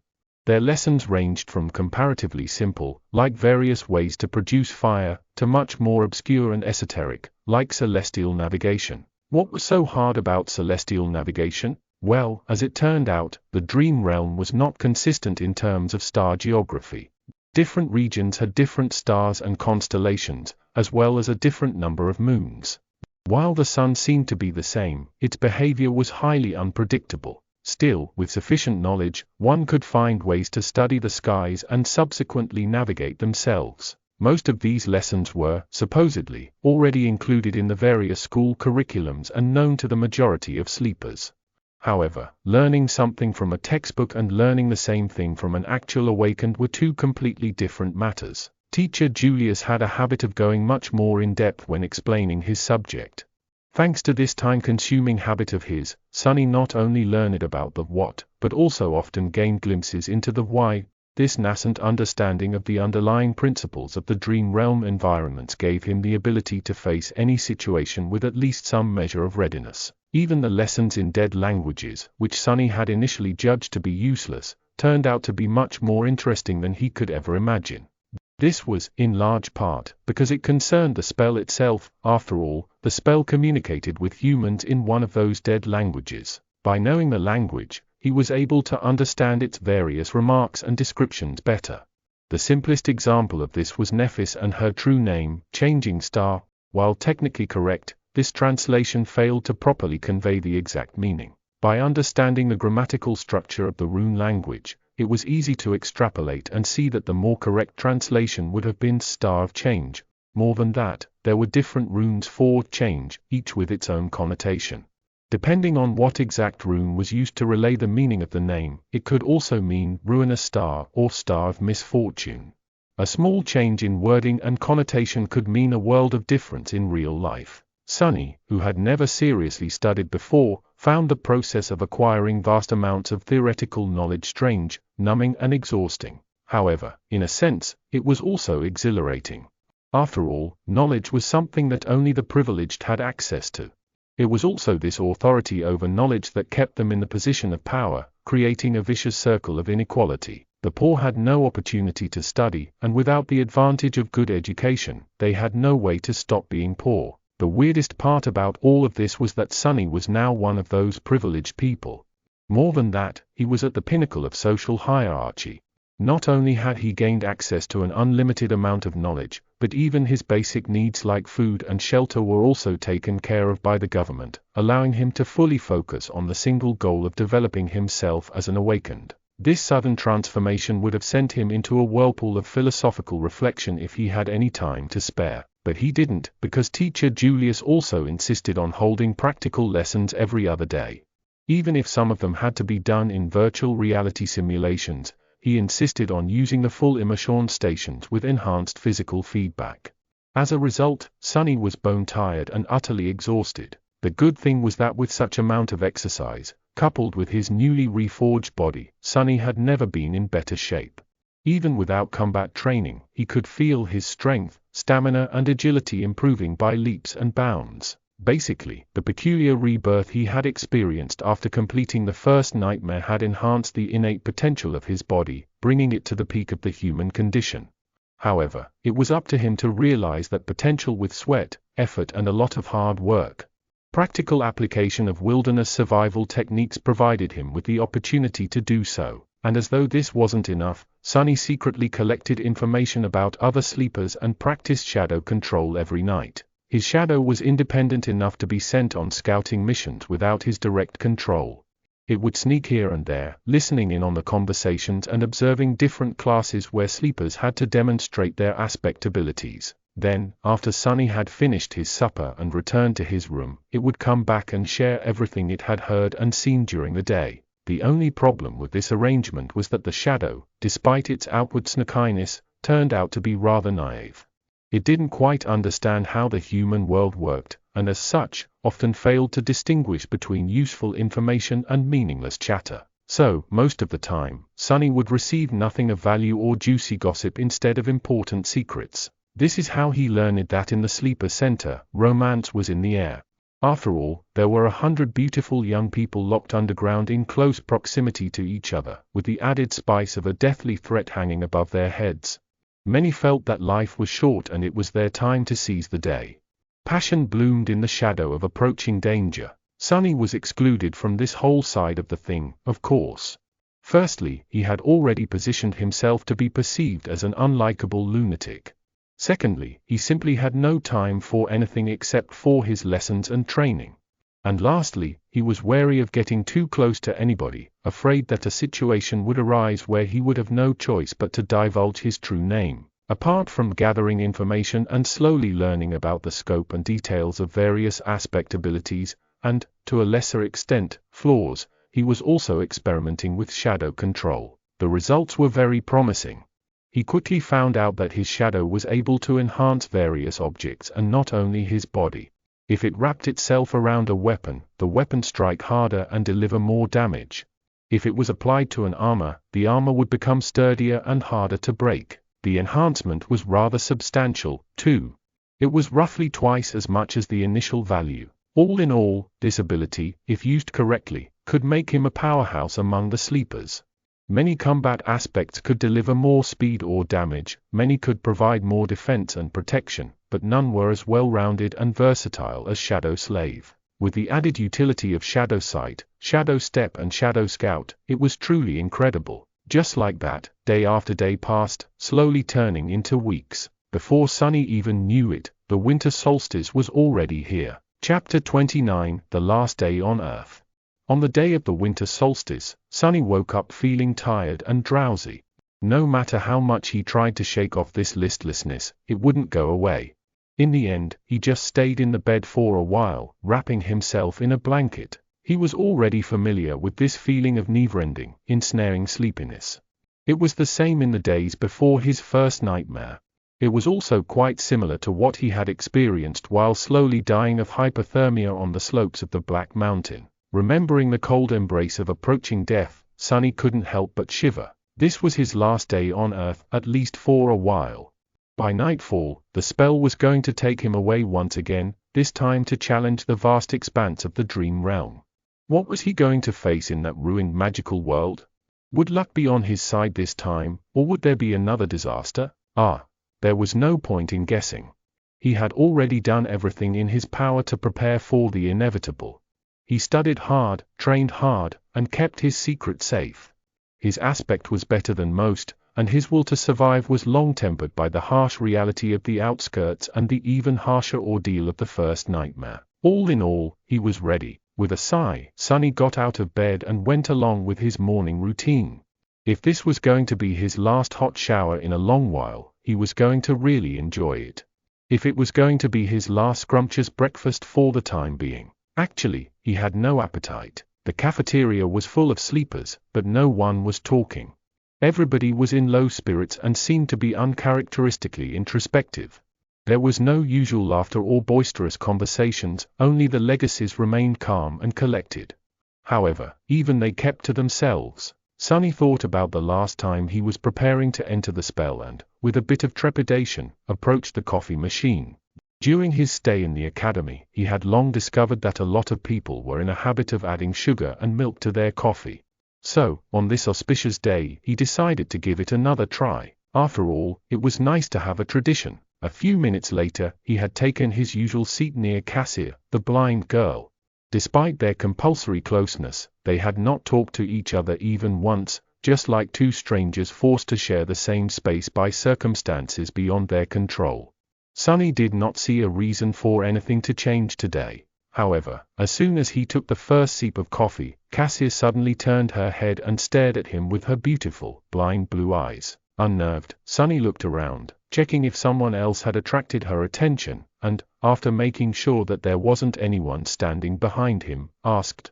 Their lessons ranged from comparatively simple, like various ways to produce fire, to much more obscure and esoteric, like celestial navigation. What was so hard about celestial navigation? Well, as it turned out, the dream realm was not consistent in terms of star geography. Different regions had different stars and constellations, as well as a different number of moons. While the sun seemed to be the same, its behavior was highly unpredictable. Still, with sufficient knowledge, one could find ways to study the skies and subsequently navigate themselves. Most of these lessons were, supposedly, already included in the various school curriculums and known to the majority of sleepers. However, learning something from a textbook and learning the same thing from an actual awakened were two completely different matters. Teacher Julius had a habit of going much more in depth when explaining his subject. Thanks to this time-consuming habit of his, Sonny not only learned about the what, but also often gained glimpses into the why. This nascent understanding of the underlying principles of the dream realm environments gave him the ability to face any situation with at least some measure of readiness. Even the lessons in dead languages, which Sonny had initially judged to be useless, turned out to be much more interesting than he could ever imagine. This was, in large part, because it concerned the spell itself. After all, the spell communicated with humans in one of those dead languages. By knowing the language, he was able to understand its various remarks and descriptions better. The simplest example of this was Nephis and her true name, Changing Star. While technically correct, this translation failed to properly convey the exact meaning. By understanding the grammatical structure of the rune language, it was easy to extrapolate and see that the more correct translation would have been Star of Change. More than that, there were different runes for change, each with its own connotation. Depending on what exact rune was used to relay the meaning of the name, it could also mean ruinous star or star of misfortune. A small change in wording and connotation could mean a world of difference in real life. Sonny, who had never seriously studied before, found the process of acquiring vast amounts of theoretical knowledge strange, numbing and exhausting. However, in a sense, it was also exhilarating. After all, knowledge was something that only the privileged had access to. It was also this authority over knowledge that kept them in the position of power, creating a vicious circle of inequality. The poor had no opportunity to study, and without the advantage of good education, they had no way to stop being poor. The weirdest part about all of this was that Sonny was now one of those privileged people. More than that, he was at the pinnacle of social hierarchy. Not only had he gained access to an unlimited amount of knowledge, but even his basic needs like food and shelter were also taken care of by the government, allowing him to fully focus on the single goal of developing himself as an awakened. This sudden transformation would have sent him into a whirlpool of philosophical reflection if he had any time to spare. But he didn't, because teacher Julius also insisted on holding practical lessons every other day. Even if some of them had to be done in virtual reality simulations, he insisted on using the full immersion stations with enhanced physical feedback. As a result, Sonny was bone-tired and utterly exhausted. The good thing was that with such amount of exercise, coupled with his newly reforged body, Sonny had never been in better shape. Even without combat training, he could feel his strength, stamina and agility improving by leaps and bounds. Basically, the peculiar rebirth he had experienced after completing the first nightmare had enhanced the innate potential of his body, bringing it to the peak of the human condition. However, it was up to him to realize that potential with sweat, effort and a lot of hard work. Practical application of wilderness survival techniques provided him with the opportunity to do so, and as though this wasn't enough, Sonny secretly collected information about other sleepers and practiced shadow control every night. His shadow was independent enough to be sent on scouting missions without his direct control. It would sneak here and there, listening in on the conversations and observing different classes where sleepers had to demonstrate their aspect abilities. Then, after Sonny had finished his supper and returned to his room, it would come back and share everything it had heard and seen during the day. The only problem with this arrangement was that the shadow, despite its outward sneakiness, turned out to be rather naive. It didn't quite understand how the human world worked, and as such, often failed to distinguish between useful information and meaningless chatter. So, most of the time, Sonny would receive nothing of value or juicy gossip instead of important secrets. This is how he learned that in the sleeper center, romance was in the air. After all, there were 100 beautiful young people locked underground in close proximity to each other, with the added spice of a deathly threat hanging above their heads. Many felt that life was short and it was their time to seize the day. Passion bloomed in the shadow of approaching danger. Sonny was excluded from this whole side of the thing, of course. Firstly, he had already positioned himself to be perceived as an unlikable lunatic. Secondly, he simply had no time for anything except for his lessons and training. And lastly, he was wary of getting too close to anybody, afraid that a situation would arise where he would have no choice but to divulge his true name. Apart from gathering information and slowly learning about the scope and details of various aspect abilities, and, to a lesser extent, flaws, he was also experimenting with shadow control. The results were very promising. He quickly found out that his shadow was able to enhance various objects and not only his body. If it wrapped itself around a weapon, the weapon strike harder and deliver more damage. If it was applied to an armor, the armor would become sturdier and harder to break. The enhancement was rather substantial, too. It was roughly twice as much as the initial value. All in all, this ability, if used correctly, could make him a powerhouse among the sleepers. Many combat aspects could deliver more speed or damage, many could provide more defense and protection, but none were as well-rounded and versatile as Shadow Slave. With the added utility of Shadow Sight, Shadow Step and Shadow Scout, it was truly incredible. Just like that, day after day passed, slowly turning into weeks. Before Sonny even knew it, the winter solstice was already here. Chapter 29, The Last Day on Earth. On the day of the winter solstice, Sonny woke up feeling tired and drowsy. No matter how much he tried to shake off this listlessness, it wouldn't go away. In the end, he just stayed in the bed for a while, wrapping himself in a blanket. He was already familiar with this feeling of never-ending, ensnaring sleepiness. It was the same in the days before his first nightmare. It was also quite similar to what he had experienced while slowly dying of hypothermia on the slopes of the Black Mountain. Remembering the cold embrace of approaching death, Sonny couldn't help but shiver. This was his last day on Earth, at least for a while. By nightfall, the spell was going to take him away once again, this time to challenge the vast expanse of the dream realm. What was he going to face in that ruined magical world? Would luck be on his side this time, or would there be another disaster? There was no point in guessing. He had already done everything in his power to prepare for the inevitable. He studied hard, trained hard, and kept his secret safe. His aspect was better than most, and his will to survive was long-tempered by the harsh reality of the outskirts and the even harsher ordeal of the first nightmare. All in all, he was ready. With a sigh, Sonny got out of bed and went along with his morning routine. If this was going to be his last hot shower in a long while, he was going to really enjoy it. If it was going to be his last scrumptious breakfast for the time being. Actually, he had no appetite. The cafeteria was full of sleepers, but no one was talking. Everybody was in low spirits and seemed to be uncharacteristically introspective. There was no usual laughter or boisterous conversations, only the legacies remained calm and collected. However, even they kept to themselves. Sonny thought about the last time he was preparing to enter the spell and, with a bit of trepidation, approached the coffee machine. During his stay in the academy, he had long discovered that a lot of people were in a habit of adding sugar and milk to their coffee. So, on this auspicious day, he decided to give it another try. After all, it was nice to have a tradition. A few minutes later, he had taken his usual seat near Cassie, the blind girl. Despite their compulsory closeness, they had not talked to each other even once, just like two strangers forced to share the same space by circumstances beyond their control. Sonny did not see a reason for anything to change today. However, as soon as he took the first sip of coffee, Cassie suddenly turned her head and stared at him with her beautiful, blind blue eyes. Unnerved, Sonny looked around, checking if someone else had attracted her attention, and, after making sure that there wasn't anyone standing behind him, asked,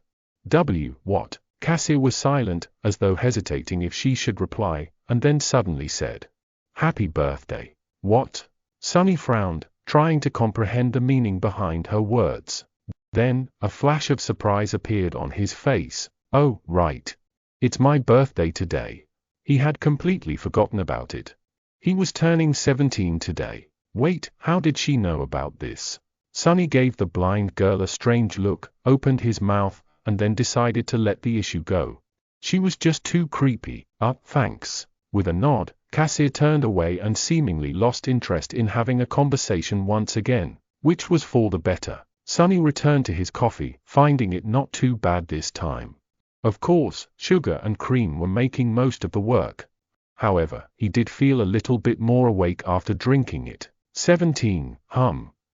"What?" Cassie was silent, as though hesitating if she should reply, and then suddenly said, "Happy birthday." "What?" Sonny frowned, trying to comprehend the meaning behind her words. Then, a flash of surprise appeared on his face. "Oh, right. It's my birthday today." He had completely forgotten about it. He was turning 17 today. Wait, how did she know about this? Sonny gave the blind girl a strange look, opened his mouth, and then decided to let the issue go. She was just too creepy. Thanks." With a nod, Cassie turned away and seemingly lost interest in having a conversation once again, which was for the better. Sonny returned to his coffee, finding it not too bad this time. Of course, sugar and cream were making most of the work. However, he did feel a little bit more awake after drinking it. 17,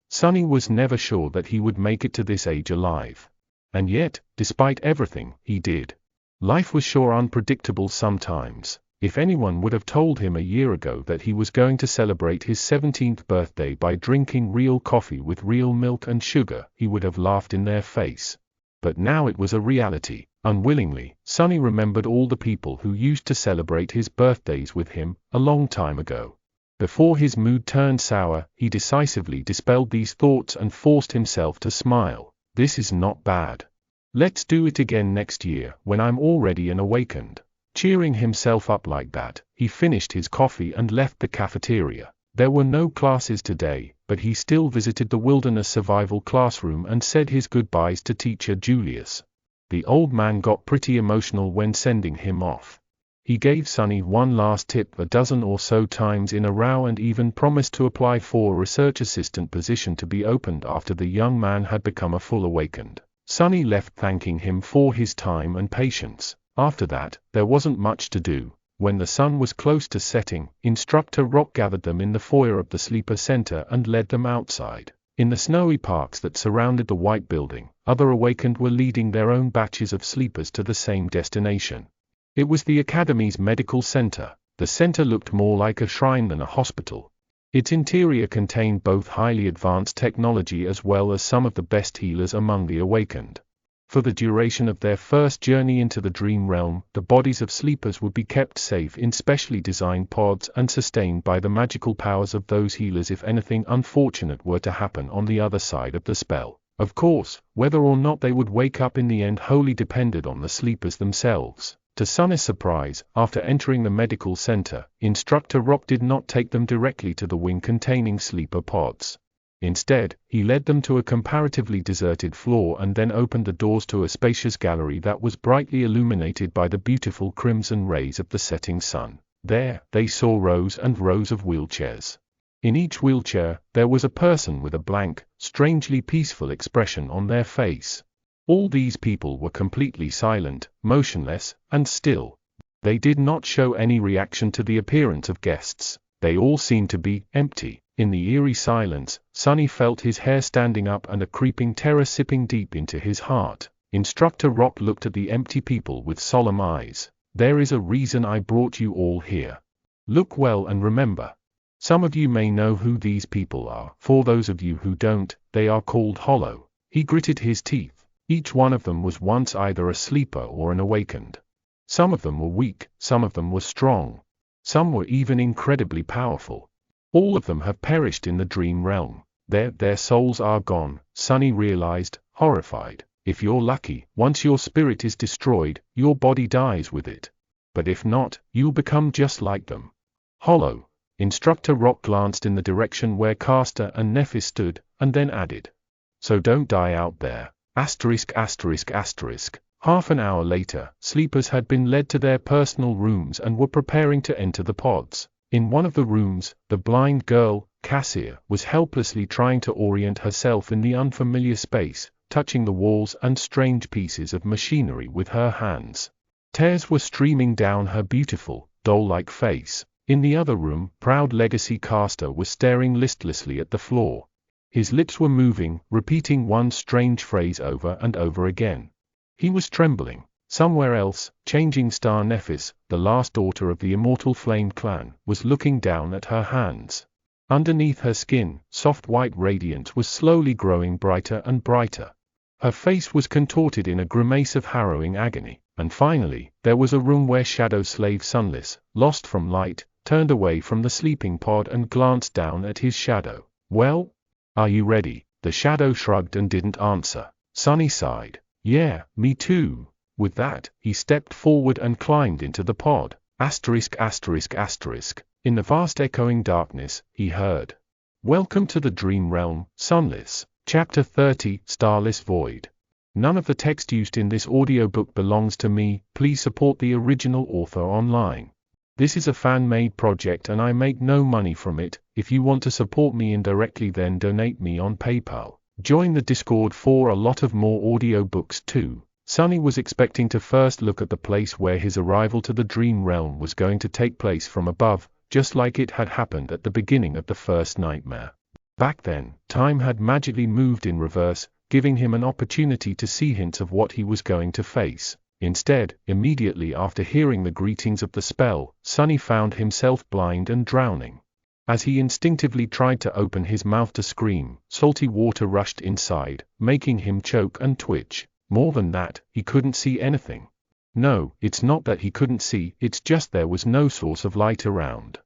Sonny was never sure that he would make it to this age alive. And yet, despite everything, he did. Life was sure unpredictable sometimes. If anyone would have told him a year ago that he was going to celebrate his 17th birthday by drinking real coffee with real milk and sugar, he would have laughed in their face. But now it was a reality. Unwillingly, Sonny remembered all the people who used to celebrate his birthdays with him, a long time ago. Before his mood turned sour, he decisively dispelled these thoughts and forced himself to smile. This is not bad. Let's do it again next year, when I'm already an awakened. Cheering himself up like that, he finished his coffee and left the cafeteria. There were no classes today, but he still visited the wilderness survival classroom and said his goodbyes to teacher Julius. The old man got pretty emotional when sending him off. He gave Sonny one last tip a dozen or so times in a row and even promised to apply for a research assistant position to be opened after the young man had become a full awakened. Sonny left thanking him for his time and patience. After that, there wasn't much to do. When the sun was close to setting, Instructor Rock gathered them in the foyer of the sleeper center and led them outside. In the snowy parks that surrounded the white building, other awakened were leading their own batches of sleepers to the same destination. It was the Academy's medical center. The center looked more like a shrine than a hospital. Its interior contained both highly advanced technology as well as some of the best healers among the awakened. For the duration of their first journey into the dream realm, the bodies of sleepers would be kept safe in specially designed pods and sustained by the magical powers of those healers if anything unfortunate were to happen on the other side of the spell. Of course, whether or not they would wake up in the end wholly depended on the sleepers themselves. To Sonny's surprise, after entering the medical center, Instructor Rock did not take them directly to the wing containing sleeper pods. Instead, he led them to a comparatively deserted floor and then opened the doors to a spacious gallery that was brightly illuminated by the beautiful crimson rays of the setting sun. There, they saw rows and rows of wheelchairs. In each wheelchair, there was a person with a blank, strangely peaceful expression on their face. All these people were completely silent, motionless, and still. They did not show any reaction to the appearance of guests. They all seemed to be empty. In the eerie silence, Sonny felt his hair standing up and a creeping terror sipping deep into his heart. Instructor Rock looked at the empty people with solemn eyes. "There is a reason I brought you all here. Look well and remember. Some of you may know who these people are. For those of you who don't, they are called Hollow." He gritted his teeth. Each one of them was once either a sleeper or an awakened. Some of them were weak, some of them were strong. Some were even incredibly powerful. All of them have perished in the dream realm. Their souls are gone, Sunny realized, horrified. If you're lucky, once your spirit is destroyed, your body dies with it. But if not, you'll become just like them. Hollow. Instructor Rock glanced in the direction where Castor and Nephis stood, and then added. So don't die out there. Asterisk asterisk asterisk. Half an hour later, sleepers had been led to their personal rooms and were preparing to enter the pods. In one of the rooms, the blind girl, Cassia, was helplessly trying to orient herself in the unfamiliar space, touching the walls and strange pieces of machinery with her hands. Tears were streaming down her beautiful, doll-like face. In the other room, proud Legacy Castor was staring listlessly at the floor. His lips were moving, repeating one strange phrase over and over again. He was trembling. Somewhere else, Changing Star Nephis, the last daughter of the immortal Flame clan, was looking down at her hands. Underneath her skin, soft white radiance was slowly growing brighter and brighter. Her face was contorted in a grimace of harrowing agony. And finally, there was a room where Shadow Slave Sunless, lost from light, turned away from the sleeping pod and glanced down at his shadow. Well? Are you ready? The shadow shrugged and didn't answer. Sunny sighed. Yeah, me too. With that, he stepped forward and climbed into the pod. Asterisk asterisk asterisk. In the vast echoing darkness, he heard. Welcome to the Dream Realm, Sunless. Chapter 30, Starless Void. None of the text used in this audiobook belongs to me. Please support the original author online. This is a fan-made project and I make no money from it. If you want to support me indirectly, then donate me on PayPal. Join the Discord for a lot of more audiobooks too. Sunny was expecting to first look at the place where his arrival to the Dream Realm was going to take place from above, just like it had happened at the beginning of the first nightmare. Back then, time had magically moved in reverse, giving him an opportunity to see hints of what he was going to face. Instead, immediately after hearing the greetings of the spell, Sunny found himself blind and drowning. As he instinctively tried to open his mouth to scream, salty water rushed inside, making him choke and twitch. More than that, he couldn't see anything. No, it's not that he couldn't see, it's just there was no source of light around.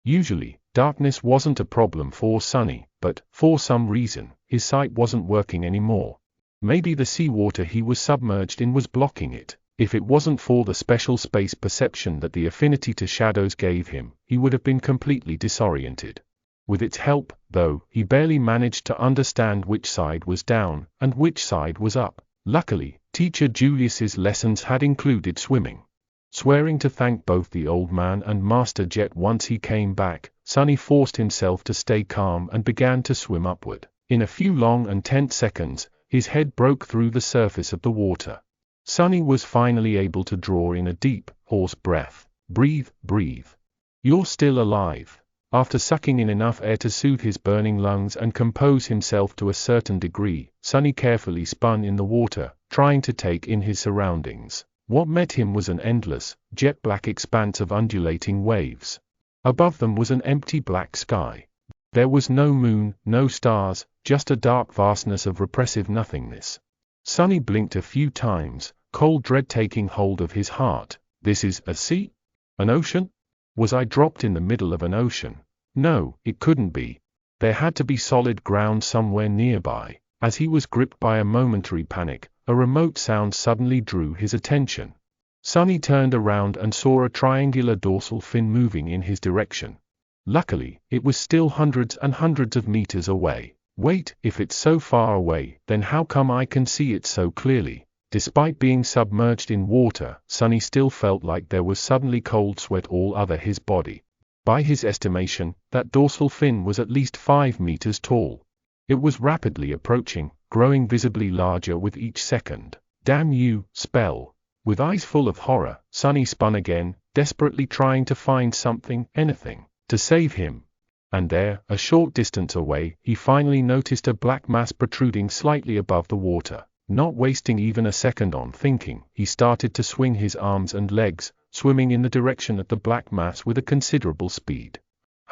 Usually, darkness wasn't a problem for Sunny, but, for some reason, his sight wasn't working anymore. Maybe the seawater he was submerged in was blocking it. If it wasn't for the special space perception that the affinity to shadows gave him, he would have been completely disoriented. With its help, though, he barely managed to understand which side was down, and which side was up. Luckily, Teacher Julius's lessons had included swimming. Swearing to thank both the old man and Master Jet once he came back, Sunny forced himself to stay calm and began to swim upward. In a few long and tense seconds, his head broke through the surface of the water. Sunny was finally able to draw in a deep, hoarse breath. Breathe, breathe. You're still alive. After sucking in enough air to soothe his burning lungs and compose himself to a certain degree, Sunny carefully spun in the water, trying to take in his surroundings. What met him was an endless, jet-black expanse of undulating waves. Above them was an empty black sky. There was no moon, no stars, just a dark vastness of repressive nothingness. Sunny blinked a few times, cold dread taking hold of his heart. This is a sea? An ocean? Was I dropped in the middle of an ocean? No, it couldn't be. There had to be solid ground somewhere nearby. As he was gripped by a momentary panic, a remote sound suddenly drew his attention. Sunny turned around and saw a triangular dorsal fin moving in his direction. Luckily, it was still hundreds and hundreds of meters away. Wait, if it's so far away, then how come I can see it so clearly? Despite being submerged in water, Sunny still felt like there was suddenly cold sweat all over his body. By his estimation, that dorsal fin was at least 5 meters tall. It was rapidly approaching, growing visibly larger with each second. Damn you, spell! With eyes full of horror, Sunny spun again, desperately trying to find something, anything, to save him. And there, a short distance away, he finally noticed a black mass protruding slightly above the water. Not wasting even a second on thinking, he started to swing his arms and legs, swimming in the direction of the black mass with a considerable speed.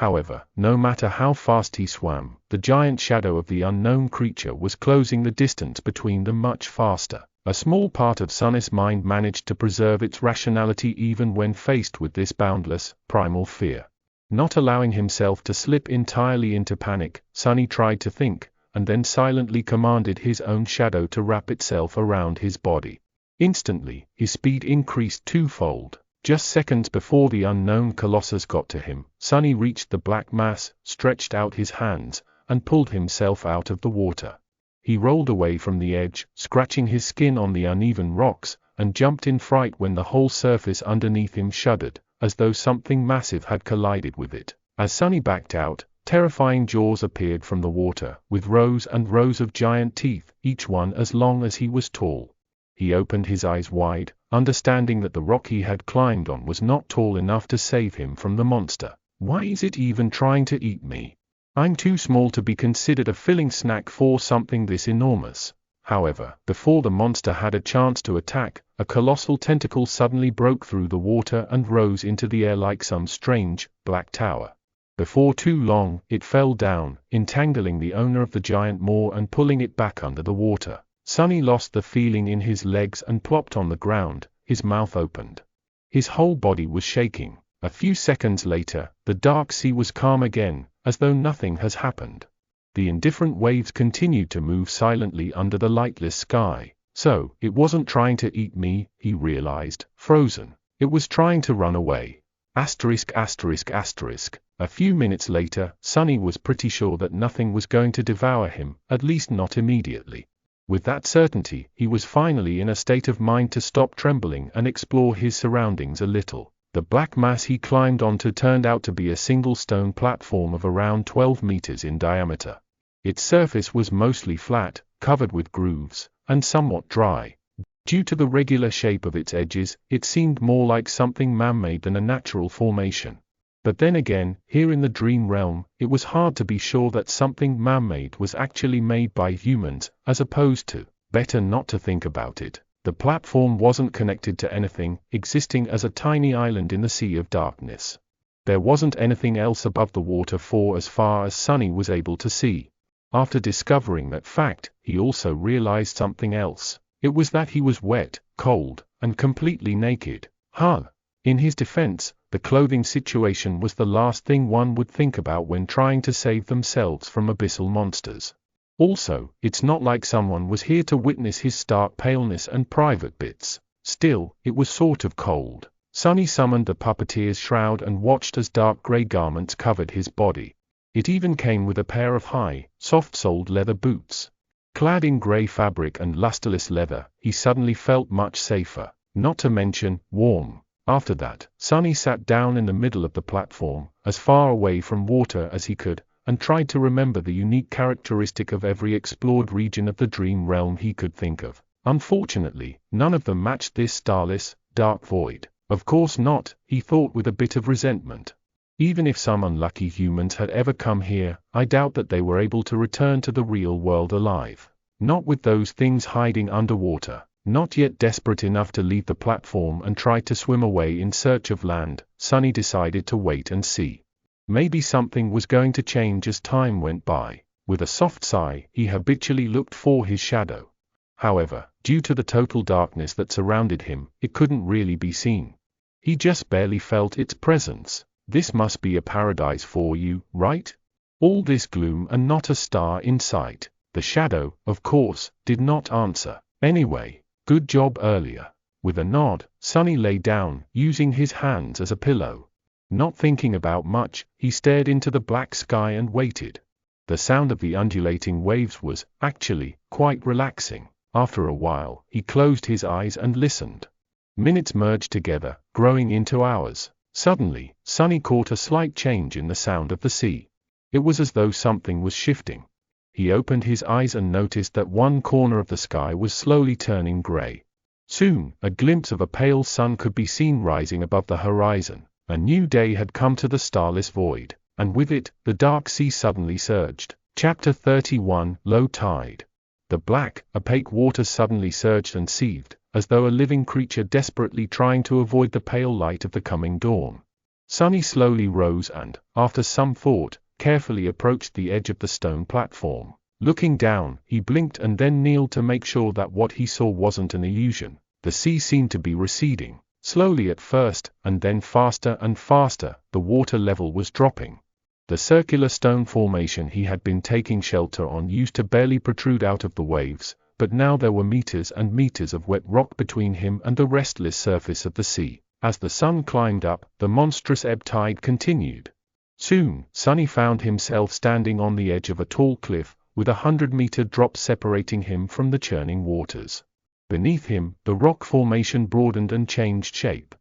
However, no matter how fast he swam, the giant shadow of the unknown creature was closing the distance between them much faster. A small part of Sonny's mind managed to preserve its rationality even when faced with this boundless, primal fear. Not allowing himself to slip entirely into panic, Sonny tried to think, and then silently commanded his own shadow to wrap itself around his body. Instantly, his speed increased twofold. Just seconds before the unknown colossus got to him, Sonny reached the black mass, stretched out his hands, and pulled himself out of the water. He rolled away from the edge, scratching his skin on the uneven rocks, and jumped in fright when the whole surface underneath him shuddered, as though something massive had collided with it. As Sonny backed out, terrifying jaws appeared from the water, with rows and rows of giant teeth, each one as long as he was tall. He opened his eyes wide, understanding that the rock he had climbed on was not tall enough to save him from the monster. Why is it even trying to eat me? I'm too small to be considered a filling snack for something this enormous. However, before the monster had a chance to attack, a colossal tentacle suddenly broke through the water and rose into the air like some strange, black tower. Before too long, it fell down, entangling the owner of the giant maw and pulling it back under the water. Sonny lost the feeling in his legs and plopped on the ground, his mouth opened. His whole body was shaking. A few seconds later, the dark sea was calm again, as though nothing has happened. The indifferent waves continued to move silently under the lightless sky. So, it wasn't trying to eat me, he realized, frozen. It was trying to run away. A few minutes later, Sonny was pretty sure that nothing was going to devour him, at least not immediately. With that certainty, he was finally in a state of mind to stop trembling and explore his surroundings a little. The black mass he climbed onto turned out to be a single stone platform of around 12 meters in diameter. Its surface was mostly flat, covered with grooves, and somewhat dry. Due to the regular shape of its edges, it seemed more like something man-made than a natural formation. But then again, here in the dream realm, it was hard to be sure that something man-made was actually made by humans, as opposed to, better not to think about it. The platform wasn't connected to anything, existing as a tiny island in the sea of darkness. There wasn't anything else above the water for as far as Sonny was able to see. After discovering that fact, he also realized something else. It was that he was wet, cold, and completely naked. In his defense, the clothing situation was the last thing one would think about when trying to save themselves from abyssal monsters. Also, it's not like someone was here to witness his stark paleness and private bits. Still, it was sort of cold. Sonny summoned the puppeteer's shroud and watched as dark gray garments covered his body. It even came with a pair of high, soft-soled leather boots. Clad in gray fabric and lusterless leather, he suddenly felt much safer, not to mention, warm. After that, Sonny sat down in the middle of the platform, as far away from water as he could, and tried to remember the unique characteristic of every explored region of the dream realm he could think of. Unfortunately, none of them matched this starless, dark void. Of course not, he thought with a bit of resentment. Even if some unlucky humans had ever come here, I doubt that they were able to return to the real world alive. Not with those things hiding underwater. Not yet desperate enough to leave the platform and try to swim away in search of land, Sonny decided to wait and see. Maybe something was going to change as time went by. With a soft sigh, he habitually looked for his shadow. However, due to the total darkness that surrounded him, it couldn't really be seen. He just barely felt its presence. This must be a paradise for you, right? All this gloom and not a star in sight. The shadow, of course, did not answer. Anyway, good job earlier. With a nod, Sonny lay down, using his hands as a pillow. Not thinking about much, he stared into the black sky and waited. The sound of the undulating waves was, actually, quite relaxing. After a while, he closed his eyes and listened. Minutes merged together, growing into hours. Suddenly, Sonny caught a slight change in the sound of the sea. It was as though something was shifting. He opened his eyes and noticed that one corner of the sky was slowly turning gray. Soon, a glimpse of a pale sun could be seen rising above the horizon. A new day had come to the starless void, and with it, the dark sea suddenly surged. Chapter 31, Low Tide. The black, opaque water suddenly surged and seethed, as though a living creature desperately trying to avoid the pale light of the coming dawn. Sonny slowly rose and, after some thought, carefully approached the edge of the stone platform. Looking down, he blinked and then kneeled to make sure that what he saw wasn't an illusion. The sea seemed to be receding, slowly at first, and then faster and faster. The water level was dropping. The circular stone formation he had been taking shelter on used to barely protrude out of the waves, but now there were meters and meters of wet rock between him and the restless surface of the sea. As the sun climbed up, the monstrous ebb tide continued. Soon, Sonny found himself standing on the edge of a tall cliff, with 100-meter drop separating him from the churning waters. Beneath him, the rock formation broadened and changed shape.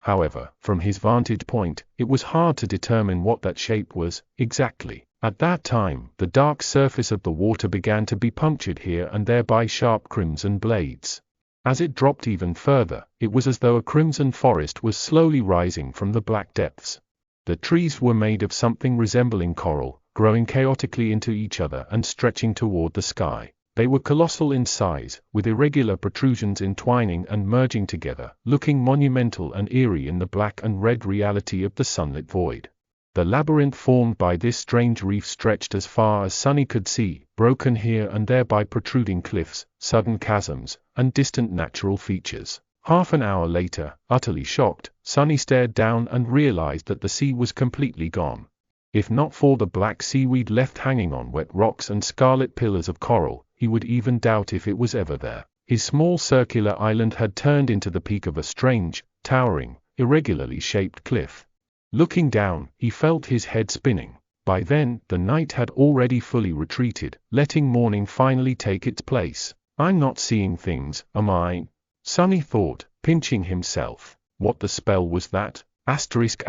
However, from his vantage point, it was hard to determine what that shape was, exactly. At that time, the dark surface of the water began to be punctured here and there by sharp crimson blades. As it dropped even further, it was as though a crimson forest was slowly rising from the black depths. The trees were made of something resembling coral, growing chaotically into each other and stretching toward the sky. They were colossal in size, with irregular protrusions entwining and merging together, looking monumental and eerie in the black and red reality of the sunlit void. The labyrinth formed by this strange reef stretched as far as Sonny could see, broken here and there by protruding cliffs, sudden chasms, and distant natural features. Half an hour later, utterly shocked, Sonny stared down and realized that the sea was completely gone. If not for the black seaweed left hanging on wet rocks and scarlet pillars of coral, he would even doubt if it was ever there. His small circular island had turned into the peak of a strange, towering, irregularly shaped cliff. Looking down, he felt his head spinning. By then, the night had already fully retreated, letting morning finally take its place. I'm not seeing things, am I? Sonny thought, pinching himself. What the spell was that? Asterisk.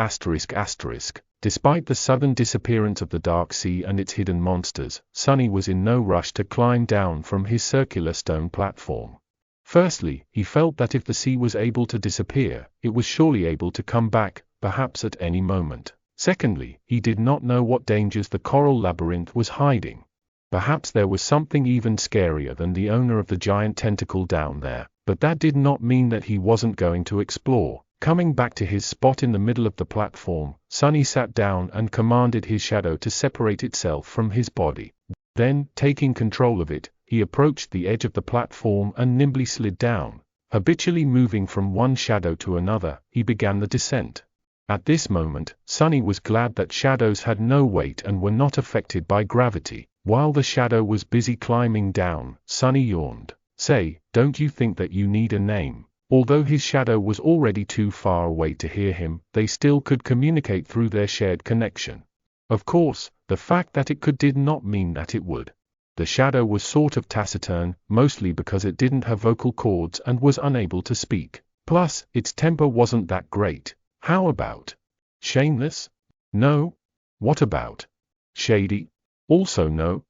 Despite the sudden disappearance of the dark sea and its hidden monsters, Sonny was in no rush to climb down from his circular stone platform. Firstly, he felt that if the sea was able to disappear, it was surely able to come back, perhaps at any moment. Secondly, he did not know what dangers the coral labyrinth was hiding. Perhaps there was something even scarier than the owner of the giant tentacle down there, but that did not mean that he wasn't going to explore. Coming back to his spot in the middle of the platform, Sonny sat down and commanded his shadow to separate itself from his body. Then, taking control of it, he approached the edge of the platform and nimbly slid down. Habitually moving from one shadow to another, he began the descent. At this moment, Sonny was glad that shadows had no weight and were not affected by gravity. While the shadow was busy climbing down, Sonny yawned. Say, don't you think that you need a name? Although his shadow was already too far away to hear him, they still could communicate through their shared connection. Of course, the fact that it could did not mean that it would. The shadow was sort of taciturn, mostly because it didn't have vocal cords and was unable to speak. Plus, its temper wasn't that great. How about shameless? No. What about shady? Also no.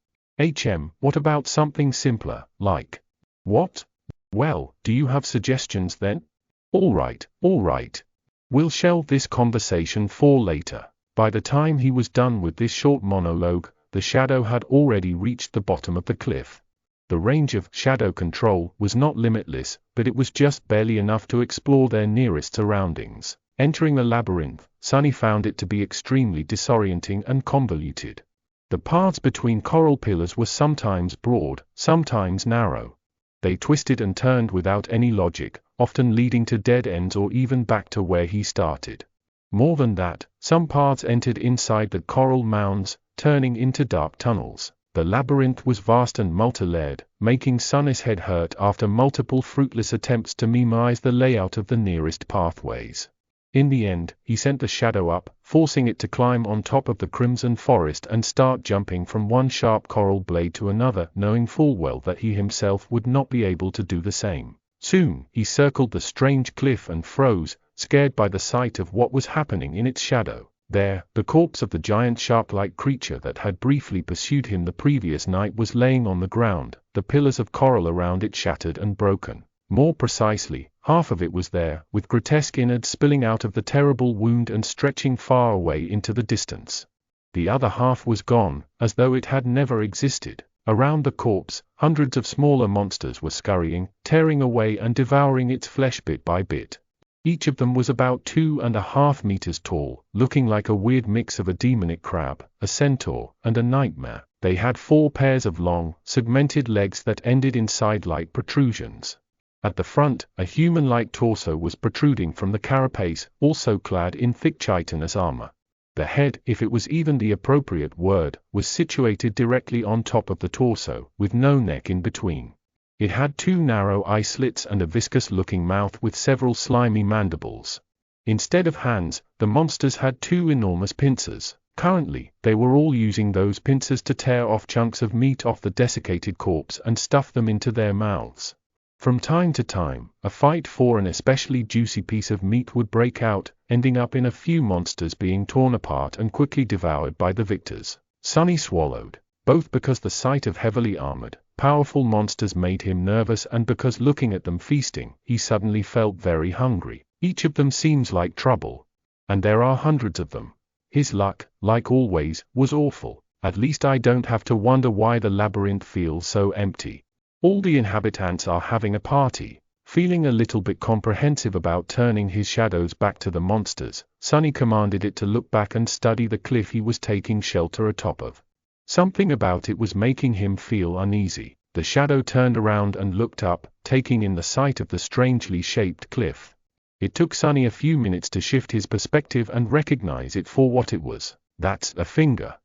What about something simpler, like what? Well, do you have suggestions then? All right. We'll shelve this conversation for later. By the time he was done with this short monologue, the shadow had already reached the bottom of the cliff. The range of shadow control was not limitless, but it was just barely enough to explore their nearest surroundings. Entering the labyrinth, Sonny found it to be extremely disorienting and convoluted. The paths between coral pillars were sometimes broad, sometimes narrow. They twisted and turned without any logic, often leading to dead ends or even back to where he started. More than that, some paths entered inside the coral mounds, turning into dark tunnels. The labyrinth was vast and multi-layered, making Sonny's head hurt after multiple fruitless attempts to memorize the layout of the nearest pathways. In the end, he sent the shadow up, forcing it to climb on top of the crimson forest and start jumping from one sharp coral blade to another, knowing full well that he himself would not be able to do the same. Soon, he circled the strange cliff and froze, scared by the sight of what was happening in its shadow. There, the corpse of the giant shark-like creature that had briefly pursued him the previous night was laying on the ground, the pillars of coral around it shattered and broken. More precisely, half of it was there, with grotesque innards spilling out of the terrible wound and stretching far away into the distance. The other half was gone, as though it had never existed. Around the corpse, hundreds of smaller monsters were scurrying, tearing away and devouring its flesh bit by bit. Each of them was about 2.5 meters tall, looking like a weird mix of a demonic crab, a centaur, and a nightmare. They had 4 pairs of long, segmented legs that ended in side-like protrusions. At the front, a human-like torso was protruding from the carapace, also clad in thick chitinous armor. The head, if it was even the appropriate word, was situated directly on top of the torso, with no neck in between. It had 2 narrow eye slits and a viscous-looking mouth with several slimy mandibles. Instead of hands, the monsters had 2 enormous pincers. Currently, they were all using those pincers to tear off chunks of meat off the desiccated corpse and stuff them into their mouths. From time to time, a fight for an especially juicy piece of meat would break out, ending up in a few monsters being torn apart and quickly devoured by the victors. Sonny swallowed, both because the sight of heavily armored, powerful monsters made him nervous and because looking at them feasting, he suddenly felt very hungry. Each of them seems like trouble. And there are hundreds of them. His luck, like always, was awful. At least I don't have to wonder why the labyrinth feels so empty. All the inhabitants are having a party. Feeling a little bit comprehensive about turning his shadows back to the monsters, Sonny commanded it to look back and study the cliff he was taking shelter atop of. Something about it was making him feel uneasy. The shadow turned around and looked up, taking in the sight of the strangely shaped cliff. It took Sonny a few minutes to shift his perspective and recognize it for what it was. That's a finger.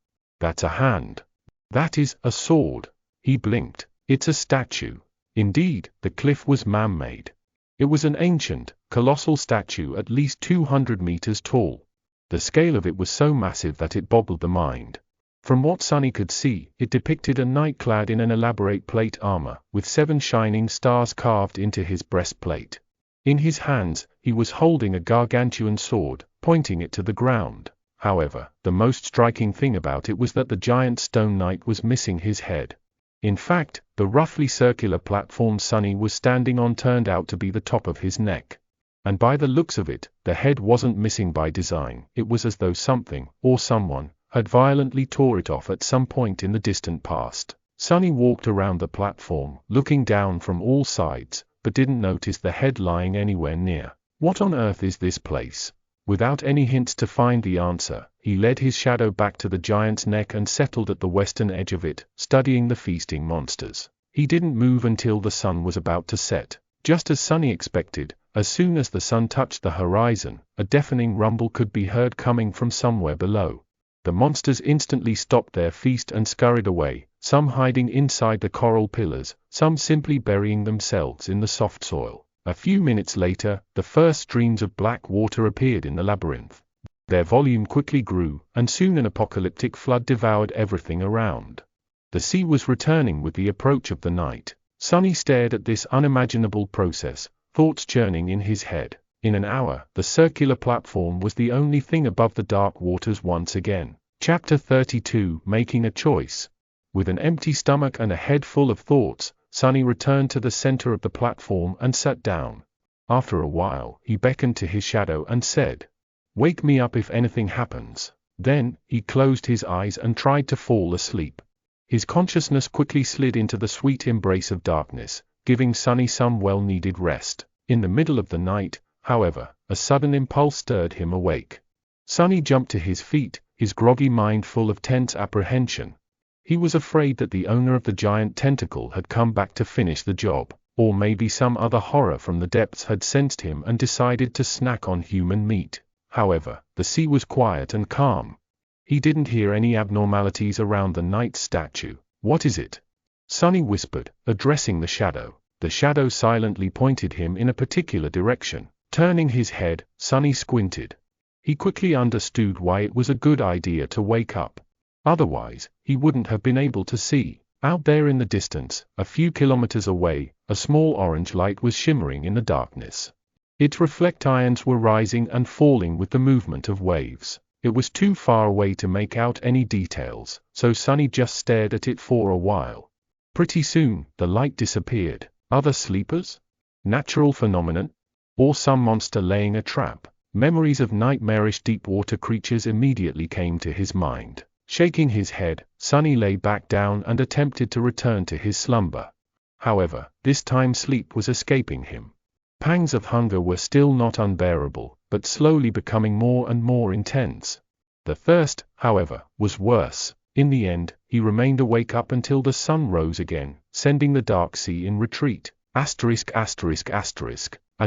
That's a hand. That is a sword. He blinked. It's a statue. Indeed, the cliff was man-made. It was an ancient, colossal statue at least 200 meters tall. The scale of it was so massive that it boggled the mind. From what Sonny could see, it depicted a knight clad in an elaborate plate armor, with 7 shining stars carved into his breastplate. In his hands, he was holding a gargantuan sword, pointing it to the ground. However, the most striking thing about it was that the giant stone knight was missing his head. In fact, the roughly circular platform Sonny was standing on turned out to be the top of his neck. And by the looks of it, the head wasn't missing by design. It was as though something, or someone, had violently tore it off at some point in the distant past. Sonny walked around the platform, looking down from all sides, but didn't notice the head lying anywhere near. What on earth is this place? Without any hints to find the answer, he led his shadow back to the giant's neck and settled at the western edge of it, studying the feasting monsters. He didn't move until the sun was about to set. Just as Sonny expected, as soon as the sun touched the horizon, a deafening rumble could be heard coming from somewhere below. The monsters instantly stopped their feast and scurried away, some hiding inside the coral pillars, some simply burying themselves in the soft soil. A few minutes later, the first streams of black water appeared in the labyrinth. Their volume quickly grew, and soon an apocalyptic flood devoured everything around. The sea was returning with the approach of the night. Sonny stared at this unimaginable process, thoughts churning in his head. In an hour, the circular platform was the only thing above the dark waters once again. Chapter 32, Making a Choice. With an empty stomach and a head full of thoughts, Sonny returned to the center of the platform and sat down. After a while, he beckoned to his shadow and said, "Wake me up if anything happens." Then, he closed his eyes and tried to fall asleep. His consciousness quickly slid into the sweet embrace of darkness, giving Sonny some well-needed rest. In the middle of the night, however, a sudden impulse stirred him awake. Sonny jumped to his feet, his groggy mind full of tense apprehension. He was afraid that the owner of the giant tentacle had come back to finish the job, or maybe some other horror from the depths had sensed him and decided to snack on human meat. However, the sea was quiet and calm. He didn't hear any abnormalities around the knight's statue. "What is it?" Sonny whispered, addressing the shadow. The shadow silently pointed him in a particular direction. Turning his head, Sonny squinted. He quickly understood why it was a good idea to wake up. Otherwise, he wouldn't have been able to see. Out there in the distance, a few kilometers away, a small orange light was shimmering in the darkness. Its reflections were rising and falling with the movement of waves. It was too far away to make out any details, so Sonny just stared at it for a while. Pretty soon, the light disappeared. Other sleepers? Natural phenomenon? Or some monster laying a trap? Memories of nightmarish deep-water creatures immediately came to his mind. Shaking his head, Sonny lay back down and attempted to return to his slumber. However, this time sleep was escaping him. Pangs of hunger were still not unbearable, but slowly becoming more and more intense. The thirst, however, was worse. In the end, he remained awake up until the sun rose again, sending the dark sea in retreat. As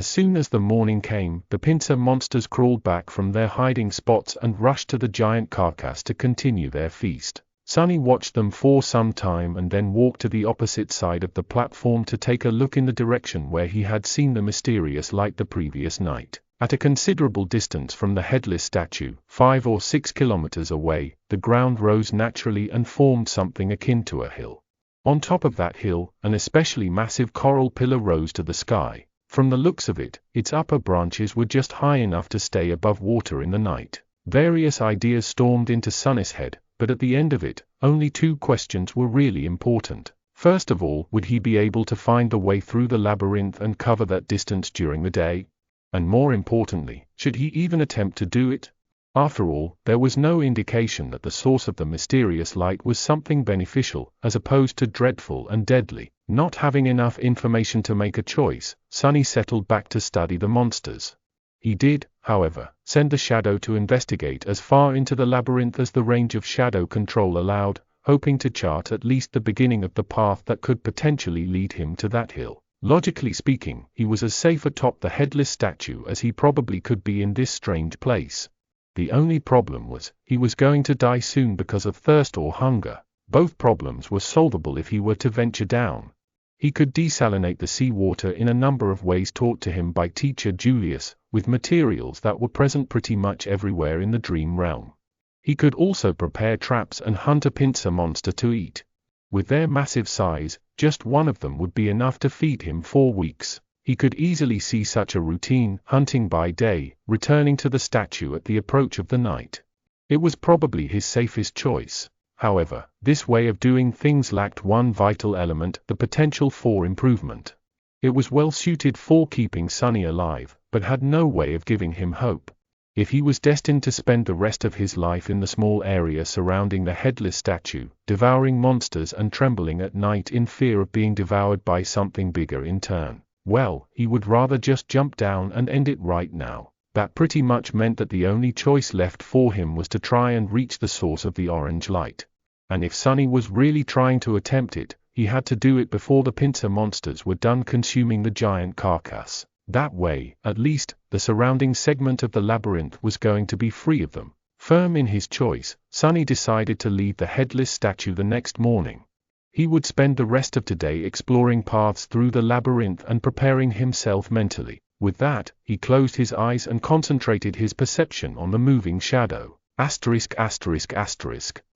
soon as the morning came, the pincer monsters crawled back from their hiding spots and rushed to the giant carcass to continue their feast. Sunny watched them for some time and then walked to the opposite side of the platform to take a look in the direction where he had seen the mysterious light the previous night. At a considerable distance from the headless statue, 5 or 6 kilometers away, the ground rose naturally and formed something akin to a hill. On top of that hill, an especially massive coral pillar rose to the sky. From the looks of it, its upper branches were just high enough to stay above water in the night. Various ideas stormed into Sunny's head, but at the end of it, only 2 questions were really important. First of all, would he be able to find the way through the labyrinth and cover that distance during the day? And more importantly, should he even attempt to do it? After all, there was no indication that the source of the mysterious light was something beneficial, as opposed to dreadful and deadly. Not having enough information to make a choice, Sunny settled back to study the monsters. He did, however, send the shadow to investigate as far into the labyrinth as the range of shadow control allowed, hoping to chart at least the beginning of the path that could potentially lead him to that hill. Logically speaking, he was as safe atop the headless statue as he probably could be in this strange place. The only problem was, he was going to die soon because of thirst or hunger. Both problems were solvable if he were to venture down. He could desalinate the seawater in a number of ways taught to him by teacher Julius, with materials that were present pretty much everywhere in the dream realm. He could also prepare traps and hunt a pincer monster to eat. With their massive size, just one of them would be enough to feed him 4 weeks. He could easily see such a routine, hunting by day, returning to the statue at the approach of the night. It was probably his safest choice. However, this way of doing things lacked one vital element, the potential for improvement. It was well suited for keeping Sunny alive, but had no way of giving him hope. If he was destined to spend the rest of his life in the small area surrounding the headless statue, devouring monsters and trembling at night in fear of being devoured by something bigger in turn, well, he would rather just jump down and end it right now. That pretty much meant that the only choice left for him was to try and reach the source of the orange light. And if Sunny was really trying to attempt it, he had to do it before the pincer monsters were done consuming the giant carcass. That way, at least, the surrounding segment of the labyrinth was going to be free of them. Firm in his choice, Sunny decided to leave the headless statue the next morning. He would spend the rest of today exploring paths through the labyrinth and preparing himself mentally. With that, he closed his eyes and concentrated his perception on the moving shadow.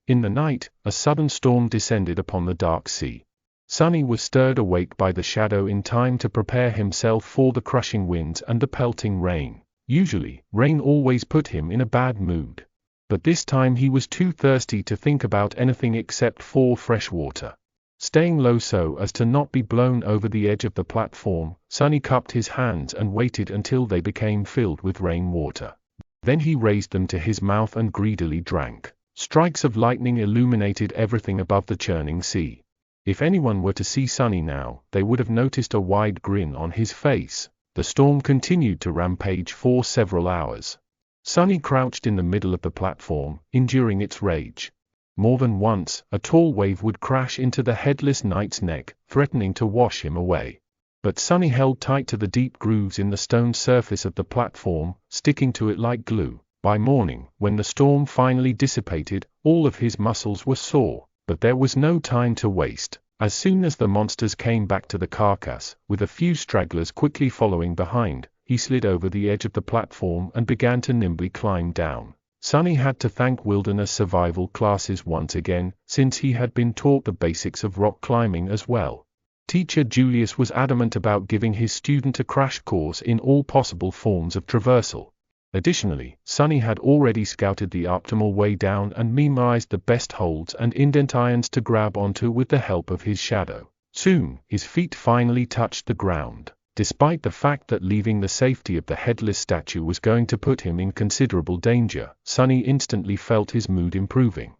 In the night, a sudden storm descended upon the dark sea. Sunny was stirred awake by the shadow in time to prepare himself for the crushing winds and the pelting rain. Usually, rain always put him in a bad mood. But this time he was too thirsty to think about anything except for fresh water. Staying low so as to not be blown over the edge of the platform, Sunny cupped his hands and waited until they became filled with rainwater. Then he raised them to his mouth and greedily drank. Strikes of lightning illuminated everything above the churning sea. If anyone were to see Sunny now, they would have noticed a wide grin on his face. The storm continued to rampage for several hours. Sunny crouched in the middle of the platform, enduring its rage. More than once, a tall wave would crash into the headless knight's neck, threatening to wash him away. But Sunny held tight to the deep grooves in the stone surface of the platform, sticking to it like glue. By morning, when the storm finally dissipated, all of his muscles were sore. But there was no time to waste. As soon as the monsters came back to the carcass, with a few stragglers quickly following behind, he slid over the edge of the platform and began to nimbly climb down. Sunny had to thank wilderness survival classes once again, since he had been taught the basics of rock climbing as well. Teacher Julius was adamant about giving his student a crash course in all possible forms of traversal. Additionally, Sunny had already scouted the optimal way down and memorized the best holds and indent irons to grab onto with the help of his shadow. Soon, his feet finally touched the ground. Despite the fact that leaving the safety of the headless statue was going to put him in considerable danger, Sunny instantly felt his mood improving.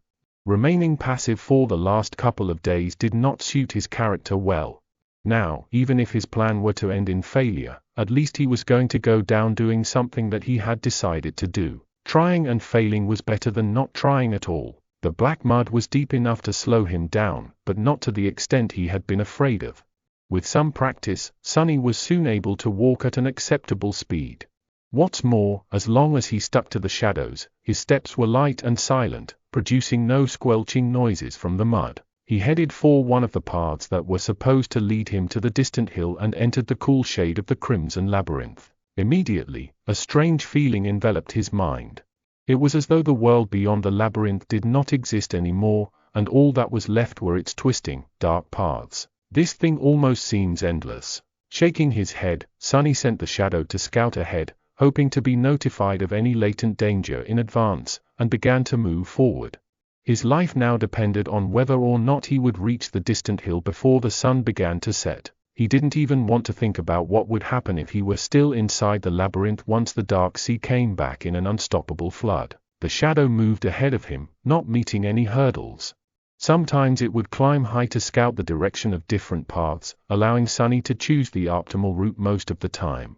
Remaining passive for the last couple of days did not suit his character well. Now, even if his plan were to end in failure, at least he was going to go down doing something that he had decided to do. Trying and failing was better than not trying at all. The black mud was deep enough to slow him down, but not to the extent he had been afraid of. With some practice, Sonny was soon able to walk at an acceptable speed. What's more, as long as he stuck to the shadows, his steps were light and silent, producing no squelching noises from the mud. He headed for one of the paths that were supposed to lead him to the distant hill and entered the cool shade of the crimson labyrinth. Immediately, a strange feeling enveloped his mind. It was as though the world beyond the labyrinth did not exist anymore, and all that was left were its twisting, dark paths. This thing almost seems endless. Shaking his head, Sonny sent the shadow to scout ahead, hoping to be notified of any latent danger in advance, and began to move forward. His life now depended on whether or not he would reach the distant hill before the sun began to set. He didn't even want to think about what would happen if he were still inside the labyrinth once the dark sea came back in an unstoppable flood. The shadow moved ahead of him, not meeting any hurdles. Sometimes it would climb high to scout the direction of different paths, allowing Sonny to choose the optimal route most of the time.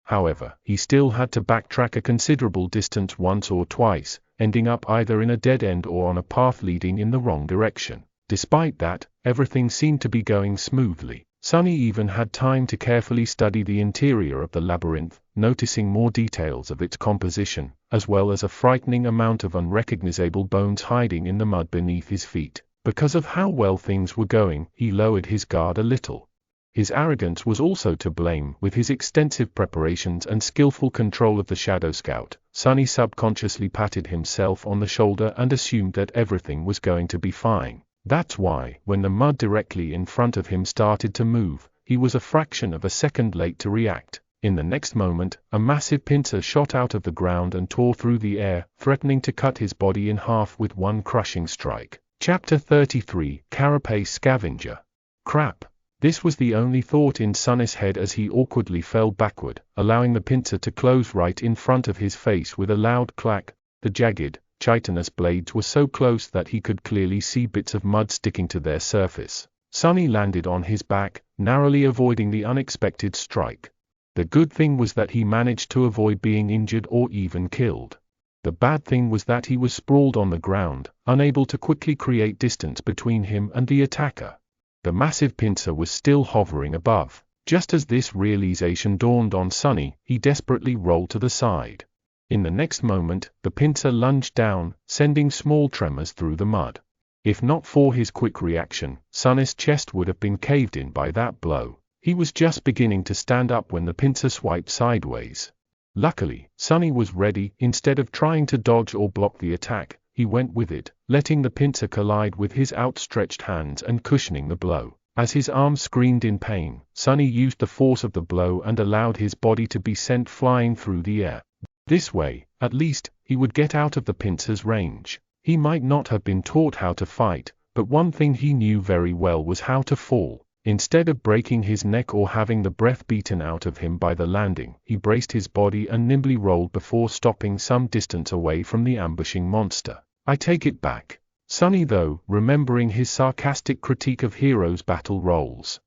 However, he still had to backtrack a considerable distance once or twice, ending up either in a dead end or on a path leading in the wrong direction. Despite that, everything seemed to be going smoothly. Sonny even had time to carefully study the interior of the labyrinth, noticing more details of its composition, as well as a frightening amount of unrecognizable bones hiding in the mud beneath his feet. Because of how well things were going, he lowered his guard a little. His arrogance was also to blame. With his extensive preparations and skillful control of the Shadow Scout, Sonny subconsciously patted himself on the shoulder and assumed that everything was going to be fine. That's why, when the mud directly in front of him started to move, he was a fraction of a second late to react. In the next moment, a massive pincer shot out of the ground and tore through the air, threatening to cut his body in half with one crushing strike. Chapter 33, Carapace Scavenger. Crap. This was the only thought in Sonny's head as he awkwardly fell backward, allowing the pincer to close right in front of his face with a loud clack. The jagged, chitinous blades were so close that he could clearly see bits of mud sticking to their surface. Sonny landed on his back, narrowly avoiding the unexpected strike. The good thing was that he managed to avoid being injured or even killed. The bad thing was that he was sprawled on the ground, unable to quickly create distance between him and the attacker. The massive pincer was still hovering above. Just as this realization dawned on Sonny, he desperately rolled to the side. In the next moment, the pincer lunged down, sending small tremors through the mud. If not for his quick reaction, Sonny's chest would have been caved in by that blow. He was just beginning to stand up when the pincer swiped sideways. Luckily, Sonny was ready. Instead of trying to dodge or block the attack, he went with it, letting the pincer collide with his outstretched hands and cushioning the blow. As his arms screamed in pain, Sonny used the force of the blow and allowed his body to be sent flying through the air. This way, at least, he would get out of the pincer's range. He might not have been taught how to fight, but one thing he knew very well was how to fall. Instead of breaking his neck or having the breath beaten out of him by the landing, he braced his body and nimbly rolled before stopping some distance away from the ambushing monster. I take it back. Sonny, though, remembering his sarcastic critique of heroes' battle roles.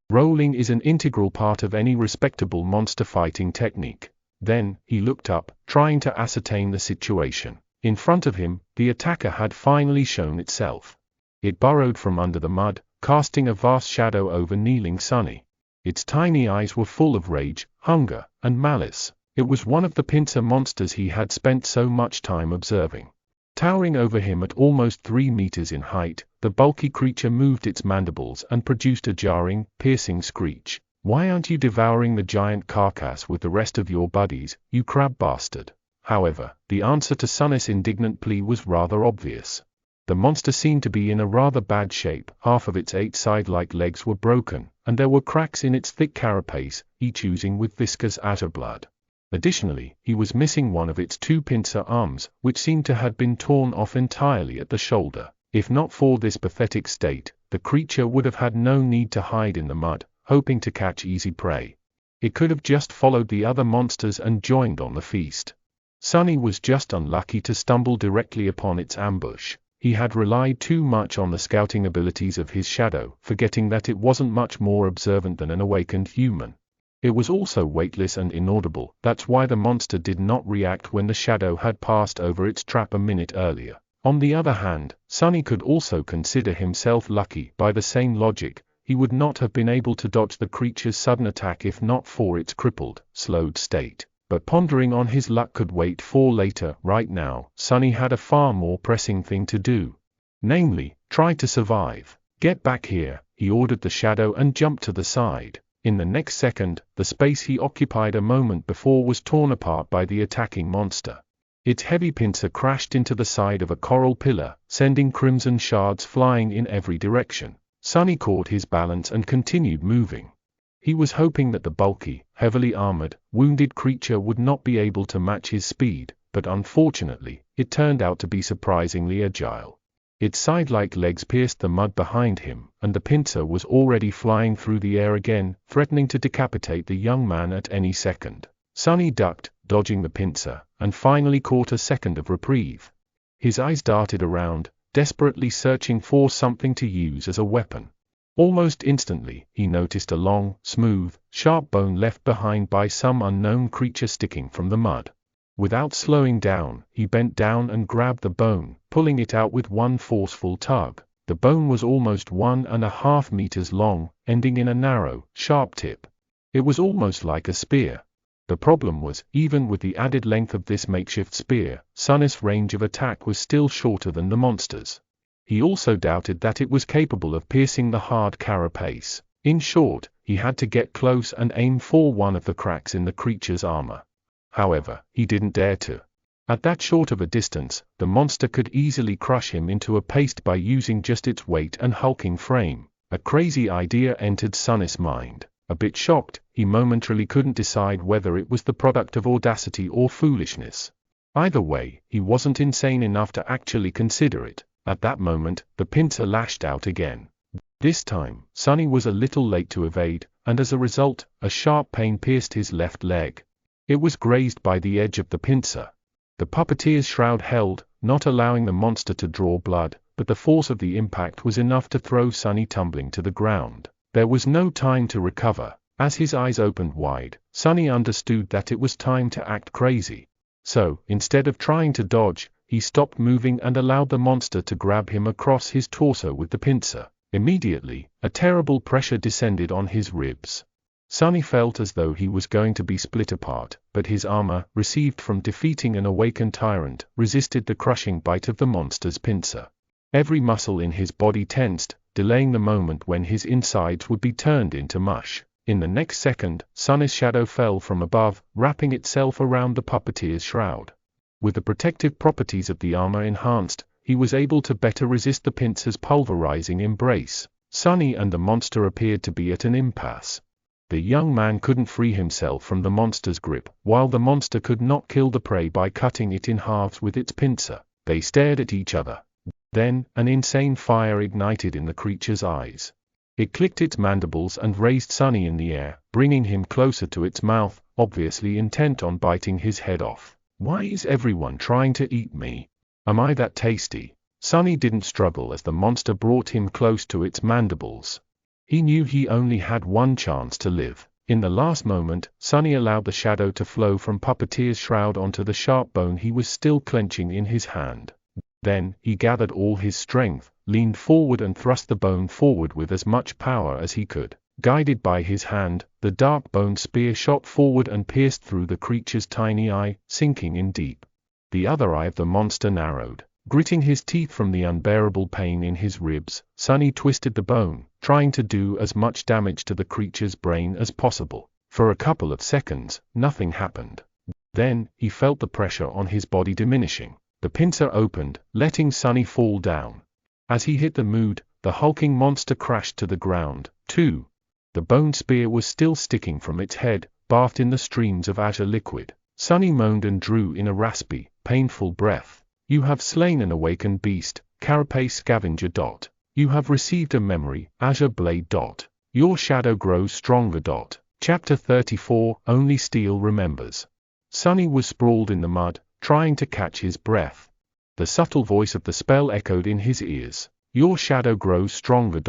Rolling is an integral part of any respectable monster fighting technique. Then, he looked up, trying to ascertain the situation. In front of him, the attacker had finally shown itself. It burrowed from under the mud, casting a vast shadow over kneeling Sonny. Its tiny eyes were full of rage, hunger, and malice. It was one of the pincer monsters he had spent so much time observing. Towering over him at almost 3 meters in height, the bulky creature moved its mandibles and produced a jarring, piercing screech. "Why aren't you devouring the giant carcass with the rest of your buddies, you crab bastard?" However, the answer to Sonny's indignant plea was rather obvious. The monster seemed to be in a rather bad shape. Half of its 8 side-like legs were broken, and there were cracks in its thick carapace, each oozing with viscous outerblood. Additionally, he was missing one of its 2 pincer arms, which seemed to have been torn off entirely at the shoulder. If not for this pathetic state, the creature would have had no need to hide in the mud, hoping to catch easy prey. It could have just followed the other monsters and joined on the feast. Sonny was just unlucky to stumble directly upon its ambush. He had relied too much on the scouting abilities of his shadow, forgetting that it wasn't much more observant than an awakened human. It was also weightless and inaudible. That's why the monster did not react when the shadow had passed over its trap a minute earlier. On the other hand, Sonny could also consider himself lucky. By the same logic, he would not have been able to dodge the creature's sudden attack if not for its crippled, slowed state. But pondering on his luck could wait for later. Right now, Sonny had a far more pressing thing to do. Namely, try to survive. Get back here, he ordered the shadow and jumped to the side. In the next second, the space he occupied a moment before was torn apart by the attacking monster. Its heavy pincer crashed into the side of a coral pillar, sending crimson shards flying in every direction. Sonny caught his balance and continued moving. He was hoping that the bulky, heavily armored, wounded creature would not be able to match his speed, but unfortunately, it turned out to be surprisingly agile. Its side-like legs pierced the mud behind him, and the pincer was already flying through the air again, threatening to decapitate the young man at any second. Sonny ducked, dodging the pincer, and finally caught a second of reprieve. His eyes darted around, desperately searching for something to use as a weapon. Almost instantly, he noticed a long, smooth, sharp bone left behind by some unknown creature sticking from the mud. Without slowing down, he bent down and grabbed the bone, pulling it out with one forceful tug. The bone was almost 1.5 meters long, ending in a narrow, sharp tip. It was almost like a spear. The problem was, even with the added length of this makeshift spear, Sonny's range of attack was still shorter than the monster's. He also doubted that it was capable of piercing the hard carapace. In short, he had to get close and aim for one of the cracks in the creature's armor. However, he didn't dare to. At that short of a distance, the monster could easily crush him into a paste by using just its weight and hulking frame. A crazy idea entered Sonny's mind. A bit shocked, he momentarily couldn't decide whether it was the product of audacity or foolishness. Either way, he wasn't insane enough to actually consider it. At that moment, the pincer lashed out again. This time, Sonny was a little late to evade, and as a result, a sharp pain pierced his left leg. It was grazed by the edge of the pincer. The puppeteer's shroud held, not allowing the monster to draw blood, but the force of the impact was enough to throw Sonny tumbling to the ground. There was no time to recover. As his eyes opened wide, Sonny understood that it was time to act crazy. So, instead of trying to dodge, he stopped moving and allowed the monster to grab him across his torso with the pincer. Immediately, a terrible pressure descended on his ribs. Sonny felt as though he was going to be split apart, but his armor, received from defeating an awakened tyrant, resisted the crushing bite of the monster's pincer. Every muscle in his body tensed, delaying the moment when his insides would be turned into mush. In the next second, Sonny's shadow fell from above, wrapping itself around the puppeteer's shroud. With the protective properties of the armor enhanced, he was able to better resist the pincer's pulverizing embrace. Sonny and the monster appeared to be at an impasse. The young man couldn't free himself from the monster's grip, while the monster could not kill the prey by cutting it in halves with its pincer. They stared at each other. Then, an insane fire ignited in the creature's eyes. It clicked its mandibles and raised Sonny in the air, bringing him closer to its mouth, obviously intent on biting his head off. Why is everyone trying to eat me? Am I that tasty? Sonny didn't struggle as the monster brought him close to its mandibles. He knew he only had one chance to live. In the last moment, Sonny allowed the shadow to flow from Puppeteer's shroud onto the sharp bone he was still clenching in his hand. Then, he gathered all his strength, leaned forward and thrust the bone forward with as much power as he could. Guided by his hand, the dark bone spear shot forward and pierced through the creature's tiny eye, sinking in deep. The other eye of the monster narrowed. Gritting his teeth from the unbearable pain in his ribs, Sonny twisted the bone, trying to do as much damage to the creature's brain as possible. For a couple of seconds, nothing happened. Then, he felt the pressure on his body diminishing. The pincer opened, letting Sonny fall down. As he hit the mood, the hulking monster crashed to the ground, too. The bone spear was still sticking from its head, bathed in the streams of azure liquid. Sonny moaned and drew in a raspy, painful breath. You have slain an awakened beast, carapace scavenger. You have received a memory, azure blade. Your shadow grows stronger. Chapter 34, Only Steel Remembers. Sonny was sprawled in the mud, trying to catch his breath. The subtle voice of the spell echoed in his ears. Your shadow grows stronger.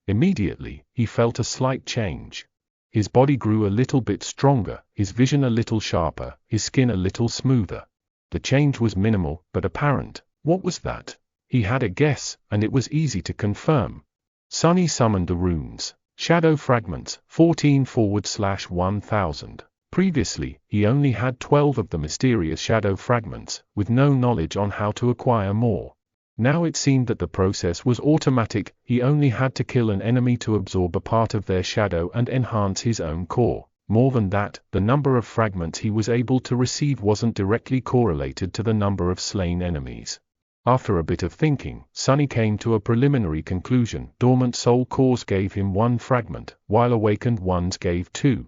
Immediately, he felt a slight change. His body grew a little bit stronger, his vision a little sharper, his skin a little smoother. The change was minimal, but apparent. What was that? He had a guess, and it was easy to confirm. Sunny summoned the runes. Shadow fragments, 14/1000. Previously, he only had 12 of the mysterious shadow fragments, with no knowledge on how to acquire more. Now it seemed that the process was automatic. He only had to kill an enemy to absorb a part of their shadow and enhance his own core. More than that, the number of fragments he was able to receive wasn't directly correlated to the number of slain enemies. After a bit of thinking, Sunny came to a preliminary conclusion. Dormant soul cores gave him 1 fragment, while awakened ones gave 2.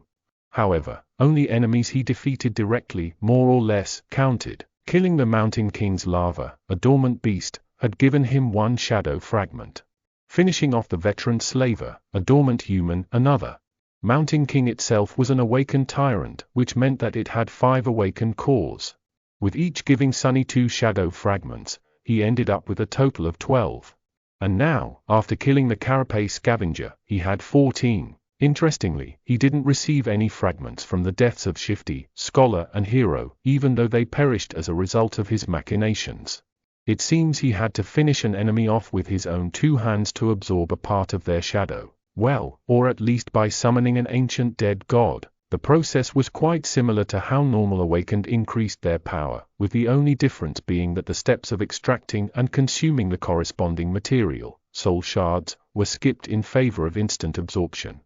However, only enemies he defeated directly, more or less, counted. Killing the Mountain King's larva, a dormant beast, had given him 1 shadow fragment. Finishing off the veteran slaver, a dormant human, another. Mountain King itself was an awakened tyrant, which meant that it had 5 awakened cores. With each giving Sunny 2 shadow fragments, he ended up with a total of 12. And now, after killing the carapace scavenger, he had 14. Interestingly, he didn't receive any fragments from the deaths of Shifty, Scholar and Hero, even though they perished as a result of his machinations. It seems he had to finish an enemy off with his own 2 hands to absorb a part of their shadow. Well, or at least by summoning an ancient dead god. The process was quite similar to how normal awakened increased their power, with the only difference being that the steps of extracting and consuming the corresponding material, soul shards, were skipped in favor of instant absorption.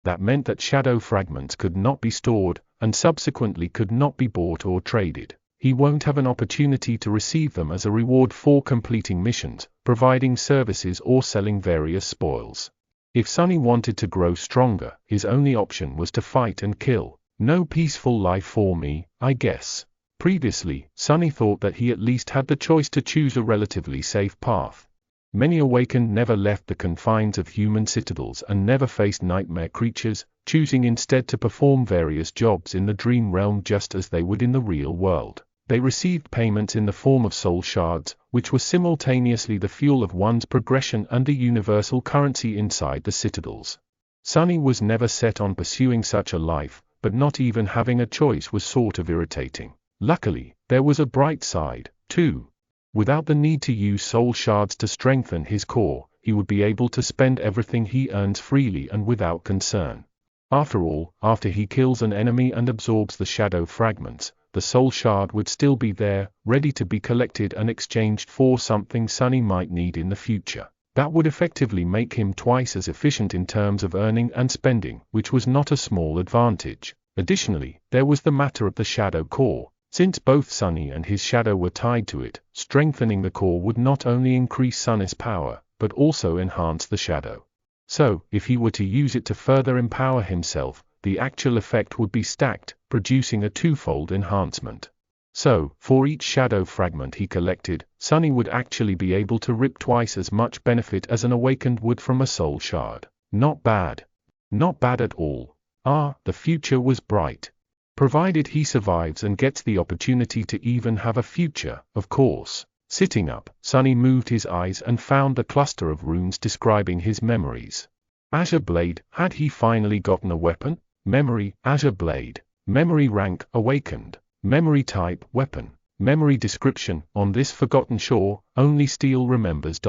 That meant that shadow fragments could not be stored, and subsequently could not be bought or traded. He won't have an opportunity to receive them as a reward for completing missions, providing services or selling various spoils. If Sunny wanted to grow stronger, his only option was to fight and kill. No peaceful life for me, I guess. Previously, Sunny thought that he at least had the choice to choose a relatively safe path. Many awakened never left the confines of human citadels and never faced nightmare creatures, choosing instead to perform various jobs in the dream realm just as they would in the real world. They received payments in the form of soul shards, which were simultaneously the fuel of one's progression and the universal currency inside the citadels. Sunny was never set on pursuing such a life, but not even having a choice was sort of irritating. Luckily, there was a bright side, too. Without the need to use soul shards to strengthen his core, he would be able to spend everything he earns freely and without concern. After all, after he kills an enemy and absorbs the shadow fragments, the soul shard would still be there, ready to be collected and exchanged for something Sunny might need in the future. That would effectively make him twice as efficient in terms of earning and spending, which was not a small advantage. Additionally, there was the matter of the shadow core. Since both Sunny and his shadow were tied to it, strengthening the core would not only increase Sunny's power, but also enhance the shadow. So, if he were to use it to further empower himself, the actual effect would be stacked, producing a 2-fold enhancement. So, for each shadow fragment he collected, Sunny would actually be able to rip twice as much benefit as an awakened would from a soul shard. Not bad. Not bad at all. The future was bright. Provided he survives and gets the opportunity to even have a future, of course. Sitting up, Sunny moved his eyes and found the cluster of runes describing his memories. Azure Blade, had he finally gotten a weapon? Memory, Azure Blade. Memory rank, awakened. Memory type, weapon. Memory description, on this forgotten shore, only steel remembers.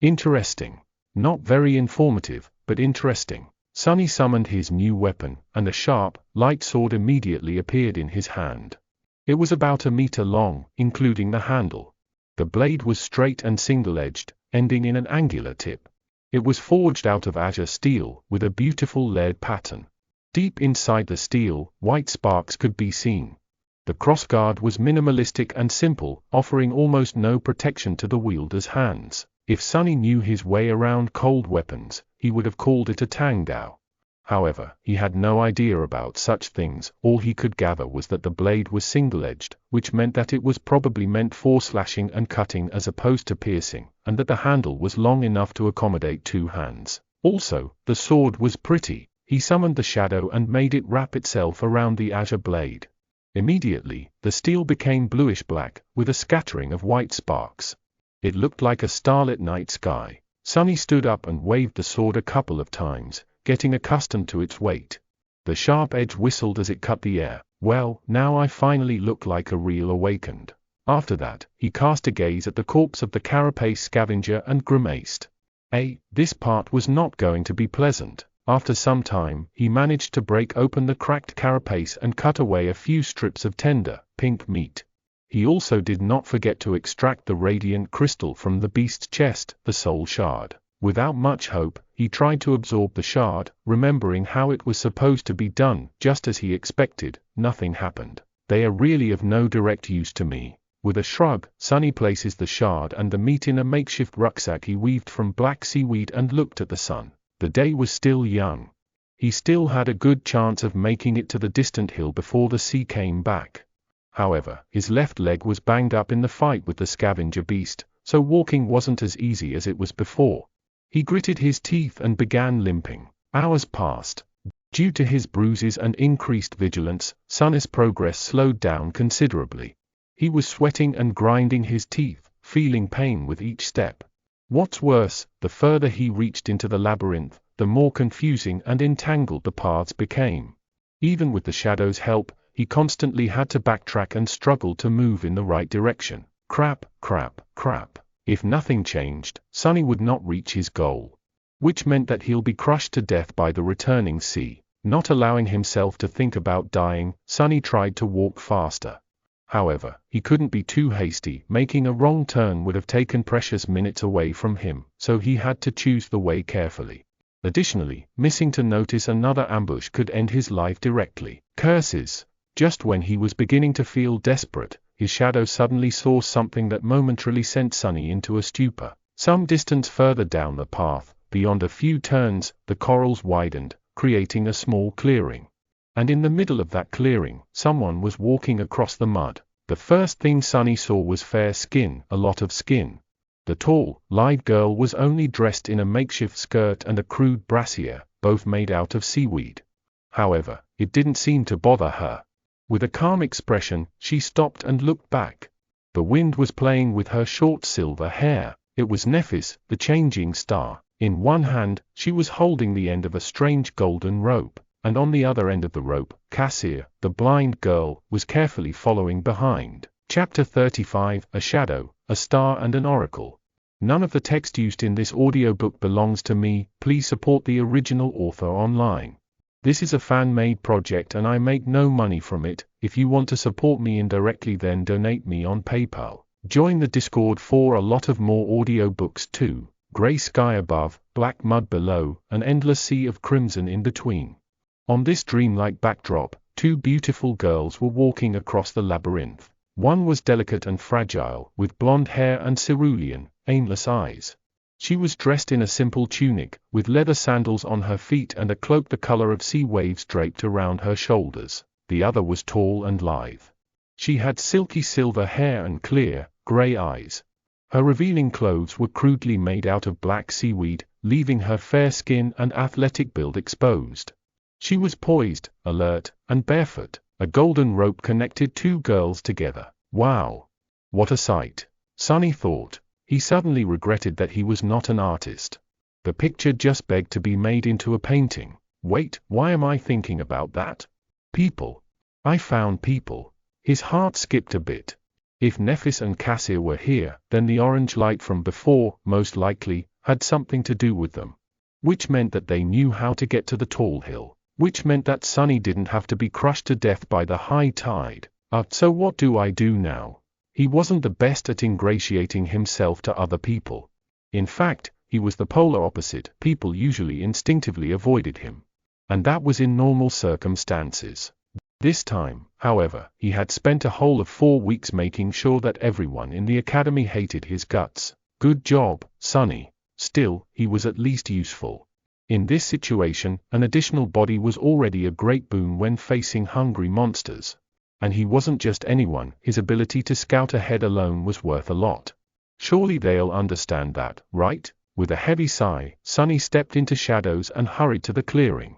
Interesting. Not very informative, but interesting. Sunny summoned his new weapon, and a sharp, light sword immediately appeared in his hand. It was about 1 meter long, including the handle. The blade was straight and single-edged, ending in an angular tip. It was forged out of azure steel, with a beautiful layered pattern. Deep inside the steel, white sparks could be seen. The crossguard was minimalistic and simple, offering almost no protection to the wielder's hands. If Sunny knew his way around cold weapons, he would have called it a tangdao. However, he had no idea about such things. All he could gather was that the blade was single-edged, which meant that it was probably meant for slashing and cutting as opposed to piercing, and that the handle was long enough to accommodate 2 hands. Also, the sword was pretty. He summoned the shadow and made it wrap itself around the azure blade. Immediately, the steel became bluish-black, with a scattering of white sparks. It looked like a starlit night sky. Sonny stood up and waved the sword a couple of times, getting accustomed to its weight. The sharp edge whistled as it cut the air. Well, now I finally look like a real awakened. After that, he cast a gaze at the corpse of the carapace scavenger and grimaced. This part was not going to be pleasant. After some time, he managed to break open the cracked carapace and cut away a few strips of tender, pink meat. He also did not forget to extract the radiant crystal from the beast's chest, the soul shard. Without much hope, he tried to absorb the shard, remembering how it was supposed to be done. Just as he expected, nothing happened. They are really of no direct use to me. With a shrug, Sonny places the shard and the meat in a makeshift rucksack he weaved from black seaweed and looked at the sun. The day was still young. He still had a good chance of making it to the distant hill before the sea came back. However, his left leg was banged up in the fight with the scavenger beast, so walking wasn't as easy as it was before. He gritted his teeth and began limping. Hours passed. Due to his bruises and increased vigilance, Sonny's progress slowed down considerably. He was sweating and grinding his teeth, feeling pain with each step. What's worse, the further he reached into the labyrinth, the more confusing and entangled the paths became. Even with the shadow's help, he constantly had to backtrack and struggle to move in the right direction. Crap. If nothing changed, Sonny would not reach his goal. Which meant that he'll be crushed to death by the returning sea. Not allowing himself to think about dying, Sonny tried to walk faster. However, he couldn't be too hasty. Making a wrong turn would have taken precious minutes away from him, so he had to choose the way carefully. Additionally, missing to notice another ambush could end his life directly. Curses! Just when he was beginning to feel desperate, his shadow suddenly saw something that momentarily sent Sonny into a stupor. Some distance further down the path, beyond a few turns, the corals widened, creating a small clearing. And in the middle of that clearing, someone was walking across the mud. The first thing Sonny saw was fair skin, a lot of skin. The tall, lithe girl was only dressed in a makeshift skirt and a crude brassiere, both made out of seaweed. However, it didn't seem to bother her. With a calm expression, she stopped and looked back. The wind was playing with her short silver hair. It was Nephis, the changing star. In one hand, she was holding the end of a strange golden rope, and on the other end of the rope, Cassia, the blind girl, was carefully following behind. Chapter 35, A Shadow, a Star and an Oracle. None of the text used in this audiobook belongs to me. Please support the original author online. This is a fan-made project and I make no money from it. If you want to support me indirectly, then donate me on PayPal. Join the Discord for a lot of more audiobooks too. Grey sky above, black mud below, an endless sea of crimson in between. On this dreamlike backdrop, two beautiful girls were walking across the labyrinth. One was delicate and fragile, with blonde hair and cerulean, aimless eyes. She was dressed in a simple tunic, with leather sandals on her feet and a cloak the color of sea waves draped around her shoulders. The other was tall and lithe. She had silky silver hair and clear, gray eyes. Her revealing clothes were crudely made out of black seaweed, leaving her fair skin and athletic build exposed. She was poised, alert, and barefoot. A golden rope connected two girls together. Wow! What a sight! Sonny thought. He suddenly regretted that he was not an artist. The picture just begged to be made into a painting. Wait, why am I thinking about that? People. I found people. His heart skipped a bit. If Nephis and Cassia were here, then the orange light from before, most likely, had something to do with them. Which meant that they knew how to get to the tall hill. Which meant that Sonny didn't have to be crushed to death by the high tide. So what do I do now? He wasn't the best at ingratiating himself to other people. In fact, he was the polar opposite. People usually instinctively avoided him. And that was in normal circumstances. This time, however, he had spent a whole of 4 weeks making sure that everyone in the academy hated his guts. Good job, Sonny. Still, he was at least useful. In this situation, an additional body was already a great boon when facing hungry monsters. And he wasn't just anyone, his ability to scout ahead alone was worth a lot. Surely they'll understand that, right? With a heavy sigh, Sonny stepped into shadows and hurried to the clearing.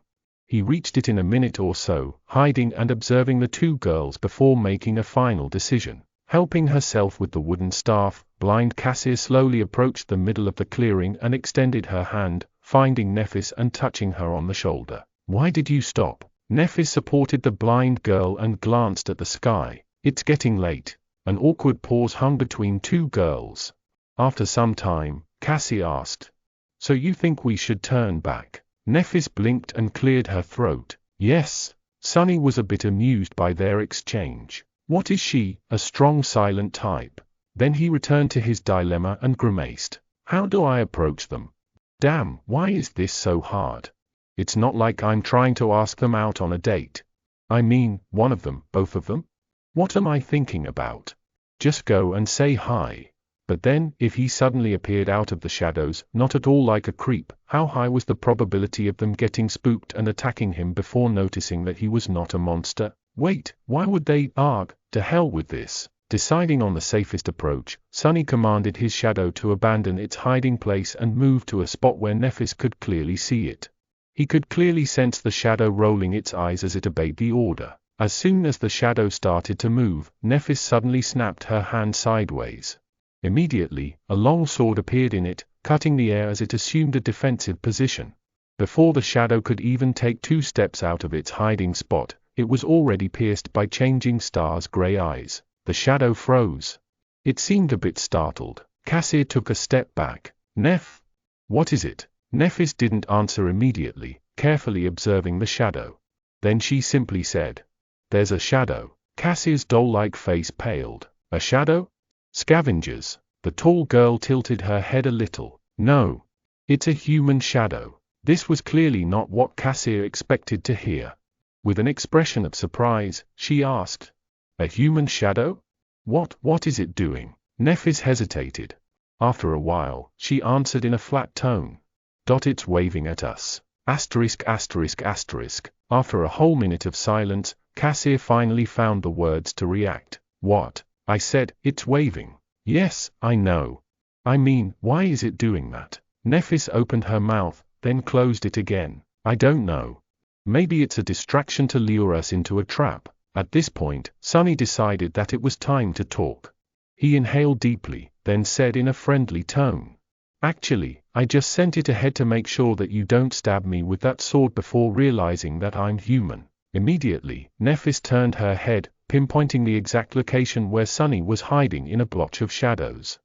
He reached it in a minute or so, hiding and observing the two girls before making a final decision. Helping herself with the wooden staff, blind Cassia slowly approached the middle of the clearing and extended her hand, finding Nephis and touching her on the shoulder. "Why did you stop?" Nephis supported the blind girl and glanced at the sky. "It's getting late." An awkward pause hung between two girls. After some time, Cassie asked, "So you think we should turn back?" Nephis blinked and cleared her throat. "Yes." Sunny was a bit amused by their exchange. "What is she, a strong silent type?" Then he returned to his dilemma and grimaced. "How do I approach them? Damn, why is this so hard? It's not like I'm trying to ask them out on a date. I mean, one of them, both of them? What am I thinking about? Just go and say hi." But then, if he suddenly appeared out of the shadows, not at all like a creep, how high was the probability of them getting spooked and attacking him before noticing that he was not a monster? Wait, why would they? Arg, to hell with this. Deciding on the safest approach, Sunny commanded his shadow to abandon its hiding place and move to a spot where Nephis could clearly see it. He could clearly sense the shadow rolling its eyes as it obeyed the order. As soon as the shadow started to move, Nephis suddenly snapped her hand sideways. Immediately, a long sword appeared in it, cutting the air as it assumed a defensive position. Before the shadow could even take 2 steps out of its hiding spot, it was already pierced by Changing Star's gray eyes. The shadow froze. It seemed a bit startled. Cassia took a step back. "Neph? What is it?" Nephis didn't answer immediately, carefully observing the shadow. Then she simply said, "There's a shadow." Cassia's doll-like face paled. "A shadow? Scavengers." The tall girl tilted her head a little. "No. It's a human shadow." This was clearly not what Cassia expected to hear. With an expression of surprise, she asked, "A human shadow? What is it doing?" Nephis hesitated. After a while, she answered in a flat tone. "It's waving at us." Asterisk asterisk asterisk. After a whole minute of silence, Cassia finally found the words to react. "What?" I said, "It's waving." "Yes, I know. I mean, why is it doing that?" Nephis opened her mouth, then closed it again. "I don't know. Maybe it's a distraction to lure us into a trap." At this point, Sunny decided that it was time to talk. He inhaled deeply, then said in a friendly tone, "Actually, I just sent it ahead to make sure that you don't stab me with that sword before realizing that I'm human." Immediately, Nephis turned her head, pinpointing the exact location where Sunny was hiding in a blotch of shadows.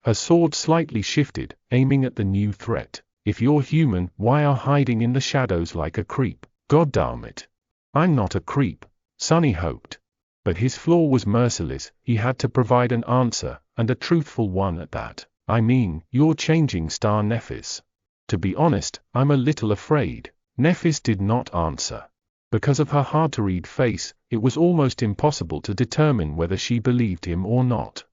Her sword slightly shifted, aiming at the new threat. "If you're human, why are hiding in the shadows like a creep?" "Goddamn it. I'm not a creep," Sunny hoped. But his flaw was merciless. He had to provide an answer, and a truthful one at that. "I mean, you're Changing Star Nephis." "To be honest, I'm a little afraid." Nephis did not answer. Because of her hard-to-read face, it was almost impossible to determine whether she believed him or not.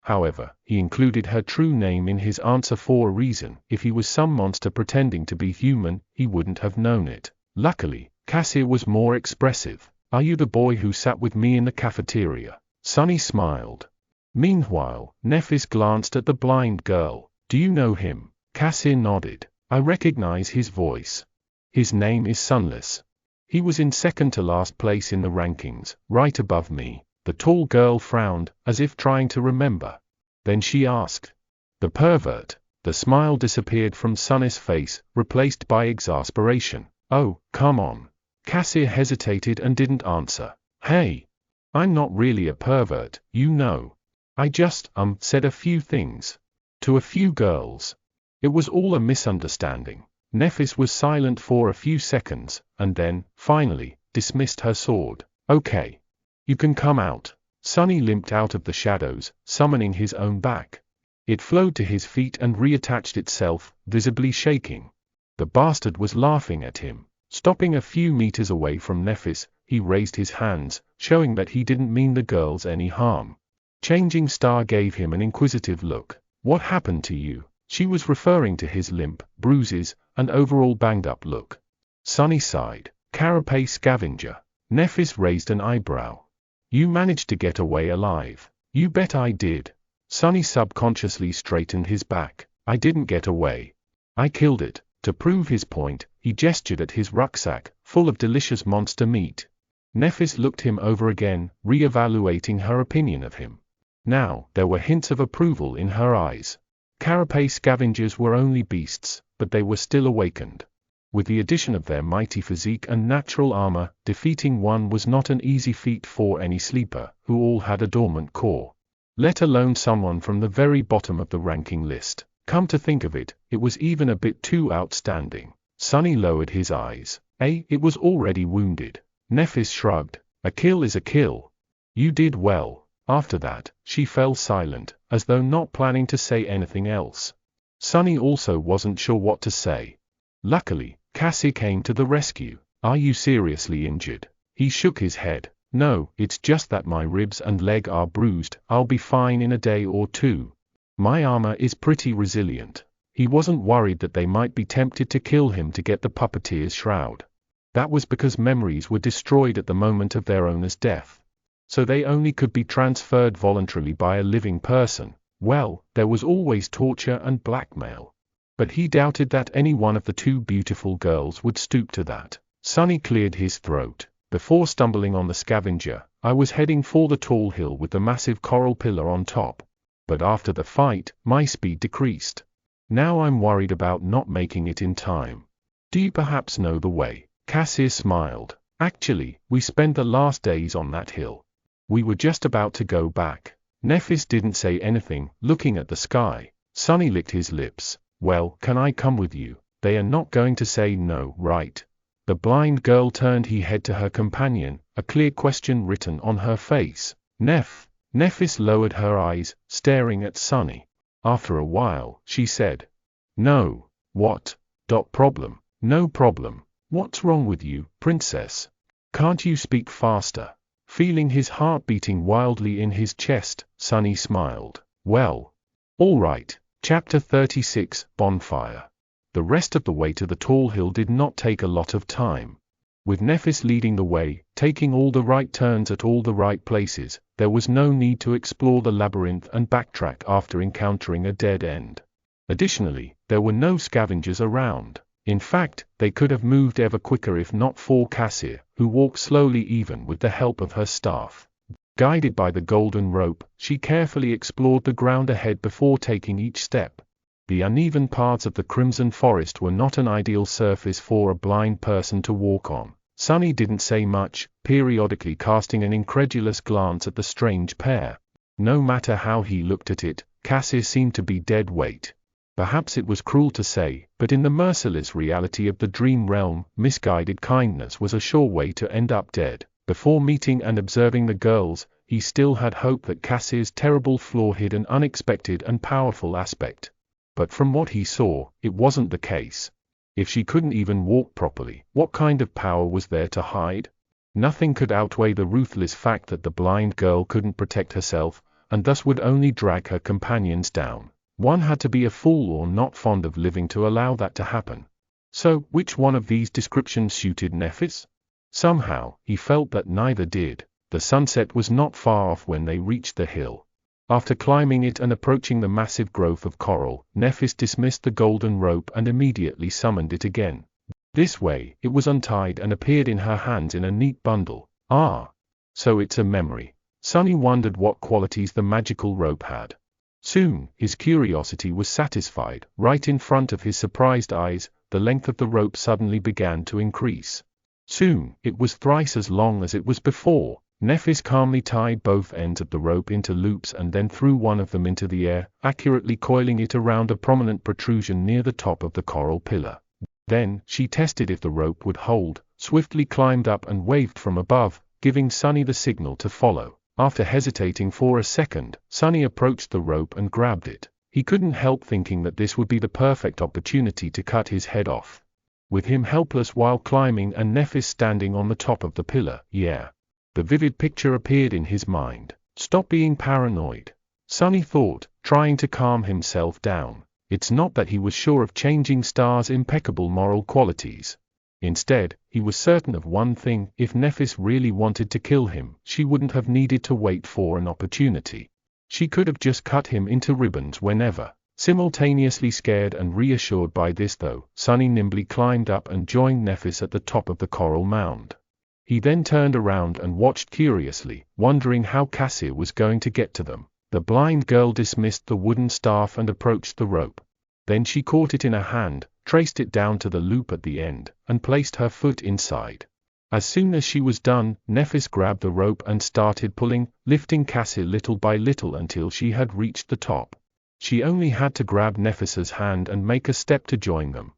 However, he included her true name in his answer for a reason. If he was some monster pretending to be human, he wouldn't have known it. Luckily, Cassia was more expressive. "Are you the boy who sat with me in the cafeteria?" Sunny smiled. Meanwhile, Nephis glanced at the blind girl. "Do you know him?" Cassia nodded. "I recognize his voice. His name is Sunless. He was in second to last place in the rankings, right above me." The tall girl frowned, as if trying to remember. Then she asked, "The pervert?" The smile disappeared from Sunny's face, replaced by exasperation. "Oh, come on." Cassia hesitated and didn't answer. "Hey, I'm not really a pervert, you know. I just, said a few things. To a few girls. It was all a misunderstanding." Nephis was silent for a few seconds, and then, finally, dismissed her sword. "Okay. You can come out." Sunny limped out of the shadows, summoning his own back. It flowed to his feet and reattached itself, visibly shaking. The bastard was laughing at him. Stopping a few meters away from Nephis, he raised his hands, showing that he didn't mean the girls any harm. Changing Star gave him an inquisitive look. "What happened to you?" She was referring to his limp, bruises, and overall banged-up look. Sunny sighed. "Carapace scavenger." Nephis raised an eyebrow. "You managed to get away alive." "You bet I did." Sunny subconsciously straightened his back. "I didn't get away. I killed it." To prove his point, he gestured at his rucksack, full of delicious monster meat. Nephis looked him over again, re-evaluating her opinion of him. Now, there were hints of approval in her eyes. Carapace scavengers were only beasts, but they were still awakened. With the addition of their mighty physique and natural armor, defeating one was not an easy feat for any sleeper, who all had a dormant core. Let alone someone from the very bottom of the ranking list. Come to think of it, it was even a bit too outstanding. Sonny lowered his eyes. It was already wounded. Nephis shrugged. A kill is a kill. You did well. After that, she fell silent, as though not planning to say anything else. Sonny also wasn't sure what to say. Luckily, Cassie came to the rescue. Are you seriously injured? He shook his head. No, it's just that my ribs and leg are bruised. I'll be fine in a day or two. My armor is pretty resilient. He wasn't worried that they might be tempted to kill him to get the puppeteer's shroud. That was because memories were destroyed at the moment of their owner's death. So they only could be transferred voluntarily by a living person. Well, there was always torture and blackmail. But he doubted that any one of the two beautiful girls would stoop to that. Sonny cleared his throat. Before stumbling on the scavenger, I was heading for the tall hill with the massive coral pillar on top. But after the fight, my speed decreased. Now I'm worried about not making it in time. Do you perhaps know the way? Cassie smiled. Actually, we spent the last days on that hill. We were just about to go back. Nephis didn't say anything, looking at the sky. Sonny licked his lips. Well, can I come with you? They are not going to say no, right? The blind girl turned her head to her companion, a clear question written on her face. Nephis lowered her eyes, staring at Sonny. After a while, she said, No. What? Problem. No problem. What's wrong with you, princess? Can't you speak faster? Feeling his heart beating wildly in his chest, Sonny smiled. Well. All right. Chapter 36, Bonfire. The rest of the way to the tall hill did not take a lot of time. With Nephis leading the way, taking all the right turns at all the right places, there was no need to explore the labyrinth and backtrack after encountering a dead end. Additionally, there were no scavengers around. In fact, they could have moved ever quicker if not for Cassie, who walked slowly even with the help of her staff. Guided by the golden rope, she carefully explored the ground ahead before taking each step. The uneven paths of the Crimson Forest were not an ideal surface for a blind person to walk on. Sonny didn't say much, periodically casting an incredulous glance at the strange pair. No matter how he looked at it, Cassie seemed to be dead weight. Perhaps it was cruel to say, but in the merciless reality of the dream realm, misguided kindness was a sure way to end up dead. Before meeting and observing the girls, he still had hope that Cassie's terrible flaw hid an unexpected and powerful aspect. But from what he saw, it wasn't the case. If she couldn't even walk properly, what kind of power was there to hide? Nothing could outweigh the ruthless fact that the blind girl couldn't protect herself, and thus would only drag her companions down. One had to be a fool or not fond of living to allow that to happen. So, which one of these descriptions suited Nephis? Somehow, he felt that neither did. The sunset was not far off when they reached the hill. After climbing it and approaching the massive growth of coral, Nephis dismissed the golden rope and immediately summoned it again. This way, it was untied and appeared in her hands in a neat bundle. Ah! So it's a memory. Sonny wondered what qualities the magical rope had. Soon, his curiosity was satisfied. Right in front of his surprised eyes, the length of the rope suddenly began to increase. Soon, it was thrice as long as it was before. Nephis calmly tied both ends of the rope into loops and then threw one of them into the air, accurately coiling it around a prominent protrusion near the top of the coral pillar. Then, she tested if the rope would hold, swiftly climbed up and waved from above, giving Sonny the signal to follow. After hesitating for a second, Sonny approached the rope and grabbed it. He couldn't help thinking that this would be the perfect opportunity to cut his head off. With him helpless while climbing and Nephis standing on the top of the pillar, yeah. The vivid picture appeared in his mind. Stop being paranoid, Sonny thought, trying to calm himself down. It's not that he was sure of Changing Star's impeccable moral qualities. Instead, he was certain of one thing: if Nephis really wanted to kill him, she wouldn't have needed to wait for an opportunity. She could have just cut him into ribbons whenever. Simultaneously scared and reassured by this though, Sunny nimbly climbed up and joined Nephis at the top of the coral mound. He then turned around and watched curiously, wondering how Cassia was going to get to them. The blind girl dismissed the wooden staff and approached the rope. Then she caught it in her hand, traced it down to the loop at the end, and placed her foot inside. As soon as she was done, Nephis grabbed the rope and started pulling, lifting Cassia little by little until she had reached the top. She only had to grab Nephis's hand and make a step to join them.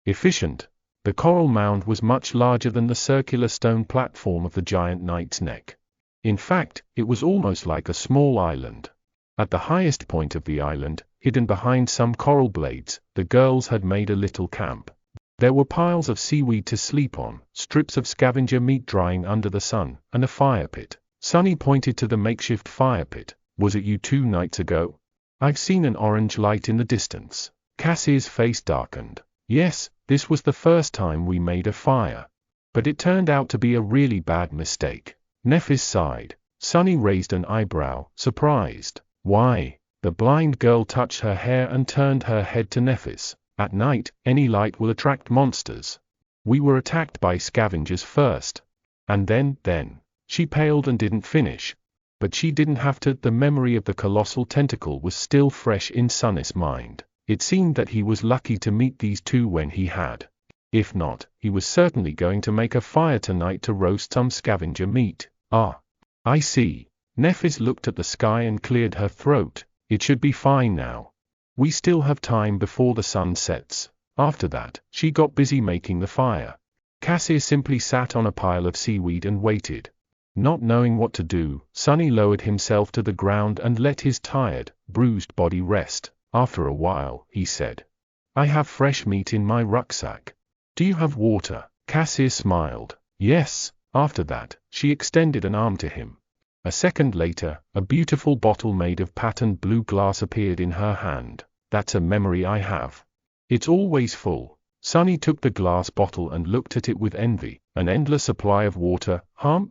Efficient. The coral mound was much larger than the circular stone platform of the giant knight's neck. In fact, it was almost like a small island. At the highest point of the island, hidden behind some coral blades, the girls had made a little camp. There were piles of seaweed to sleep on, strips of scavenger meat drying under the sun, and a fire pit. Sunny pointed to the makeshift fire pit. "Was it you 2 nights ago? I've seen an orange light in the distance." Cassie's face darkened. "Yes, this was the first time we made a fire. But it turned out to be a really bad mistake." Nephis sighed. Sunny raised an eyebrow, surprised. "Why?" The blind girl touched her hair and turned her head to Nephis. "At night, any light will attract monsters. We were attacked by scavengers first. And then, she paled and didn't finish. But she didn't have to. The memory of the colossal tentacle was still fresh in Sunny's mind. It seemed that he was lucky to meet these 2 when he had. If not, he was certainly going to make a fire tonight to roast some scavenger meat. I see." Nephis looked at the sky and cleared her throat. "It should be fine now. We still have time before the sun sets." After that, she got busy making the fire. Cassia simply sat on a pile of seaweed and waited. Not knowing what to do, Sunny lowered himself to the ground and let his tired, bruised body rest. After a while, he said, "I have fresh meat in my rucksack. Do you have water?" Cassia smiled. "Yes." After that, she extended an arm to him. A second later, a beautiful bottle made of patterned blue glass appeared in her hand. "That's a memory I have. It's always full." Sunny took the glass bottle and looked at it with envy. "An endless supply of water, huh?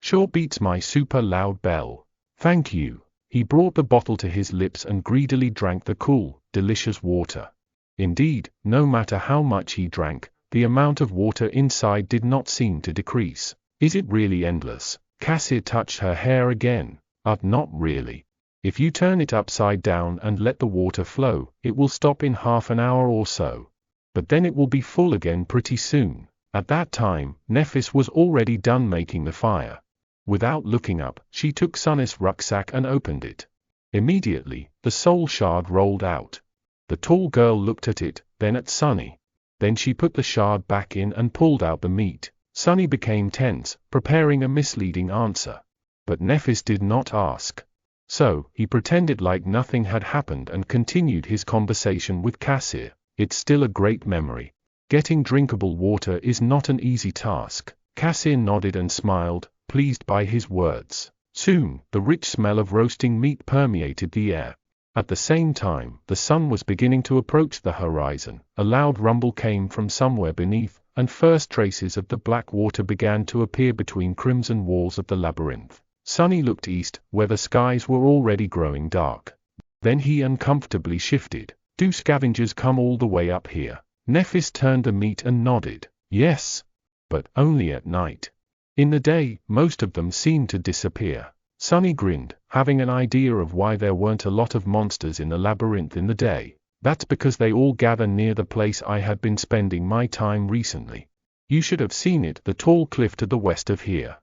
Sure beats my super loud bell. Thank you." He brought the bottle to his lips and greedily drank the cool, delicious water. Indeed, no matter how much he drank, the amount of water inside did not seem to decrease. "Is it really endless?" Cassia touched her hair again. Not really. If you turn it upside down and let the water flow, it will stop in half an hour or so. But then it will be full again pretty soon." At that time, Nephis was already done making the fire. Without looking up, she took Sunny's rucksack and opened it. Immediately, the soul shard rolled out. The tall girl looked at it, then at Sunny. Then she put the shard back in and pulled out the meat. Sunny became tense, preparing a misleading answer. But Nephis did not ask. So, he pretended like nothing had happened and continued his conversation with Cassia. "It's still a great memory. Getting drinkable water is not an easy task." Cassia nodded and smiled, pleased by his words. Soon, the rich smell of roasting meat permeated the air. At the same time, the sun was beginning to approach the horizon. A loud rumble came from somewhere beneath, and first traces of the black water began to appear between crimson walls of the labyrinth. Sunny looked east, where the skies were already growing dark. Then he uncomfortably shifted. "Do scavengers come all the way up here?" Nephis turned the meat and nodded. "Yes. But only at night. In the day, most of them seem to disappear." Sunny grinned, having an idea of why there weren't a lot of monsters in the labyrinth in the day. "That's because they all gather near the place I had been spending my time recently. You should have seen it, the tall cliff to the west of here.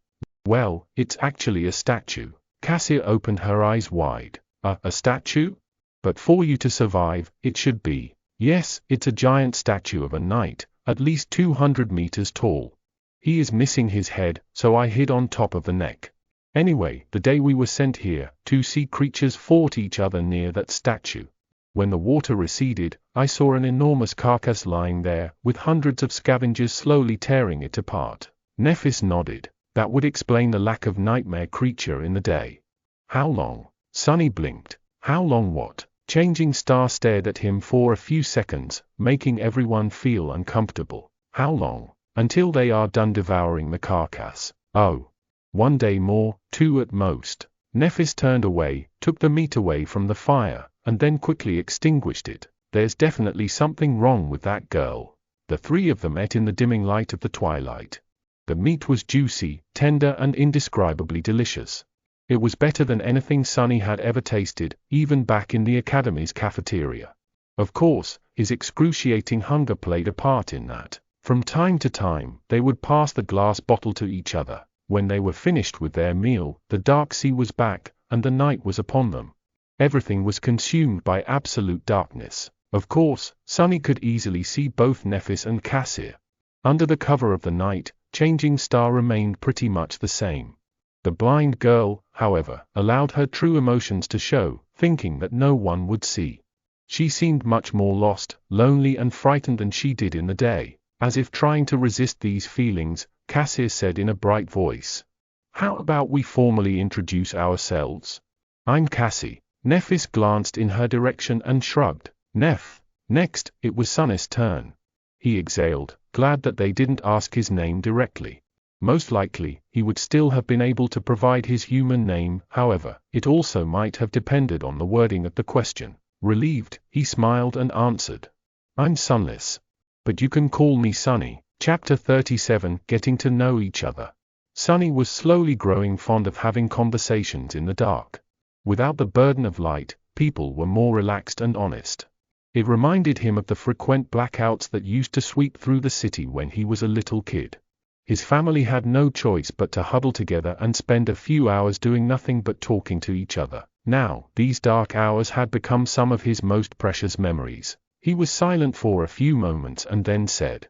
Well, it's actually a statue." Cassia opened her eyes wide. A statue? But for you to survive, it should be." "Yes, it's a giant statue of a knight, at least 200 meters tall. He is missing his head, so I hid on top of the neck. Anyway, the day we were sent here, 2 sea creatures fought each other near that statue. When the water receded, I saw an enormous carcass lying there, with hundreds of scavengers slowly tearing it apart." Nephis nodded. "That would explain the lack of nightmare creature in the day." "How long?" Sunny blinked. "How long what?" Changing Star stared at him for a few seconds, making everyone feel uncomfortable. "How long?" "Until they are done devouring the carcass." "Oh. 1 day more, 2 at most." Nephis turned away, took the meat away from the fire, and then quickly extinguished it. There's definitely something wrong with that girl. The three of them ate in the dimming light of the twilight. The meat was juicy, tender and indescribably delicious. It was better than anything Sonny had ever tasted, even back in the academy's cafeteria. Of course, his excruciating hunger played a part in that. From time to time, they would pass the glass bottle to each other. When they were finished with their meal, the dark sea was back, and the night was upon them. Everything was consumed by absolute darkness. Of course, Sonny could easily see both Nephis and Cassir. Under the cover of the night, Changing Star remained pretty much the same. The blind girl, however, allowed her true emotions to show, thinking that no one would see. She seemed much more lost, lonely and frightened than she did in the day. As if trying to resist these feelings, Cassir said in a bright voice, "How about we formally introduce ourselves? I'm Cassie." Nephis glanced in her direction and shrugged. Next, it was Sonny's turn. He exhaled, glad that they didn't ask his name directly. Most likely, he would still have been able to provide his human name, however, it also might have depended on the wording of the question. Relieved, he smiled and answered, "I'm Sunless. But you can call me Sonny." Chapter 37, Getting to Know Each Other. Sonny was slowly growing fond of having conversations in the dark. Without the burden of light, people were more relaxed and honest. It reminded him of the frequent blackouts that used to sweep through the city when he was a little kid. His family had no choice but to huddle together and spend a few hours doing nothing but talking to each other. Now, these dark hours had become some of his most precious memories. He was silent for a few moments and then said,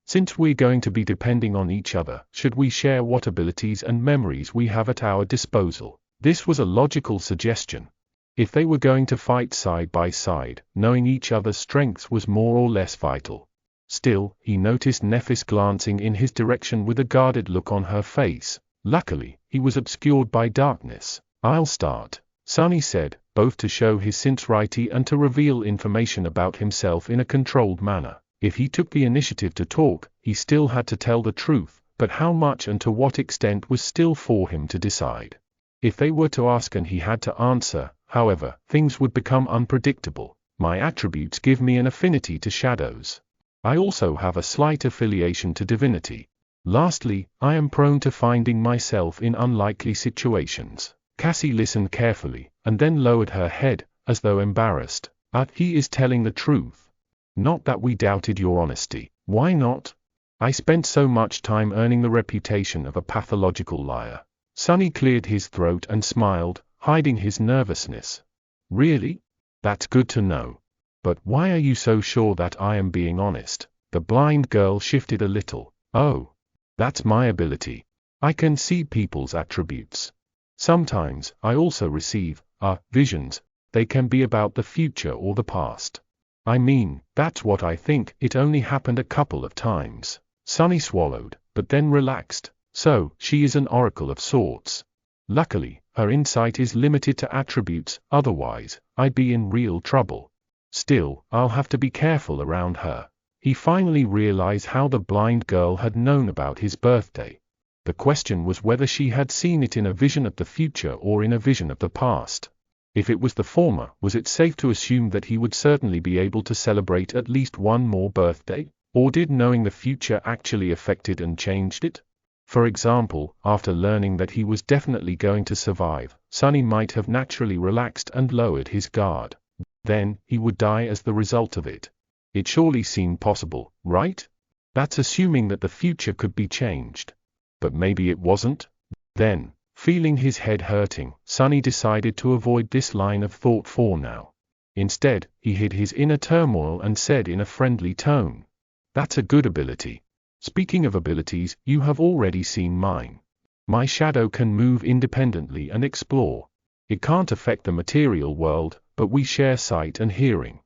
"Since we're going to be depending on each other, should we share what abilities and memories we have at our disposal?" This was a logical suggestion. If they were going to fight side by side, knowing each other's strengths was more or less vital. Still, he noticed Nephis glancing in his direction with a guarded look on her face. Luckily, he was obscured by darkness. "I'll start," Sonny said, both to show his sincerity and to reveal information about himself in a controlled manner. If he took the initiative to talk, he still had to tell the truth, but how much and to what extent was still for him to decide. If they were to ask and he had to answer, however, things would become unpredictable. "My attributes give me an affinity to shadows. I also have a slight affiliation to divinity. Lastly, I am prone to finding myself in unlikely situations." Cassie listened carefully, and then lowered her head, as though embarrassed. He is telling the truth. Not that we doubted your honesty." "Why not? I spent so much time earning the reputation of a pathological liar." Sonny cleared his throat and smiled, hiding his nervousness. "Really? That's good to know. But why are you so sure that I am being honest?" The blind girl shifted a little. "Oh, that's my ability. I can see people's attributes. Sometimes, I also receive, visions. They can be about the future or the past. I mean, that's what I think. It only happened a couple of times." Sonny swallowed, but then relaxed. "So, she is an oracle of sorts. Luckily, her insight is limited to attributes, otherwise, I'd be in real trouble. Still, I'll have to be careful around her." He finally realized how the blind girl had known about his birthday. The question was whether she had seen it in a vision of the future or in a vision of the past. If it was the former, was it safe to assume that he would certainly be able to celebrate at least one more birthday? Or did knowing the future actually affect it and changed it? For example, after learning that he was definitely going to survive, Sonny might have naturally relaxed and lowered his guard. Then, he would die as the result of it. It surely seemed possible, right? That's assuming that the future could be changed. But maybe it wasn't? Then, feeling his head hurting, Sonny decided to avoid this line of thought for now. Instead, he hid his inner turmoil and said in a friendly tone, "That's a good ability. Speaking of abilities, you have already seen mine. My shadow can move independently and explore. It can't affect the material world, but we share sight and hearing.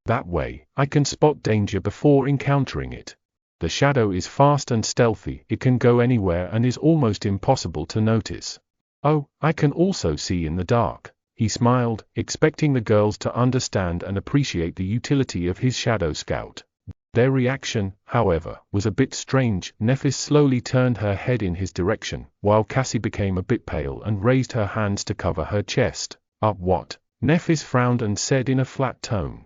That way, I can spot danger before encountering it. The shadow is fast and stealthy, it can go anywhere and is almost impossible to notice. Oh, I can also see in the dark." He smiled, expecting the girls to understand and appreciate the utility of his shadow scout. Their reaction, however, was a bit strange. Nephis slowly turned her head in his direction, while Cassie became a bit pale and raised her hands to cover her chest. What? Nephis frowned and said in a flat tone.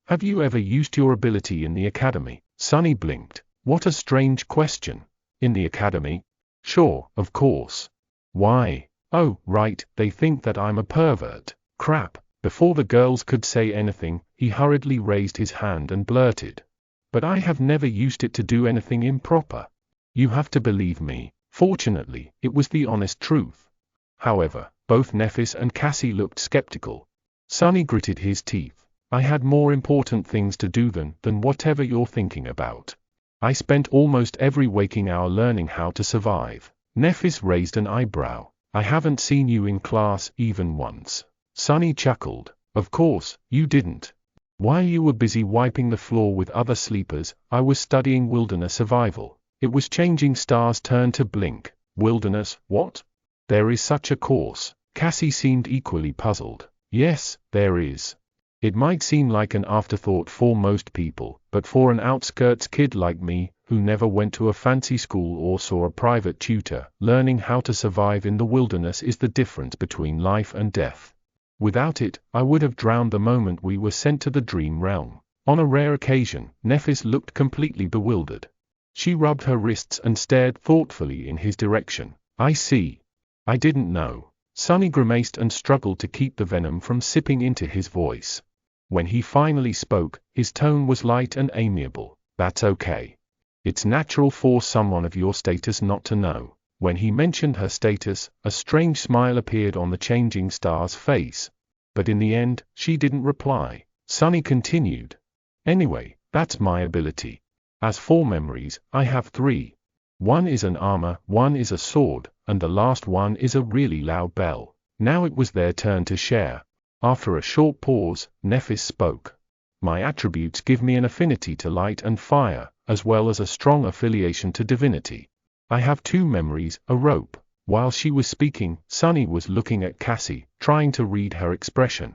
Have you ever used your ability in the academy? Sunny blinked. What a strange question. In the academy? Sure, of course. Why? Oh, right, they think that I'm a pervert. Crap. Before the girls could say anything, he hurriedly raised his hand and blurted. But I have never used it to do anything improper. You have to believe me. Fortunately, it was the honest truth. However, both Nephis and Cassie looked skeptical. Sunny gritted his teeth. I had more important things to do than whatever you're thinking about. I spent almost every waking hour learning how to survive. Nephis raised an eyebrow. I haven't seen you in class even once. Sunny chuckled. Of course, you didn't. While you were busy wiping the floor with other sleepers, I was studying wilderness survival. It was Changing Star's turn to blink. Wilderness, what? There is such a course. Cassie seemed equally puzzled. Yes, there is. It might seem like an afterthought for most people, but for an outskirts kid like me, who never went to a fancy school or saw a private tutor, learning how to survive in the wilderness is the difference between life and death. Without it, I would have drowned the moment we were sent to the dream realm. On a rare occasion, Nephis looked completely bewildered. She rubbed her wrists and stared thoughtfully in his direction. I see. I didn't know. Sunny grimaced and struggled to keep the venom from sipping into his voice. When he finally spoke, his tone was light and amiable. That's okay. It's natural for someone of your status not to know. When he mentioned her status, a strange smile appeared on the Changing Star's face. But in the end, she didn't reply. Sunny continued. Anyway, that's my ability. As for memories, I have 3. One is an armor, one is a sword, and the last one is a really loud bell. Now it was their turn to share. After a short pause, Nephis spoke. My attributes give me an affinity to light and fire, as well as a strong affiliation to divinity. I have 2 memories, a rope. While she was speaking, Sunny was looking at Cassie, trying to read her expression.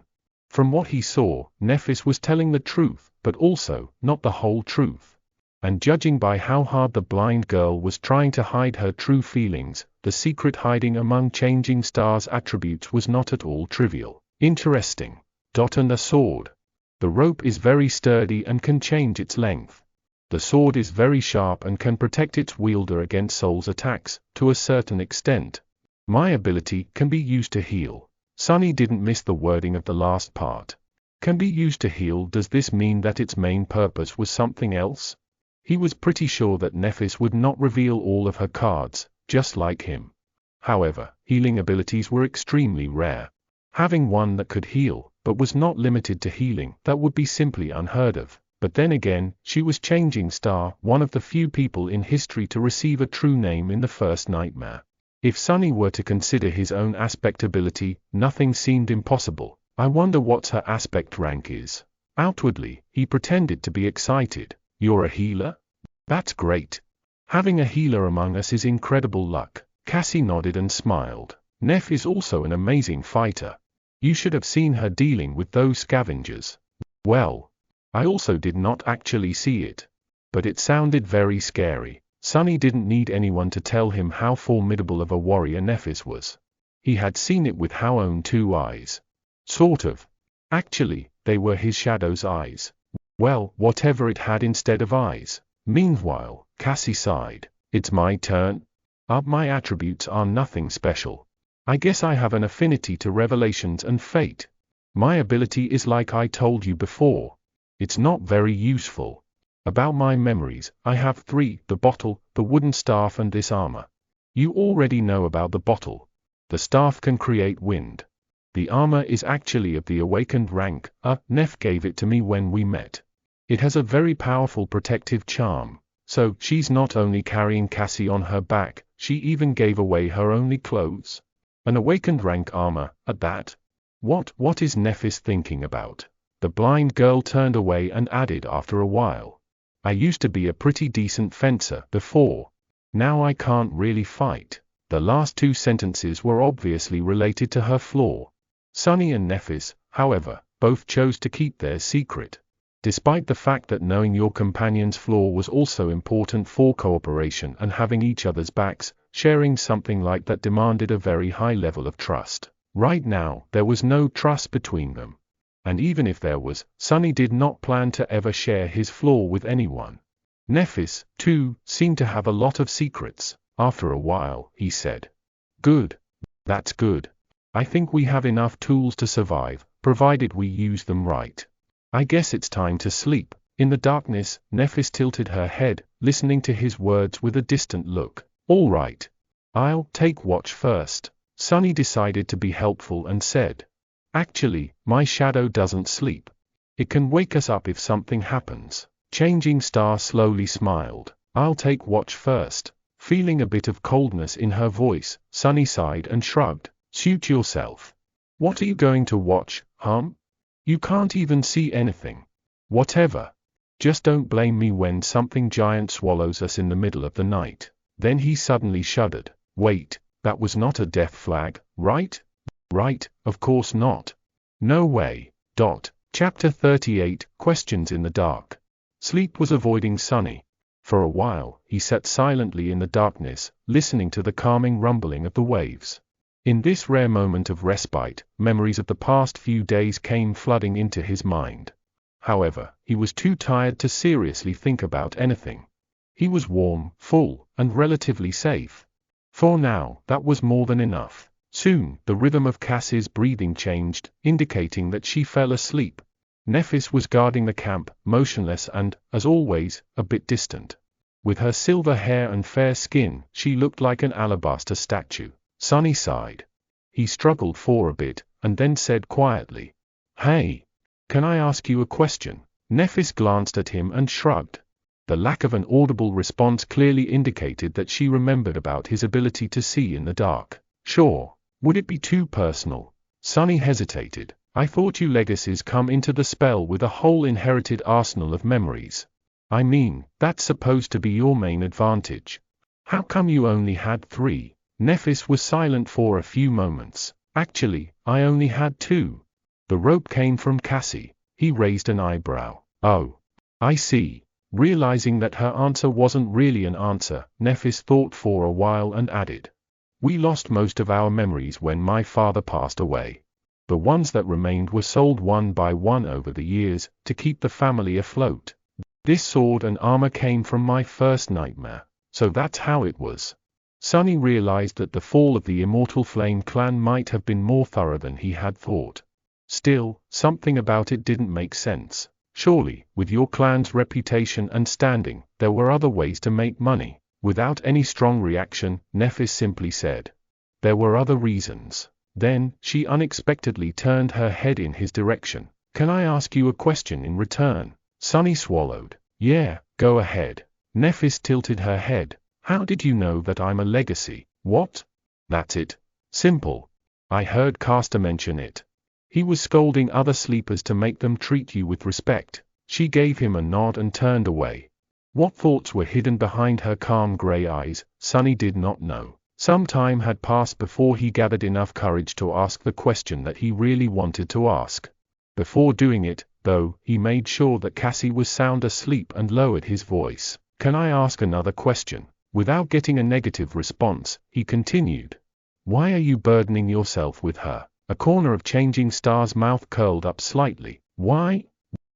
From what he saw, Nephis was telling the truth, but also, not the whole truth. And judging by how hard the blind girl was trying to hide her true feelings, the secret hiding among Changing Star's attributes was not at all trivial. Interesting. And a sword. The rope is very sturdy and can change its length. The sword is very sharp and can protect its wielder against soul's attacks, to a certain extent. My ability can be used to heal. Sunny didn't miss the wording of the last part. Can be used to heal. Does this mean that its main purpose was something else? He was pretty sure that Nephis would not reveal all of her cards, just like him. However, healing abilities were extremely rare. Having one that could heal, but was not limited to healing, that would be simply unheard of. But then again, she was Changing Star, one of the few people in history to receive a true name in the first nightmare. If Sunny were to consider his own aspect ability, nothing seemed impossible. I wonder what her aspect rank is. Outwardly, he pretended to be excited. You're a healer? That's great. Having a healer among us is incredible luck. Cassie nodded and smiled. Neph is also an amazing fighter. You should have seen her dealing with those scavengers. Well, I also did not actually see it. But it sounded very scary. Sunny didn't need anyone to tell him how formidable of a warrior Nephis was. He had seen it with his own 2 eyes. Sort of. Actually, they were his shadow's eyes. Well, whatever it had instead of eyes. Meanwhile, Cassie sighed. It's my turn? My attributes are nothing special. I guess I have an affinity to revelations and fate. My ability is like I told you before. It's not very useful. About my memories, I have 3, the bottle, the wooden staff and this armor. You already know about the bottle. The staff can create wind. The armor is actually of the awakened rank. Neph gave it to me when we met. It has a very powerful protective charm. So, she's not only carrying Cassie on her back, she even gave away her only clothes. An awakened rank armor, at that. What is Nephis thinking about? The blind girl turned away and added after a while. I used to be a pretty decent fencer before. Now I can't really fight. The last 2 sentences were obviously related to her flaw. Sunny and Nephis, however, both chose to keep their secret. Despite the fact that knowing your companion's flaw was also important for cooperation and having each other's backs, sharing something like that demanded a very high level of trust. Right now, there was no trust between them. And even if there was, Sonny did not plan to ever share his flaw with anyone. Nephis, too, seemed to have a lot of secrets. After a while, he said, "Good. That's good. I think we have enough tools to survive, provided we use them right. I guess it's time to sleep." In the darkness, Nephis tilted her head, listening to his words with a distant look. "All right. I'll take watch first." Sonny decided to be helpful and said, "Actually, my shadow doesn't sleep. It can wake us up if something happens." Changing Star slowly smiled. "I'll take watch first." Feeling a bit of coldness in her voice, Sonny sighed and shrugged. "Suit yourself. What are you going to watch, hum? You can't even see anything." "Whatever. Just don't blame me when something giant swallows us in the middle of the night." Then he suddenly shuddered. "Wait, that was not a death flag, right?" "Right, of course not. No way." Chapter 38, Questions in the Dark. Sleep was avoiding Sonny. For a while, he sat silently in the darkness, listening to the calming rumbling of the waves. In this rare moment of respite, memories of the past few days came flooding into his mind. However, he was too tired to seriously think about anything. He was warm, full, and relatively safe. For now, that was more than enough. Soon, the rhythm of Cassie's breathing changed, indicating that she fell asleep. Nephis was guarding the camp, motionless and, as always, a bit distant. With her silver hair and fair skin, she looked like an alabaster statue. Sonny sighed. He struggled for a bit, and then said quietly, "Hey, can I ask you a question?" Nephis glanced at him and shrugged. The lack of an audible response clearly indicated that she remembered about his ability to see in the dark. "Sure. Would it be too personal?" Sonny hesitated. "I thought you legacies come into the spell with a whole inherited arsenal of memories. I mean, that's supposed to be your main advantage. How come you only had 3? Nephis was silent for a few moments. "Actually, I only had 2. The rope came from Cassie." He raised an eyebrow. "Oh. I see." Realizing that her answer wasn't really an answer, Nephis thought for a while and added, "We lost most of our memories when my father passed away. The ones that remained were sold one by one over the years, to keep the family afloat. This sword and armor came from my first nightmare, so that's how it was." Sonny realized that the fall of the Immortal Flame clan might have been more thorough than he had thought. Still, something about it didn't make sense. Surely, with your clan's reputation and standing, there were other ways to make money. Without any strong reaction, Nephis simply said, "There were other reasons." Then, she unexpectedly turned her head in his direction. "Can I ask you a question in return?" Sonny swallowed. "Yeah, go ahead." Nephis tilted her head. "How did you know that I'm a legacy?" "What?" "That's it. Simple. I heard Caster mention it. He was scolding other sleepers to make them treat you with respect." She gave him a nod and turned away. What thoughts were hidden behind her calm gray eyes, Sonny did not know. Some time had passed before he gathered enough courage to ask the question that he really wanted to ask. Before doing it, though, he made sure that Cassie was sound asleep and lowered his voice. "Can I ask another question?" Without getting a negative response, he continued, "Why are you burdening yourself with her?" A corner of Changing Star's mouth curled up slightly. "Why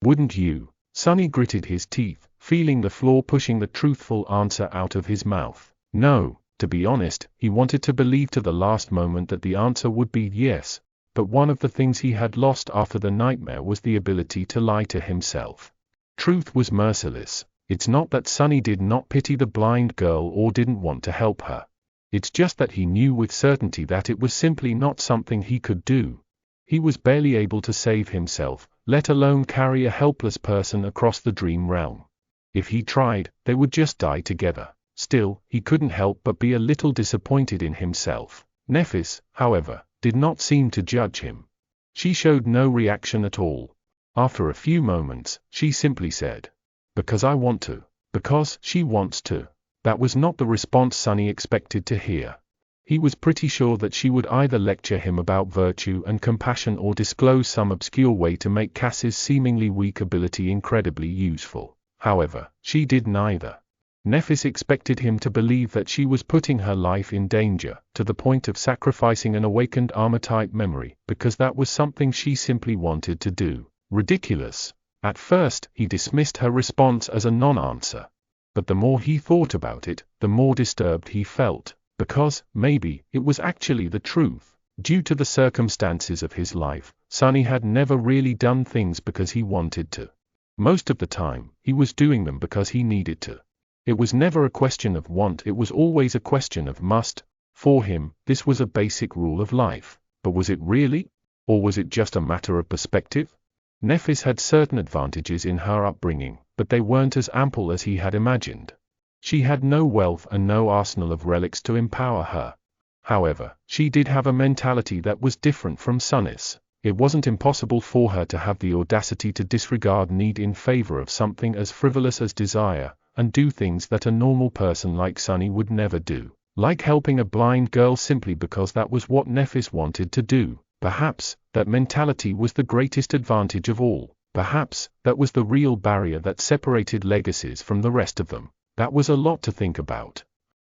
wouldn't you?" Sonny gritted his teeth, feeling the flaw pushing the truthful answer out of his mouth. No, to be honest, he wanted to believe to the last moment that the answer would be yes, but one of the things he had lost after the nightmare was the ability to lie to himself. Truth was merciless. It's not that Sonny did not pity the blind girl or didn't want to help her. It's just that he knew with certainty that it was simply not something he could do. He was barely able to save himself, let alone carry a helpless person across the dream realm. If he tried, they would just die together. Still, he couldn't help but be a little disappointed in himself. Nephis, however, did not seem to judge him. She showed no reaction at all. After a few moments, she simply said, "Because I want to." Because she wants to. That was not the response Sonny expected to hear. He was pretty sure that she would either lecture him about virtue and compassion or disclose some obscure way to make Cassie's seemingly weak ability incredibly useful. However, she did neither. Nephis expected him to believe that she was putting her life in danger, to the point of sacrificing an awakened archetype memory, because that was something she simply wanted to do. Ridiculous. At first, he dismissed her response as a non-answer. But the more he thought about it, the more disturbed he felt, because, maybe, it was actually the truth. Due to the circumstances of his life, Sonny had never really done things because he wanted to. Most of the time, he was doing them because he needed to. It was never a question of want, it was always a question of must. For him, this was a basic rule of life. But was it really? Or was it just a matter of perspective? Nephis had certain advantages in her upbringing, but they weren't as ample as he had imagined. She had no wealth and no arsenal of relics to empower her. However, she did have a mentality that was different from Sonny's. It wasn't impossible for her to have the audacity to disregard need in favor of something as frivolous as desire, and do things that a normal person like Sonny would never do, like helping a blind girl simply because that was what Nephis wanted to do. Perhaps that mentality was the greatest advantage of all. Perhaps that was the real barrier that separated legacies from the rest of them. That was a lot to think about.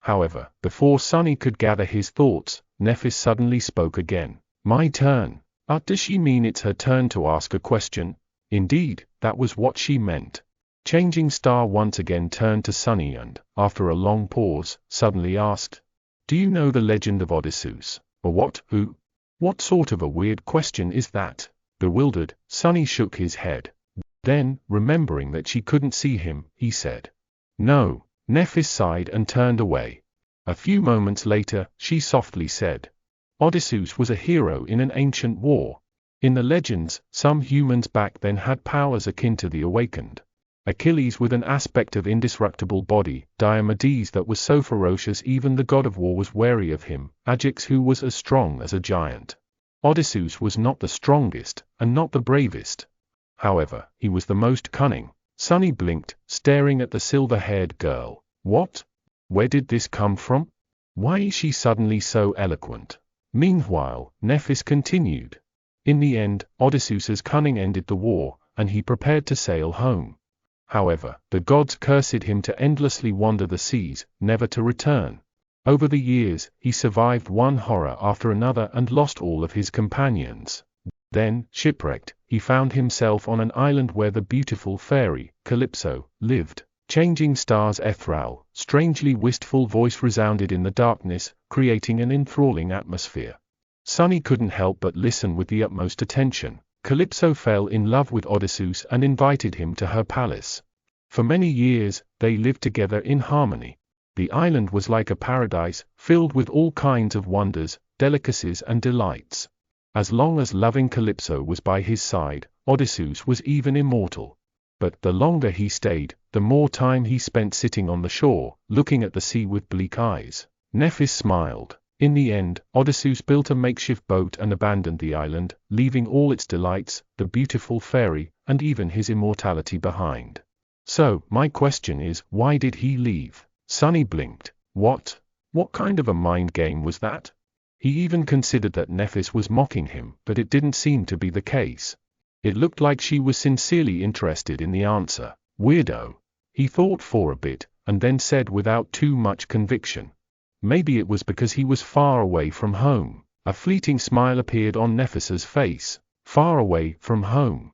However, before Sonny could gather his thoughts, Nephis suddenly spoke again. My turn. Does she mean it's her turn to ask a question? Indeed, that was what she meant. Changing Star once again turned to Sonny and, after a long pause, suddenly asked, do you know the legend of Odysseus? Or what? Who? What sort of a weird question is that? Bewildered, Sonny shook his head. Then, remembering that she couldn't see him, he said, no. Nephis sighed and turned away. A few moments later, she softly said, Odysseus was a hero in an ancient war. In the legends, some humans back then had powers akin to the awakened. Achilles with an aspect of indestructible body, Diomedes that was so ferocious even the god of war was wary of him, Ajax who was as strong as a giant. Odysseus was not the strongest, and not the bravest. However, he was the most cunning. Sonny blinked, staring at the silver-haired girl. What? Where did this come from? Why is she suddenly so eloquent? Meanwhile, Nephis continued. In the end, Odysseus's cunning ended the war, and he prepared to sail home. However, the gods cursed him to endlessly wander the seas, never to return. Over the years, he survived one horror after another and lost all of his companions. Then, shipwrecked, he found himself on an island where the beautiful fairy, Calypso, lived. Changing Star's ethereal, strangely wistful voice resounded in the darkness, creating an enthralling atmosphere. Sonny couldn't help but listen with the utmost attention. Calypso fell in love with Odysseus and invited him to her palace. For many years, they lived together in harmony. The island was like a paradise, filled with all kinds of wonders, delicacies and delights. As long as loving Calypso was by his side, Odysseus was even immortal. But the longer he stayed, the more time he spent sitting on the shore, looking at the sea with bleak eyes. Nephis smiled. In the end, Odysseus built a makeshift boat and abandoned the island, leaving all its delights, the beautiful fairy, and even his immortality behind. So, my question is, why did he leave? Sonny blinked. What? What kind of a mind game was that? He even considered that Nephis was mocking him, but it didn't seem to be the case. It looked like she was sincerely interested in the answer. Weirdo. He thought for a bit, and then said without too much conviction. Maybe it was because he was far away from home. A fleeting smile appeared on Nephis's face. Far away from home.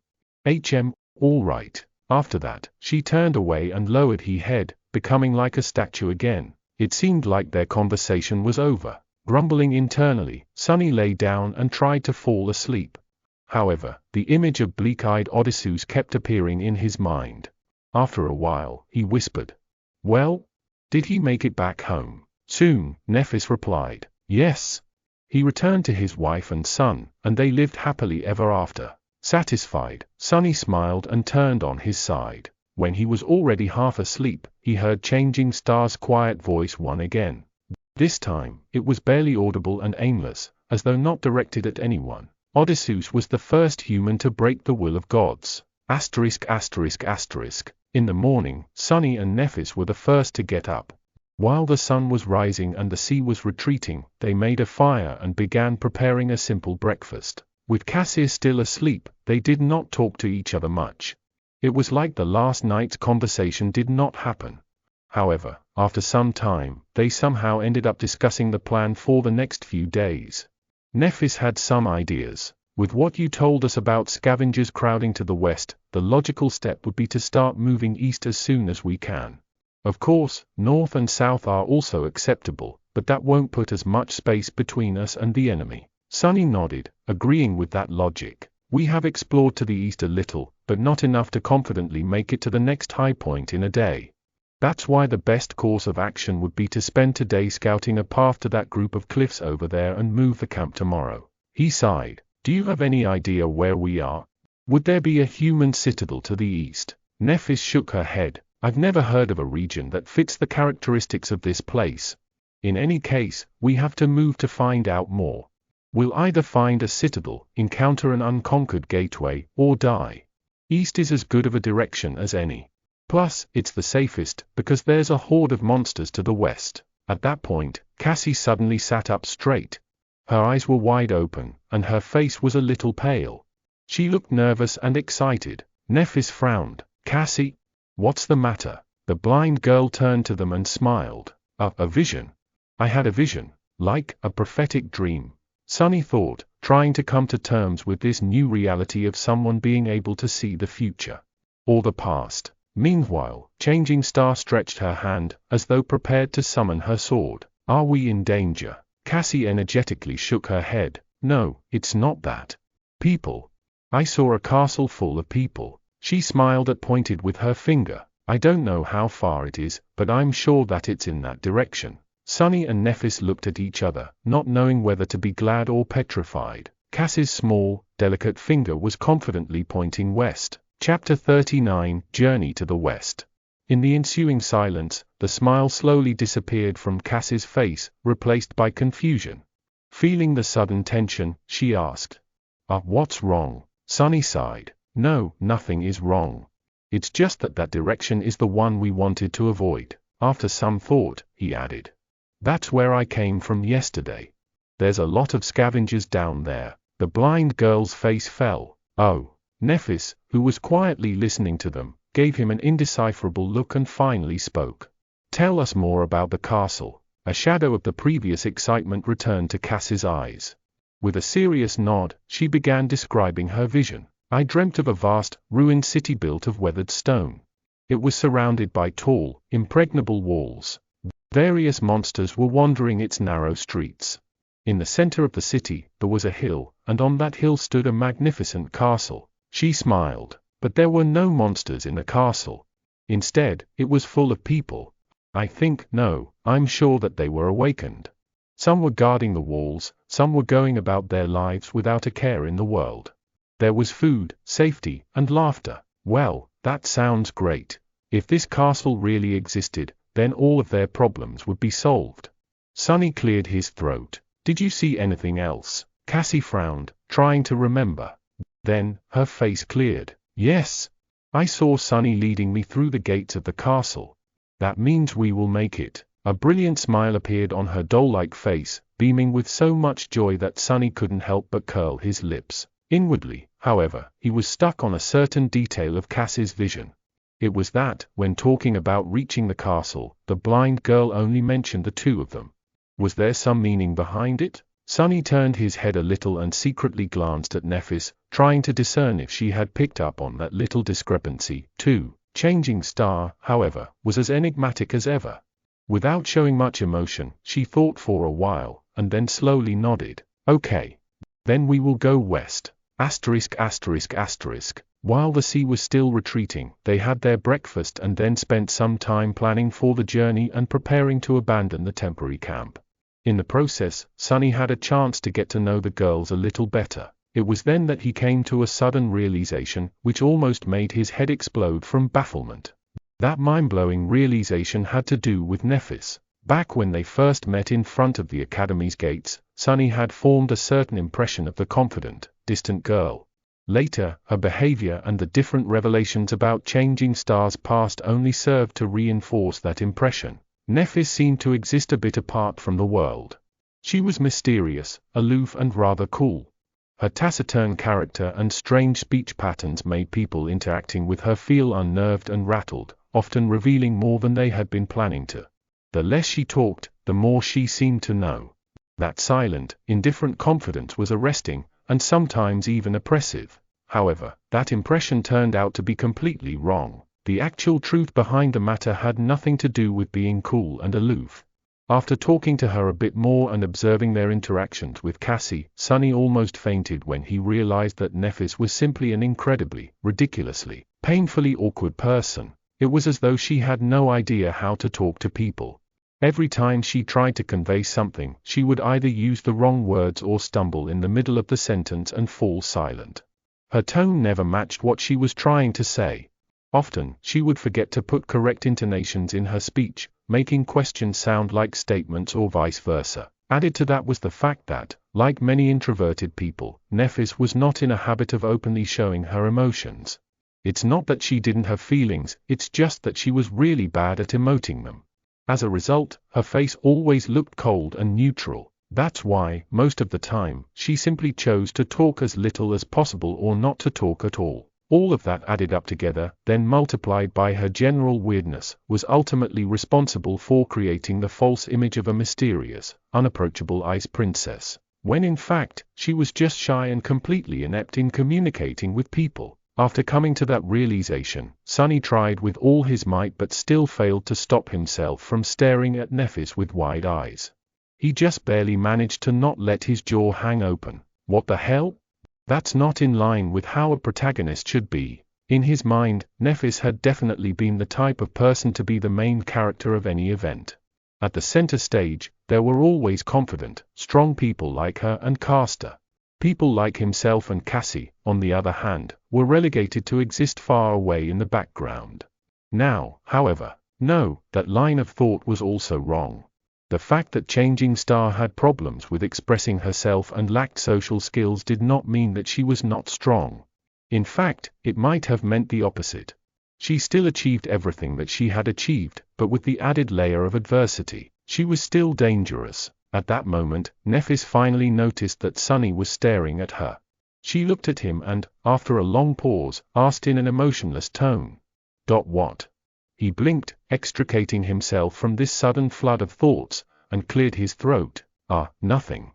All right. After that, she turned away and lowered her head, becoming like a statue again. It seemed like their conversation was over. Grumbling internally, Sonny lay down and tried to fall asleep. However, the image of bleak-eyed Odysseus kept appearing in his mind. After a while, he whispered, well, did he make it back home? Soon, Nephis replied, yes. He returned to his wife and son, and they lived happily ever after. Satisfied, Sonny smiled and turned on his side. When he was already half asleep, he heard Changing Star's quiet voice once again. This time, it was barely audible and aimless, as though not directed at anyone. Odysseus was the first human to break the will of gods. In the morning, Sonny and Nephis were the first to get up. While the sun was rising and the sea was retreating, they made a fire and began preparing a simple breakfast. With Cassius still asleep, they did not talk to each other much. It was like the last night's conversation did not happen. However, after some time, they somehow ended up discussing the plan for the next few days. Nephis had some ideas. With what you told us about scavengers crowding to the west, the logical step would be to start moving east as soon as we can. Of course, north and south are also acceptable, but that won't put as much space between us and the enemy. Sonny nodded, agreeing with that logic. We have explored to the east a little, but not enough to confidently make it to the next high point in a day. That's why the best course of action would be to spend today scouting a path to that group of cliffs over there and move the camp tomorrow. He sighed. Do you have any idea where we are? Would there be a human citadel to the east? Nephis shook her head. I've never heard of a region that fits the characteristics of this place. In any case, we have to move to find out more. We'll either find a citadel, encounter an unconquered gateway, or die. East is as good of a direction as any. Plus, it's the safest, because there's a horde of monsters to the west. At that point, Cassie suddenly sat up straight. Her eyes were wide open, and her face was a little pale. She looked nervous and excited. Nephis frowned. Cassie? What's the matter? The blind girl turned to them and smiled. A vision. I had a vision, like a prophetic dream. Sonny thought, trying to come to terms with this new reality of someone being able to see the future. Or the past. Meanwhile, Changing Star stretched her hand, as though prepared to summon her sword. Are we in danger? Cassie energetically shook her head. No, it's not that. People. I saw a castle full of people. She smiled and pointed with her finger. I don't know how far it is, but I'm sure that it's in that direction. Sonny and Nephis looked at each other, not knowing whether to be glad or petrified. Cassie's small, delicate finger was confidently pointing west. Chapter 39, Journey to the West. In the ensuing silence, the smile slowly disappeared from Cassie's face, replaced by confusion. Feeling the sudden tension, she asked, what's wrong? Sonny sighed. No, nothing is wrong. It's just that direction is the one we wanted to avoid. After some thought, he added. That's where I came from yesterday. There's a lot of scavengers down there. The blind girl's face fell. Oh. Nephis, who was quietly listening to them, gave him an indecipherable look and finally spoke. Tell us more about the castle. A shadow of the previous excitement returned to Cassie's eyes. With a serious nod, she began describing her vision. I dreamt of a vast, ruined city built of weathered stone. It was surrounded by tall, impregnable walls. Various monsters were wandering its narrow streets. In the center of the city, there was a hill, and on that hill stood a magnificent castle. She smiled, but there were no monsters in the castle. Instead, it was full of people. I'm sure that they were awakened. Some were guarding the walls, some were going about their lives without a care in the world. There was food, safety, and laughter. Well, that sounds great. If this castle really existed, then all of their problems would be solved. Sonny cleared his throat. Did you see anything else? Cassie frowned, trying to remember. Then, her face cleared. Yes. I saw Sonny leading me through the gates of the castle. That means we will make it. A brilliant smile appeared on her doll-like face, beaming with so much joy that Sonny couldn't help but curl his lips. Inwardly, however, he was stuck on a certain detail of Cassie's vision. It was that, when talking about reaching the castle, the blind girl only mentioned the two of them. Was there some meaning behind it? Sonny turned his head a little and secretly glanced at Nephis, trying to discern if she had picked up on that little discrepancy, too. Changing Star, however, was as enigmatic as ever. Without showing much emotion, she thought for a while, and then slowly nodded. Okay. Then we will go west. *****. While the sea was still retreating, they had their breakfast and then spent some time planning for the journey and preparing to abandon the temporary camp. In the process, Sonny had a chance to get to know the girls a little better. It was then that he came to a sudden realization, which almost made his head explode from bafflement. That mind-blowing realization had to do with Nephis. Back when they first met in front of the academy's gates, Sonny had formed a certain impression of the confident, distant girl. Later, her behavior and the different revelations about Changing Star's past only served to reinforce that impression. Nephis seemed to exist a bit apart from the world. She was mysterious, aloof and rather cool. Her taciturn character and strange speech patterns made people interacting with her feel unnerved and rattled, often revealing more than they had been planning to. The less she talked, the more she seemed to know. That silent, indifferent confidence was arresting, and sometimes even oppressive. However, that impression turned out to be completely wrong. The actual truth behind the matter had nothing to do with being cool and aloof. After talking to her a bit more and observing their interactions with Cassie, Sonny almost fainted when he realized that Nephis was simply an incredibly, ridiculously, painfully awkward person. It was as though she had no idea how to talk to people. Every time she tried to convey something, she would either use the wrong words or stumble in the middle of the sentence and fall silent. Her tone never matched what she was trying to say. Often, she would forget to put correct intonations in her speech, making questions sound like statements or vice versa. Added to that was the fact that, like many introverted people, Nephis was not in a habit of openly showing her emotions. It's not that she didn't have feelings, it's just that she was really bad at emoting them. As a result, her face always looked cold and neutral. That's why, most of the time, she simply chose to talk as little as possible or not to talk at all. All of that added up together, then multiplied by her general weirdness, was ultimately responsible for creating the false image of a mysterious, unapproachable ice princess, when in fact, she was just shy and completely inept in communicating with people. After coming to that realization, Sonny tried with all his might but still failed to stop himself from staring at Nephis with wide eyes. He just barely managed to not let his jaw hang open. What the hell? That's not in line with how a protagonist should be. In his mind, Nephis had definitely been the type of person to be the main character of any event. At the center stage, there were always confident, strong people like her and Castor. People like himself and Cassie, on the other hand, were relegated to exist far away in the background. Now, however, no, that line of thought was also wrong. The fact that Changing Star had problems with expressing herself and lacked social skills did not mean that she was not strong. In fact, it might have meant the opposite. She still achieved everything that she had achieved, but with the added layer of adversity. She was still dangerous. At that moment, Nephis finally noticed that Sonny was staring at her. She looked at him and, after a long pause, asked in an emotionless tone, "What?" He blinked, extricating himself from this sudden flood of thoughts, and cleared his throat. Nothing.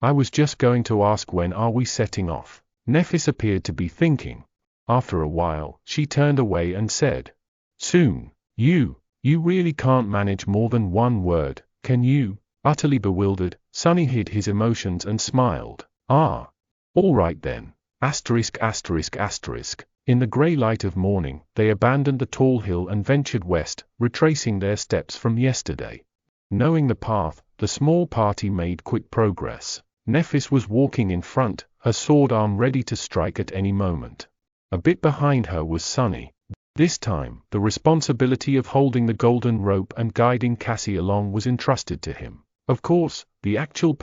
I was just going to ask when are we setting off." Nephis appeared to be thinking. After a while, she turned away and said, "Soon. You really can't manage more than one word, can you?" Utterly bewildered, Sonny hid his emotions and smiled. All right then. ****. In the grey light of morning, they abandoned the tall hill and ventured west, retracing their steps from yesterday. Knowing the path, the small party made quick progress. Nephis was walking in front, her sword arm ready to strike at any moment. A bit behind her was Sonny. This time, the responsibility of holding the golden rope and guiding Cassie along was entrusted to him. Of course, the actual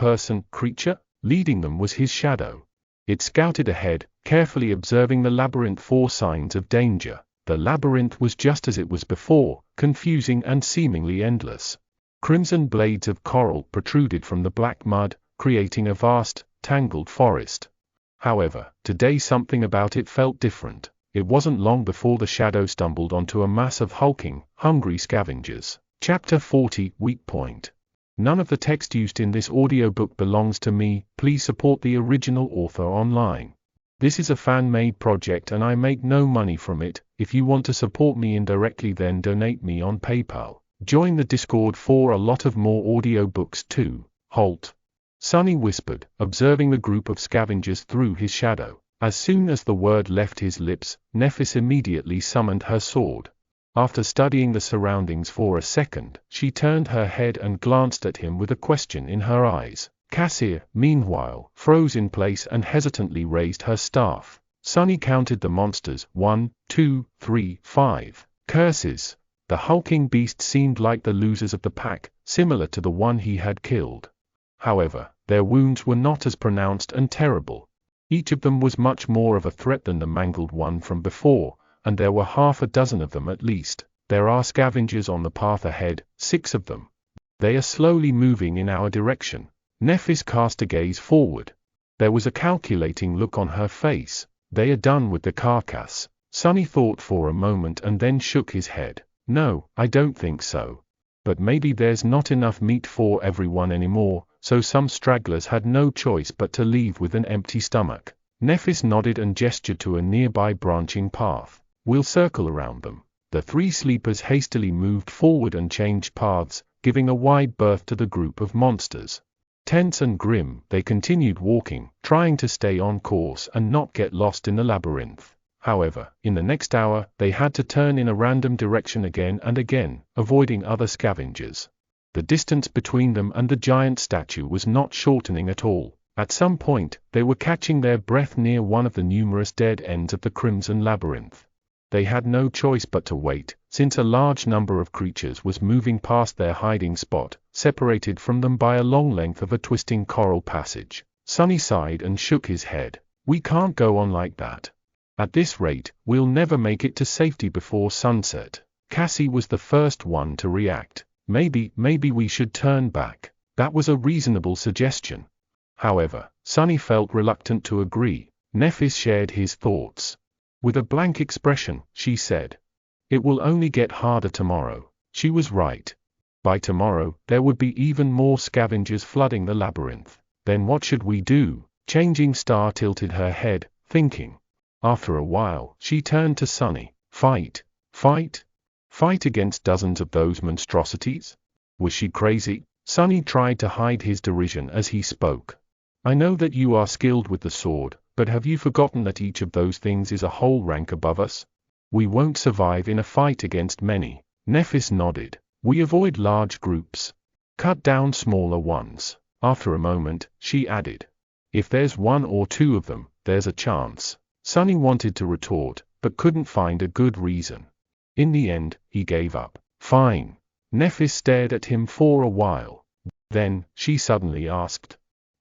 creature, leading them was his shadow. It scouted ahead, carefully observing the labyrinth for signs of danger. The labyrinth was just as it was before, confusing and seemingly endless. Crimson blades of coral protruded from the black mud, creating a vast, tangled forest. However, today something about it felt different. It wasn't long before the shadow stumbled onto a mass of hulking, hungry scavengers. Chapter 40, Weak Point. None of the text used in this audiobook belongs to me. Please support the original author online. This is a fan-made project and I make no money from it. If you want to support me indirectly, then donate me on PayPal. Join the Discord for a lot of more audiobooks too. Halt. Sonny whispered, observing the group of scavengers through his shadow. As soon as the word left his lips, Nephis immediately summoned her sword. After studying the surroundings for a second, she turned her head and glanced at him with a question in her eyes. Cassie, meanwhile, froze in place and hesitantly raised her staff. Sonny counted the monsters. 1, 2, 3, 5. Curses! The hulking beasts seemed like the losers of the pack, similar to the one he had killed. However, their wounds were not as pronounced and terrible. Each of them was much more of a threat than the mangled one from before, and there were half a dozen of them at least. There are scavengers on the path ahead, 6 of them. They are slowly moving in our direction. Nephis cast a gaze forward. There was a calculating look on her face. They are done with the carcass. Sonny thought for a moment and then shook his head. No, I don't think so. But maybe there's not enough meat for everyone anymore, so some stragglers had no choice but to leave with an empty stomach. Nephis nodded and gestured to a nearby branching path. We'll circle around them. The three sleepers hastily moved forward and changed paths, giving a wide berth to the group of monsters. Tense and grim, they continued walking, trying to stay on course and not get lost in the labyrinth. However, in the next hour, they had to turn in a random direction again and again, avoiding other scavengers. The distance between them and the giant statue was not shortening at all. At some point, they were catching their breath near one of the numerous dead ends of the Crimson Labyrinth. They had no choice but to wait, since a large number of creatures was moving past their hiding spot, separated from them by a long length of a twisting coral passage. Sunny sighed and shook his head. We can't go on like that. At this rate, we'll never make it to safety before sunset. Cassie was the first one to react. Maybe we should turn back. That was a reasonable suggestion. However, Sunny felt reluctant to agree. Nephis shared his thoughts. With a blank expression, she said, "It will only get harder tomorrow." She was right. By tomorrow, there would be even more scavengers flooding the labyrinth. Then what should we do? Changing Star tilted her head, thinking. After a while, she turned to Sunny. Fight? Fight? Fight against dozens of those monstrosities? Was she crazy? Sunny tried to hide his derision as he spoke. I know that you are skilled with the sword, but have you forgotten that each of those things is a whole rank above us? We won't survive in a fight against many. Nephis nodded. We avoid large groups. Cut down smaller ones. After a moment, she added. If there's one or two of them, there's a chance. Sunny wanted to retort, but couldn't find a good reason. In the end, he gave up. Fine. Nephis stared at him for a while. Then, she suddenly asked.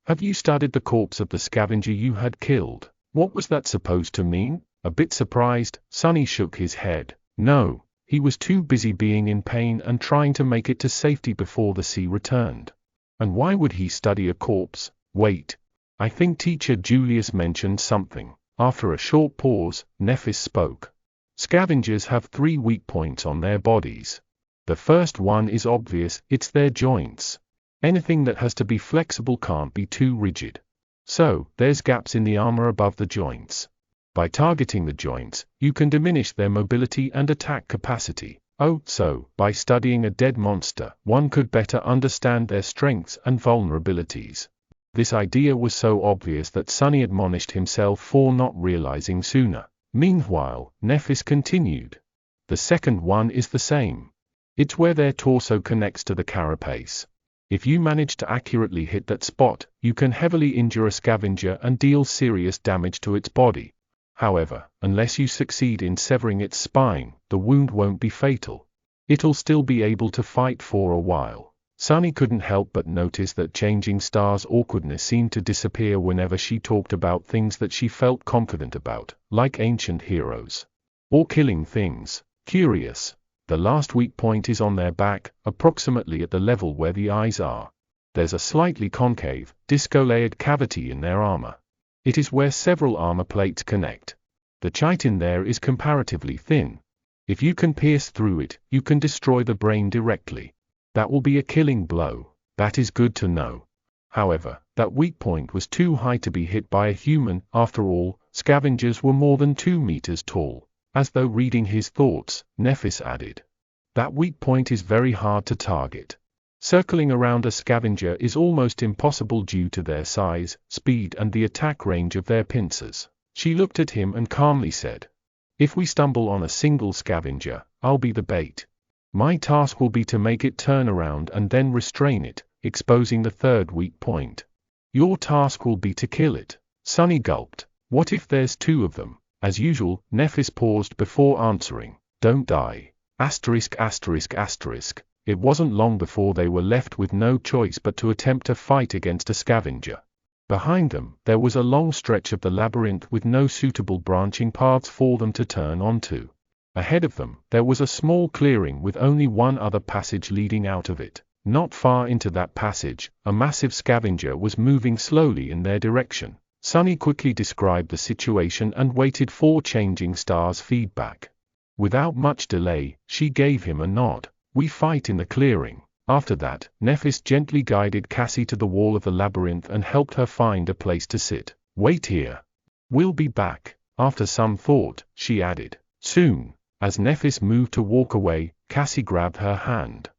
Have you studied the corpse of the scavenger you had killed? What was that supposed to mean? A bit surprised, Sunny shook his head. No, he was too busy being in pain and trying to make it to safety before the sea returned. And why would he study a corpse? Wait. I think Teacher Julius mentioned something. After a short pause, Nephis spoke. Scavengers have 3 weak points on their bodies. The first one is obvious, it's their joints. Anything that has to be flexible can't be too rigid. So, there's gaps in the armor above the joints. By targeting the joints, you can diminish their mobility and attack capacity. Oh, so, by studying a dead monster, one could better understand their strengths and vulnerabilities. This idea was so obvious that Sunny admonished himself for not realizing sooner. Meanwhile, Nephis continued. The second one is the same. It's where their torso connects to the carapace. If you manage to accurately hit that spot, you can heavily injure a scavenger and deal serious damage to its body. However, unless you succeed in severing its spine, the wound won't be fatal. It'll still be able to fight for a while. Sunny couldn't help but notice that Changing Star's awkwardness seemed to disappear whenever she talked about things that she felt confident about, like ancient heroes. Or killing things. Curious. The last weak point is on their back, approximately at the level where the eyes are. There's a slightly concave, disco-layered cavity in their armor. It is where several armor plates connect. The chitin there is comparatively thin. If you can pierce through it, you can destroy the brain directly. That will be a killing blow. That is good to know. However, that weak point was too high to be hit by a human. After all, scavengers were more than 2 meters tall. As though reading his thoughts, Nephis added. That weak point is very hard to target. Circling around a scavenger is almost impossible due to their size, speed and the attack range of their pincers. She looked at him and calmly said. If we stumble on a single scavenger, I'll be the bait. My task will be to make it turn around and then restrain it, exposing the third weak point. Your task will be to kill it. Sunny gulped. What if there's 2 of them? As usual, Nephis paused before answering. Don't die. Asterisk. It wasn't long before they were left with no choice but to attempt a fight against a scavenger. Behind them, there was a long stretch of the labyrinth with no suitable branching paths for them to turn onto. Ahead of them, there was a small clearing with only one other passage leading out of it. Not far into that passage, a massive scavenger was moving slowly in their direction. Sunny quickly described the situation and waited for Changing Star's feedback. Without much delay, she gave him a nod. "We fight in the clearing." After that, Nephis gently guided Cassie to the wall of the labyrinth and helped her find a place to sit. "Wait here. We'll be back." After some thought, she added, "Soon." As Nephis moved to walk away, Cassie grabbed her hand.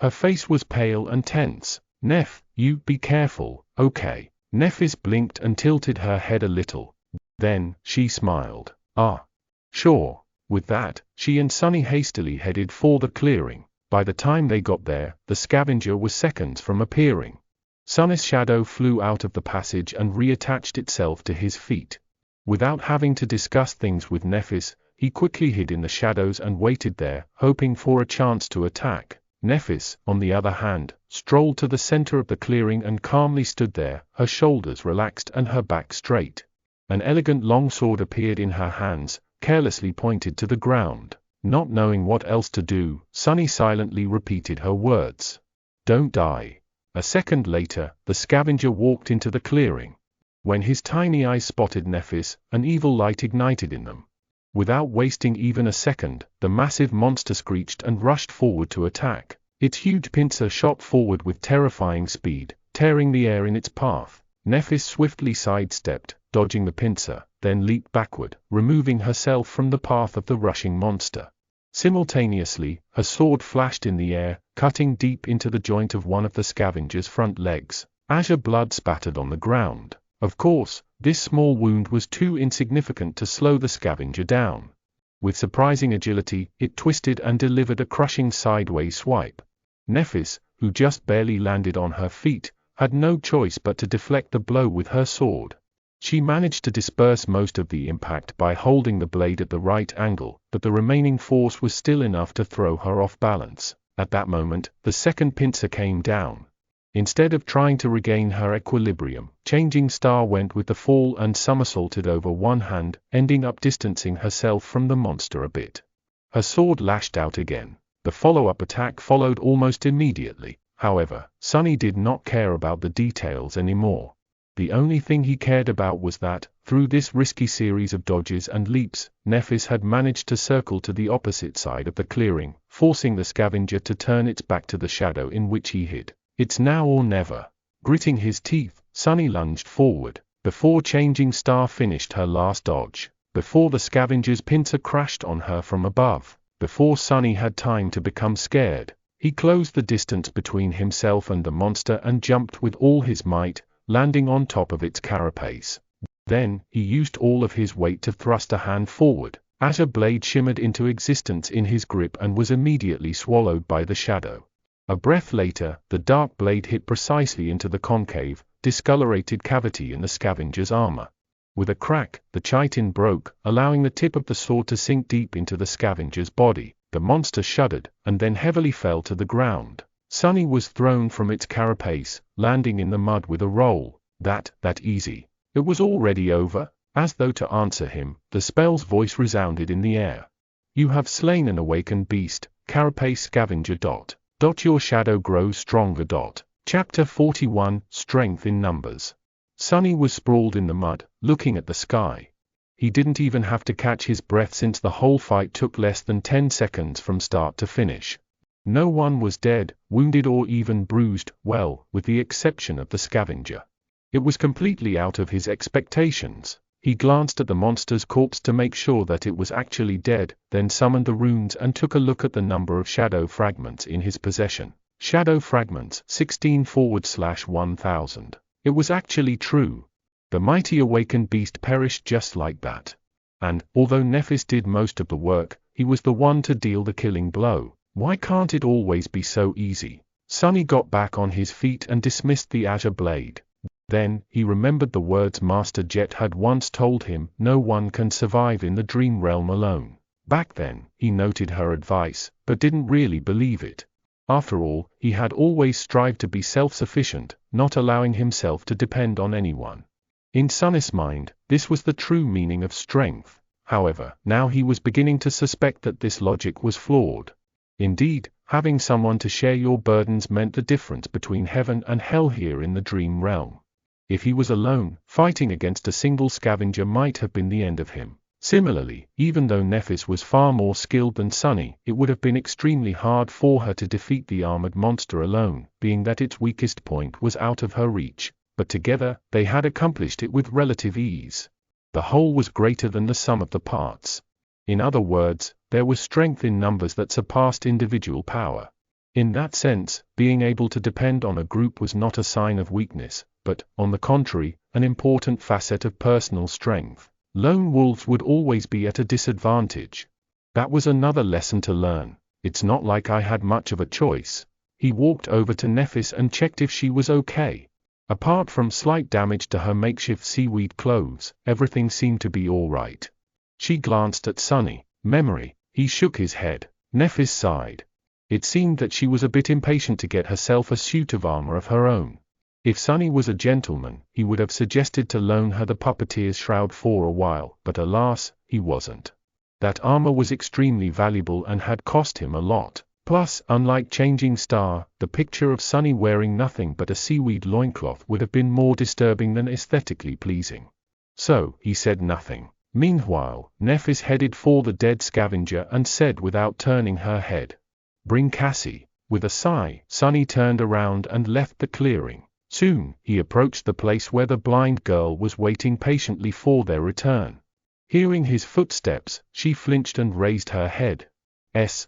Her face was pale and tense. "Neph, you be careful, okay?" Nephis blinked and tilted her head a little. Then, she smiled. "Ah. Sure." With that, she and Sunny hastily headed for the clearing. By the time they got there, the scavenger was seconds from appearing. Sunny's shadow flew out of the passage and reattached itself to his feet. Without having to discuss things with Nephis, he quickly hid in the shadows and waited there, hoping for a chance to attack. Nephis, on the other hand, strolled to the center of the clearing and calmly stood there, her shoulders relaxed and her back straight. An elegant long sword appeared in her hands, carelessly pointed to the ground. Not knowing what else to do, Sunny silently repeated her words. "Don't die." A second later, the scavenger walked into the clearing. When his tiny eyes spotted Nephis, an evil light ignited in them. Without wasting even a second, the massive monster screeched and rushed forward to attack. Its huge pincer shot forward with terrifying speed, tearing the air in its path. Nephis swiftly sidestepped, dodging the pincer, then leaped backward, removing herself from the path of the rushing monster. Simultaneously, her sword flashed in the air, cutting deep into the joint of one of the scavenger's front legs. Azure blood spattered on the ground. Of course, this small wound was too insignificant to slow the scavenger down. With surprising agility, it twisted and delivered a crushing sideways swipe. Nephis, who just barely landed on her feet, had no choice but to deflect the blow with her sword. She managed to disperse most of the impact by holding the blade at the right angle, but the remaining force was still enough to throw her off balance. At that moment, the second pincer came down. Instead of trying to regain her equilibrium, Changing Star went with the fall and somersaulted over one hand, ending up distancing herself from the monster a bit. Her sword lashed out again. The follow-up attack followed almost immediately. However, Sunny did not care about the details anymore. The only thing he cared about was that, through this risky series of dodges and leaps, Nephis had managed to circle to the opposite side of the clearing, forcing the scavenger to turn its back to the shadow in which he hid. "It's now or never." Gritting his teeth, Sunny lunged forward. Before Changing Star finished her last dodge, before the scavenger's pincer crashed on her from above, before Sunny had time to become scared, he closed the distance between himself and the monster and jumped with all his might, landing on top of its carapace. Then, he used all of his weight to thrust a hand forward. Azure blade shimmered into existence in his grip and was immediately swallowed by the shadow. A breath later, the dark blade hit precisely into the concave, discolorated cavity in the scavenger's armor. With a crack, the chitin broke, allowing the tip of the sword to sink deep into the scavenger's body. The monster shuddered, and then heavily fell to the ground. Sunny was thrown from its carapace, landing in the mud with a roll. That easy. It was already over. As though to answer him, the spell's voice resounded in the air. "You have slain an awakened beast, carapace scavenger. Your shadow grows stronger. Chapter 41, Strength in Numbers. Sunny was sprawled in the mud, looking at the sky. He didn't even have to catch his breath since the whole fight took less than 10 seconds from start to finish. No one was dead, wounded or even bruised, well, with the exception of the scavenger. It was completely out of his expectations. He glanced at the monster's corpse to make sure that it was actually dead, then summoned the runes and took a look at the number of shadow fragments in his possession. Shadow fragments, 16/1000. It was actually true. The mighty awakened beast perished just like that. And, although Nephis did most of the work, he was the one to deal the killing blow. Why can't it always be so easy? Sunny got back on his feet and dismissed the azure blade. Then, he remembered the words Master Jet had once told him: no one can survive in the dream realm alone. Back then, he noted her advice, but didn't really believe it. After all, he had always strived to be self-sufficient, not allowing himself to depend on anyone. In Sunny's mind, this was the true meaning of strength. However, now he was beginning to suspect that this logic was flawed. Indeed, having someone to share your burdens meant the difference between heaven and hell here in the dream realm. If he was alone, fighting against a single scavenger might have been the end of him. Similarly, even though Nephis was far more skilled than Sunny, it would have been extremely hard for her to defeat the armored monster alone, being that its weakest point was out of her reach, but together, they had accomplished it with relative ease. The whole was greater than the sum of the parts. In other words, there was strength in numbers that surpassed individual power. In that sense, being able to depend on a group was not a sign of weakness, but, on the contrary, an important facet of personal strength. Lone wolves would always be at a disadvantage. That was another lesson to learn. It's not like I had much of a choice. He walked over to Nephis and checked if she was okay. Apart from slight damage to her makeshift seaweed clothes, everything seemed to be all right. She glanced at Sunny. Memory. He shook his head. Nephis sighed. It seemed that she was a bit impatient to get herself a suit of armor of her own. If Sunny was a gentleman, he would have suggested to loan her the puppeteer's shroud for a while, but alas, he wasn't. That armor was extremely valuable and had cost him a lot. Plus, unlike Changing Star, the picture of Sunny wearing nothing but a seaweed loincloth would have been more disturbing than aesthetically pleasing. So, he said nothing. Meanwhile, Nephis headed for the dead scavenger and said without turning her head, "Bring Cassie." With a sigh, Sunny turned around and left the clearing. Soon, he approached the place where the blind girl was waiting patiently for their return. Hearing his footsteps, she flinched and raised her head.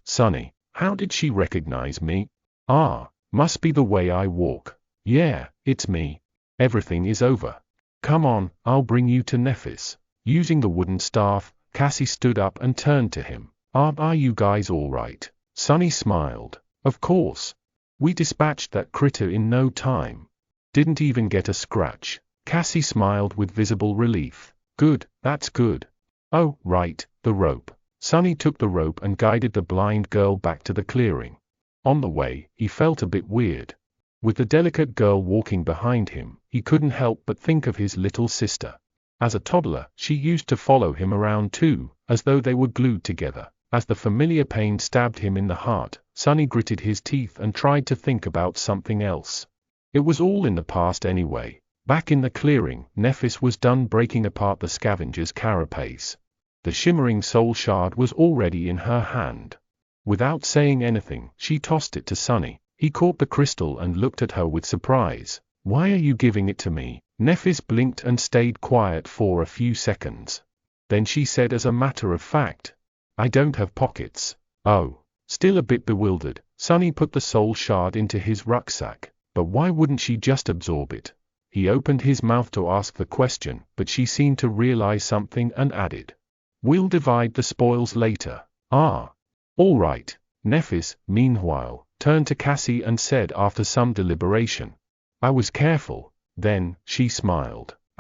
Sunny. How did she recognize me? Ah, must be the way I walk. Yeah, it's me. Everything is over. Come on, I'll bring you to Nephis. Using the wooden staff, Cassie stood up and turned to him. Are you guys all right? Sunny smiled. Of course. We dispatched that critter in no time. Didn't even get a scratch. Cassie smiled with visible relief. Good, that's good. Oh, right, the rope. Sunny took the rope and guided the blind girl back to the clearing. On the way, he felt a bit weird. With the delicate girl walking behind him, he couldn't help but think of his little sister. As a toddler, she used to follow him around too, as though they were glued together. As the familiar pain stabbed him in the heart, Sunny gritted his teeth and tried to think about something else. It was all in the past anyway. Back in the clearing, Nephis was done breaking apart the scavenger's carapace. The shimmering soul shard was already in her hand. Without saying anything, she tossed it to Sunny. He caught the crystal and looked at her with surprise. Why are you giving it to me? Nephis blinked and stayed quiet for a few seconds. Then she said as a matter of fact, I don't have pockets. Oh. Still a bit bewildered, Sunny put the soul shard into his rucksack. But why wouldn't she just absorb it? He opened his mouth to ask the question, but she seemed to realize something and added, We'll divide the spoils later. Ah. All right. Nephis, meanwhile, turned to Cassie and said after some deliberation, I was careful. Then, she smiled. ****.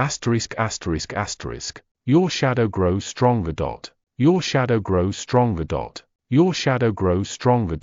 Your shadow grows stronger. Your shadow grows stronger. Your shadow grows stronger.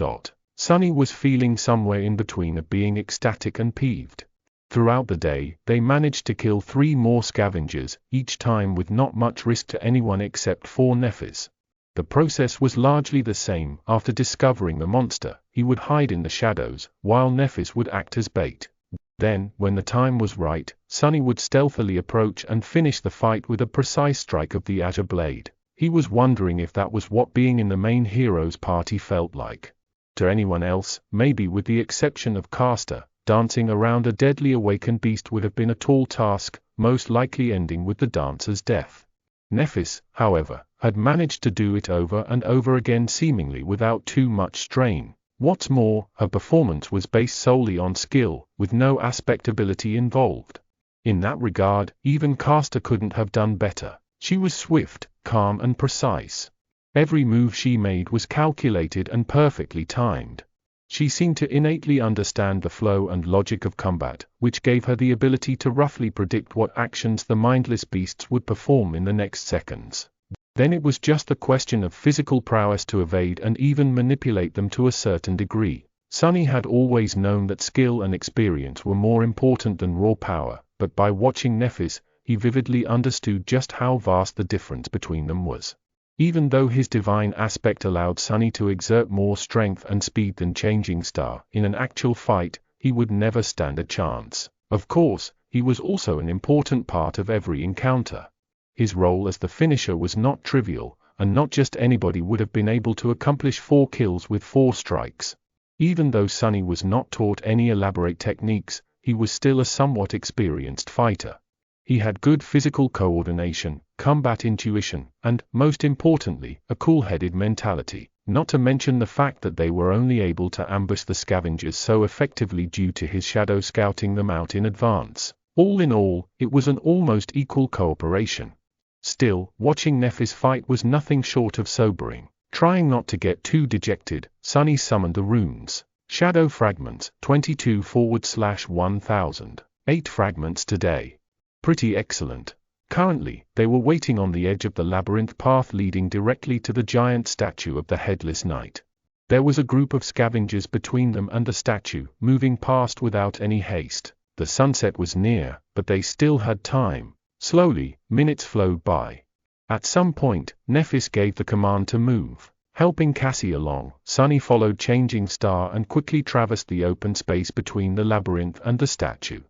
Sunny was feeling somewhere in between of being ecstatic and peeved. Throughout the day, they managed to kill 3 more scavengers, each time with not much risk to anyone except for Nephis. The process was largely the same. After discovering the monster, he would hide in the shadows, while Nephis would act as bait. Then, when the time was right, Sunny would stealthily approach and finish the fight with a precise strike of the azure blade. He was wondering if that was what being in the main hero's party felt like. To anyone else, maybe with the exception of Castor, dancing around a deadly awakened beast would have been a tall task, most likely ending with the dancer's death. Nephis, however, had managed to do it over and over again seemingly without too much strain. What's more, her performance was based solely on skill, with no aspect ability involved. In that regard, even Castor couldn't have done better. She was swift, calm and precise. Every move she made was calculated and perfectly timed. She seemed to innately understand the flow and logic of combat, which gave her the ability to roughly predict what actions the mindless beasts would perform in the next seconds. Then it was just a question of physical prowess to evade and even manipulate them to a certain degree. Sunny had always known that skill and experience were more important than raw power, but by watching Nephis, he vividly understood just how vast the difference between them was. Even though his divine aspect allowed Sunny to exert more strength and speed than Changing Star, in an actual fight, he would never stand a chance. Of course, he was also an important part of every encounter. His role as the finisher was not trivial, and not just anybody would have been able to accomplish 4 kills with 4 strikes. Even though Sunny was not taught any elaborate techniques, he was still a somewhat experienced fighter. He had good physical coordination, combat intuition, and, most importantly, a cool-headed mentality, not to mention the fact that they were only able to ambush the scavengers so effectively due to his shadow scouting them out in advance. All in all, it was an almost equal cooperation. Still, watching Nephis fight was nothing short of sobering. Trying not to get too dejected, Sunny summoned the runes. Shadow fragments, 22/1000. 8 fragments today. Pretty excellent. Currently, they were waiting on the edge of the labyrinth path leading directly to the giant statue of the Headless Knight. There was a group of scavengers between them and the statue, moving past without any haste. The sunset was near, but they still had time. Slowly, minutes flowed by. At some point, Nephis gave the command to move. Helping Cassie along, Sunny followed Changing Star and quickly traversed the open space between the labyrinth and the statue.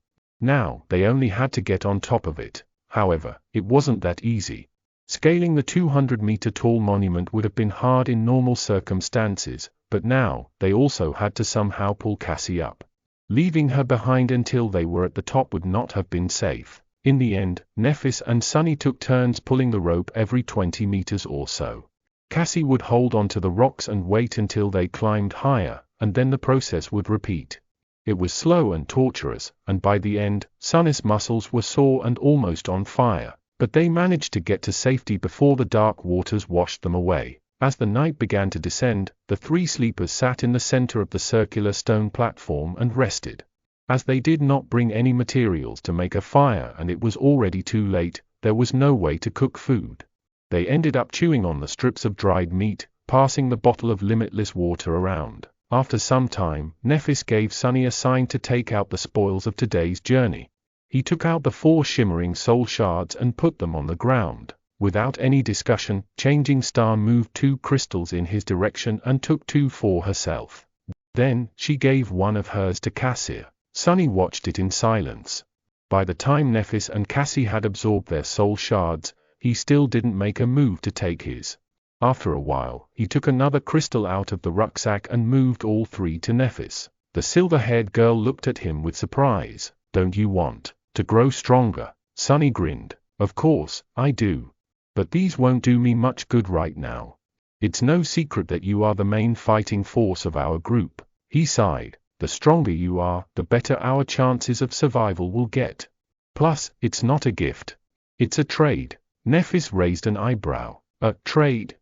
Now, they only had to get on top of it. However, it wasn't that easy. Scaling the 200-meter-tall monument would have been hard in normal circumstances, but now, they also had to somehow pull Cassie up. Leaving her behind until they were at the top would not have been safe. In the end, Nephis and Sunny took turns pulling the rope every 20 meters or so. Cassie would hold onto the rocks and wait until they climbed higher, and then the process would repeat. It was slow and torturous, and by the end, Sunny's muscles were sore and almost on fire, but they managed to get to safety before the dark waters washed them away. As the night began to descend, the 3 sleepers sat in the center of the circular stone platform and rested. As they did not bring any materials to make a fire and it was already too late, there was no way to cook food. They ended up chewing on the strips of dried meat, passing the bottle of limitless water around. After some time, Nephis gave Sunny a sign to take out the spoils of today's journey. He took out the 4 shimmering soul shards and put them on the ground. Without any discussion, Changing Star moved 2 crystals in his direction and took 2 for herself. Then, she gave one of hers to Cassie. Sunny watched it in silence. By the time Nephis and Cassie had absorbed their soul shards, he still didn't make a move to take his. After a while, he took another crystal out of the rucksack and moved all 3 to Nephis. The silver-haired girl looked at him with surprise. "Don't you want to grow stronger?" Sunny grinned. "Of course, I do. But these won't do me much good right now. It's no secret that you are the main fighting force of our group." He sighed. "The stronger you are, the better our chances of survival will get. Plus, it's not a gift. It's a trade." Nephis raised an eyebrow. "A trade?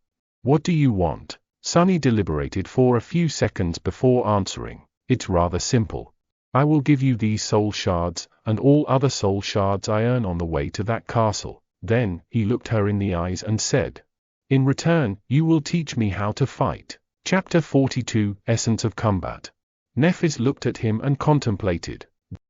What do you want?" Sunny deliberated for a few seconds before answering. "It's rather simple. I will give you these soul shards, and all other soul shards I earn on the way to that castle." Then, he looked her in the eyes and said, "In return, you will teach me how to fight." Chapter 42, Essence of Combat. Nephis looked at him and contemplated.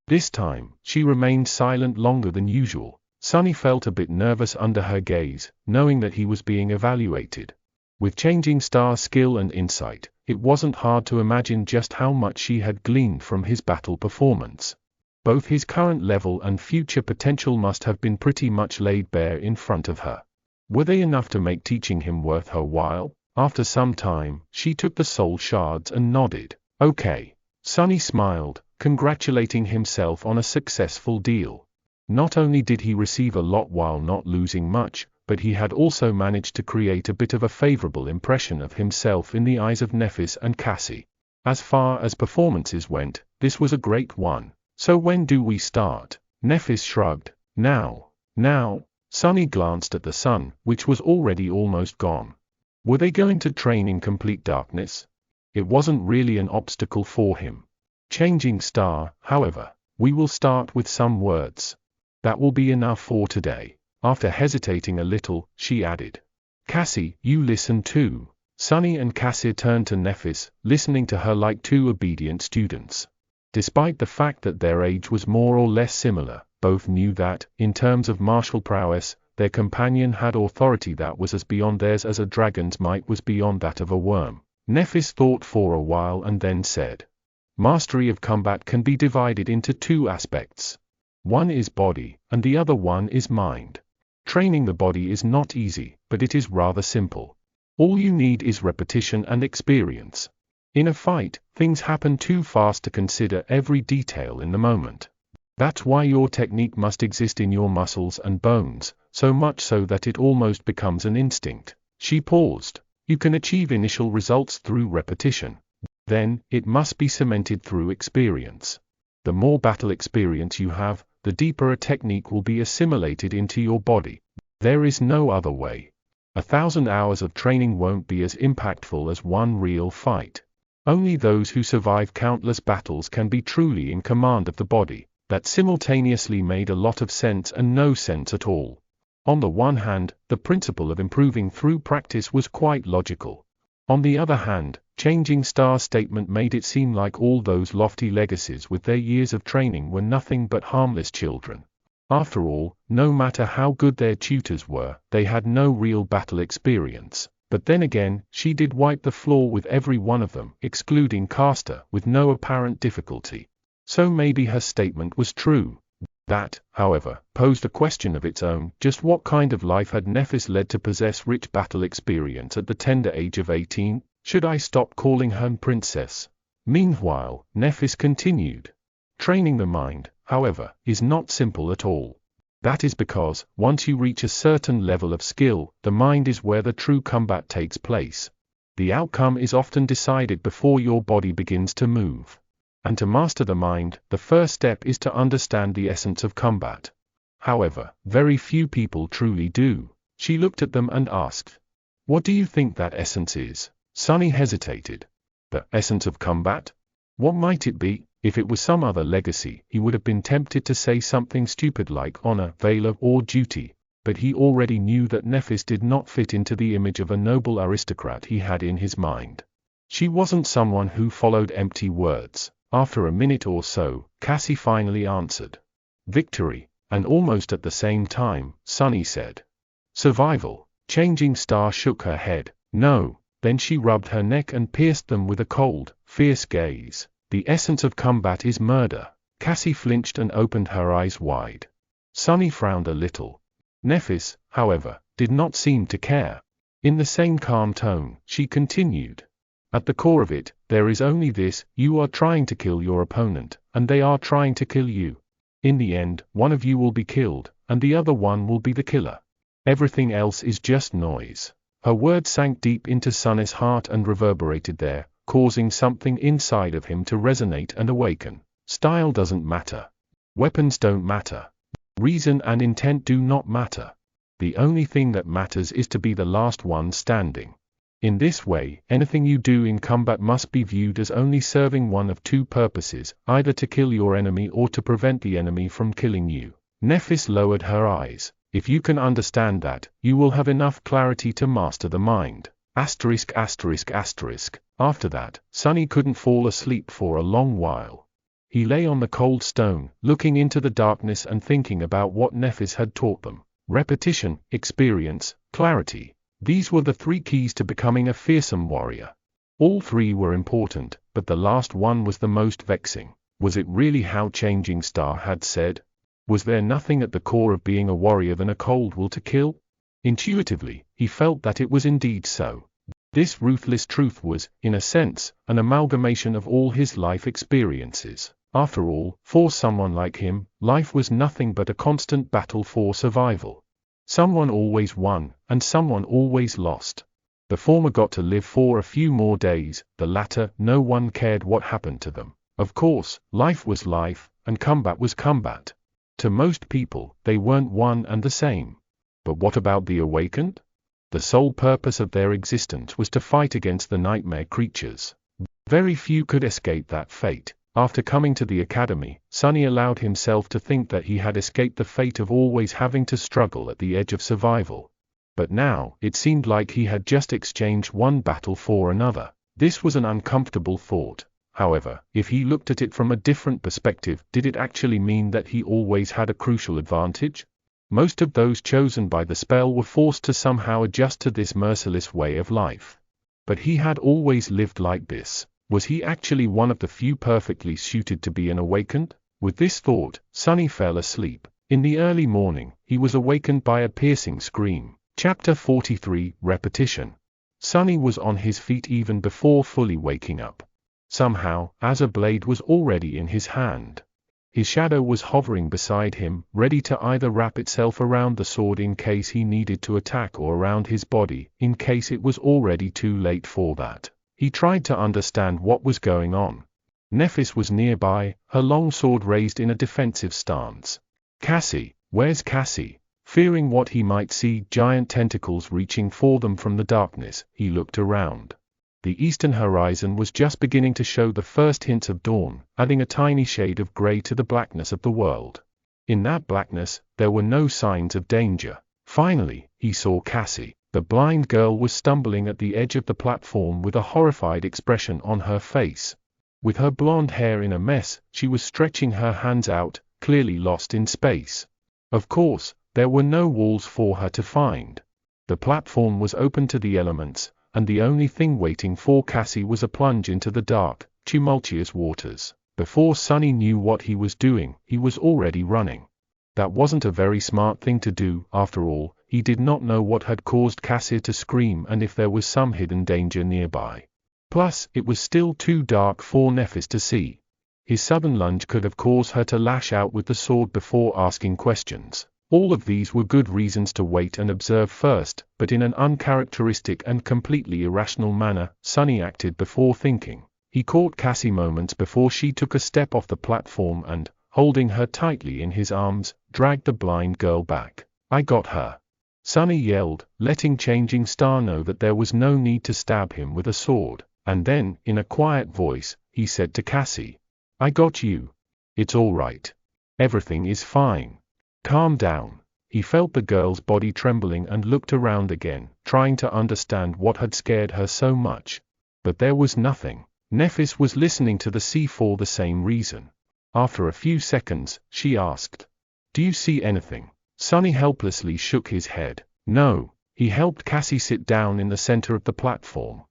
This time, she remained silent longer than usual. Sunny felt a bit nervous under her gaze, knowing that he was being evaluated. With Changing Star's skill and insight, it wasn't hard to imagine just how much she had gleaned from his battle performance. Both his current level and future potential must have been pretty much laid bare in front of her. Were they enough to make teaching him worth her while? After some time, she took the soul shards and nodded. "Okay." Sunny smiled, congratulating himself on a successful deal. Not only did he receive a lot while not losing much, but he had also managed to create a bit of a favorable impression of himself in the eyes of Nephis and Cassie. As far as performances went, this was a great one. "So when do we start?" Nephis shrugged. Now. Sunny glanced at the sun, which was already almost gone. Were they going to train in complete darkness? It wasn't really an obstacle for him. Changing Star, however. "We will start with some words. That will be enough for today." After hesitating a little, she added, "Cassie, you listen too." Sunny and Cassie turned to Nephis, listening to her like 2 obedient students. Despite the fact that their age was more or less similar, both knew that, in terms of martial prowess, their companion had authority that was as beyond theirs as a dragon's might was beyond that of a worm. Nephis thought for a while and then said, "Mastery of combat can be divided into 2 aspects. One is body, and the other one is mind. Training the body is not easy, but it is rather simple. All you need is repetition and experience. In a fight, things happen too fast to consider every detail in the moment. That's why your technique must exist in your muscles and bones, so much so that it almost becomes an instinct. She paused. You can achieve initial results through repetition. Then, it must be cemented through experience. The more battle experience you have, the deeper a technique will be assimilated into your body. There is no other way. 1,000 hours of training won't be as impactful as one real fight. Only those who survive countless battles can be truly in command of the body. That simultaneously made a lot of sense and no sense at all. On the one hand, the principle of improving through practice was quite logical. On the other hand, Changing Star's statement made it seem like all those lofty legacies with their years of training were nothing but harmless children. After all, no matter how good their tutors were, they had no real battle experience. But then again, she did wipe the floor with every one of them, excluding Castor, with no apparent difficulty. So maybe her statement was true. That, however, posed a question of its own. Just what kind of life had Nephis led to possess rich battle experience at the tender age of 18? Should I stop calling her princess? Meanwhile, Nephis continued. Training the mind, however, is not simple at all. That is because, once you reach a certain level of skill, the mind is where the true combat takes place. The outcome is often decided before your body begins to move. And to master the mind, the first step is to understand the essence of combat. However, very few people truly do. She looked at them and asked, "What do you think that essence is?" Sunny hesitated. The essence of combat? What might it be? If it was some other legacy, he would have been tempted to say something stupid like honor, valor, or duty, but he already knew that Nephis did not fit into the image of a noble aristocrat he had in his mind. She wasn't someone who followed empty words. After a minute or so, Cassie finally answered. Victory, and almost at the same time, Sunny said. Survival. Changing Star shook her head. No. Then she rubbed her neck and pierced them with a cold, fierce gaze. The essence of combat is murder. Cassie flinched and opened her eyes wide. Sunny frowned a little. Nephis, however, did not seem to care. In the same calm tone, she continued. At the core of it, there is only this: you are trying to kill your opponent, and they are trying to kill you. In the end, one of you will be killed, and the other one will be the killer. Everything else is just noise. Her words sank deep into Sunny's heart and reverberated there, causing something inside of him to resonate and awaken. Style doesn't matter. Weapons don't matter. Reason and intent do not matter. The only thing that matters is to be the last one standing. In this way, anything you do in combat must be viewed as only serving one of two purposes, either to kill your enemy or to prevent the enemy from killing you. Nephis lowered her eyes. If you can understand that, you will have enough clarity to master the mind. After that, Sunny couldn't fall asleep for a long while. He lay on the cold stone, looking into the darkness and thinking about what Nephis had taught them. Repetition, experience, clarity. These were the three keys to becoming a fearsome warrior. All three were important, but the last one was the most vexing. Was it really how Changing Star had said? Was there nothing at the core of being a warrior than a cold will to kill? Intuitively, he felt that it was indeed so. This ruthless truth was, in a sense, an amalgamation of all his life experiences. After all, for someone like him, life was nothing but a constant battle for survival. Someone always won, and someone always lost. The former got to live for a few more days, the latter, no one cared what happened to them. Of course, life was life, and combat was combat. To most people, they weren't one and the same. But what about the awakened? The sole purpose of their existence was to fight against the nightmare creatures. Very few could escape that fate. After coming to the academy, Sunny allowed himself to think that he had escaped the fate of always having to struggle at the edge of survival. But now, it seemed like he had just exchanged one battle for another. This was an uncomfortable thought. However, if he looked at it from a different perspective, did it actually mean that he always had a crucial advantage? Most of those chosen by the spell were forced to somehow adjust to this merciless way of life. But he had always lived like this. Was he actually one of the few perfectly suited to be an awakened? With this thought, Sunny fell asleep. In the early morning, he was awakened by a piercing scream. Chapter 43, Repetition. Sonny was on his feet even before fully waking up. Somehow, as a blade was already in his hand. His shadow was hovering beside him, ready to either wrap itself around the sword in case he needed to attack or around his body, in case it was already too late for that. He tried to understand what was going on. Nephis was nearby, her long sword raised in a defensive stance. Cassie, where's Cassie? Fearing what he might see, giant tentacles reaching for them from the darkness, he looked around. The eastern horizon was just beginning to show the first hints of dawn, adding a tiny shade of gray to the blackness of the world. In that blackness, there were no signs of danger. Finally, he saw Cassie. The blind girl was stumbling at the edge of the platform with a horrified expression on her face. With her blonde hair in a mess, she was stretching her hands out, clearly lost in space. Of course, there were no walls for her to find. The platform was open to the elements, and the only thing waiting for Cassie was a plunge into the dark, tumultuous waters. Before Sonny knew what he was doing, he was already running. That wasn't a very smart thing to do, after all. He did not know what had caused Cassie to scream and if there was some hidden danger nearby. Plus, it was still too dark for Nephis to see. His sudden lunge could have caused her to lash out with the sword before asking questions. All of these were good reasons to wait and observe first, but in an uncharacteristic and completely irrational manner, Sonny acted before thinking. He caught Cassie moments before she took a step off the platform and, holding her tightly in his arms, dragged the blind girl back. I got her. Sonny yelled, letting Changing Star know that there was no need to stab him with a sword, and then, in a quiet voice, he said to Cassie, I got you. It's all right. Everything is fine. Calm down. He felt the girl's body trembling and looked around again, trying to understand what had scared her so much. But there was nothing. Nephis was listening to the sea for the same reason. After a few seconds, she asked, do you see anything? Sonny helplessly shook his head. No. He helped Cassie sit down in the center of the platform.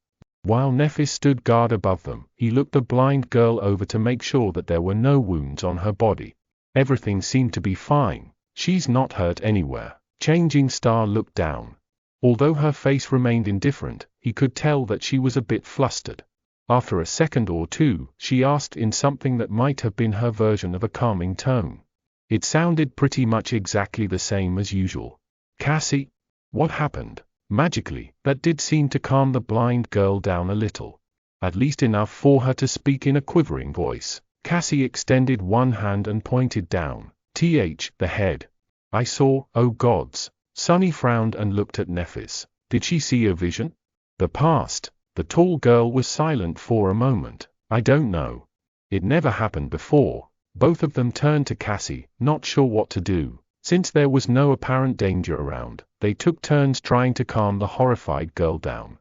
While Nephis stood guard above them, he looked the blind girl over to make sure that there were no wounds on her body. Everything seemed to be fine. She's not hurt anywhere. Changing Star looked down. Although her face remained indifferent, he could tell that she was a bit flustered. After a second or two, she asked in something that might have been her version of a calming tone. It sounded pretty much exactly the same as usual. Cassie? What happened? Magically, that did seem to calm the blind girl down a little. At least enough for her to speak in a quivering voice. Cassie extended one hand and pointed down. The head. I saw, oh gods. Sonny frowned and looked at Nephis. Did she see a vision? The past. The tall girl was silent for a moment. I don't know. It never happened before. Both of them turned to Cassie, not sure what to do. Since there was no apparent danger around, they took turns trying to calm the horrified girl down.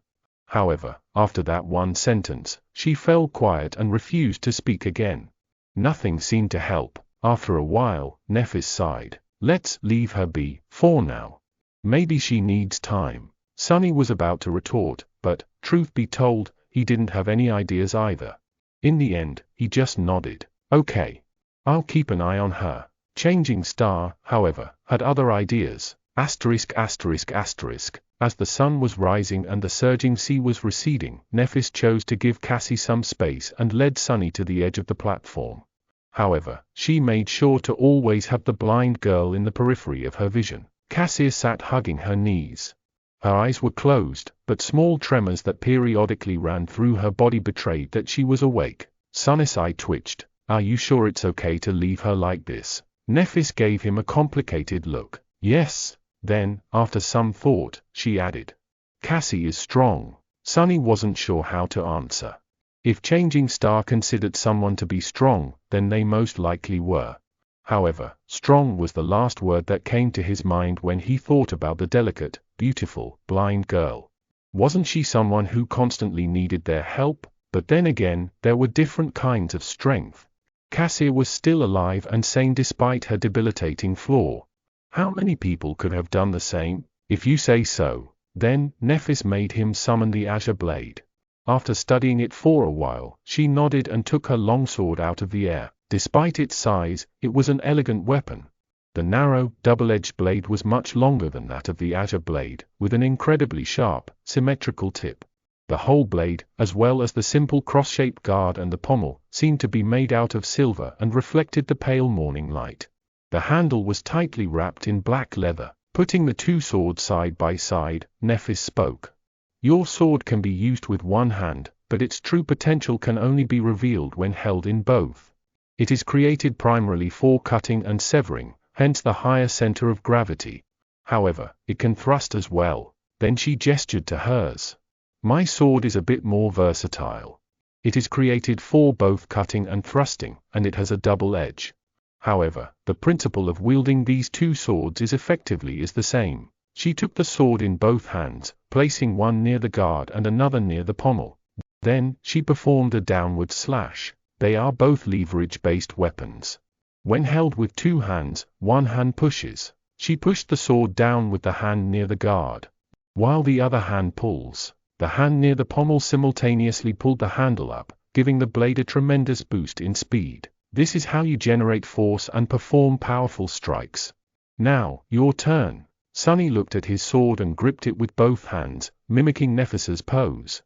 However, after that one sentence, she fell quiet and refused to speak again. Nothing seemed to help. After a while, Nephis sighed. Let's leave her be, for now. Maybe she needs time. Sonny was about to retort, but, truth be told, he didn't have any ideas either. In the end, he just nodded. Okay. I'll keep an eye on her. Changing Star, however, had other ideas. As the sun was rising and the surging sea was receding, Nephis chose to give Cassie some space and led Sonny to the edge of the platform. However, she made sure to always have the blind girl in the periphery of her vision. Cassie sat hugging her knees. Her eyes were closed, but small tremors that periodically ran through her body betrayed that she was awake. Sonny's eye twitched. Are you sure it's okay to leave her like this? Nephis gave him a complicated look. Yes. Then, after some thought, she added. Cassie is strong. Sonny wasn't sure how to answer. If Changing Star considered someone to be strong, then they most likely were. However, strong was the last word that came to his mind when he thought about the delicate, beautiful, blind girl. Wasn't she someone who constantly needed their help? But then again, there were different kinds of strength. Cassie was still alive and sane despite her debilitating flaw. How many people could have done the same? If you say so. Then, Nephis made him summon the azure blade. After studying it for a while, she nodded and took her longsword out of the air. Despite its size, it was an elegant weapon. The narrow, double-edged blade was much longer than that of the azure blade, with an incredibly sharp, symmetrical tip. The whole blade, as well as the simple cross-shaped guard and the pommel, seemed to be made out of silver and reflected the pale morning light. The handle was tightly wrapped in black leather. Putting the two swords side by side, Nephis spoke. Your sword can be used with one hand, but its true potential can only be revealed when held in both. It is created primarily for cutting and severing, hence the higher center of gravity. However, it can thrust as well. Then she gestured to hers. My sword is a bit more versatile. It is created for both cutting and thrusting, and it has a double edge. However, the principle of wielding these two swords is effectively the same. She took the sword in both hands, placing one near the guard and another near the pommel. Then, she performed a downward slash. They are both leverage-based weapons. When held with two hands, one hand pushes. She pushed the sword down with the hand near the guard, while the other hand pulls. The hand near the pommel simultaneously pulled the handle up, giving the blade a tremendous boost in speed. This is how you generate force and perform powerful strikes. Now, your turn. Sunny looked at his sword and gripped it with both hands, mimicking Nephis's pose.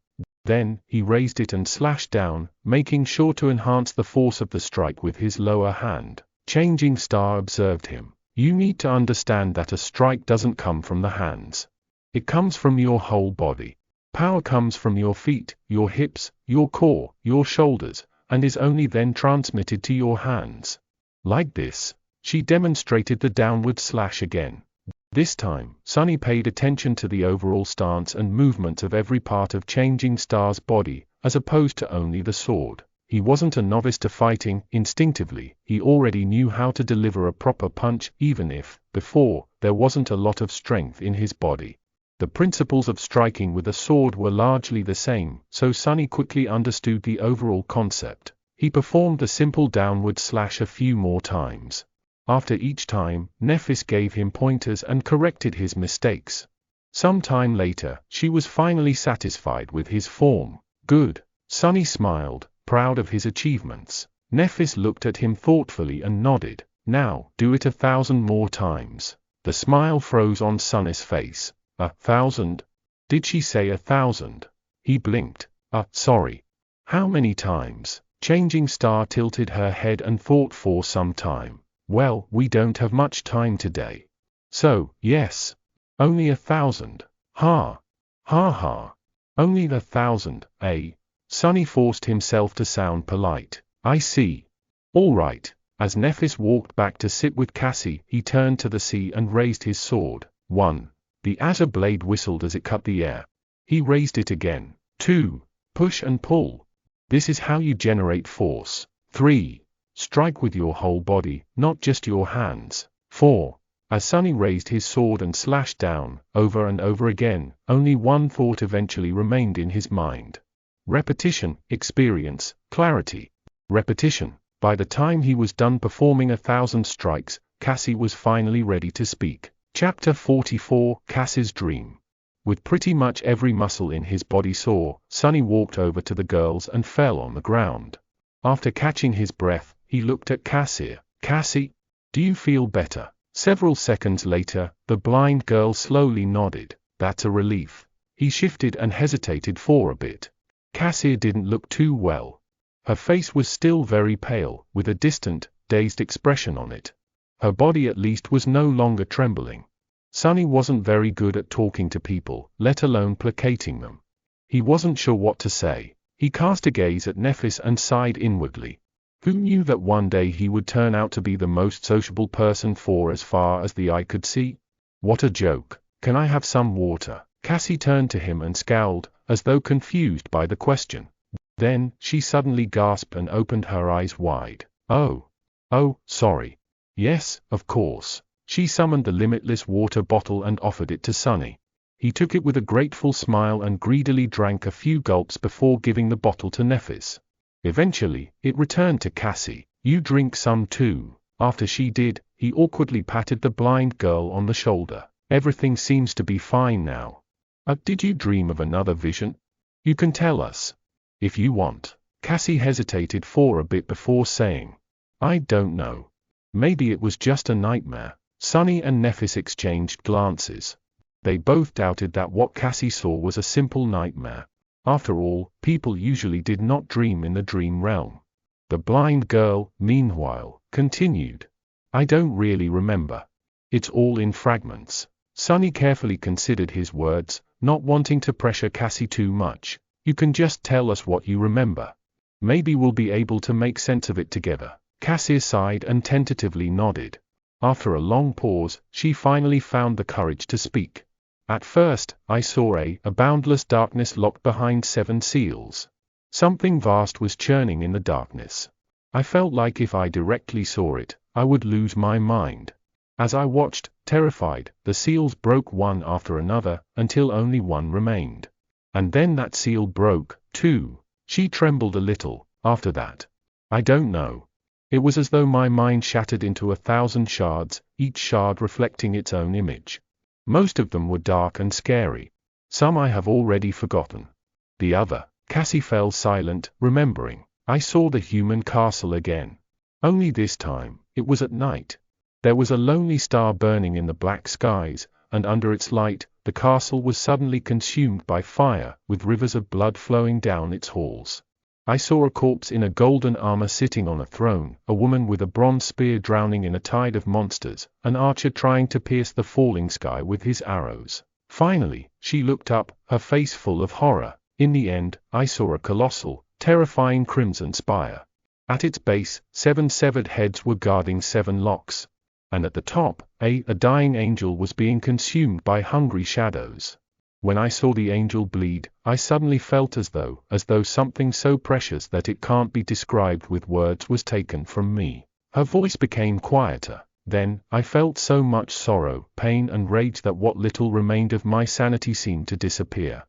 Then, he raised it and slashed down, making sure to enhance the force of the strike with his lower hand. Changing Star observed him. You need to understand that a strike doesn't come from the hands. It comes from your whole body. Power comes from your feet, your hips, your core, your shoulders, and is only then transmitted to your hands. Like this. She demonstrated the downward slash again. This time, Sunny paid attention to the overall stance and movement of every part of Changing Star's body, as opposed to only the sword. He wasn't a novice to fighting. Instinctively, he already knew how to deliver a proper punch, even if, before, there wasn't a lot of strength in his body. The principles of striking with a sword were largely the same, so Sunny quickly understood the overall concept. He performed the simple downward slash a few more times. After each time, Nephis gave him pointers and corrected his mistakes. Some time later, she was finally satisfied with his form. Good. Sunny smiled, proud of his achievements. Nephis looked at him thoughtfully and nodded. Now, do it 1,000 more times. The smile froze on Sunny's face. 1,000? Did she say 1,000? He blinked. Sorry. How many times? Changing Star tilted her head and thought for some time. Well, we don't have much time today. So, yes. Only 1,000. Ha. Ha ha. Only 1,000, eh? Sunny forced himself to sound polite. I see. All right. As Nephis walked back to sit with Cassie, he turned to the sea and raised his sword. 1. The azure blade whistled as it cut the air. He raised it again. 2. Push and pull. This is how you generate force. 3. Strike with your whole body, not just your hands. 4. As Sunny raised his sword and slashed down, over and over again, only one thought eventually remained in his mind. Repetition, experience, clarity. Repetition. By the time he was done performing 1,000 strikes, Cassie was finally ready to speak. Chapter 44, Cassie's Dream. With pretty much every muscle in his body sore, Sunny walked over to the girls and fell on the ground. After catching his breath, he looked at Cassie. Cassie, do you feel better? Several seconds later, the blind girl slowly nodded. That's a relief. He shifted and hesitated for a bit. Cassie didn't look too well. Her face was still very pale, with a distant, dazed expression on it. Her body at least was no longer trembling. Sunny wasn't very good at talking to people, let alone placating them. He wasn't sure what to say. He cast a gaze at Nephis and sighed inwardly. Who knew that one day he would turn out to be the most sociable person for as far as the eye could see? What a joke. Can I have some water? Cassie turned to him and scowled, as though confused by the question. Then, she suddenly gasped and opened her eyes wide. Oh, sorry. Yes, of course. She summoned the limitless water bottle and offered it to Sunny. He took it with a grateful smile and greedily drank a few gulps before giving the bottle to Nephis. Eventually, it returned to Cassie. You drink some too. After she did, he awkwardly patted the blind girl on the shoulder. Everything seems to be fine now. Did you dream of another vision? You can tell us. If you want. Cassie hesitated for a bit before saying. I don't know. Maybe it was just a nightmare. Sunny and Nephis exchanged glances. They both doubted that what Cassie saw was a simple nightmare. After all, people usually did not dream in the dream realm. The blind girl, meanwhile, continued. I don't really remember. It's all in fragments. Sunny carefully considered his words, not wanting to pressure Cassie too much. You can just tell us what you remember. Maybe we'll be able to make sense of it together. Cassie sighed and tentatively nodded. After a long pause, she finally found the courage to speak. At first, I saw a boundless darkness locked behind 7 seals. Something vast was churning in the darkness. I felt like if I directly saw it, I would lose my mind. As I watched, terrified, the seals broke one after another, until only one remained. And then that seal broke, too. She trembled a little. After that, I don't know. It was as though my mind shattered into 1,000 shards, each shard reflecting its own image. Most of them were dark and scary. Some I have already forgotten. The other, Cassie fell silent, remembering. I saw the human castle again. Only this time, it was at night. There was a lonely star burning in the black skies, and under its light, the castle was suddenly consumed by fire, with rivers of blood flowing down its halls. I saw a corpse in a golden armor sitting on a throne, a woman with a bronze spear drowning in a tide of monsters, an archer trying to pierce the falling sky with his arrows. Finally, she looked up, her face full of horror. In the end, I saw a colossal, terrifying crimson spire. At its base, 7 severed heads were guarding 7 locks. And at the top, a dying angel was being consumed by hungry shadows. When I saw the angel bleed, I suddenly felt as though something so precious that it can't be described with words was taken from me. Her voice became quieter. Then, I felt so much sorrow, pain and rage that what little remained of my sanity seemed to disappear.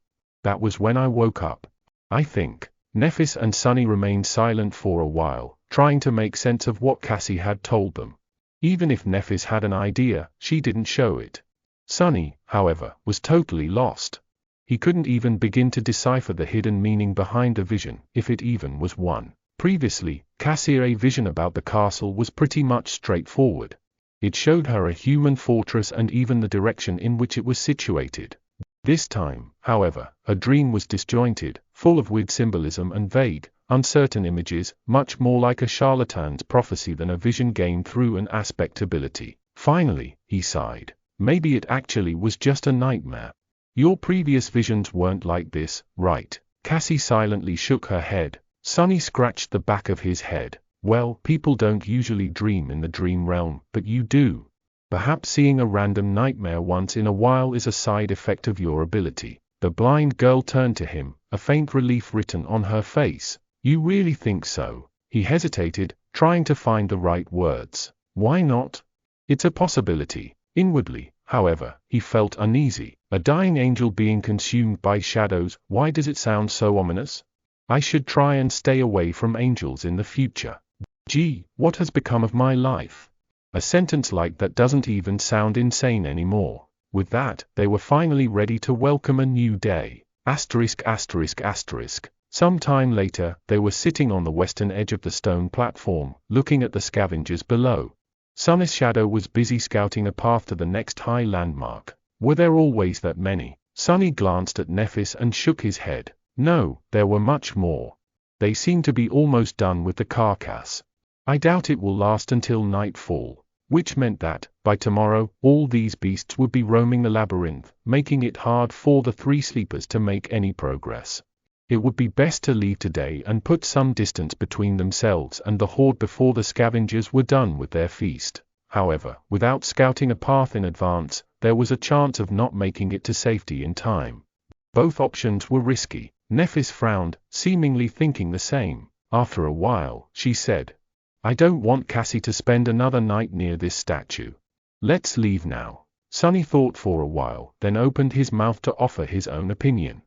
That was when I woke up. I think. Nephis and Sunny remained silent for a while, trying to make sense of what Cassie had told them. Even if Nephis had an idea, she didn't show it. Sunny, however, was totally lost. He couldn't even begin to decipher the hidden meaning behind the vision, if it even was one. Previously, Cassie's vision about the castle was pretty much straightforward. It showed her a human fortress and even the direction in which it was situated. This time, however, her dream was disjointed, full of weird symbolism and vague, uncertain images, much more like a charlatan's prophecy than a vision gained through an aspect ability. Finally, he sighed. Maybe it actually was just a nightmare. Your previous visions weren't like this, right? Cassie silently shook her head. Sunny scratched the back of his head. Well, people don't usually dream in the dream realm, but you do. Perhaps seeing a random nightmare once in a while is a side effect of your ability. The blind girl turned to him, a faint relief written on her face. You really think so? He hesitated, trying to find the right words. Why not? It's a possibility. Inwardly, however, he felt uneasy. A dying angel being consumed by shadows, why does it sound so ominous? I should try and stay away from angels in the future. Gee, what has become of my life? A sentence like that doesn't even sound insane anymore. With that, they were finally ready to welcome a new day. Some time later, they were sitting on the western edge of the stone platform, looking at the scavengers below. Sunny's shadow was busy scouting a path to the next high landmark. Were there always that many? Sunny glanced at Nephis and shook his head. No, there were much more. They seem to be almost done with the carcass. I doubt it will last until nightfall, which meant that, by tomorrow, all these beasts would be roaming the labyrinth, making it hard for the 3 sleepers to make any progress. It would be best to leave today and put some distance between themselves and the horde before the scavengers were done with their feast. However, without scouting a path in advance, there was a chance of not making it to safety in time. Both options were risky. Nephis frowned, seemingly thinking the same. After a while, she said, I don't want Cassie to spend another night near this statue. Let's leave now. Sunny thought for a while, then opened his mouth to offer his own opinion.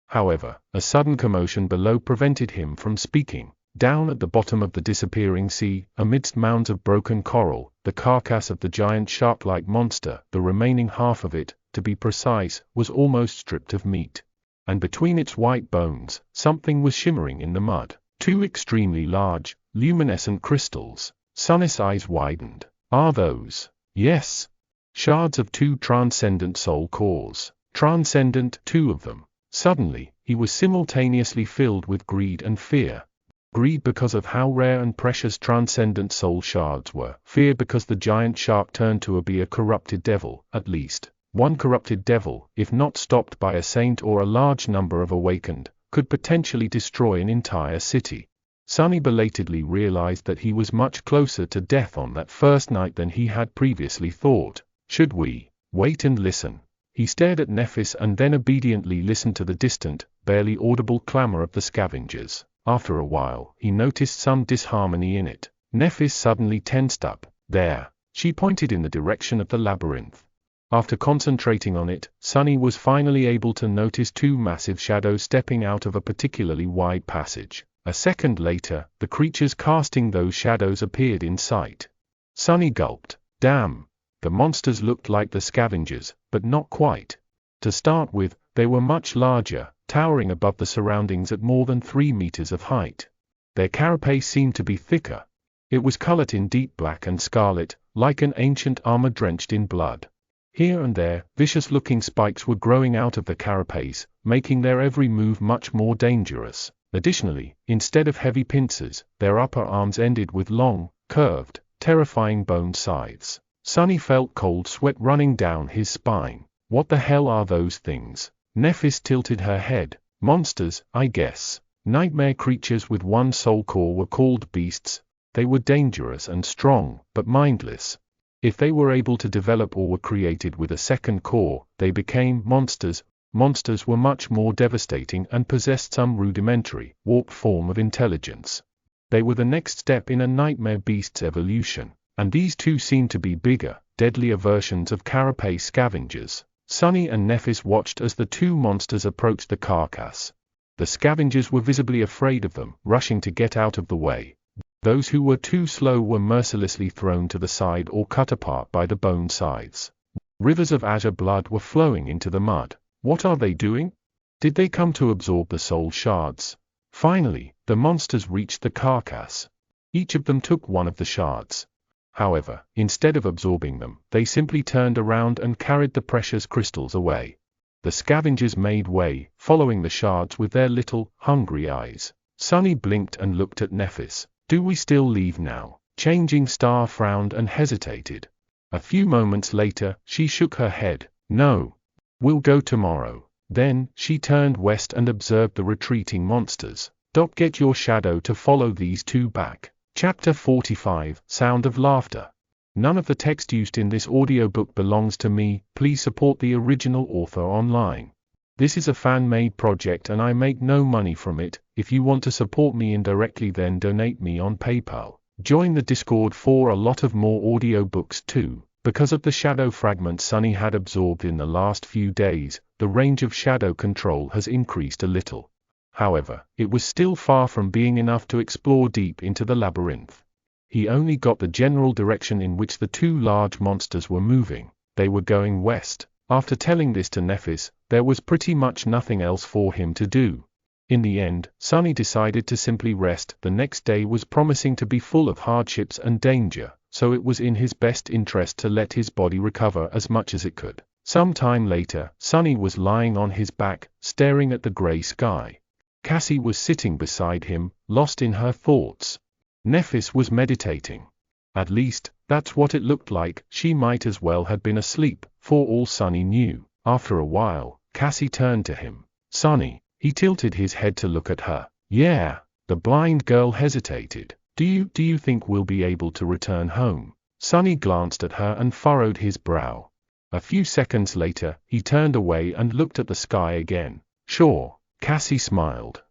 However, a sudden commotion below prevented him from speaking. Down at the bottom of the disappearing sea, amidst mounds of broken coral, the carcass of the giant shark-like monster, the remaining half of it, to be precise, was almost stripped of meat. And between its white bones, something was shimmering in the mud. 2 extremely large, luminescent crystals. Sunny's eyes widened. Are those? Yes. Shards of 2 transcendent soul cores. Transcendent, 2 of them. Suddenly, he was simultaneously filled with greed and fear. Greed because of how rare and precious transcendent soul shards were. Fear because the giant shark turned to be a corrupted devil, at least. One corrupted devil, if not stopped by a saint or a large number of awakened, could potentially destroy an entire city. Sunny belatedly realized that he was much closer to death on that first night than he had previously thought. Should we wait and listen? He stared at Nephis and then obediently listened to the distant, barely audible clamor of the scavengers. After a while, he noticed some disharmony in it. Nephis suddenly tensed up. There. She pointed in the direction of the labyrinth. After concentrating on it, Sunny was finally able to notice 2 massive shadows stepping out of a particularly wide passage. A second later, the creatures casting those shadows appeared in sight. Sunny gulped. Damn. The monsters looked like the scavengers, but not quite. To start with, they were much larger, towering above the surroundings at more than 3 meters of height. Their carapace seemed to be thicker. It was colored in deep black and scarlet, like an ancient armor drenched in blood. Here and there, vicious-looking spikes were growing out of the carapace, making their every move much more dangerous. Additionally, instead of heavy pincers, their upper arms ended with long, curved, terrifying bone scythes. Sunny felt cold sweat running down his spine. What the hell are those things? Nephis tilted her head. Monsters, I guess. Nightmare creatures with 1 soul core were called beasts. They were dangerous and strong, but mindless. If they were able to develop or were created with a second core, they became monsters. Monsters were much more devastating and possessed some rudimentary, warped form of intelligence. They were the next step in a nightmare beast's evolution, and these 2 seemed to be bigger, deadlier versions of carapace scavengers. Sunny and Nephis watched as the 2 monsters approached the carcass. The scavengers were visibly afraid of them, rushing to get out of the way. Those who were too slow were mercilessly thrown to the side or cut apart by the bone scythes. Rivers of azure blood were flowing into the mud. What are they doing? Did they come to absorb the soul shards? Finally, the monsters reached the carcass. Each of them took 1 of the shards. However, instead of absorbing them, they simply turned around and carried the precious crystals away. The scavengers made way, following the shards with their little, hungry eyes. Sunny blinked and looked at Nephis. Do we still leave now? Changing Star frowned and hesitated. A few moments later, she shook her head. No. We'll go tomorrow. Then, she turned west and observed the retreating monsters. Get your shadow to follow these 2 back. Chapter 45, Sound of Laughter. None of the text used in this audiobook belongs to me. Please support the original author online. This is a fan-made project and I make no money from it. If you want to support me indirectly, then donate me on PayPal. Join the Discord for a lot of more audiobooks too. Because of the shadow fragments Sunny had absorbed in the last few days, the range of shadow control has increased a little. However, it was still far from being enough to explore deep into the labyrinth. He only got the general direction in which the 2 large monsters were moving. They were going west. After telling this to Nephis, there was pretty much nothing else for him to do. In the end, Sunny decided to simply rest. The next day was promising to be full of hardships and danger, so it was in his best interest to let his body recover as much as it could. Some time later, Sunny was lying on his back, staring at the grey sky. Cassie was sitting beside him, lost in her thoughts. Nephis was meditating. At least, that's what it looked like. She might as well have been asleep, for all Sunny knew. After a while, Cassie turned to him. Sunny. He tilted his head to look at her. Yeah. The blind girl hesitated. Do you think we'll be able to return home? Sunny glanced at her and furrowed his brow. A few seconds later, he turned away and looked at the sky again. Sure. Cassie smiled.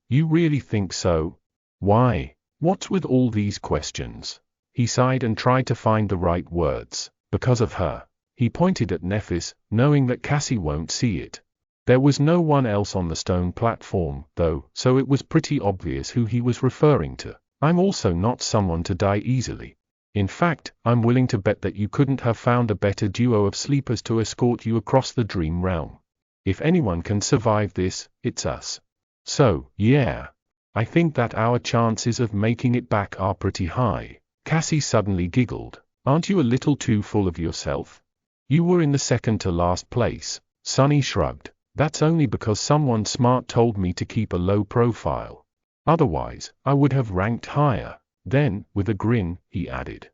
You really think so? Why? What's with all these questions? He sighed and tried to find the right words. Because of her. He pointed at Nephis, knowing that Cassie won't see it. There was no one else on the stone platform, though, so it was pretty obvious who he was referring to. I'm also not someone to die easily. In fact, I'm willing to bet that you couldn't have found a better duo of sleepers to escort you across the dream realm. If anyone can survive this, it's us. So, yeah. I think that our chances of making it back are pretty high. Cassie suddenly giggled. Aren't you a little too full of yourself? You were in the second to last place. Sunny shrugged. That's only because someone smart told me to keep a low profile. Otherwise, I would have ranked higher. Then, with a grin, he added.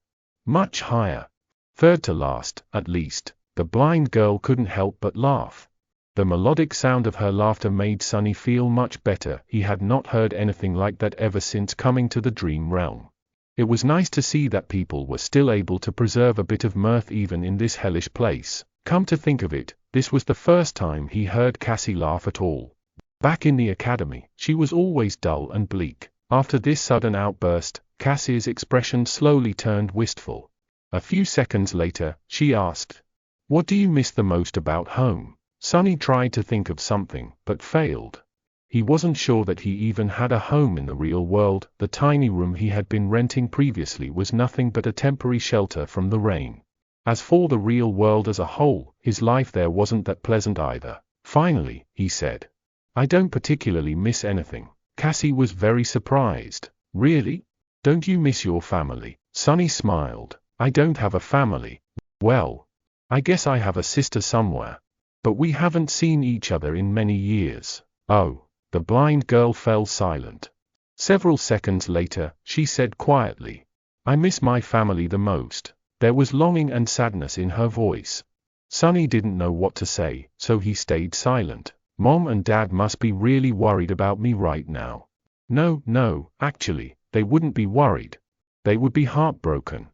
Much higher. Third to last, at least. The blind girl couldn't help but laugh. The melodic sound of her laughter made Sunny feel much better. He had not heard anything like that ever since coming to the dream realm. It was nice to see that people were still able to preserve a bit of mirth even in this hellish place. Come to think of it, this was the first time he heard Cassie laugh at all. Back in the academy, she was always dull and bleak. After this sudden outburst, Cassie's expression slowly turned wistful. A few seconds later, she asked, "What do you miss the most about home?" Sunny tried to think of something, but failed. He wasn't sure that he even had a home in the real world. The tiny room he had been renting previously was nothing but a temporary shelter from the rain. As for the real world as a whole, his life there wasn't that pleasant either. Finally, he said, "I don't particularly miss anything." Cassie was very surprised. "Really? Don't you miss your family?" Sunny smiled. "I don't have a family. Well, I guess I have a sister somewhere. But we haven't seen each other in many years." "Oh." The blind girl fell silent. Several seconds later, she said quietly, "I miss my family the most." There was longing and sadness in her voice. Sunny didn't know what to say, so he stayed silent. "Mom and Dad must be really worried about me right now." No, actually, they wouldn't be worried. They would be heartbroken.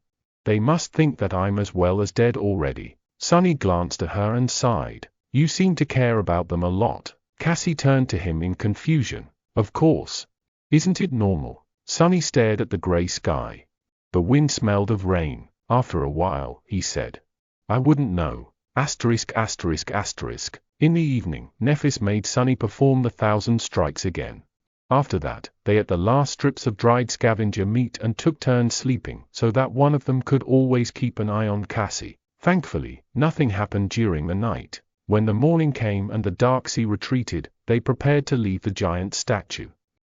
They must think that I'm as well as dead already. Sunny glanced at her and sighed. "You seem to care about them a lot." Cassie turned to him in confusion. "Of course. Isn't it normal?" Sunny stared at the gray sky. The wind smelled of rain. After a while, he said, "I wouldn't know." In the evening, Nephis made Sunny perform the 1,000 strikes again. After that, they ate the last strips of dried scavenger meat and took turns sleeping, so that one of them could always keep an eye on Cassie. Thankfully, nothing happened during the night. When the morning came and the dark sea retreated, they prepared to leave the giant statue.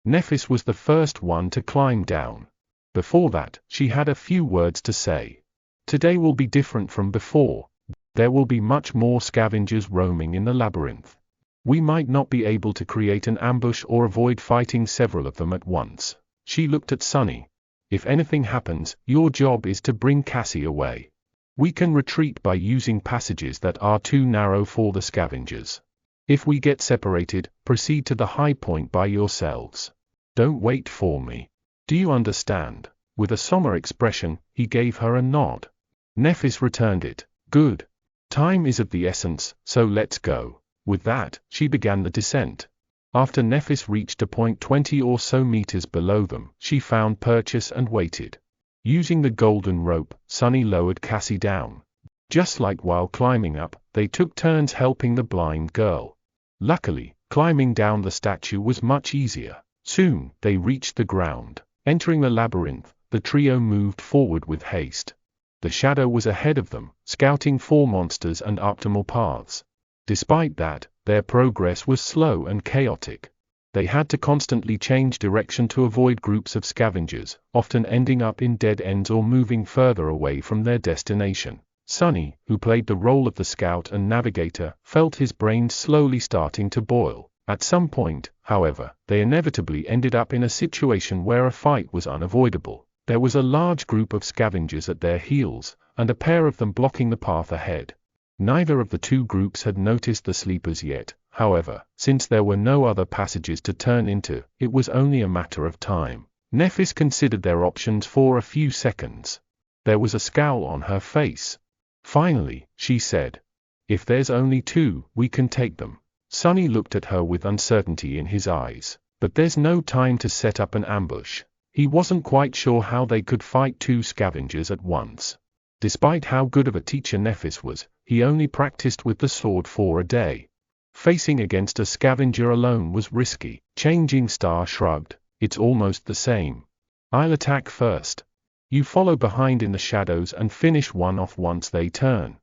Nephis was the first one to climb down. Before that, she had a few words to say. "Today will be different from before. There will be much more scavengers roaming in the labyrinth. We might not be able to create an ambush or avoid fighting several of them at once." She looked at Sunny. "If anything happens, your job is to bring Cassie away. We can retreat by using passages that are too narrow for the scavengers. If we get separated, proceed to the high point by yourselves. Don't wait for me. Do you understand?" With a somber expression, he gave her a nod. Nephis returned it. "Good. Time is of the essence, so let's go." With that, she began the descent. After Nephis reached a point 20 or so meters below them, she found purchase and waited. Using the golden rope, Sunny lowered Cassie down. Just like while climbing up, they took turns helping the blind girl. Luckily, climbing down the statue was much easier. Soon, they reached the ground. Entering the labyrinth, the trio moved forward with haste. The shadow was ahead of them, scouting for monsters and optimal paths. Despite that, their progress was slow and chaotic. They had to constantly change direction to avoid groups of scavengers, often ending up in dead ends or moving further away from their destination. Sunny, who played the role of the scout and navigator, felt his brain slowly starting to boil. At some point, however, they inevitably ended up in a situation where a fight was unavoidable. There was a large group of scavengers at their heels, and a pair of them blocking the path ahead. Neither of the two groups had noticed the sleepers yet. However, since there were no other passages to turn into, it was only a matter of time. Nephis considered their options for a few seconds. There was a scowl on her face. Finally, she said, "If there's only two, we can take them." Sunny looked at her with uncertainty in his eyes. "But there's no time to set up an ambush." He wasn't quite sure how they could fight two scavengers at once. Despite how good of a teacher Nephis was, he only practiced with the sword for a day. Facing against a scavenger alone was risky. Changing Star shrugged. "It's almost the same. I'll attack first. You follow behind in the shadows and finish one off once they turn.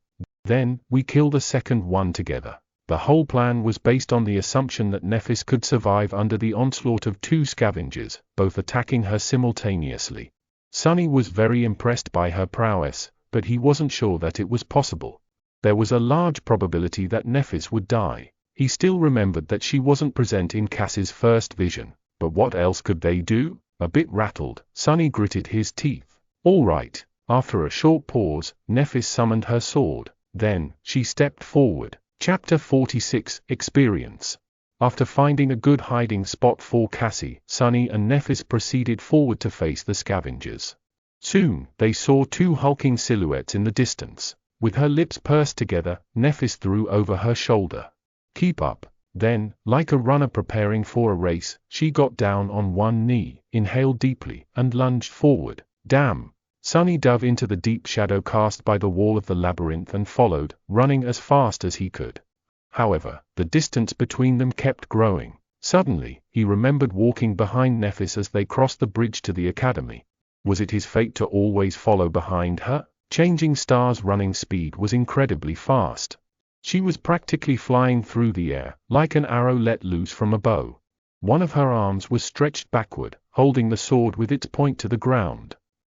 Then, we kill the second one together." The whole plan was based on the assumption that Nephis could survive under the onslaught of two scavengers, both attacking her simultaneously. Sonny was very impressed by her prowess, but he wasn't sure that it was possible. There was a large probability that Nephis would die. He still remembered that she wasn't present in Cass's first vision, but what else could they do? A bit rattled, Sonny gritted his teeth. All right. After a short pause, Nephis summoned her sword. Then, she stepped forward. Chapter 46, Experience. After finding a good hiding spot for Cassie, Sonny and Nephis proceeded forward to face the scavengers. Soon, they saw two hulking silhouettes in the distance. With her lips pursed together, Nephis threw over her shoulder. Keep up. Then, like a runner preparing for a race, she got down on one knee, inhaled deeply, and lunged forward. Damn! Sonny dove into the deep shadow cast by the wall of the labyrinth and followed, running as fast as he could. However, the distance between them kept growing. Suddenly, he remembered walking behind Nephis as they crossed the bridge to the academy. Was it his fate to always follow behind her? Changing Star's running speed was incredibly fast. She was practically flying through the air, like an arrow let loose from a bow. One of her arms was stretched backward, holding the sword with its point to the ground.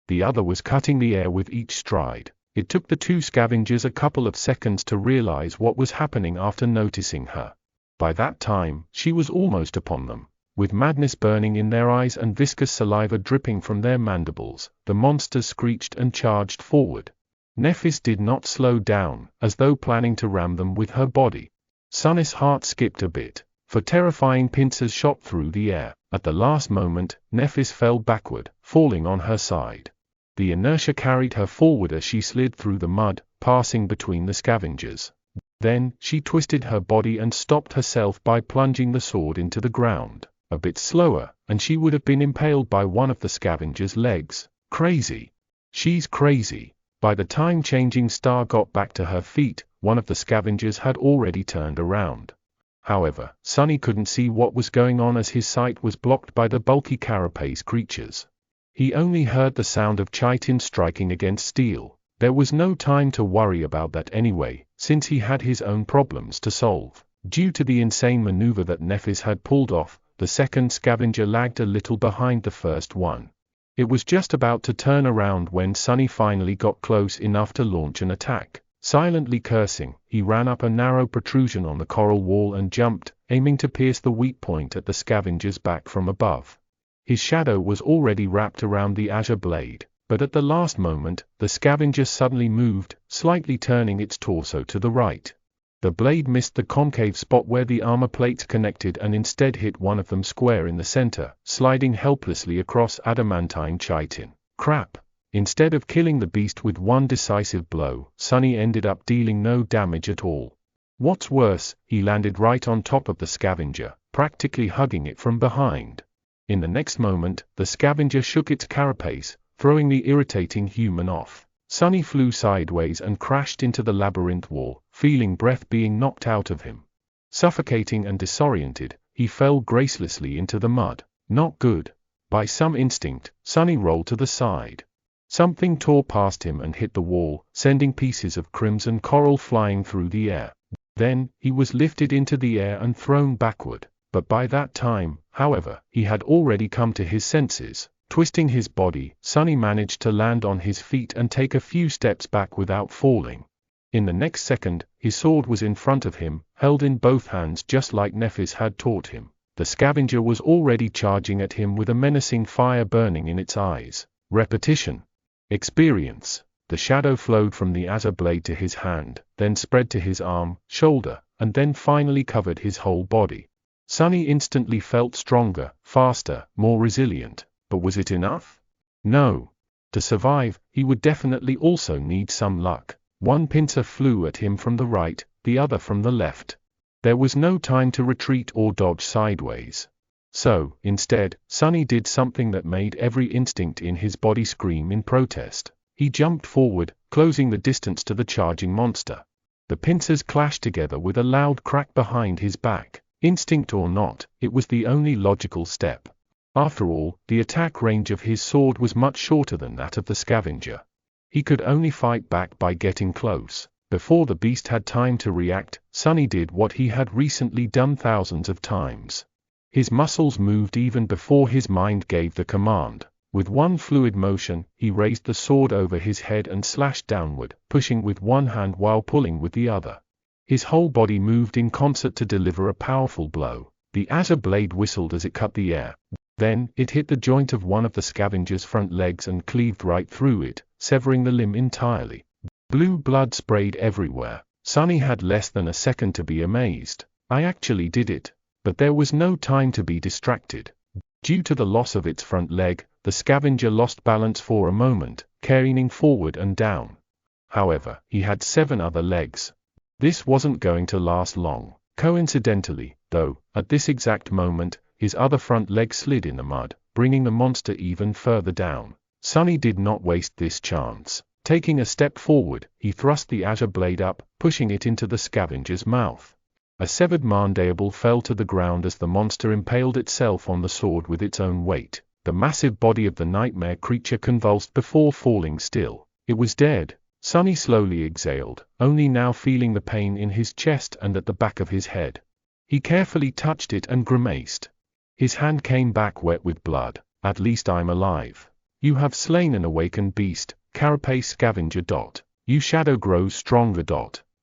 The other was cutting the air with each stride. It took the two scavengers a couple of seconds to realize what was happening after noticing her. By that time, she was almost upon them. With madness burning in their eyes and viscous saliva dripping from their mandibles, the monsters screeched and charged forward. Nephis did not slow down, as though planning to ram them with her body. Sonny's heart skipped a bit, for terrifying pincers shot through the air. At the last moment, Nephis fell backward, falling on her side. The inertia carried her forward as she slid through the mud, passing between the scavengers. Then, she twisted her body and stopped herself by plunging the sword into the ground. A bit slower, and she would have been impaled by one of the scavengers' legs. Crazy. She's crazy. By the time Changing Star got back to her feet, one of the scavengers had already turned around. However, Sonny couldn't see what was going on as his sight was blocked by the bulky carapace creatures. He only heard the sound of chitin striking against steel. There was no time to worry about that anyway, since he had his own problems to solve. Due to the insane maneuver that Nephis had pulled off, the second scavenger lagged a little behind the first one. It was just about to turn around when Sonny finally got close enough to launch an attack. Silently cursing, he ran up a narrow protrusion on the coral wall and jumped, aiming to pierce the weak point at the scavenger's back from above. His shadow was already wrapped around the azure blade, but at the last moment, the scavenger suddenly moved, slightly turning its torso to the right. The blade missed the concave spot where the armor plates connected and instead hit one of them square in the center, sliding helplessly across adamantine chitin. Crap! Instead of killing the beast with one decisive blow, Sonny ended up dealing no damage at all. What's worse, he landed right on top of the scavenger, practically hugging it from behind. In the next moment, the scavenger shook its carapace, throwing the irritating human off. Sonny flew sideways and crashed into the labyrinth wall, feeling breath being knocked out of him. Suffocating and disoriented, he fell gracelessly into the mud. Not good. By some instinct, Sonny rolled to the side. Something tore past him and hit the wall, sending pieces of crimson coral flying through the air. Then, he was lifted into the air and thrown backward. But by that time, however, he had already come to his senses. Twisting his body, Sonny managed to land on his feet and take a few steps back without falling. In the next second, his sword was in front of him, held in both hands just like Nephis had taught him. The scavenger was already charging at him with a menacing fire burning in its eyes. Repetition. Experience. The shadow flowed from the azure blade to his hand, then spread to his arm, shoulder, and then finally covered his whole body. Sonny instantly felt stronger, faster, more resilient. But was it enough? No. To survive, he would definitely also need some luck. One pincer flew at him from the right, the other from the left. There was no time to retreat or dodge sideways. So, instead, Sonny did something that made every instinct in his body scream in protest. He jumped forward, closing the distance to the charging monster. The pincers clashed together with a loud crack behind his back. Instinct or not, it was the only logical step. After all, the attack range of his sword was much shorter than that of the scavenger. He could only fight back by getting close. Before the beast had time to react, Sonny did what he had recently done thousands of times. His muscles moved even before his mind gave the command. With one fluid motion, he raised the sword over his head and slashed downward, pushing with one hand while pulling with the other. His whole body moved in concert to deliver a powerful blow. The azure blade whistled as it cut the air. Then, it hit the joint of one of the scavenger's front legs and cleaved right through it, severing the limb entirely. Blue blood sprayed everywhere. Sonny had less than a second to be amazed. I actually did it. But there was no time to be distracted. Due to the loss of its front leg, the scavenger lost balance for a moment, careening forward and down. However, he had 7 other legs. This wasn't going to last long. Coincidentally, though, at this exact moment, his other front leg slid in the mud, bringing the monster even further down. Sonny did not waste this chance. Taking a step forward, he thrust the azure blade up, pushing it into the scavenger's mouth. A severed mandible fell to the ground as the monster impaled itself on the sword with its own weight. The massive body of the nightmare creature convulsed before falling still. It was dead. Sonny slowly exhaled, only now feeling the pain in his chest and at the back of his head. He carefully touched it and grimaced. His hand came back wet with blood. At least I'm alive. You have slain an awakened beast, carapace scavenger. You shadow grows stronger.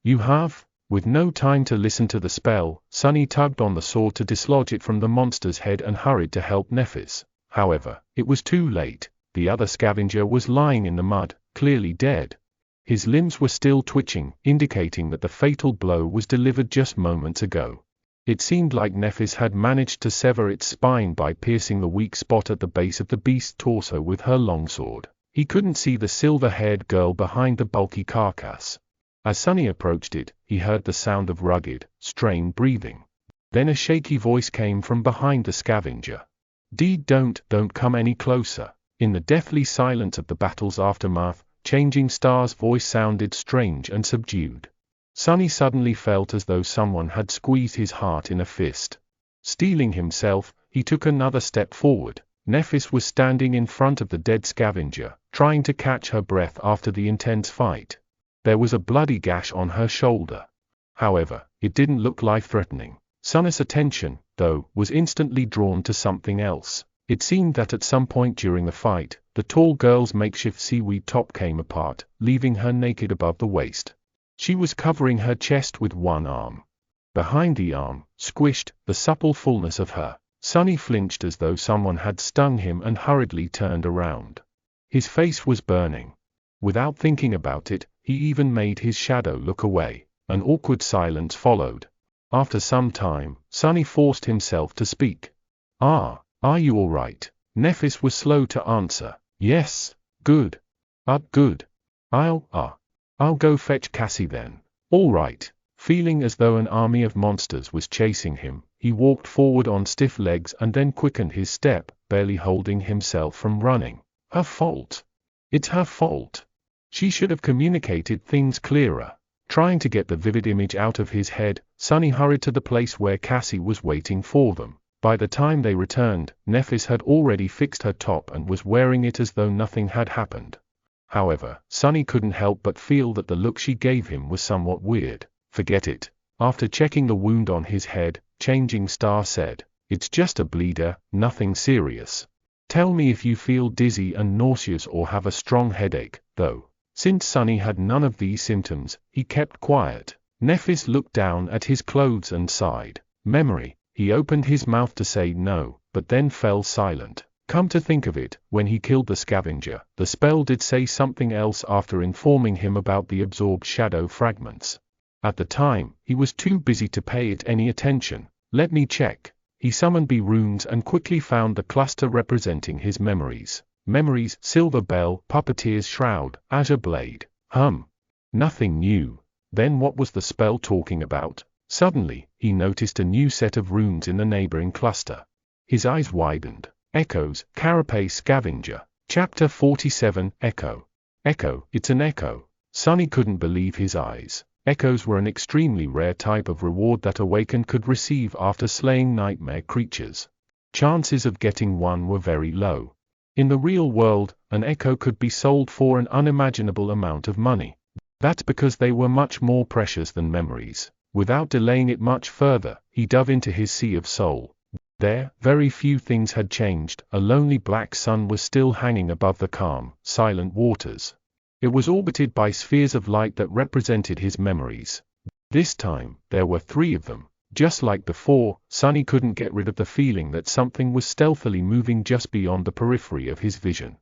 You have? With no time to listen to the spell, Sonny tugged on the sword to dislodge it from the monster's head and hurried to help Nephis. However, it was too late. The other scavenger was lying in the mud, clearly dead. His limbs were still twitching, indicating that the fatal blow was delivered just moments ago. It seemed like Nephis had managed to sever its spine by piercing the weak spot at the base of the beast's torso with her longsword. He couldn't see the silver-haired girl behind the bulky carcass. As Sonny approached it, he heard the sound of rugged, strained breathing. Then a shaky voice came from behind the scavenger. Don't come any closer." In the deathly silence of the battle's aftermath, Changing Star's voice sounded strange and subdued. Sonny suddenly felt as though someone had squeezed his heart in a fist. Steeling himself, he took another step forward. Nephis was standing in front of the dead scavenger, trying to catch her breath after the intense fight. There was a bloody gash on her shoulder. However, it didn't look life-threatening. Sonny's attention, though, was instantly drawn to something else. It seemed that at some point during the fight, the tall girl's makeshift seaweed top came apart, leaving her naked above the waist. She was covering her chest with one arm. Behind the arm, squished, the supple fullness of her. Sonny flinched as though someone had stung him and hurriedly turned around. His face was burning. Without thinking about it, he even made his shadow look away. An awkward silence followed. After some time, Sonny forced himself to speak. Are you all right? Nephis was slow to answer. Yes. Good. Good. I'll go fetch Cassie then. All right. Feeling as though an army of monsters was chasing him, he walked forward on stiff legs and then quickened his step, barely holding himself from running. Her fault. It's her fault. She should have communicated things clearer. Trying to get the vivid image out of his head, Sonny hurried to the place where Cassie was waiting for them. By the time they returned, Nephis had already fixed her top and was wearing it as though nothing had happened. However, Sonny couldn't help but feel that the look she gave him was somewhat weird. Forget it. After checking the wound on his head, Changing Star said, "It's just a bleeder, nothing serious. Tell me if you feel dizzy and nauseous or have a strong headache," though. Since Sonny had none of these symptoms, he kept quiet. Nephis looked down at his clothes and sighed. Memory. He opened his mouth to say no, but then fell silent. Come to think of it, when he killed the scavenger, the spell did say something else after informing him about the absorbed shadow fragments. At the time, he was too busy to pay it any attention. Let me check. He summoned B runes and quickly found the cluster representing his memories. Memories, Silver Bell, Puppeteer's Shroud, Azure Blade. Nothing new. Then what was the spell talking about? Suddenly, he noticed a new set of runes in the neighboring cluster. His eyes widened. Echoes, Carapace Scavenger. Chapter 47, Echo. Echo, it's an echo. Sonny couldn't believe his eyes. Echoes were an extremely rare type of reward that Awakened could receive after slaying nightmare creatures. Chances of getting one were very low. In the real world, an echo could be sold for an unimaginable amount of money. That's because they were much more precious than memories. Without delaying it much further, he dove into his sea of soul. There, very few things had changed. A lonely black sun was still hanging above the calm, silent waters. It was orbited by spheres of light that represented his memories. This time, there were 3 of them. Just like before, Sunny couldn't get rid of the feeling that something was stealthily moving just beyond the periphery of his vision.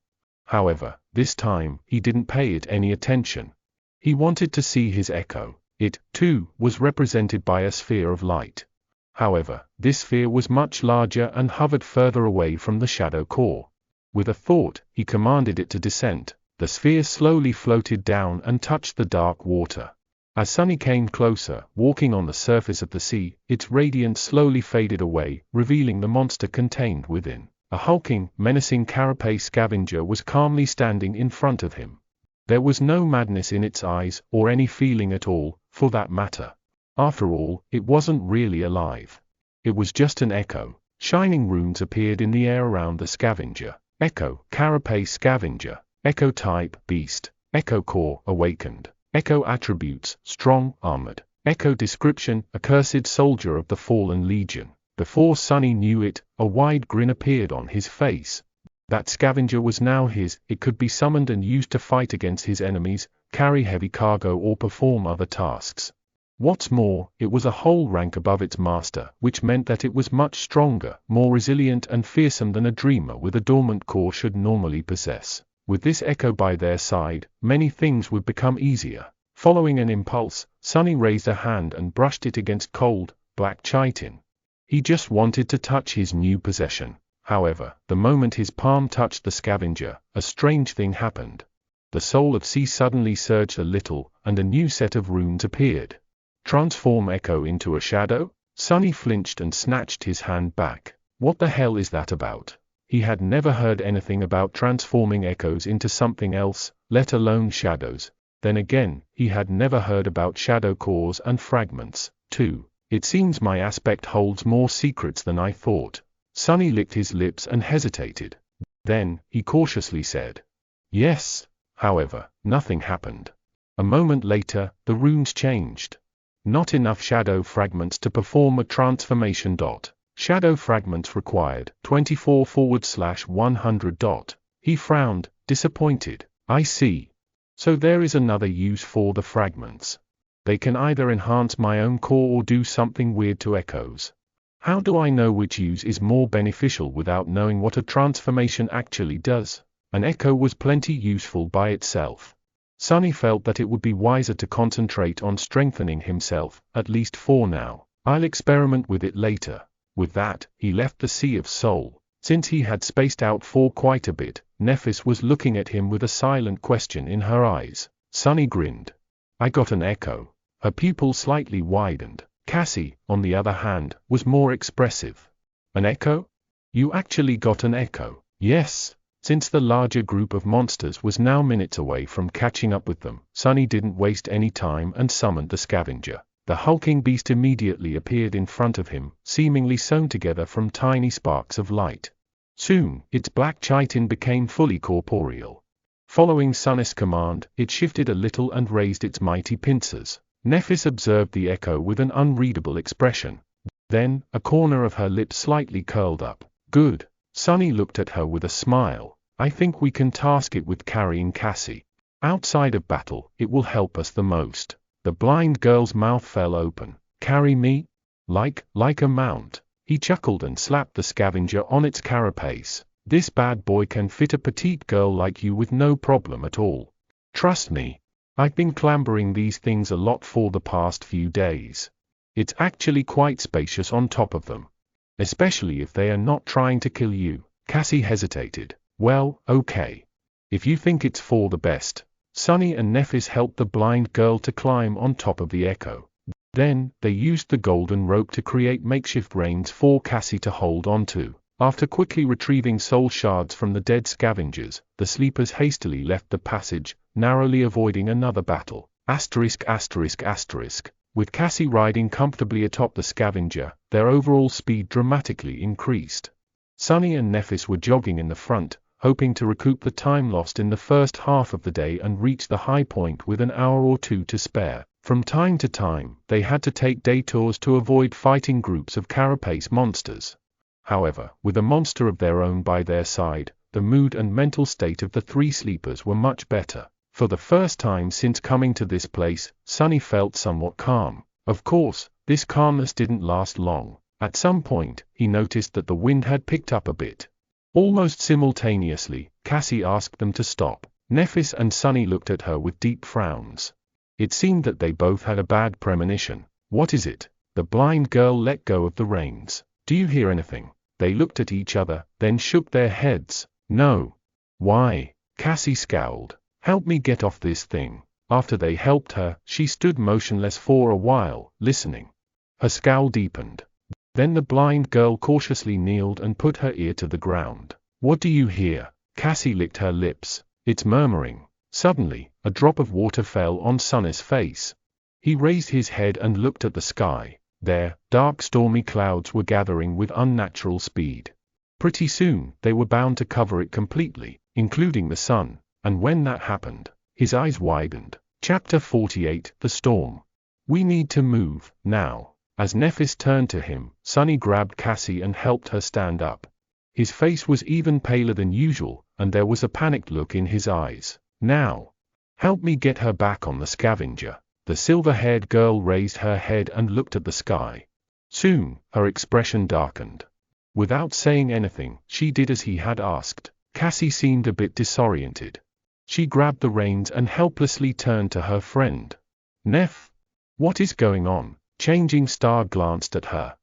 However, this time, he didn't pay it any attention. He wanted to see his echo. It, too, was represented by a sphere of light. However, this sphere was much larger and hovered further away from the shadow core. With a thought, he commanded it to descend. The sphere slowly floated down and touched the dark water. As Sunny came closer, walking on the surface of the sea, its radiance slowly faded away, revealing the monster contained within. A hulking, menacing carapace scavenger was calmly standing in front of him. There was no madness in its eyes, or any feeling at all, for that matter. After all, it wasn't really alive. It was just an echo. Shining runes appeared in the air around the scavenger. Echo, carapace scavenger. Echo type, beast. Echo core, awakened. Echo attributes, strong, armored. Echo description, accursed soldier of the fallen legion. Before Sunny knew it, a wide grin appeared on his face. That scavenger was now his. It could be summoned and used to fight against his enemies, carry heavy cargo or perform other tasks. What's more, it was a whole rank above its master, which meant that it was much stronger, more resilient and fearsome than a dreamer with a dormant core should normally possess. With this echo by their side, many things would become easier. Following an impulse, Sunny raised a hand and brushed it against cold, black chitin. He just wanted to touch his new possession. However, the moment his palm touched the scavenger, a strange thing happened. The soul of sea suddenly surged a little, and a new set of runes appeared. Transform echo into a shadow? Sunny flinched and snatched his hand back. What the hell is that about? He had never heard anything about transforming echoes into something else, let alone shadows. Then again, he had never heard about shadow cores and fragments, too. It seems my aspect holds more secrets than I thought. Sunny licked his lips and hesitated. Then, he cautiously said, "Yes." However, nothing happened. A moment later, the runes changed. Not enough shadow fragments to perform a transformation. Shadow fragments required, 24/100. He frowned, disappointed. I see. So there is another use for the fragments. They can either enhance my own core or do something weird to echoes. How do I know which use is more beneficial without knowing what a transformation actually does? An echo was plenty useful by itself. Sunny felt that it would be wiser to concentrate on strengthening himself, at least for now. I'll experiment with it later. With that, he left the Sea of Soul. Since he had spaced out for quite a bit, Nephis was looking at him with a silent question in her eyes. Sunny grinned. I got an echo. Her pupils slightly widened. Cassie, on the other hand, was more expressive. An echo? You actually got an echo? Yes. Since the larger group of monsters was now minutes away from catching up with them, Sunny didn't waste any time and summoned the scavenger. The hulking beast immediately appeared in front of him, seemingly sewn together from tiny sparks of light. Soon, its black chitin became fully corporeal. Following Sunny's command, it shifted a little and raised its mighty pincers. Nephis observed the echo with an unreadable expression. Then, a corner of her lips slightly curled up. Good. Sunny looked at her with a smile. I think we can task it with carrying Cassie. Outside of battle, it will help us the most. The blind girl's mouth fell open. Carry me? Like a mount. He chuckled and slapped the scavenger on its carapace. This bad boy can fit a petite girl like you with no problem at all. Trust me. I've been clambering these things a lot for the past few days. It's actually quite spacious on top of them. Especially if they are not trying to kill you. Cassie hesitated. Well, okay. If you think it's for the best. Sunny and Nephis helped the blind girl to climb on top of the echo. Then, they used the golden rope to create makeshift reins for Cassie to hold onto. After quickly retrieving soul shards from the dead scavengers, the sleepers hastily left the passage, narrowly avoiding another battle. With Cassie riding comfortably atop the scavenger, their overall speed dramatically increased. Sunny and Nephis were jogging in the front, hoping to recoup the time lost in the first half of the day and reach the high point with an hour or two to spare. From time to time, they had to take detours to avoid fighting groups of carapace monsters. However, with a monster of their own by their side, the mood and mental state of the three sleepers were much better. For the first time since coming to this place, Sonny felt somewhat calm. Of course, this calmness didn't last long. At some point, he noticed that the wind had picked up a bit. Almost simultaneously, Cassie asked them to stop. Nephis and Sonny looked at her with deep frowns. It seemed that they both had a bad premonition. What is it? The blind girl let go of the reins. Do you hear anything? They looked at each other, then shook their heads. No. Why? Cassie scowled. Help me get off this thing. After they helped her, she stood motionless for a while, listening. Her scowl deepened. Then the blind girl cautiously kneeled and put her ear to the ground. What do you hear? Cassie licked her lips. It's murmuring. Suddenly, a drop of water fell on Sonny's face. He raised his head and looked at the sky. There, dark stormy clouds were gathering with unnatural speed. Pretty soon, they were bound to cover it completely, including the sun, and when that happened, his eyes widened. Chapter 48, The Storm. We need to move, now. As Nephis turned to him, Sonny grabbed Cassie and helped her stand up. His face was even paler than usual, and there was a panicked look in his eyes. Now. Help me get her back on the scavenger. The silver-haired girl raised her head and looked at the sky. Soon, her expression darkened. Without saying anything, she did as he had asked. Cassie seemed a bit disoriented. She grabbed the reins and helplessly turned to her friend. Neph? What is going on? Changing Star glanced at her.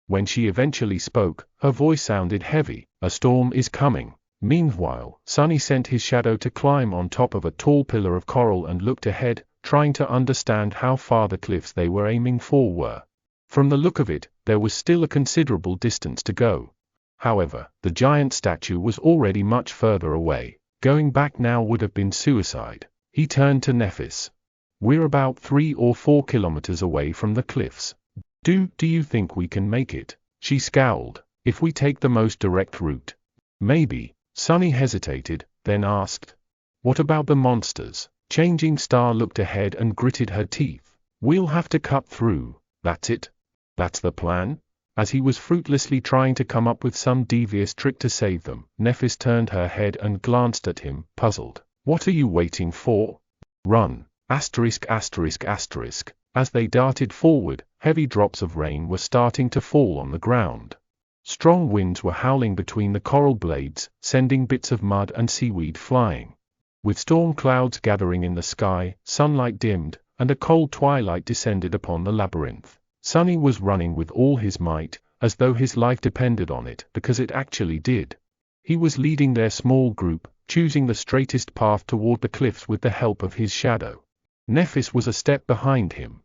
When she eventually spoke, her voice sounded heavy. A storm is coming. Meanwhile, Sonny sent his shadow to climb on top of a tall pillar of coral and looked ahead, trying to understand how far the cliffs they were aiming for were. From the look of it, there was still a considerable distance to go. However, the giant statue was already much further away. Going back now would have been suicide. He turned to Nephis. We're about 3 or 4 kilometers away from the cliffs. Do you think we can make it? She scowled. If we take the most direct route. Maybe. Sonny hesitated, then asked. What about the monsters? Changing Star looked ahead and gritted her teeth. We'll have to cut through. That's it? That's the plan? As he was fruitlessly trying to come up with some devious trick to save them, Nephis turned her head and glanced at him, puzzled. What are you waiting for? Run. As they darted forward, heavy drops of rain were starting to fall on the ground. Strong winds were howling between the coral blades, sending bits of mud and seaweed flying. With storm clouds gathering in the sky, sunlight dimmed, and a cold twilight descended upon the labyrinth. Sonny was running with all his might, as though his life depended on it, because it actually did. He was leading their small group, choosing the straightest path toward the cliffs with the help of his shadow. Nephis was a step behind him.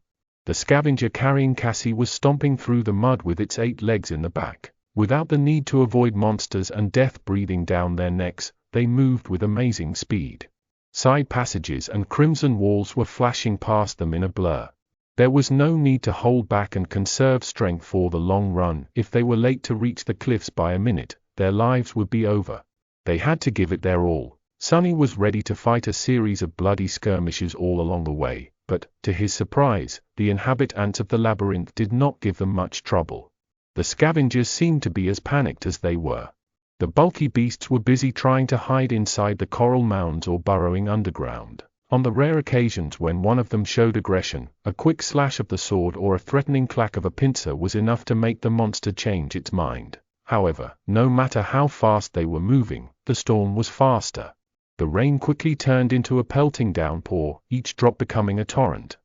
The scavenger carrying Cassie was stomping through the mud with its 8 legs in the back. Without the need to avoid monsters and death breathing down their necks, they moved with amazing speed. Side passages and crimson walls were flashing past them in a blur. There was no need to hold back and conserve strength for the long run. If they were late to reach the cliffs by a minute, their lives would be over. They had to give it their all. Sonny was ready to fight a series of bloody skirmishes all along the way, but, to his surprise, the inhabitants of the labyrinth did not give them much trouble. The scavengers seemed to be as panicked as they were. The bulky beasts were busy trying to hide inside the coral mounds or burrowing underground. On the rare occasions when one of them showed aggression, a quick slash of the sword or a threatening clack of a pincer was enough to make the monster change its mind. However, no matter how fast they were moving, the storm was faster. The rain quickly turned into a pelting downpour, each drop becoming a torrent.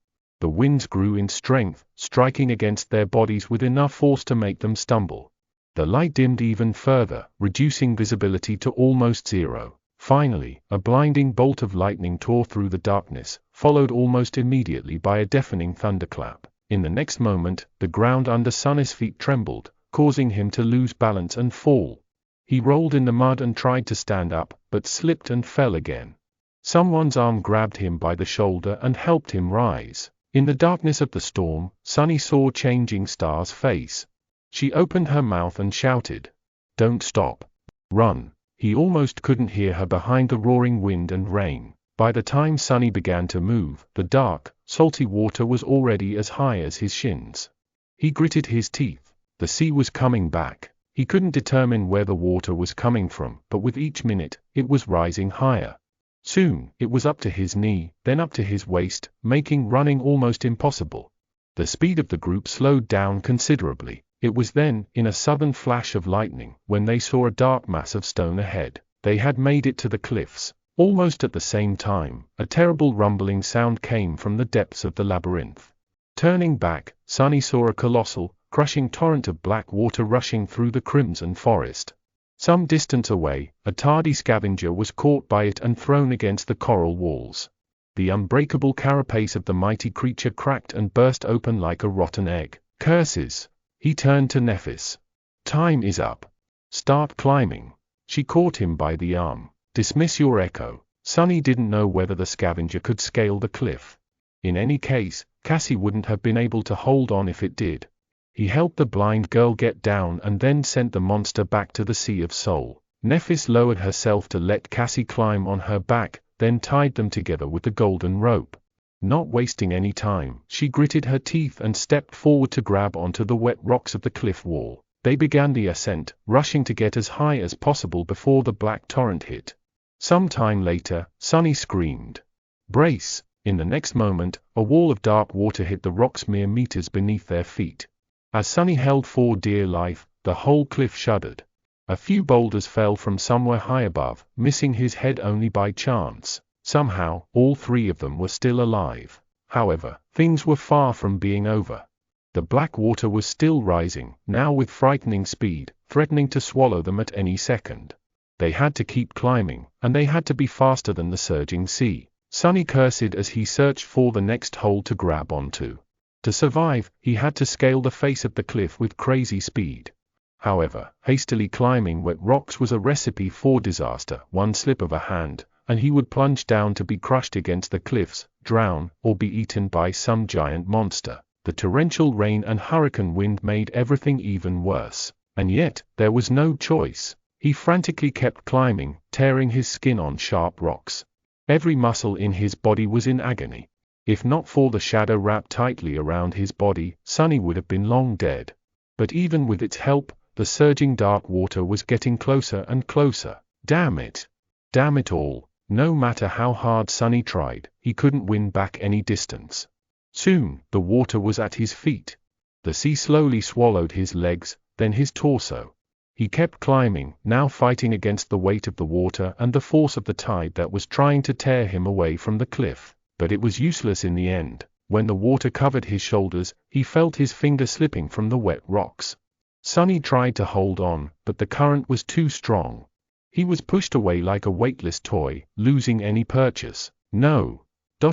The winds grew in strength, striking against their bodies with enough force to make them stumble. The light dimmed even further, reducing visibility to almost zero. Finally, a blinding bolt of lightning tore through the darkness, followed almost immediately by a deafening thunderclap. In the next moment, the ground under Sonny's feet trembled, causing him to lose balance and fall. He rolled in the mud and tried to stand up, but slipped and fell again. Someone's arm grabbed him by the shoulder and helped him rise. In the darkness of the storm, Sonny saw Changing Star's face. She opened her mouth and shouted, "Don't stop. Run." He almost couldn't hear her behind the roaring wind and rain. By the time Sonny began to move, the dark, salty water was already as high as his shins. He gritted his teeth. The sea was coming back. He couldn't determine where the water was coming from, but with each minute, it was rising higher. Soon, it was up to his knee, then up to his waist, making running almost impossible. The speed of the group slowed down considerably. It was then, in a sudden flash of lightning, when they saw a dark mass of stone ahead. They had made it to the cliffs. Almost at the same time, a terrible rumbling sound came from the depths of the labyrinth. Turning back, Sunny saw a colossal, crushing torrent of black water rushing through the crimson forest. Some distance away, a tardy scavenger was caught by it and thrown against the coral walls. The unbreakable carapace of the mighty creature cracked and burst open like a rotten egg. Curses! He turned to Nephis. Time is up. Start climbing. She caught him by the arm. Dismiss your echo. Sunny didn't know whether the scavenger could scale the cliff. In any case, Cassie wouldn't have been able to hold on if it did. He helped the blind girl get down and then sent the monster back to the Sea of Soul. Nephis lowered herself to let Cassie climb on her back, then tied them together with the golden rope. Not wasting any time, she gritted her teeth and stepped forward to grab onto the wet rocks of the cliff wall. They began the ascent, rushing to get as high as possible before the black torrent hit. Some time later, Sunny screamed, "Brace!" In the next moment, a wall of dark water hit the rocks mere meters beneath their feet. As Sunny held for dear life, the whole cliff shuddered. A few boulders fell from somewhere high above, missing his head only by chance. Somehow, all three of them were still alive. However, things were far from being over. The black water was still rising, now with frightening speed, threatening to swallow them at any second. They had to keep climbing, and they had to be faster than the surging sea. Sunny cursed as he searched for the next hole to grab onto. To survive, he had to scale the face of the cliff with crazy speed. However, hastily climbing wet rocks was a recipe for disaster. One slip of a hand, and he would plunge down to be crushed against the cliffs, drown, or be eaten by some giant monster. The torrential rain and hurricane wind made everything even worse. And yet, there was no choice. He frantically kept climbing, tearing his skin on sharp rocks. Every muscle in his body was in agony. If not for the shadow wrapped tightly around his body, Sunny would have been long dead. But even with its help, the surging dark water was getting closer and closer. Damn it! Damn it all! No matter how hard Sunny tried, he couldn't win back any distance. Soon, the water was at his feet. The sea slowly swallowed his legs, then his torso. He kept climbing, now fighting against the weight of the water and the force of the tide that was trying to tear him away from the cliff. But it was useless in the end. When the water covered his shoulders, he felt his finger slipping from the wet rocks. Sunny tried to hold on, but the current was too strong. He was pushed away like a weightless toy, losing any purchase. No!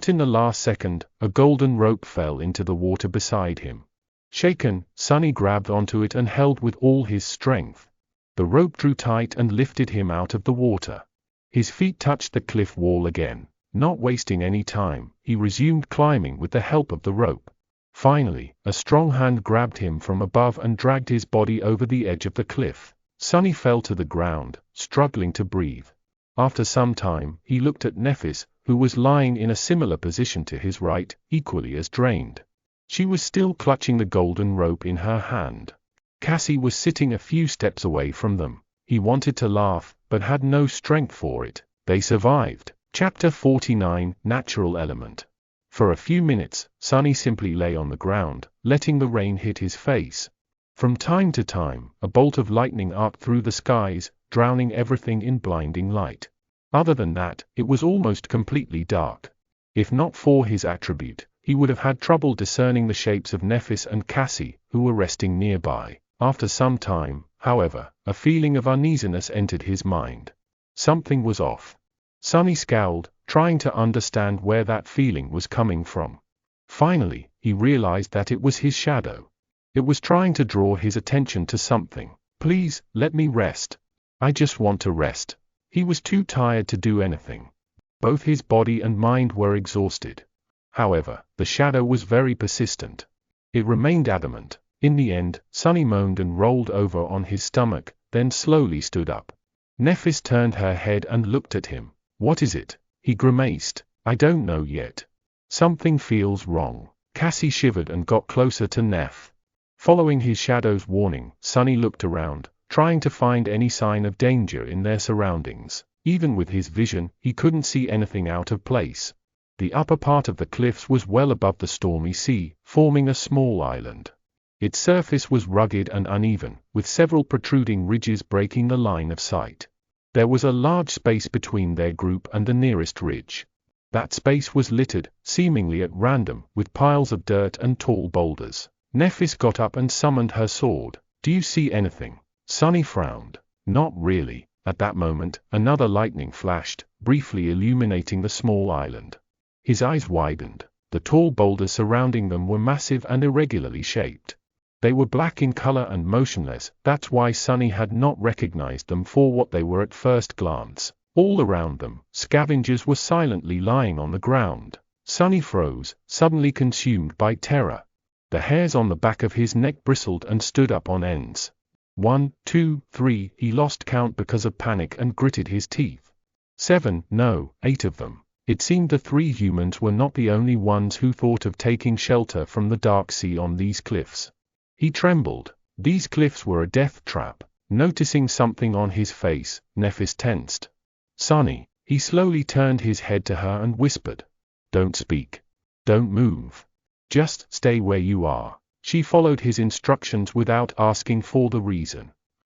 In the last second, a golden rope fell into the water beside him. Shaken, Sunny grabbed onto it and held with all his strength. The rope drew tight and lifted him out of the water. His feet touched the cliff wall again. Not wasting any time, he resumed climbing with the help of the rope. Finally, a strong hand grabbed him from above and dragged his body over the edge of the cliff. Sunny fell to the ground, struggling to breathe. After some time, he looked at Nephis, who was lying in a similar position to his right, equally as drained. She was still clutching the golden rope in her hand. Cassie was sitting a few steps away from them. He wanted to laugh, but had no strength for it. They survived. Chapter 49, Natural Element. For a few minutes, Sunny simply lay on the ground, letting the rain hit his face. From time to time, a bolt of lightning arced through the skies, drowning everything in blinding light. Other than that, it was almost completely dark. If not for his attribute, he would have had trouble discerning the shapes of Nephis and Cassie, who were resting nearby. After some time, however, a feeling of uneasiness entered his mind. Something was off. Sunny scowled, trying to understand where that feeling was coming from. Finally, he realized that it was his shadow. It was trying to draw his attention to something. "Please, let me rest. I just want to rest." He was too tired to do anything. Both his body and mind were exhausted. However, the shadow was very persistent. It remained adamant. In the end, Sunny moaned and rolled over on his stomach, then slowly stood up. Nephis turned her head and looked at him. "What is it?" He grimaced. "I don't know yet. Something feels wrong." Cassie shivered and got closer to Neph. Following his shadow's warning, Sunny looked around, trying to find any sign of danger in their surroundings. Even with his vision, he couldn't see anything out of place. The upper part of the cliffs was well above the stormy sea, forming a small island. Its surface was rugged and uneven, with several protruding ridges breaking the line of sight. There was a large space between their group and the nearest ridge. That space was littered, seemingly at random, with piles of dirt and tall boulders. Nephis got up and summoned her sword. "Do you see anything?" Sunny frowned. "Not really." At that moment, another lightning flashed, briefly illuminating the small island. His eyes widened. The tall boulders surrounding them were massive and irregularly shaped. They were black in color and motionless. That's why Sunny had not recognized them for what they were at first glance. All around them, scavengers were silently lying on the ground. Sunny froze, suddenly consumed by terror. The hairs on the back of his neck bristled and stood up on ends. 1, 2, 3, he lost count because of panic and gritted his teeth. 7, no, 8 of them. It seemed the 3 humans were not the only ones who thought of taking shelter from the dark sea on these cliffs. He trembled. These cliffs were a death trap. Noticing something on his face, Nephis tensed. "Sunny." He slowly turned his head to her and whispered. "Don't speak. Don't move. Just stay where you are." She followed his instructions without asking for the reason.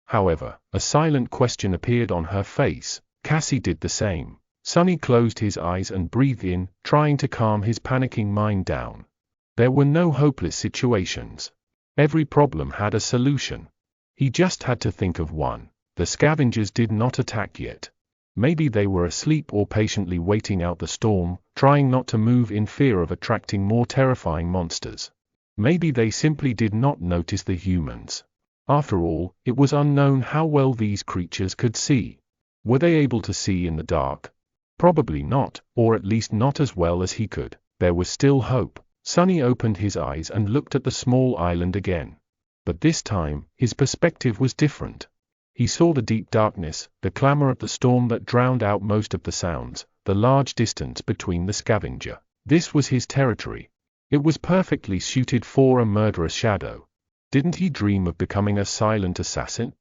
However, a silent question appeared on her face. Cassie did the same. Sunny closed his eyes and breathed in, trying to calm his panicking mind down. There were no hopeless situations. Every problem had a solution. He just had to think of one. The scavengers did not attack yet. Maybe they were asleep or patiently waiting out the storm, trying not to move in fear of attracting more terrifying monsters. Maybe they simply did not notice the humans. After all, it was unknown how well these creatures could see. Were they able to see in the dark? Probably not, or at least not as well as he could. There was still hope. Sunny opened his eyes and looked at the small island again. But this time, his perspective was different. He saw the deep darkness, the clamor of the storm that drowned out most of the sounds, the large distance between the scavenger. This was his territory. It was perfectly suited for a murderous shadow. Didn't he dream of becoming a silent assassin?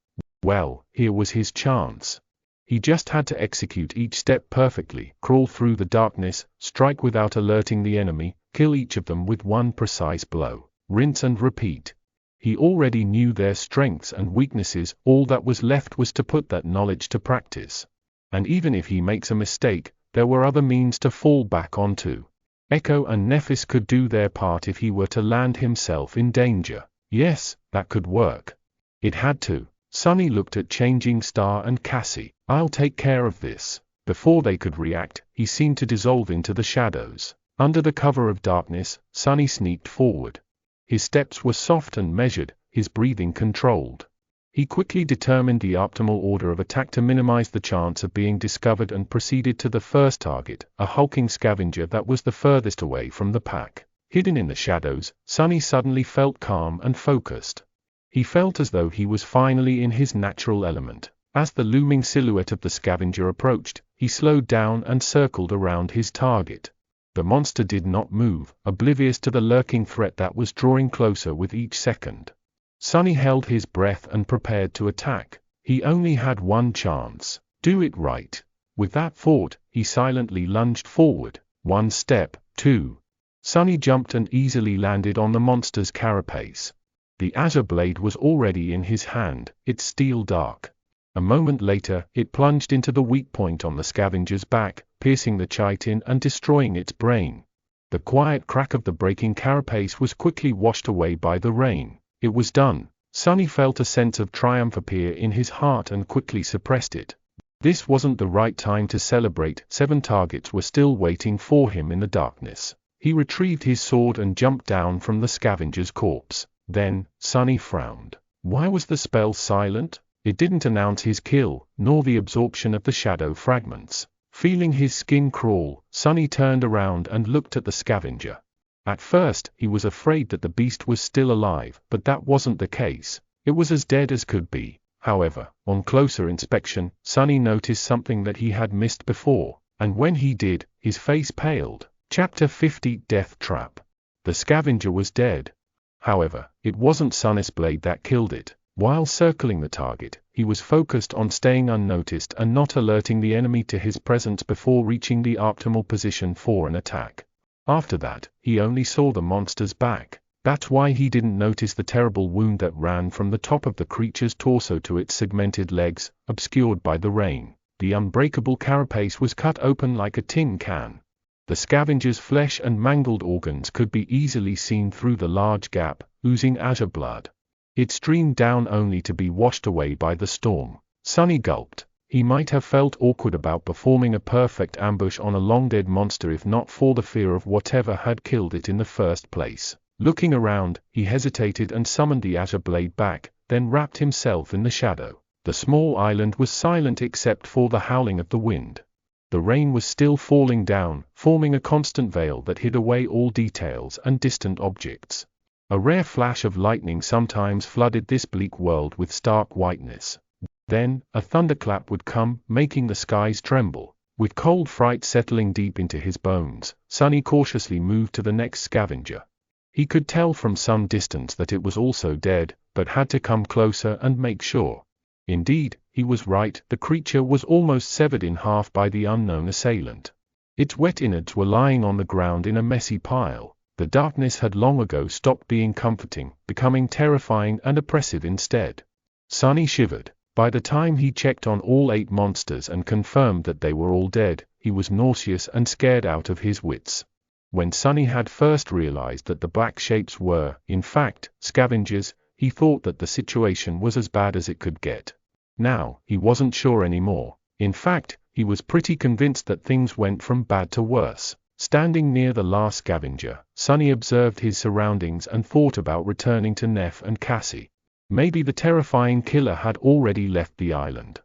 Well, here was his chance. He just had to execute each step perfectly, crawl through the darkness, strike without alerting the enemy, kill each of them with one precise blow, rinse and repeat. He already knew their strengths and weaknesses. All that was left was to put that knowledge to practice. And even if he makes a mistake, there were other means to fall back onto. Echo and Nephis could do their part if he were to land himself in danger. Yes, that could work. It had to. Sunny looked at Changing Star and Cassie. "I'll take care of this." Before they could react, he seemed to dissolve into the shadows. Under the cover of darkness, Sunny sneaked forward. His steps were soft and measured, his breathing controlled. He quickly determined the optimal order of attack to minimize the chance of being discovered and proceeded to the first target, a hulking scavenger that was the furthest away from the pack. Hidden in the shadows, Sunny suddenly felt calm and focused. He felt as though he was finally in his natural element. As the looming silhouette of the scavenger approached, he slowed down and circled around his target. The monster did not move, oblivious to the lurking threat that was drawing closer with each second. Sunny held his breath and prepared to attack. He only had one chance. Do it right. With that thought, he silently lunged forward. 1 step, 2. Sunny jumped and easily landed on the monster's carapace. The azure blade was already in his hand, its steel dark. A moment later, it plunged into the weak point on the scavenger's back, piercing the chitin and destroying its brain. The quiet crack of the breaking carapace was quickly washed away by the rain. It was done. Sunny felt a sense of triumph appear in his heart and quickly suppressed it. This wasn't the right time to celebrate. 7 targets were still waiting for him in the darkness. He retrieved his sword and jumped down from the scavenger's corpse. Then, Sunny frowned. Why was the spell silent? It didn't announce his kill, nor the absorption of the shadow fragments. Feeling his skin crawl, Sunny turned around and looked at the scavenger. At first, he was afraid that the beast was still alive, but that wasn't the case. It was as dead as could be. However, on closer inspection, Sunny noticed something that he had missed before, and when he did, his face paled. Chapter 50 Death Trap. The scavenger was dead. However, it wasn't Sunny's blade that killed it. While circling the target, he was focused on staying unnoticed and not alerting the enemy to his presence before reaching the optimal position for an attack. After that, he only saw the monster's back. That's why he didn't notice the terrible wound that ran from the top of the creature's torso to its segmented legs, obscured by the rain. The unbreakable carapace was cut open like a tin can. The scavenger's flesh and mangled organs could be easily seen through the large gap, oozing azure blood. It streamed down only to be washed away by the storm. Sonny gulped. He might have felt awkward about performing a perfect ambush on a long-dead monster if not for the fear of whatever had killed it in the first place. Looking around, he hesitated and summoned the azure blade back, then wrapped himself in the shadow. The small island was silent except for the howling of the wind. The rain was still falling down, forming a constant veil that hid away all details and distant objects. A rare flash of lightning sometimes flooded this bleak world with stark whiteness. Then, a thunderclap would come, making the skies tremble. With cold fright settling deep into his bones, Sonny cautiously moved to the next scavenger. He could tell from some distance that it was also dead, but had to come closer and make sure. Indeed, he was right, the creature was almost severed in half by the unknown assailant. Its wet innards were lying on the ground in a messy pile. The darkness had long ago stopped being comforting, becoming terrifying and oppressive instead. Sonny shivered. By the time he checked on all 8 monsters and confirmed that they were all dead, he was nauseous and scared out of his wits. When Sonny had first realized that the black shapes were, in fact, scavengers, he thought that the situation was as bad as it could get. Now, he wasn't sure anymore. In fact, he was pretty convinced that things went from bad to worse. Standing near the last scavenger, Sonny observed his surroundings and thought about returning to Neff and Cassie. Maybe the terrifying killer had already left the island.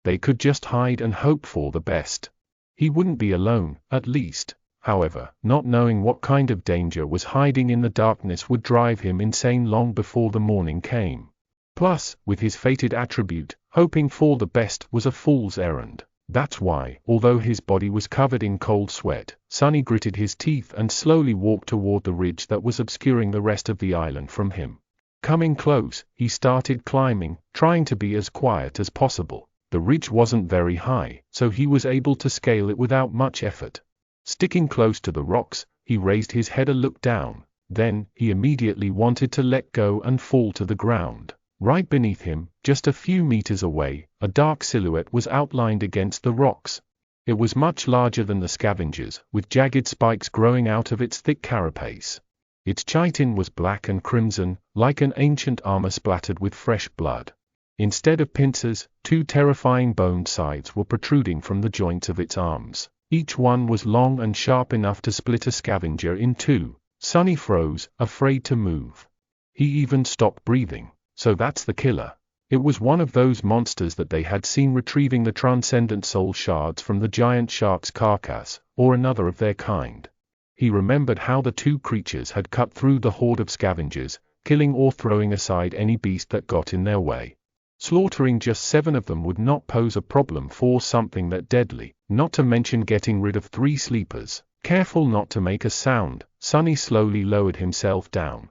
They could just hide and hope for the best. He wouldn't be alone, at least. However, not knowing what kind of danger was hiding in the darkness would drive him insane long before the morning came. Plus, with his fated attribute, hoping for the best was a fool's errand. That's why, although his body was covered in cold sweat, Sonny gritted his teeth and slowly walked toward the ridge that was obscuring the rest of the island from him. Coming close, he started climbing, trying to be as quiet as possible. The ridge wasn't very high, so he was able to scale it without much effort. Sticking close to the rocks, he raised his head and looked down. Then, he immediately wanted to let go and fall to the ground. Right beneath him, just a few meters away, a dark silhouette was outlined against the rocks. It was much larger than the scavengers, with jagged spikes growing out of its thick carapace. Its chitin was black and crimson, like an ancient armor splattered with fresh blood. Instead of pincers, 2 terrifying boned sides were protruding from the joints of its arms. Each one was long and sharp enough to split a scavenger in 2. Sonny froze, afraid to move. He even stopped breathing. So that's the killer. It was one of those monsters that they had seen retrieving the transcendent soul shards from the giant shark's carcass, or another of their kind. He remembered how the 2 creatures had cut through the horde of scavengers, killing or throwing aside any beast that got in their way. Slaughtering just 7 of them would not pose a problem for something that deadly, not to mention getting rid of 3 sleepers. Careful not to make a sound, Sonny slowly lowered himself down.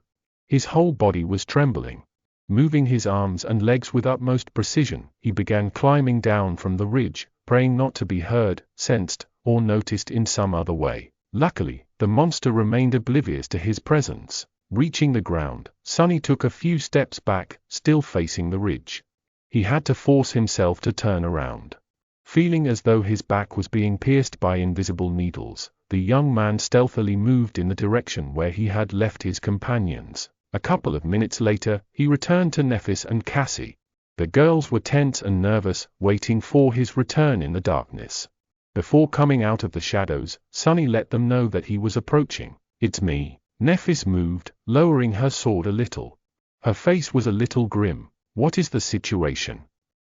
His whole body was trembling. Moving his arms and legs with utmost precision, he began climbing down from the ridge, praying not to be heard, sensed, or noticed in some other way. Luckily, the monster remained oblivious to his presence. Reaching the ground, Sonny took a few steps back, still facing the ridge. He had to force himself to turn around. Feeling as though his back was being pierced by invisible needles, the young man stealthily moved in the direction where he had left his companions. A couple of minutes later, he returned to Nephis and Cassie. The girls were tense and nervous, waiting for his return in the darkness. Before coming out of the shadows, Sonny let them know that he was approaching. "It's me." Nephis moved, lowering her sword a little. Her face was a little grim. "What is the situation?"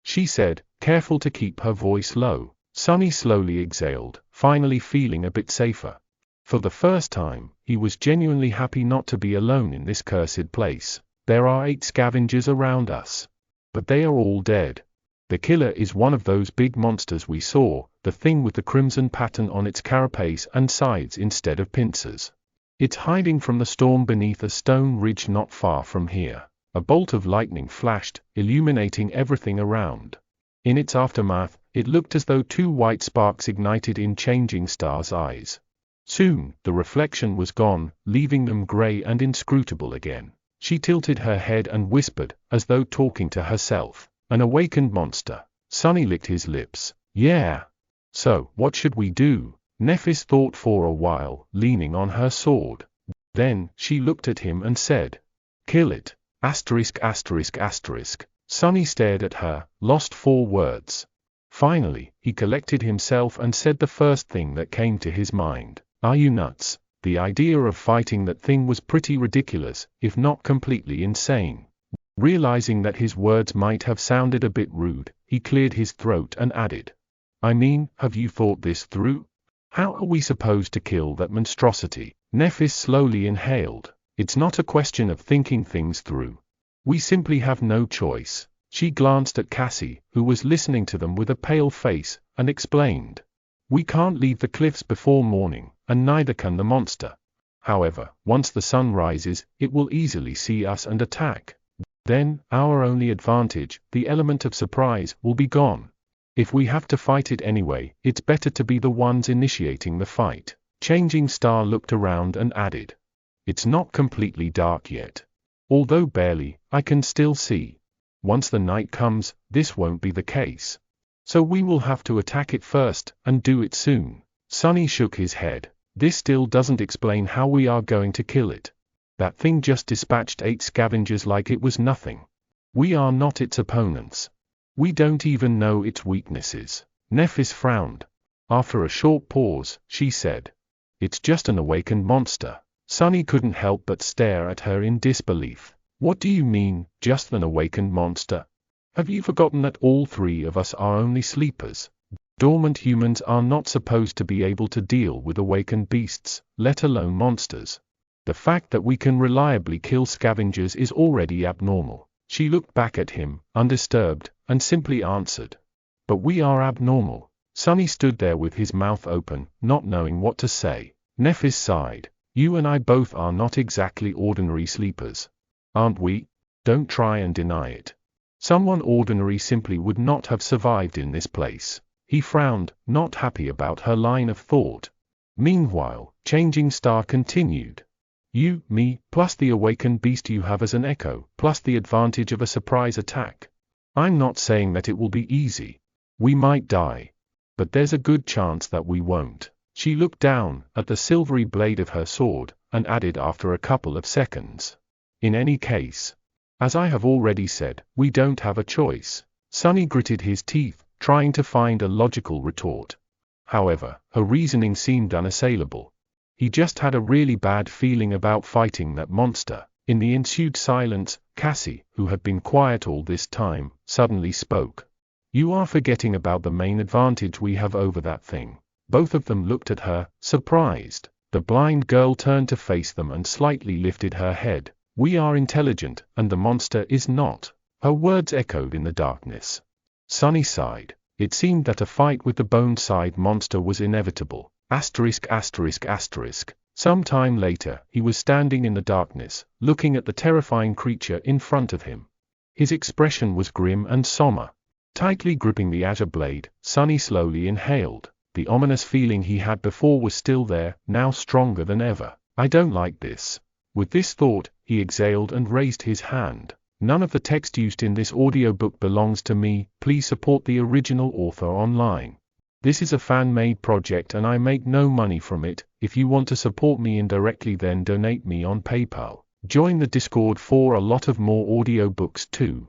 she said, careful to keep her voice low. Sonny slowly exhaled, finally feeling a bit safer. For the first time, he was genuinely happy not to be alone in this cursed place. "There are 8 scavengers around us. But they are all dead. The killer is one of those big monsters we saw, the thing with the crimson pattern on its carapace and sides instead of pincers. It's hiding from the storm beneath a stone ridge not far from here." A bolt of lightning flashed, illuminating everything around. In its aftermath, it looked as though two white sparks ignited in Changing Star's eyes. Soon, the reflection was gone, leaving them gray and inscrutable again. She tilted her head and whispered, as though talking to herself, "An awakened monster." Sunny licked his lips. "Yeah. So, what should we do?" Nephis thought for a while, leaning on her sword. Then, she looked at him and said, "Kill it." ******. Sunny stared at her, lost for words. Finally, he collected himself and said the first thing that came to his mind. "Are you nuts?" The idea of fighting that thing was pretty ridiculous, if not completely insane. Realizing that his words might have sounded a bit rude, he cleared his throat and added, "I mean, have you thought this through? How are we supposed to kill that monstrosity?" Nephis slowly inhaled. "It's not a question of thinking things through. We simply have no choice." She glanced at Cassie, who was listening to them with a pale face, and explained, "We can't leave the cliffs before morning, and neither can the monster. However, once the sun rises, it will easily see us and attack. Then, our only advantage, the element of surprise, will be gone. If we have to fight it anyway, it's better to be the ones initiating the fight." Changing Star looked around and added, "It's not completely dark yet. Although barely, I can still see. Once the night comes, this won't be the case. So we will have to attack it first, and do it soon." Sunny shook his head. "This still doesn't explain how we are going to kill it. That thing just dispatched 8 scavengers like it was nothing. We are not its opponents. We don't even know its weaknesses." Nephis frowned. After a short pause, she said, "It's just an awakened monster." Sunny couldn't help but stare at her in disbelief. "What do you mean, just an awakened monster? Have you forgotten that all 3 of us are only sleepers? Dormant humans are not supposed to be able to deal with awakened beasts, let alone monsters. The fact that we can reliably kill scavengers is already abnormal." She looked back at him, undisturbed, and simply answered, "But we are abnormal." Sunny stood there with his mouth open, not knowing what to say. Nephis sighed. "You and I both are not exactly ordinary sleepers. Aren't we? Don't try and deny it. Someone ordinary simply would not have survived in this place." He frowned, not happy about her line of thought. Meanwhile, Changing Star continued. "You, me, plus the awakened beast you have as an echo, plus the advantage of a surprise attack. I'm not saying that it will be easy. We might die. But there's a good chance that we won't." She looked down at the silvery blade of her sword, and added after a couple of seconds, "In any case, as I have already said, we don't have a choice." Sunny gritted his teeth, trying to find a logical retort. However, her reasoning seemed unassailable. He just had a really bad feeling about fighting that monster. In the ensued silence, Cassie, who had been quiet all this time, suddenly spoke. "You are forgetting about the main advantage we have over that thing." Both of them looked at her, surprised. The blind girl turned to face them and slightly lifted her head. "We are intelligent, and the monster is not." Her words echoed in the darkness. Sunny sighed. It seemed that a fight with the bone-side monster was inevitable. *****. Some time later, he was standing in the darkness, looking at the terrifying creature in front of him. His expression was grim and somber. Tightly gripping the azure blade, Sunny slowly inhaled. The ominous feeling he had before was still there, now stronger than ever. "I don't like this." With this thought, he exhaled and raised his hand. None of the text used in this audiobook belongs to me. Please support the original author online. This is a fan-made project and I make no money from it. If you want to support me indirectly, then donate me on PayPal. Join the Discord for a lot of more audiobooks too.